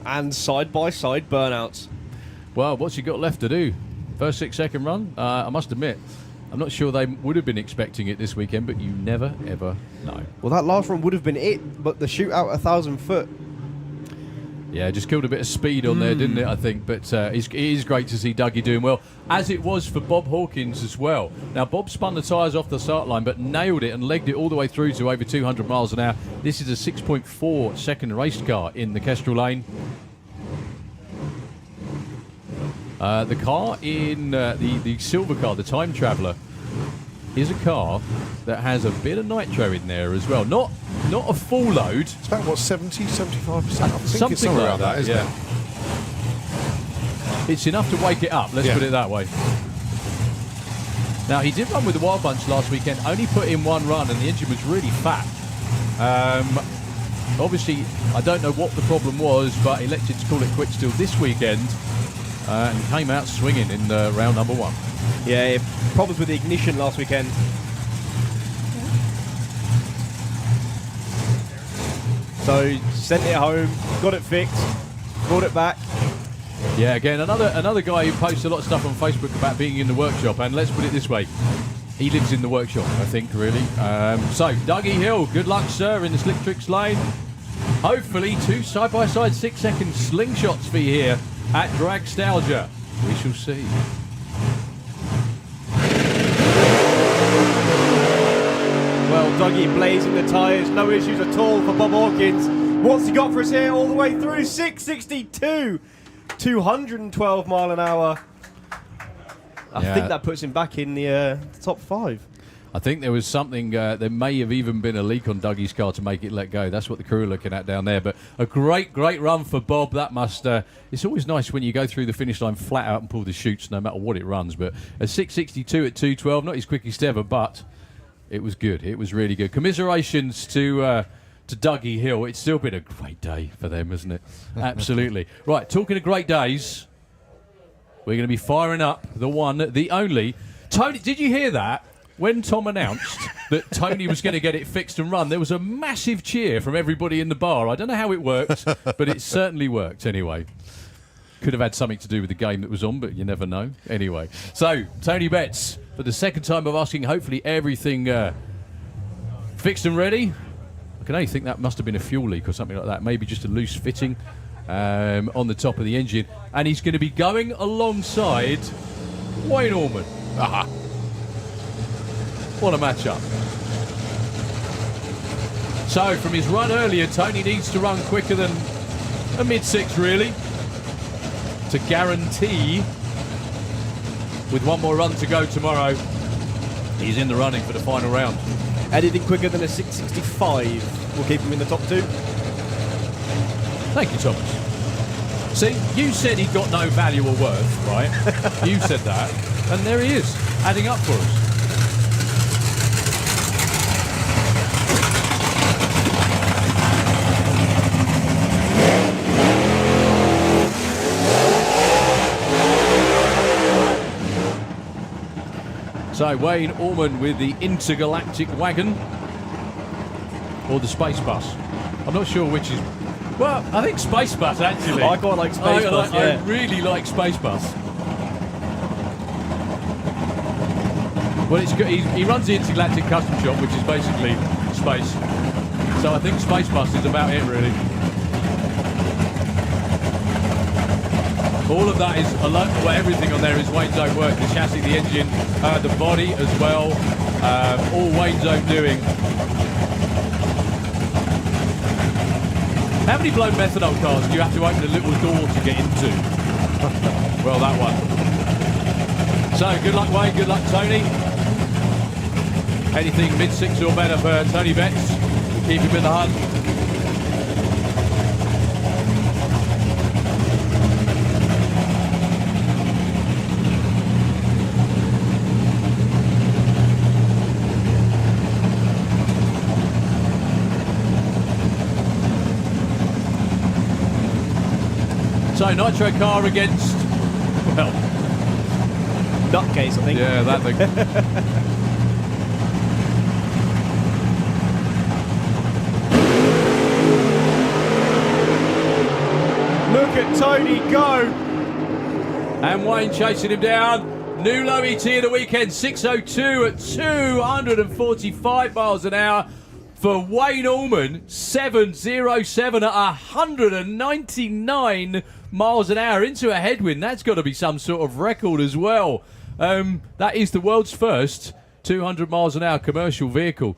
And side-by-side burnouts. Well, what's he got left to do? First 6-second run? I must admit, I'm not sure they would have been expecting it this weekend, but you never, ever know. Well, that last run would have been it, but the shootout 1,000 foot. Yeah, just killed a bit of speed on there, didn't it, I think? But it is great to see Dougie doing well, as it was for Bob Hawkins as well. Now, Bob spun the tyres off the start line, but nailed it and legged it all the way through to over 200 miles an hour. This is a 6.4 second race car in the Kestrel lane. The car in the silver car, the Time Traveller, is a car that has a bit of nitro in there as well. Not a full load. It's about, what, 70, 75%? I think Something it's somewhere like around that, isn't yeah. it? It's enough to wake it up, let's put it that way. Now, he did run with the Wild Bunch last weekend, only put in one run, and the engine was really fat. Obviously, I don't know what the problem was, but elected to call it quits till this weekend. And came out swinging in round number 1. Yeah, problems with the ignition last weekend. So sent it home, got it fixed, brought it back. Yeah, again, another guy who posts a lot of stuff on Facebook about being in the workshop, and let's put it this way, he lives in the workshop, I think, really. So, Dougie Hill, good luck, sir, in the Slick Tricks lane. Hopefully, 2 side-by-side 6-second slingshots for you here at Dragstalgia. We shall see. Well, Dougie blazing the tyres, no issues at all for Bob Hawkins. What's he got for us here all the way through? 662, 212 mile an hour. I think that puts him back in the top 5. I think there was something, there may have even been a leak on Dougie's car to make it let go. That's what the crew are looking at down there. But a great run for Bob. That must, it's always nice when you go through the finish line flat out and pull the chutes, no matter what it runs. But a 662 at 212, not his quickest ever, but it was good. It was really good. Commiserations to Dougie Hill. It's still been a great day for them, isn't it? Absolutely. Right, talking of great days, we're going to be firing up the one, the only. Tony, did you hear that? When Tom announced that Tony was going to get it fixed and run, there was a massive cheer from everybody in the bar. I don't know how it worked, but it certainly worked anyway. Could have had something to do with the game that was on, but you never know. Anyway, so Tony Betts, for the second time of asking, hopefully everything fixed and ready. can only think that must have been a fuel leak or something like that. Maybe just a loose fitting on the top of the engine. And he's going to be going alongside Wayne Allman. Aha. What a matchup. So from his run earlier, Tony needs to run quicker than a mid-6 really to guarantee, with one more run to go tomorrow, he's in the running for the final round. Anything quicker than a 665 will keep him in the top 2. Thank you, Thomas. See, you said he got no value or worth, right? You said that, and there he is, adding up for us. So Wayne Allman with the intergalactic wagon or the space bus. I'm not sure which is. Well, I think space bus actually. I quite like space bus. I really like space bus. Well, it's good. He runs the intergalactic custom shop, which is basically space. So I think space bus is about it really. All of that is, everything on there is Wayne's own work. The chassis, the engine, the body as well. All Wayne's own doing. How many blown methanol cars do you have to open a little door to get into? Well, that one. So, good luck, Wayne. Good luck, Tony. Anything mid-6 or better for Tony Betts. We'll keep him in the hunt. So nitro car against, well, nutcase, I think. Yeah, that thing. Look at Tony go! And Wayne chasing him down. New low ET of the weekend, 602 at 245 miles an hour. For Wayne Allman, 707 at 199 miles an hour into a headwind. That's got to be some sort of record as well. That is the world's first 200 miles an hour commercial vehicle.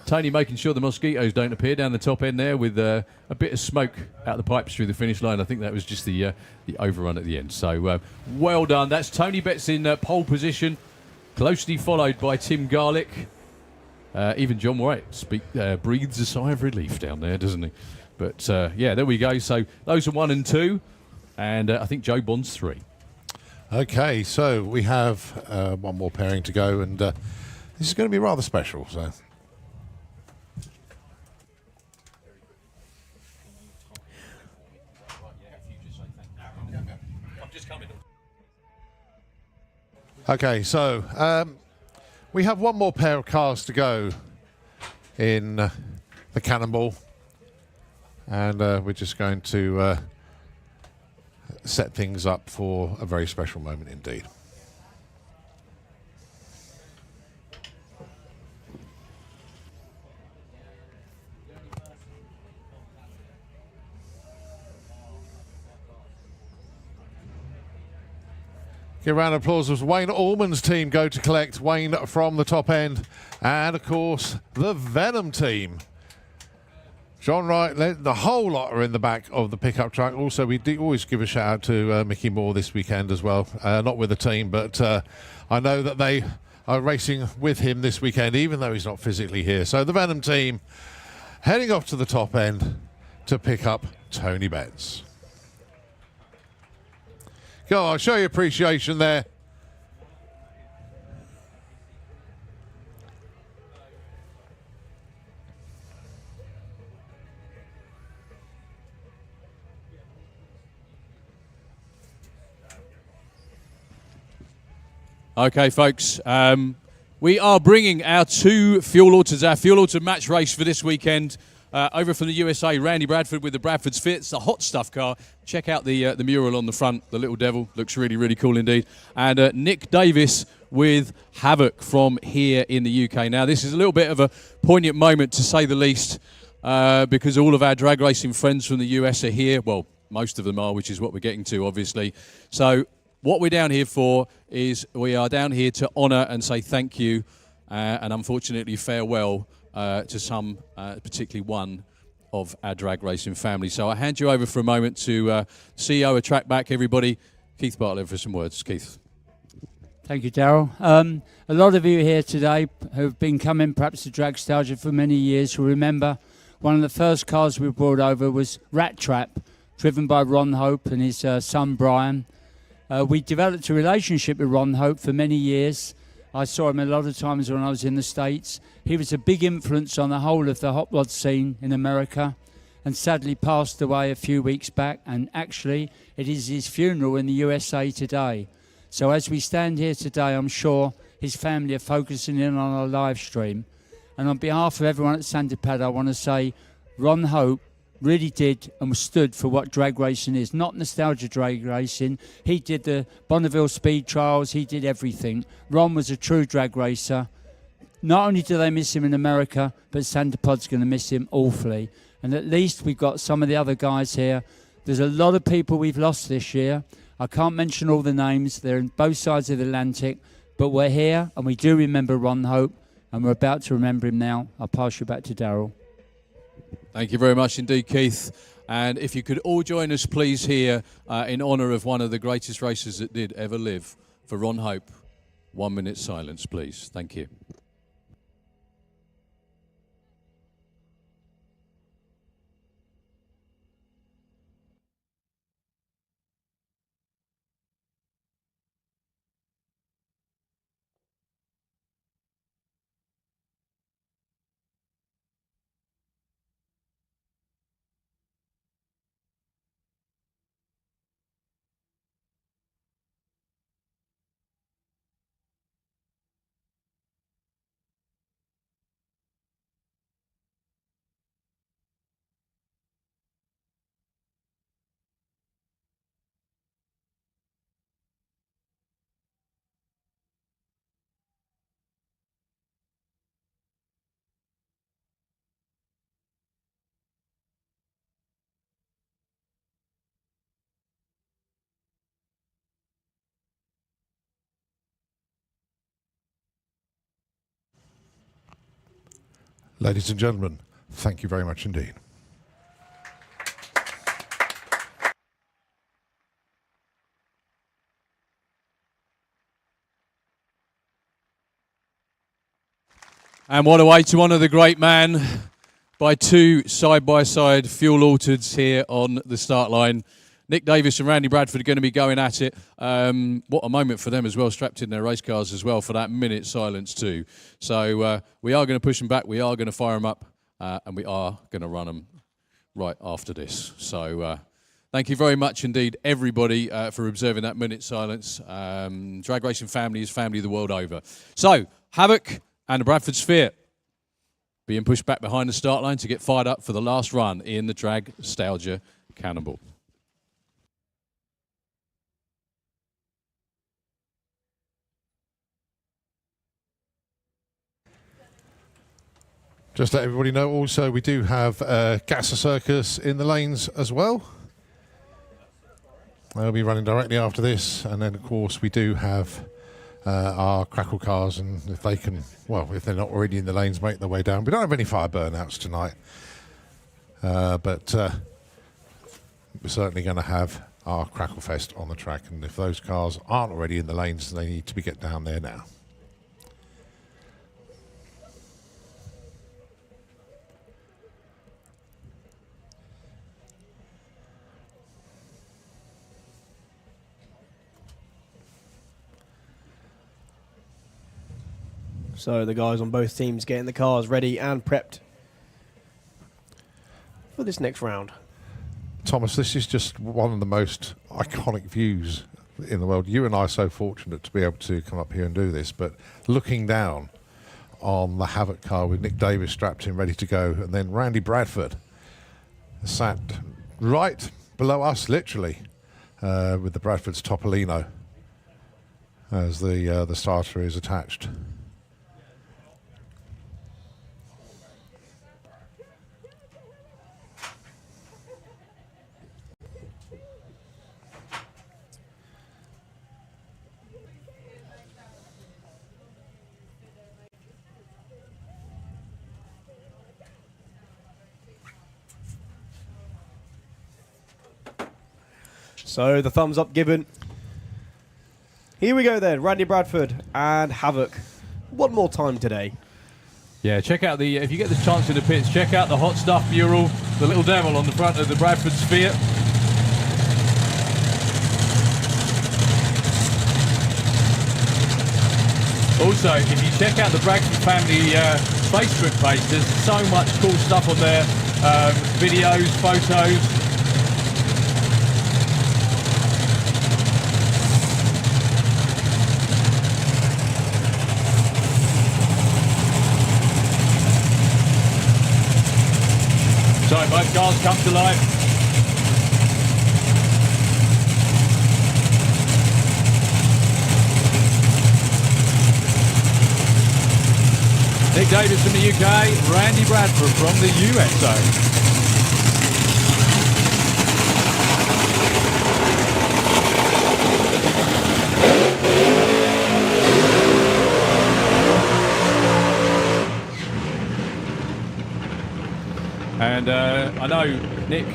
Tony making sure the mosquitoes don't appear down the top end there with a bit of smoke out the pipes through the finish line. I think that was just the overrun at the end. So well done. That's Tony Betts in pole position, closely followed by Tim Garlick. Even John White breathes a sigh of relief down there, doesn't he? But yeah, there we go. So those are 1 and 2, and I think Joe Bond's 3. Okay, so we have one more pairing to go, and this is going to be rather special. So. Okay, so we have one more pair of cars to go in the Cannonball, and we're just going to set things up for a very special moment indeed. Give a round of applause as Wayne Allman's team go to collect Wayne from the top end. And, of course, the Venom team. John Wright, the whole lot are in the back of the pickup truck. Also, we do always give a shout out to Mickey Moore this weekend as well. Not with the team, but I know that they are racing with him this weekend, even though he's not physically here. So the Venom team heading off to the top end to pick up Tony Betts. Go on, show your appreciation there. Okay, folks, we are bringing our 2 Fuel Autos, our Fuel Auto match race for this weekend. Over from the USA, Randy Bradford with the Bradford's Fit. It's the hot stuff car. Check out the mural on the front. The little devil looks really, really cool indeed. And Nick Davis with Havoc from here in the UK. Now, this is a little bit of a poignant moment, to say the least, because all of our drag racing friends from the US are here. Well, most of them are, which is what we're getting to, obviously. So what we're down here for is we are down here to honour and say thank you and unfortunately farewell to some, particularly one of our drag racing family. So I hand you over for a moment to CEO of Trackback, everybody, Keith Bartlett, for some words. Keith. Thank you, Daryl. A lot of you here today who've been coming perhaps to Dragstalgia for many years will remember one of the first cars we brought over was Rat Trap, driven by Ron Hope and his son Brian. We developed a relationship with Ron Hope for many years. I saw him a lot of times when I was in the States. He was a big influence on the whole of the hot rod scene in America, and sadly passed away a few weeks back, and actually it is his funeral in the USA today. So as we stand here today, I'm sure his family are focusing in on our live stream. And on behalf of everyone at Santipad, I want to say Ron Hope really did and stood for what drag racing is. Not nostalgia drag racing. He did the Bonneville Speed Trials. He did everything. Ron was a true drag racer. Not only do they miss him in America, but Santipod's going to miss him awfully. And at least we've got some of the other guys here. There's a lot of people we've lost this year. I can't mention all the names. They're on both sides of the Atlantic. But we're here, and we do remember Ron Hope, and we're about to remember him now. I'll pass you back to Daryl. Thank you very much indeed, Keith. And if you could all join us, please, here in honour of one of the greatest racers that did ever live, for Ron Hope. 1 minute silence, please. Thank you. Ladies and gentlemen, thank you very much indeed. And what a way to honour the great man by two side-by-side fuel altereds here on the start line. Nick Davis and Randy Bradford are going to be going at it. What a moment for them as well, strapped in their race cars as well for that minute silence too. So we are going to push them back, we are going to fire them up, and we are going to run them right after this. So thank you very much indeed, everybody, for observing that minute silence. Drag Racing family is family the world over. So, Havoc and the Bradford Sphere being pushed back behind the start line to get fired up for the last run in the Dragstalgia Cannonball. Just to let everybody know also, we do have Gasser Circus in the lanes as well. They'll be running directly after this, and then of course we do have our Crackle cars, and if they can, well, if they're not already in the lanes, make their way down. We don't have any fire burnouts tonight, but we're certainly going to have our Cracklefest on the track, and if those cars aren't already in the lanes, they need to be get down there now. So the guys on both teams getting the cars ready and prepped for this next round. Thomas, this is just one of the most iconic views in the world. You and I are so fortunate to be able to come up here and do this, but looking down on the Havoc car with Nick Davis strapped in, ready to go, and then Randy Bradford sat right below us, literally, with the Bradford's Topolino. as the starter is attached. So the thumbs up given. Here we go then, Randy Bradford and Havoc. One more time today. Yeah, check out the, if you get the chance in the pits, check out the Hot Stuff mural, the little devil on the front of the Bradford Sphere. Also, if you check out the Bradford family Facebook page, there's so much cool stuff on there. Videos, photos. So both cars come to life. Nick Davis from the UK, Randy Bradford from the USA. And I know Nick,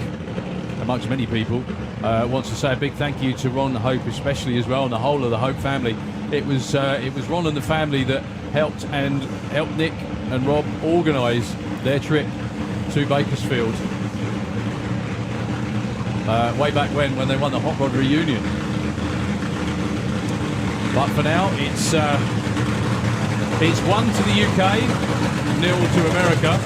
amongst many people, wants to say a big thank you to Ron Hope especially as well, and the whole of the Hope family. It was Ron and the family that helped Nick and Rob organise their trip to Bakersfield way back when they won the Hot Rod Reunion. But for now, it's 1 to the UK, 0 to America.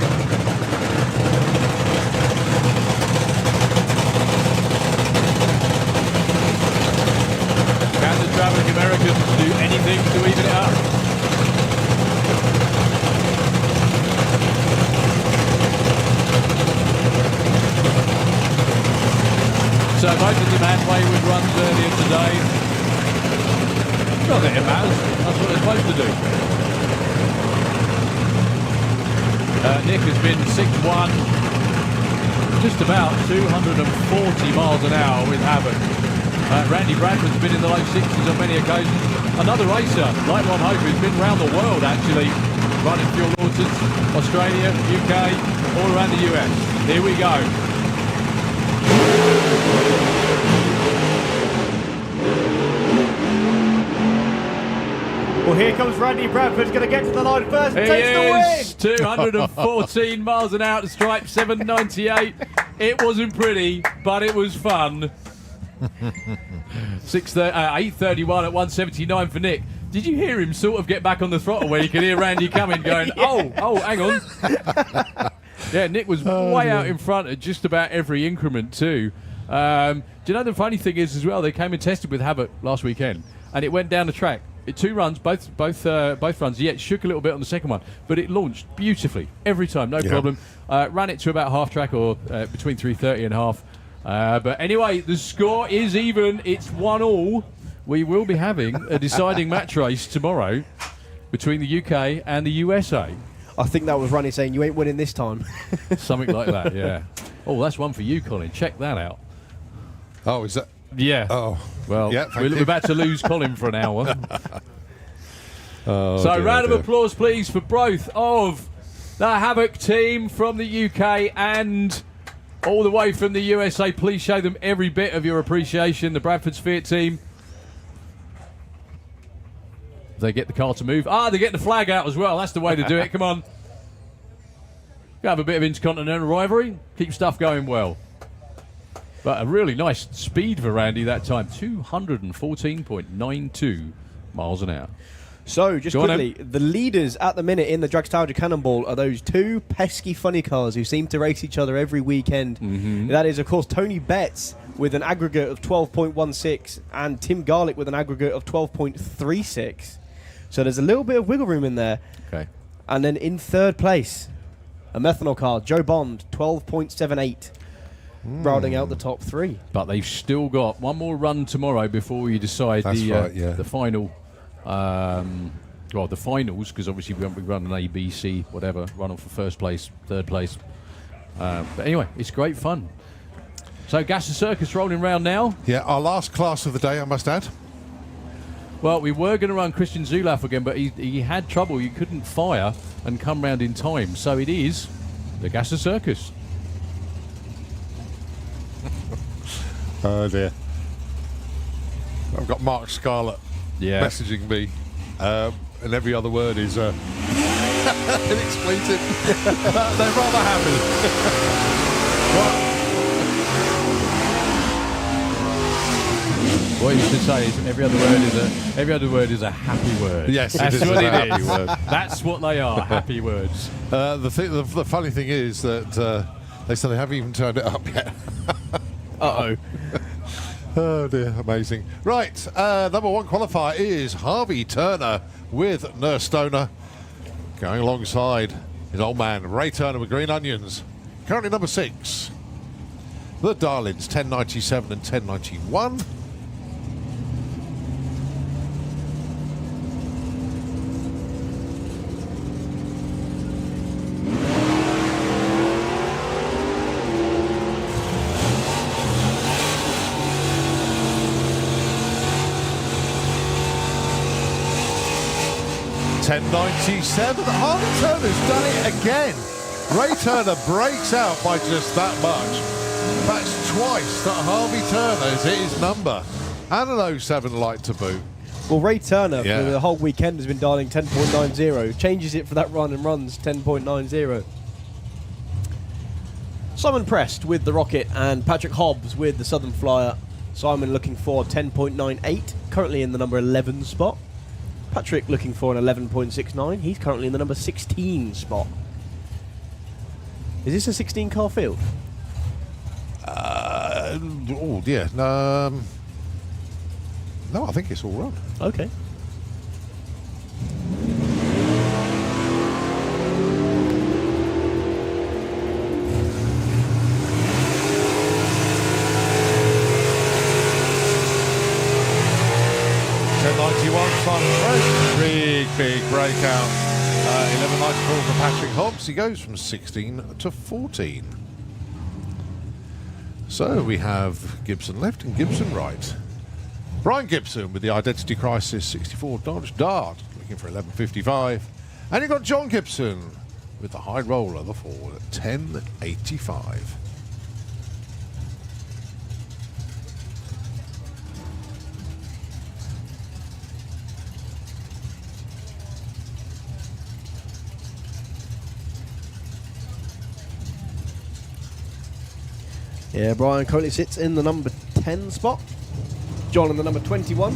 Can the travelling Americans do anything to even it up? So both of them had wayward runs earlier today. Not that it matters, that's what they're supposed to do. Nick has been 6-1, just about 240 miles an hour with Havoc. Randy Bradford's been in the low 60s on many occasions. Another racer, like Ron Hope, who's been around the world actually, running fuel audits, Australia, UK, all around the US. Here we go. Well, here comes Randy Bradford, going to get to the line first and takes the win. 214 miles an hour to stripe, 798. It wasn't pretty, but it was fun. 8:31 at 179 for Nick. Did you hear him sort of get back on the throttle where you could hear Randy coming going, oh, hang on. Yeah, Nick was way out in front at just about every increment too. Do you know the funny thing is as well, they came and tested with Havoc last weekend and it went down the track. 2 runs, both runs. Yeah, it shook a little bit on the second one, but it launched beautifully every time, no problem. Ran it to about half track or between 3:30 and half. But anyway, the score is even. It's 1-1. We will be having a deciding match race tomorrow between the UK and the USA. I think that was Ronnie saying, you ain't winning this time. Something like that, yeah. Oh, that's one for you, Colin. Check that out. Oh, is that? Yeah. Oh. Well, yeah, we're about to lose Colin for an hour. Oh, so, dear, round dear. of applause, please, for both of the Havoc team from the UK and all the way from the USA. Please show them every bit of your appreciation. The Bradford Sphere team. They get the car to move. They get the flag out as well. That's the way to do it. Come on. Have a bit of intercontinental rivalry. Keep stuff going well. But a really nice speed for Randy that time. 214.92 miles an hour. So, just quickly, the leaders at the minute in the Dragstalgia Cannonball are those 2 pesky funny cars who seem to race each other every weekend. That is, of course, Tony Betts with an aggregate of 12.16 and Tim Garlick with an aggregate of 12.36. So there's a little bit of wiggle room in there. Okay. And then in 3rd place, a methanol car, Joe Bond, 12.78. Rounding out the top 3. But they've still got one more run tomorrow before you decide the final Well, the finals, because obviously we run an A, B, C, whatever, run off for first place, third place. But anyway, it's great fun. So Gasser Circus rolling round now. Yeah, our last class of the day, I must add. Well, we were going to run Christian Zulaf again, but he had trouble. He couldn't fire and come round in time. So it is the Gasser Circus. Oh dear. I've got Mark Scarlett messaging me, and every other word is an expletive. They're rather happy. What you should say is every other word is a happy word. Yes, that's it is what a it happy is. word. That's what they are, happy words. The funny thing is that they say they haven't even turned it up yet. Uh-oh. Oh dear, amazing. Right, number one qualifier is Harvey Turner with Nurse Stoner, going alongside his old man Ray Turner with Green Onions. Currently number 6. The Darlings 1097 and 1091. .1097. Harvey Turner's done it again. Ray Turner breaks out by just that much. That's twice that Harvey Turner's hit his number. And an 07 light to boot. Well, Ray Turner for the whole weekend has been dialing 10.90. Changes it for that run and runs 10.90. Simon Prest with the Rocket and Patrick Hobbs with the Southern Flyer. Simon looking for 10.98, currently in the number 11 spot. Patrick looking for an 11.69. He's currently in the number 16 spot. Is this a 16 car field? Oh dear. No, I think it's all run. Okay. Big breakout. 11.94 for Patrick Hobbs. He goes from 16 to 14. So we have Gibson left and Gibson right. Brian Gibson with the Identity Crisis 64 Dodge Dart, looking for 11.55. And you've got John Gibson with the High Roller, the Ford, at 10.85. Yeah, Brian currently sits in the number 10 spot. John in the number 21.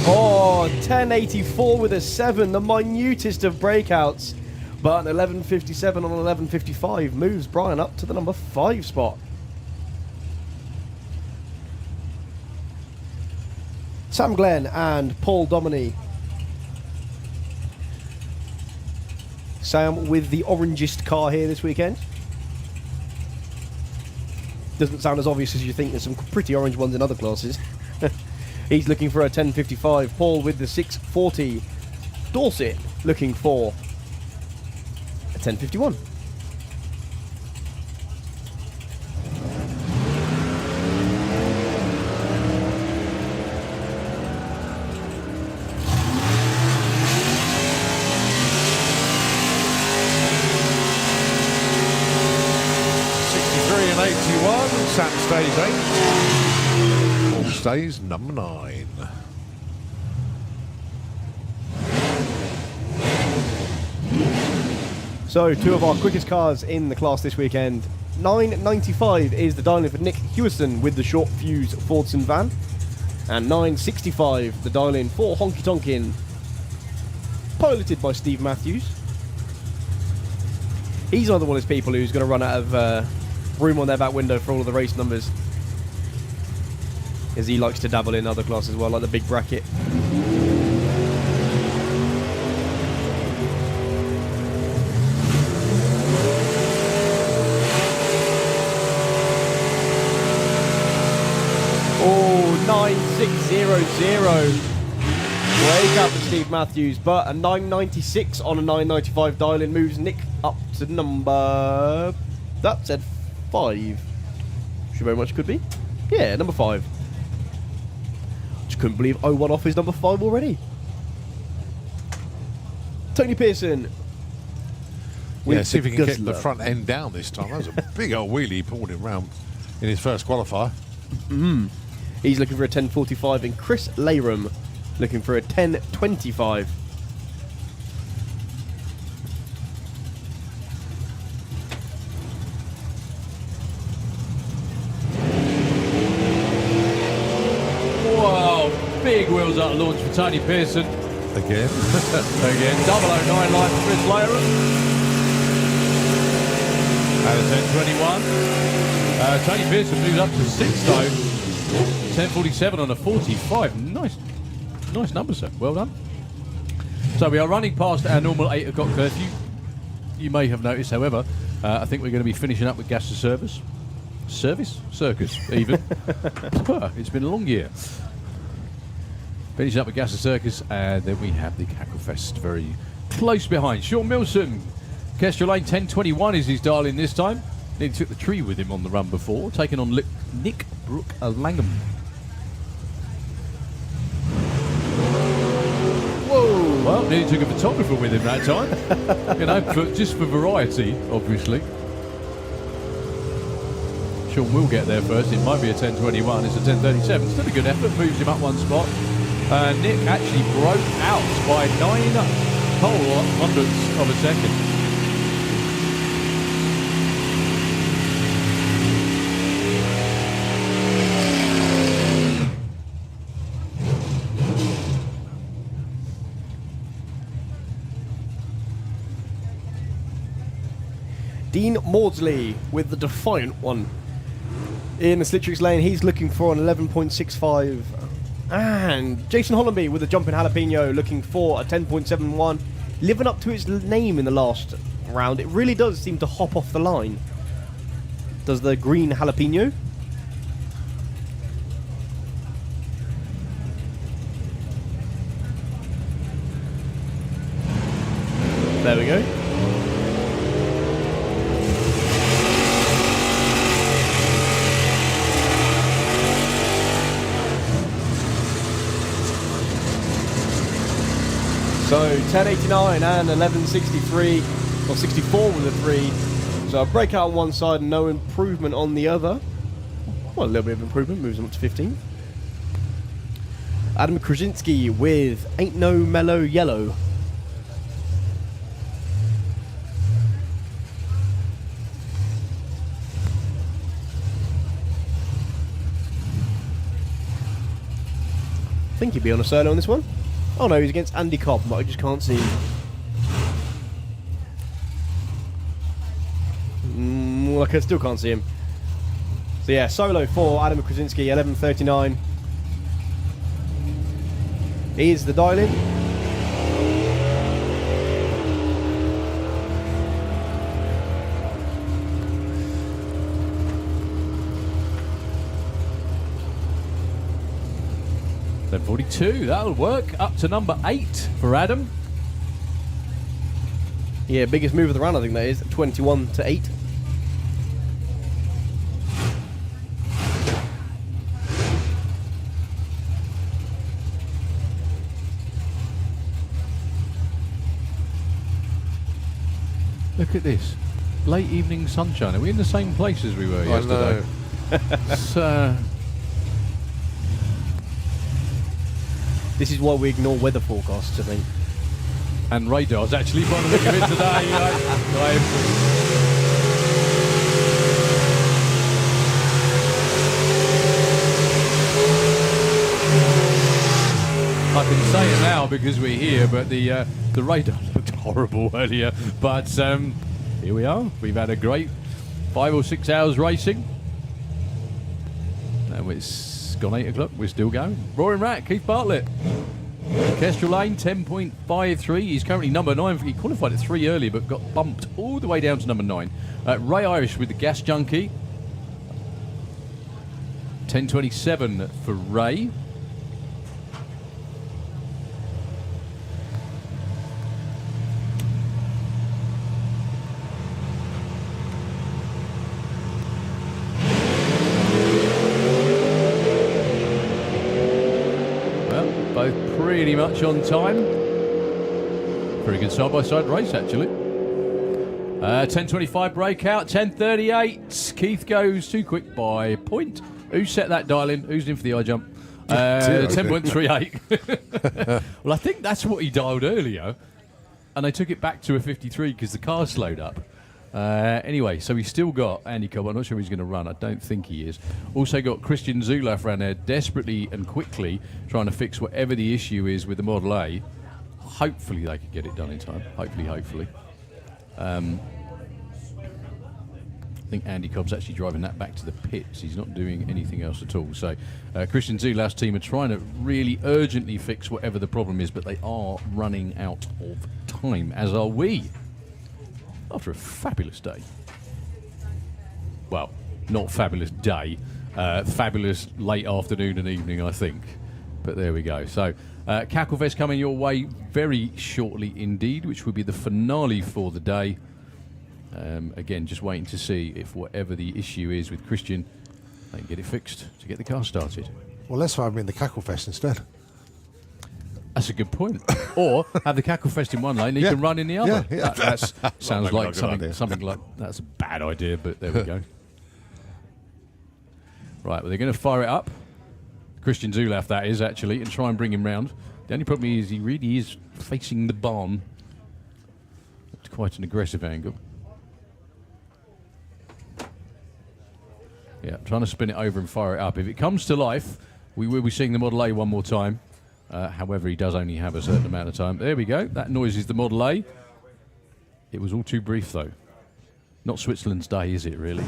Oh, 10.84 with a 7, the minutest of breakouts. But an 11.57 on 11.55 moves Brian up to the number 5 spot. Sam Glenn and Paul Dominy. Sam with the orangest car here this weekend. Doesn't sound as obvious as you think. There's some pretty orange ones in other classes. He's looking for a 10.55. Paul with the 640. Dorset looking for a 10.51. Sam stays 8. Paul stays number 9. So, two of our quickest cars in the class this weekend. 9.95 is the dial-in for Nick Hewison with the short fuse Fordson van. And 9.65 the dial-in for Honky Tonkin, piloted by Steve Matthews. He's another one of those people who's going to run out of room on their back window for all of the race numbers, as he likes to dabble in other classes as well, like the big bracket. 9.0. Wake up for Steve Matthews, but a 9.96 on a 9.95 dial-in moves Nick up to number... That said 5. Which very much could be. Yeah, number 5. Just couldn't believe 0-1 off is number 5 already. Tony Pearson. Yeah, see if he can get the front end down this time. That was a big old wheelie he pulled him round in his first qualifier. He's looking for a 10.45, and Chris Layram looking for a 10.25. Wow, big wheels out of launch for Tony Pearson. Again. Again, 009 line for Chris Layram. At a 10.21. Tony Pearson moves up to 6th though. 10.47 on a 45. Nice number, sir. Well done. So we are running past our normal 8 o'clock curfew. You may have noticed, however, I think we're going to be finishing up with Gasser Circus, even. It's been a long year. Finishing up with Gasser Circus, and then we have the Cracklefest very close behind. Sean Milson, Kestrel Lane 10.21 is his dial in this time. Nearly took the tree with him on the run before, taking on Nick Langham. Whoa! Well, nearly took a photographer with him that time. You know, just for variety, obviously. Sean will get there first. It might be a 10.21. It's a 10.37. Still a good effort. Moves him up one spot. Nick actually broke out by 9 whole hundredths of a second. Dean Maudsley with the Defiant one. In the Slitrix lane, he's looking for an 11.65. And Jason Hollenby with a jumping jalapeno looking for a 10.71. Living up to its name in the last round. It really does seem to hop off the line. Does the green jalapeno? There we go. So 10.89 and 11.63, or 64 with a 3. So a breakout on one side and no improvement on the other. Well, a little bit of improvement, moves them up to 15. Adam Krasinski with Ain't No Mellow Yellow. I think he'd be on a solo on this one. Oh no, he's against Andy Cobb, but I just can't see him. Well, I still can't see him. So yeah, solo for Adam Krasinski, 11.39. Here's the dial-in. Then 42, that'll work. Up to number 8 for Adam. Yeah, biggest move of the round, I think that is. 21 to 8. Look at this. Late evening sunshine. Are we in the same place as we were yesterday? So, this is why we ignore weather forecasts, I think. And radars, actually, by the look of it today. You know, I can say it now because we're here, but the radar looked horrible earlier. But here we are. We've had a great 5 or 6 hours racing. And it's gone 8 o'clock. We're still going. Roaring Rat, Keith Bartlett. Kestrel Lane, 10.53. He's currently number 9. He qualified at 3 earlier, but got bumped all the way down to number 9. Ray Irish with the Gas Junkie. 10.27 for Ray. pretty much on time. Very good side-by-side race, actually. 10.25 breakout, 10.38. Keith goes too quick by a point. Who set that dial in? Who's in for the eye jump? 10.38. Well, I think that's what he dialed earlier. And they took it back to a 53 because the car slowed up. Anyway, so he's still got Andy Cobb. I'm not sure he's going to run. I don't think he is. Also got Christian Zulaf around there desperately and quickly trying to fix whatever the issue is with the Model A. Hopefully they could get it done in time. Hopefully. I think Andy Cobb's actually driving that back to the pits. He's not doing anything else at all. So Christian Zulaf's team are trying to really urgently fix whatever the problem is, but they are running out of time, as are we. After a fabulous day. Well, not fabulous day. Fabulous late afternoon and evening, I think. But there we go. So, Cracklefest coming your way very shortly indeed, which will be the finale for the day. Again, just waiting to see if whatever the issue is with Christian, they can get it fixed to get the car started. Well, let's have him in the Cracklefest instead. That's a good point. Or have the Cracklefest in one lane, he can run in the other. Yeah. That sounds like idea. something like that's a bad idea, but there we go. Right, well, they're going to fire it up. Christian Zulaf, that is, actually, and try and bring him round. The only problem is he really is facing the barn. It's quite an aggressive angle. Yeah, trying to spin it over and fire it up. If it comes to life, we will be seeing the Model A one more time. However, he does only have a certain amount of time. There we go. That noise is the Model A. It was all too brief, though. Not Switzerland's day, is it, really?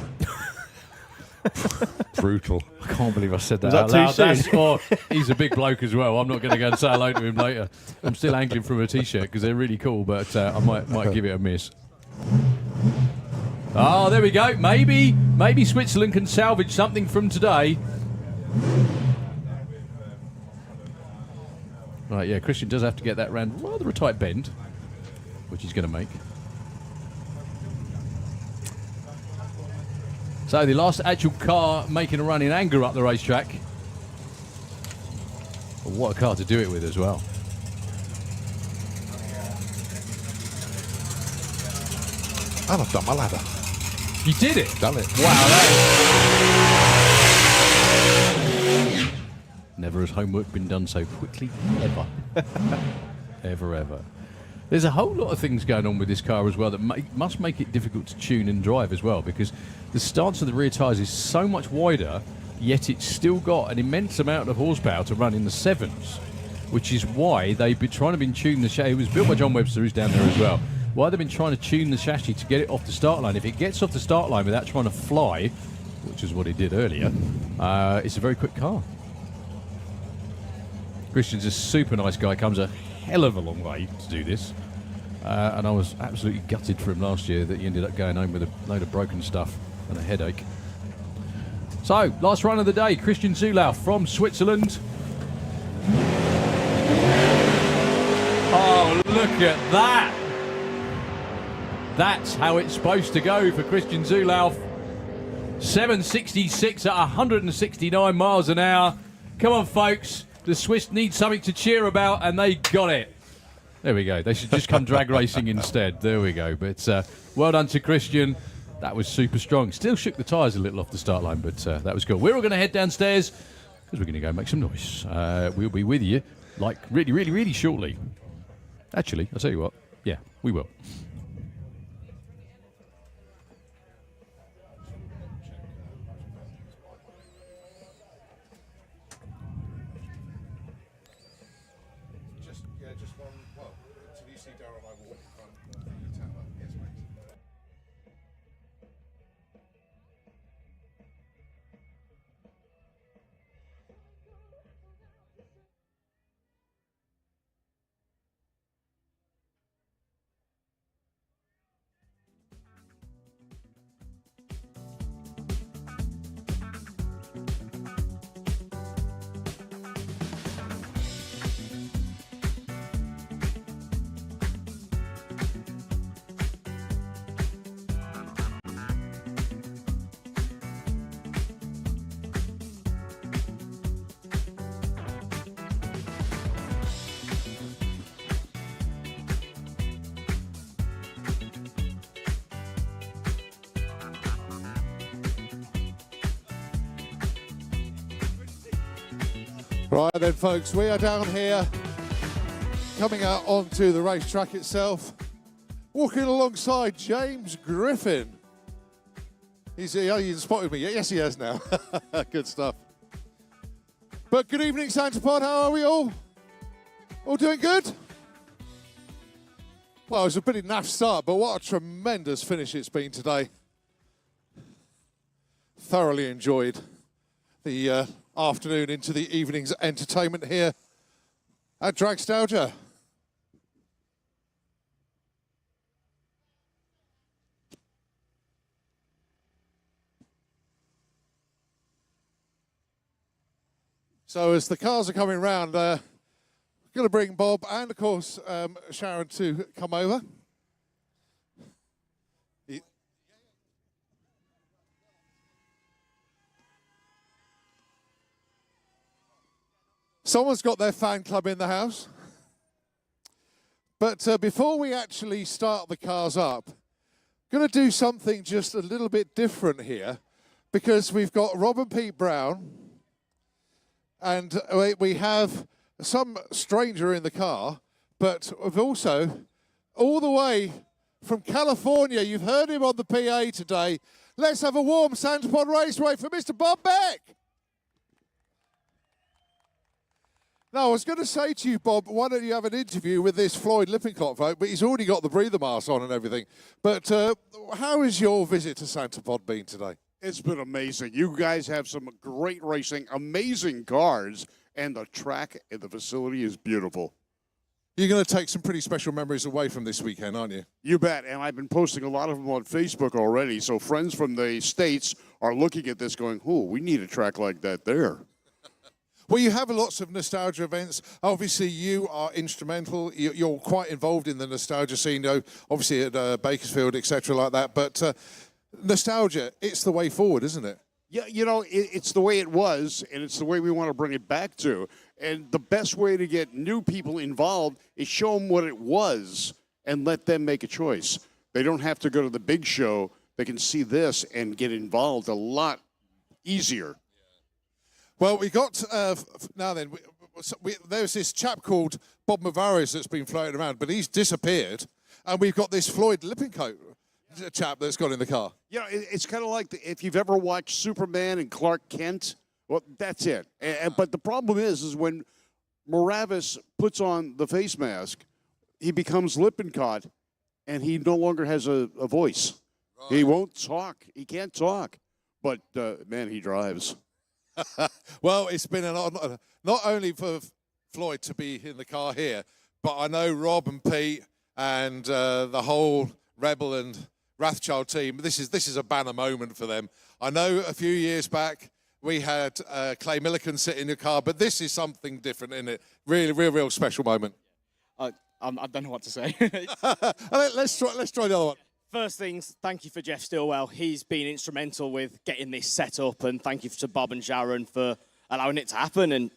Brutal. I can't believe I said that Was out that too loud. soon? He's a big bloke as well. I'm not going to go and say hello to him later. I'm still angling from a T-shirt because they're really cool, but I might give it a miss. Oh, there we go. Maybe Switzerland can salvage something from today. Right, yeah, Christian does have to get that round rather a tight bend, which he's going to make. So the last actual car making a run in anger up the racetrack. But what a car to do it with as well. And I've done my ladder. You did it? Done it. Wow. Never has homework been done so quickly, ever. ever. There's a whole lot of things going on with this car as well that must make it difficult to tune and drive as well, because the stance of the rear tyres is so much wider, yet it's still got an immense amount of horsepower to run in the sevens, which is why they've been trying to tune the chassis. It was built by John Webster, who's down there as well. Why they've been trying to tune the chassis to get it off the start line. If it gets off the start line without trying to fly, which is what it did earlier, it's a very quick car. Christian's a super nice guy, comes a hell of a long way to do this. And I was absolutely gutted for him last year that he ended up going home with a load of broken stuff and a headache. So, last run of the day, Christian Zulaf from Switzerland. Oh, look at that! That's how it's supposed to go for Christian Zulaf. 766 at 169 miles an hour. Come on, folks. The Swiss need something to cheer about, and they got it. There we go. They should just come drag racing instead. There we go. But well done to Christian. That was super strong. Still shook the tyres a little off the start line, but that was cool. We're all going to head downstairs because we're going to go make some noise. We'll be with you like really shortly. Actually, I'll tell you what. Yeah, we will. Right then, folks, we are down here, coming out onto the racetrack itself, walking alongside James Griffin. He's hasn't spotted me yet. Yes, he has now. Good stuff. But good evening, Santa Pod. How are we all? All doing good? Well, it was a pretty naff start, but what a tremendous finish it's been today. Thoroughly enjoyed the afternoon into the evening's entertainment here at Dragstalgia. So as the cars are coming round, going to bring Bob and, of course, Sharon to come over. Someone's got their fan club in the house. But before we actually start the cars up, going to do something just a little bit different here, because we've got Rob and Pete Brown, and we have some stranger in the car, but we've also, all the way from California, you've heard him on the PA today. Let's have a warm Santa Pod Raceway for Mr. Bob Beck. Now, I was going to say to you, Bob, why don't you have an interview with this Floyd Lippincott vote, but he's already got the breather mask on and everything. But how has your visit to Santa Pod been today? It's been amazing. You guys have some great racing, amazing cars, and the track and the facility is beautiful. You're going to take some pretty special memories away from this weekend, aren't you? You bet, and I've been posting a lot of them on Facebook already, so friends from the States are looking at this going, oh, we need a track like that there. Well, you have lots of nostalgia events. Obviously, you are instrumental. You're quite involved in the nostalgia scene, obviously at Bakersfield, etc., like that. But nostalgia, it's the way forward, isn't it? Yeah, you know, it's the way it was, and it's the way we want to bring it back to. And the best way to get new people involved is show them what it was and let them make a choice. They don't have to go to the big show. They can see this and get involved a lot easier. Well, we got, now then, there's this chap called Bob Mavaris that's been floating around, but he's disappeared. And we've got this Floyd Lippincott chap that's got in the car. You know, it's kind of like if you've ever watched Superman and Clark Kent, well, that's it. But the problem is when Maravis puts on the face mask, he becomes Lippincott, and he no longer has a voice. Right. He won't talk. He can't talk. But, man, he drives. Well, it's been not only for Floyd to be in the car here, but I know Rob and Pete and the whole Rebel and Rathchild team, this is a banner moment for them. I know a few years back we had Clay Millican sit in the car, but this is something different, isn't it? Really, real special moment. I don't know what to say. Let's try the other one. First things, thank you for Jeff Stillwell. He's been instrumental with getting this set up, and thank you to Bob and Sharon for allowing it to happen. And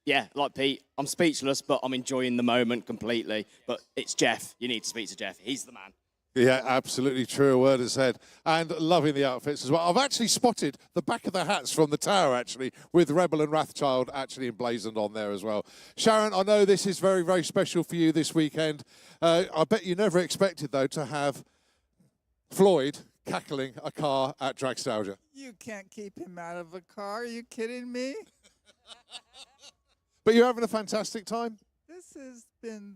yeah, like Pete, I'm speechless, but I'm enjoying the moment completely. But it's Jeff. You need to speak to Jeff. He's the man. Yeah, absolutely true. A word is said. And loving the outfits as well. I've actually spotted the back of the hats from the tower, actually, with Rebel and Rathchild actually emblazoned on there as well. Sharon, I know this is very, very special for you this weekend. I bet you never expected, though, to have Floyd cackling a car at Dragstalgia. You can't keep him out of a car. Are you kidding me? But you're having a fantastic time? This has been...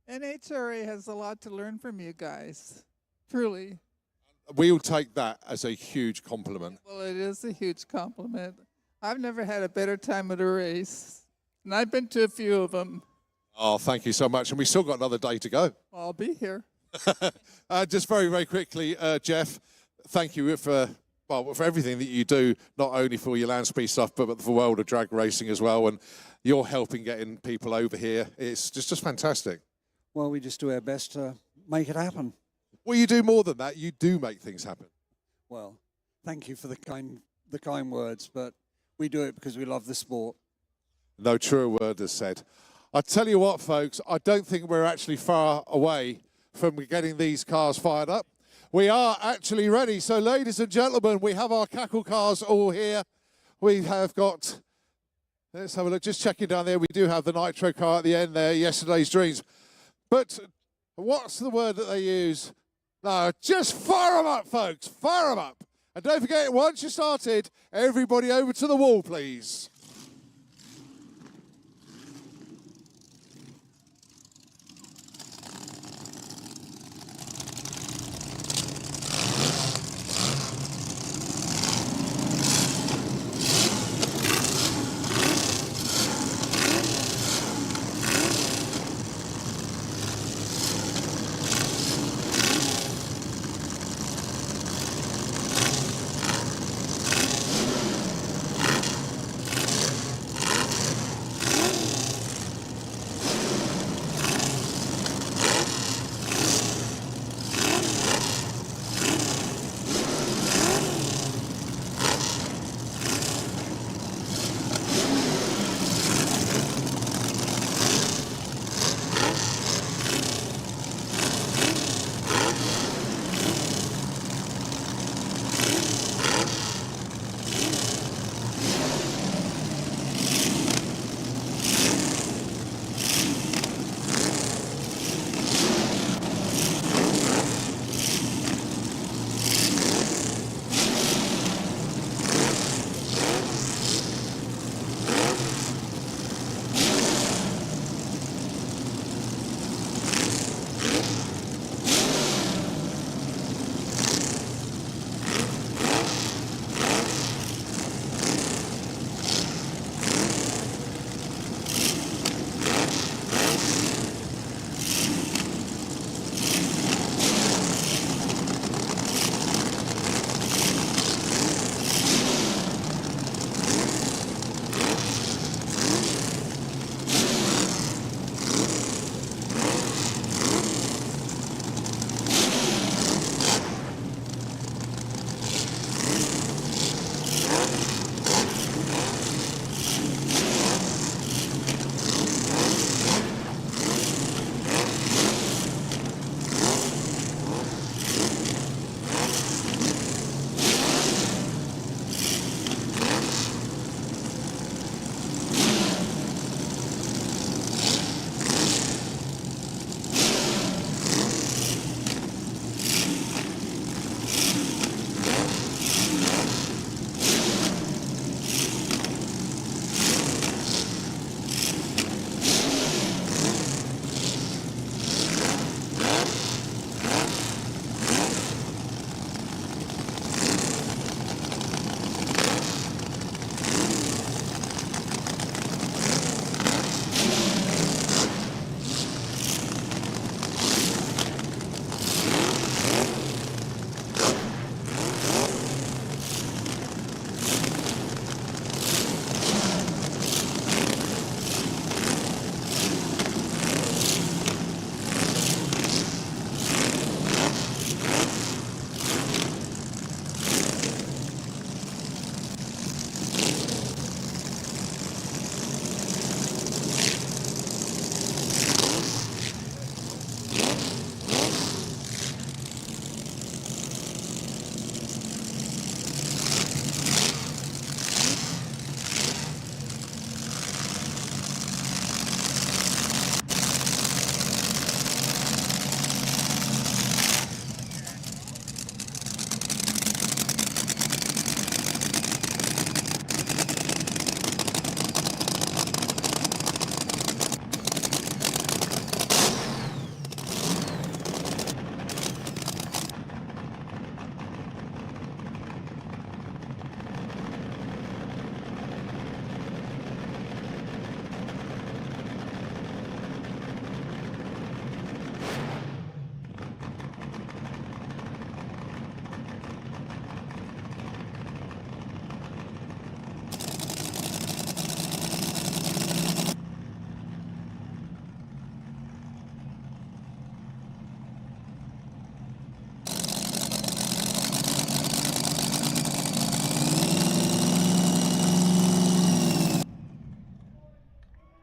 NSRA has a lot to learn from you guys. Truly. We'll take that as a huge compliment. Well, it is a huge compliment. I've never had a better time at a race. And I've been to a few of them. Oh, thank you so much. And we still got another day to go. I'll be here. Just very, very quickly, Jeff, thank you for everything that you do, not only for your land speed stuff, but for the world of drag racing as well. And you're helping getting people over here. It's just fantastic. Well, we just do our best to make it happen. Well, you do more than that. You do make things happen. Well, thank you for the kind words, but we do it because we love the sport. No truer word is said. I tell you what, folks, I don't think we're actually far away from getting these cars fired up. We are actually ready. So, ladies and gentlemen, we have our cackle cars all here. We have got Let's have a look. Just checking down there. We do have the nitro car at the end there, yesterday's dreams. But what's the word that they use? No, just fire them up, folks. Fire them up. And don't forget, once you started, everybody over to the wall, please.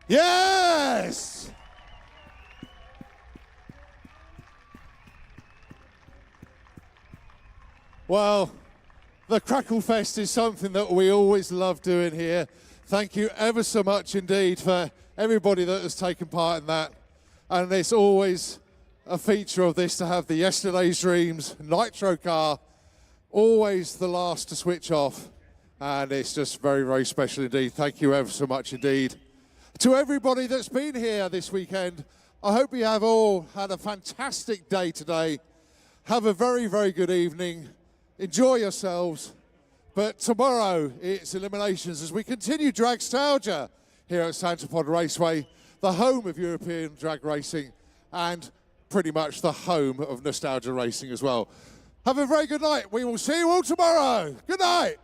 Yes! Well, the Cracklefest is something that we always love doing here. Thank you ever so much indeed for everybody that has taken part in that. And it's always a feature of this to have the Yesterday's Dreams Nitro car, always the last to switch off. And it's just very, very special indeed. Thank you ever so much indeed. To everybody that's been here this weekend, I hope you have all had a fantastic day today. Have a very, very good evening. Enjoy yourselves. But tomorrow it's eliminations as we continue Dragstalgia here at Santapod Raceway, the home of European drag racing and pretty much the home of nostalgia racing as well. Have a very good night. We will see you all tomorrow. Good night.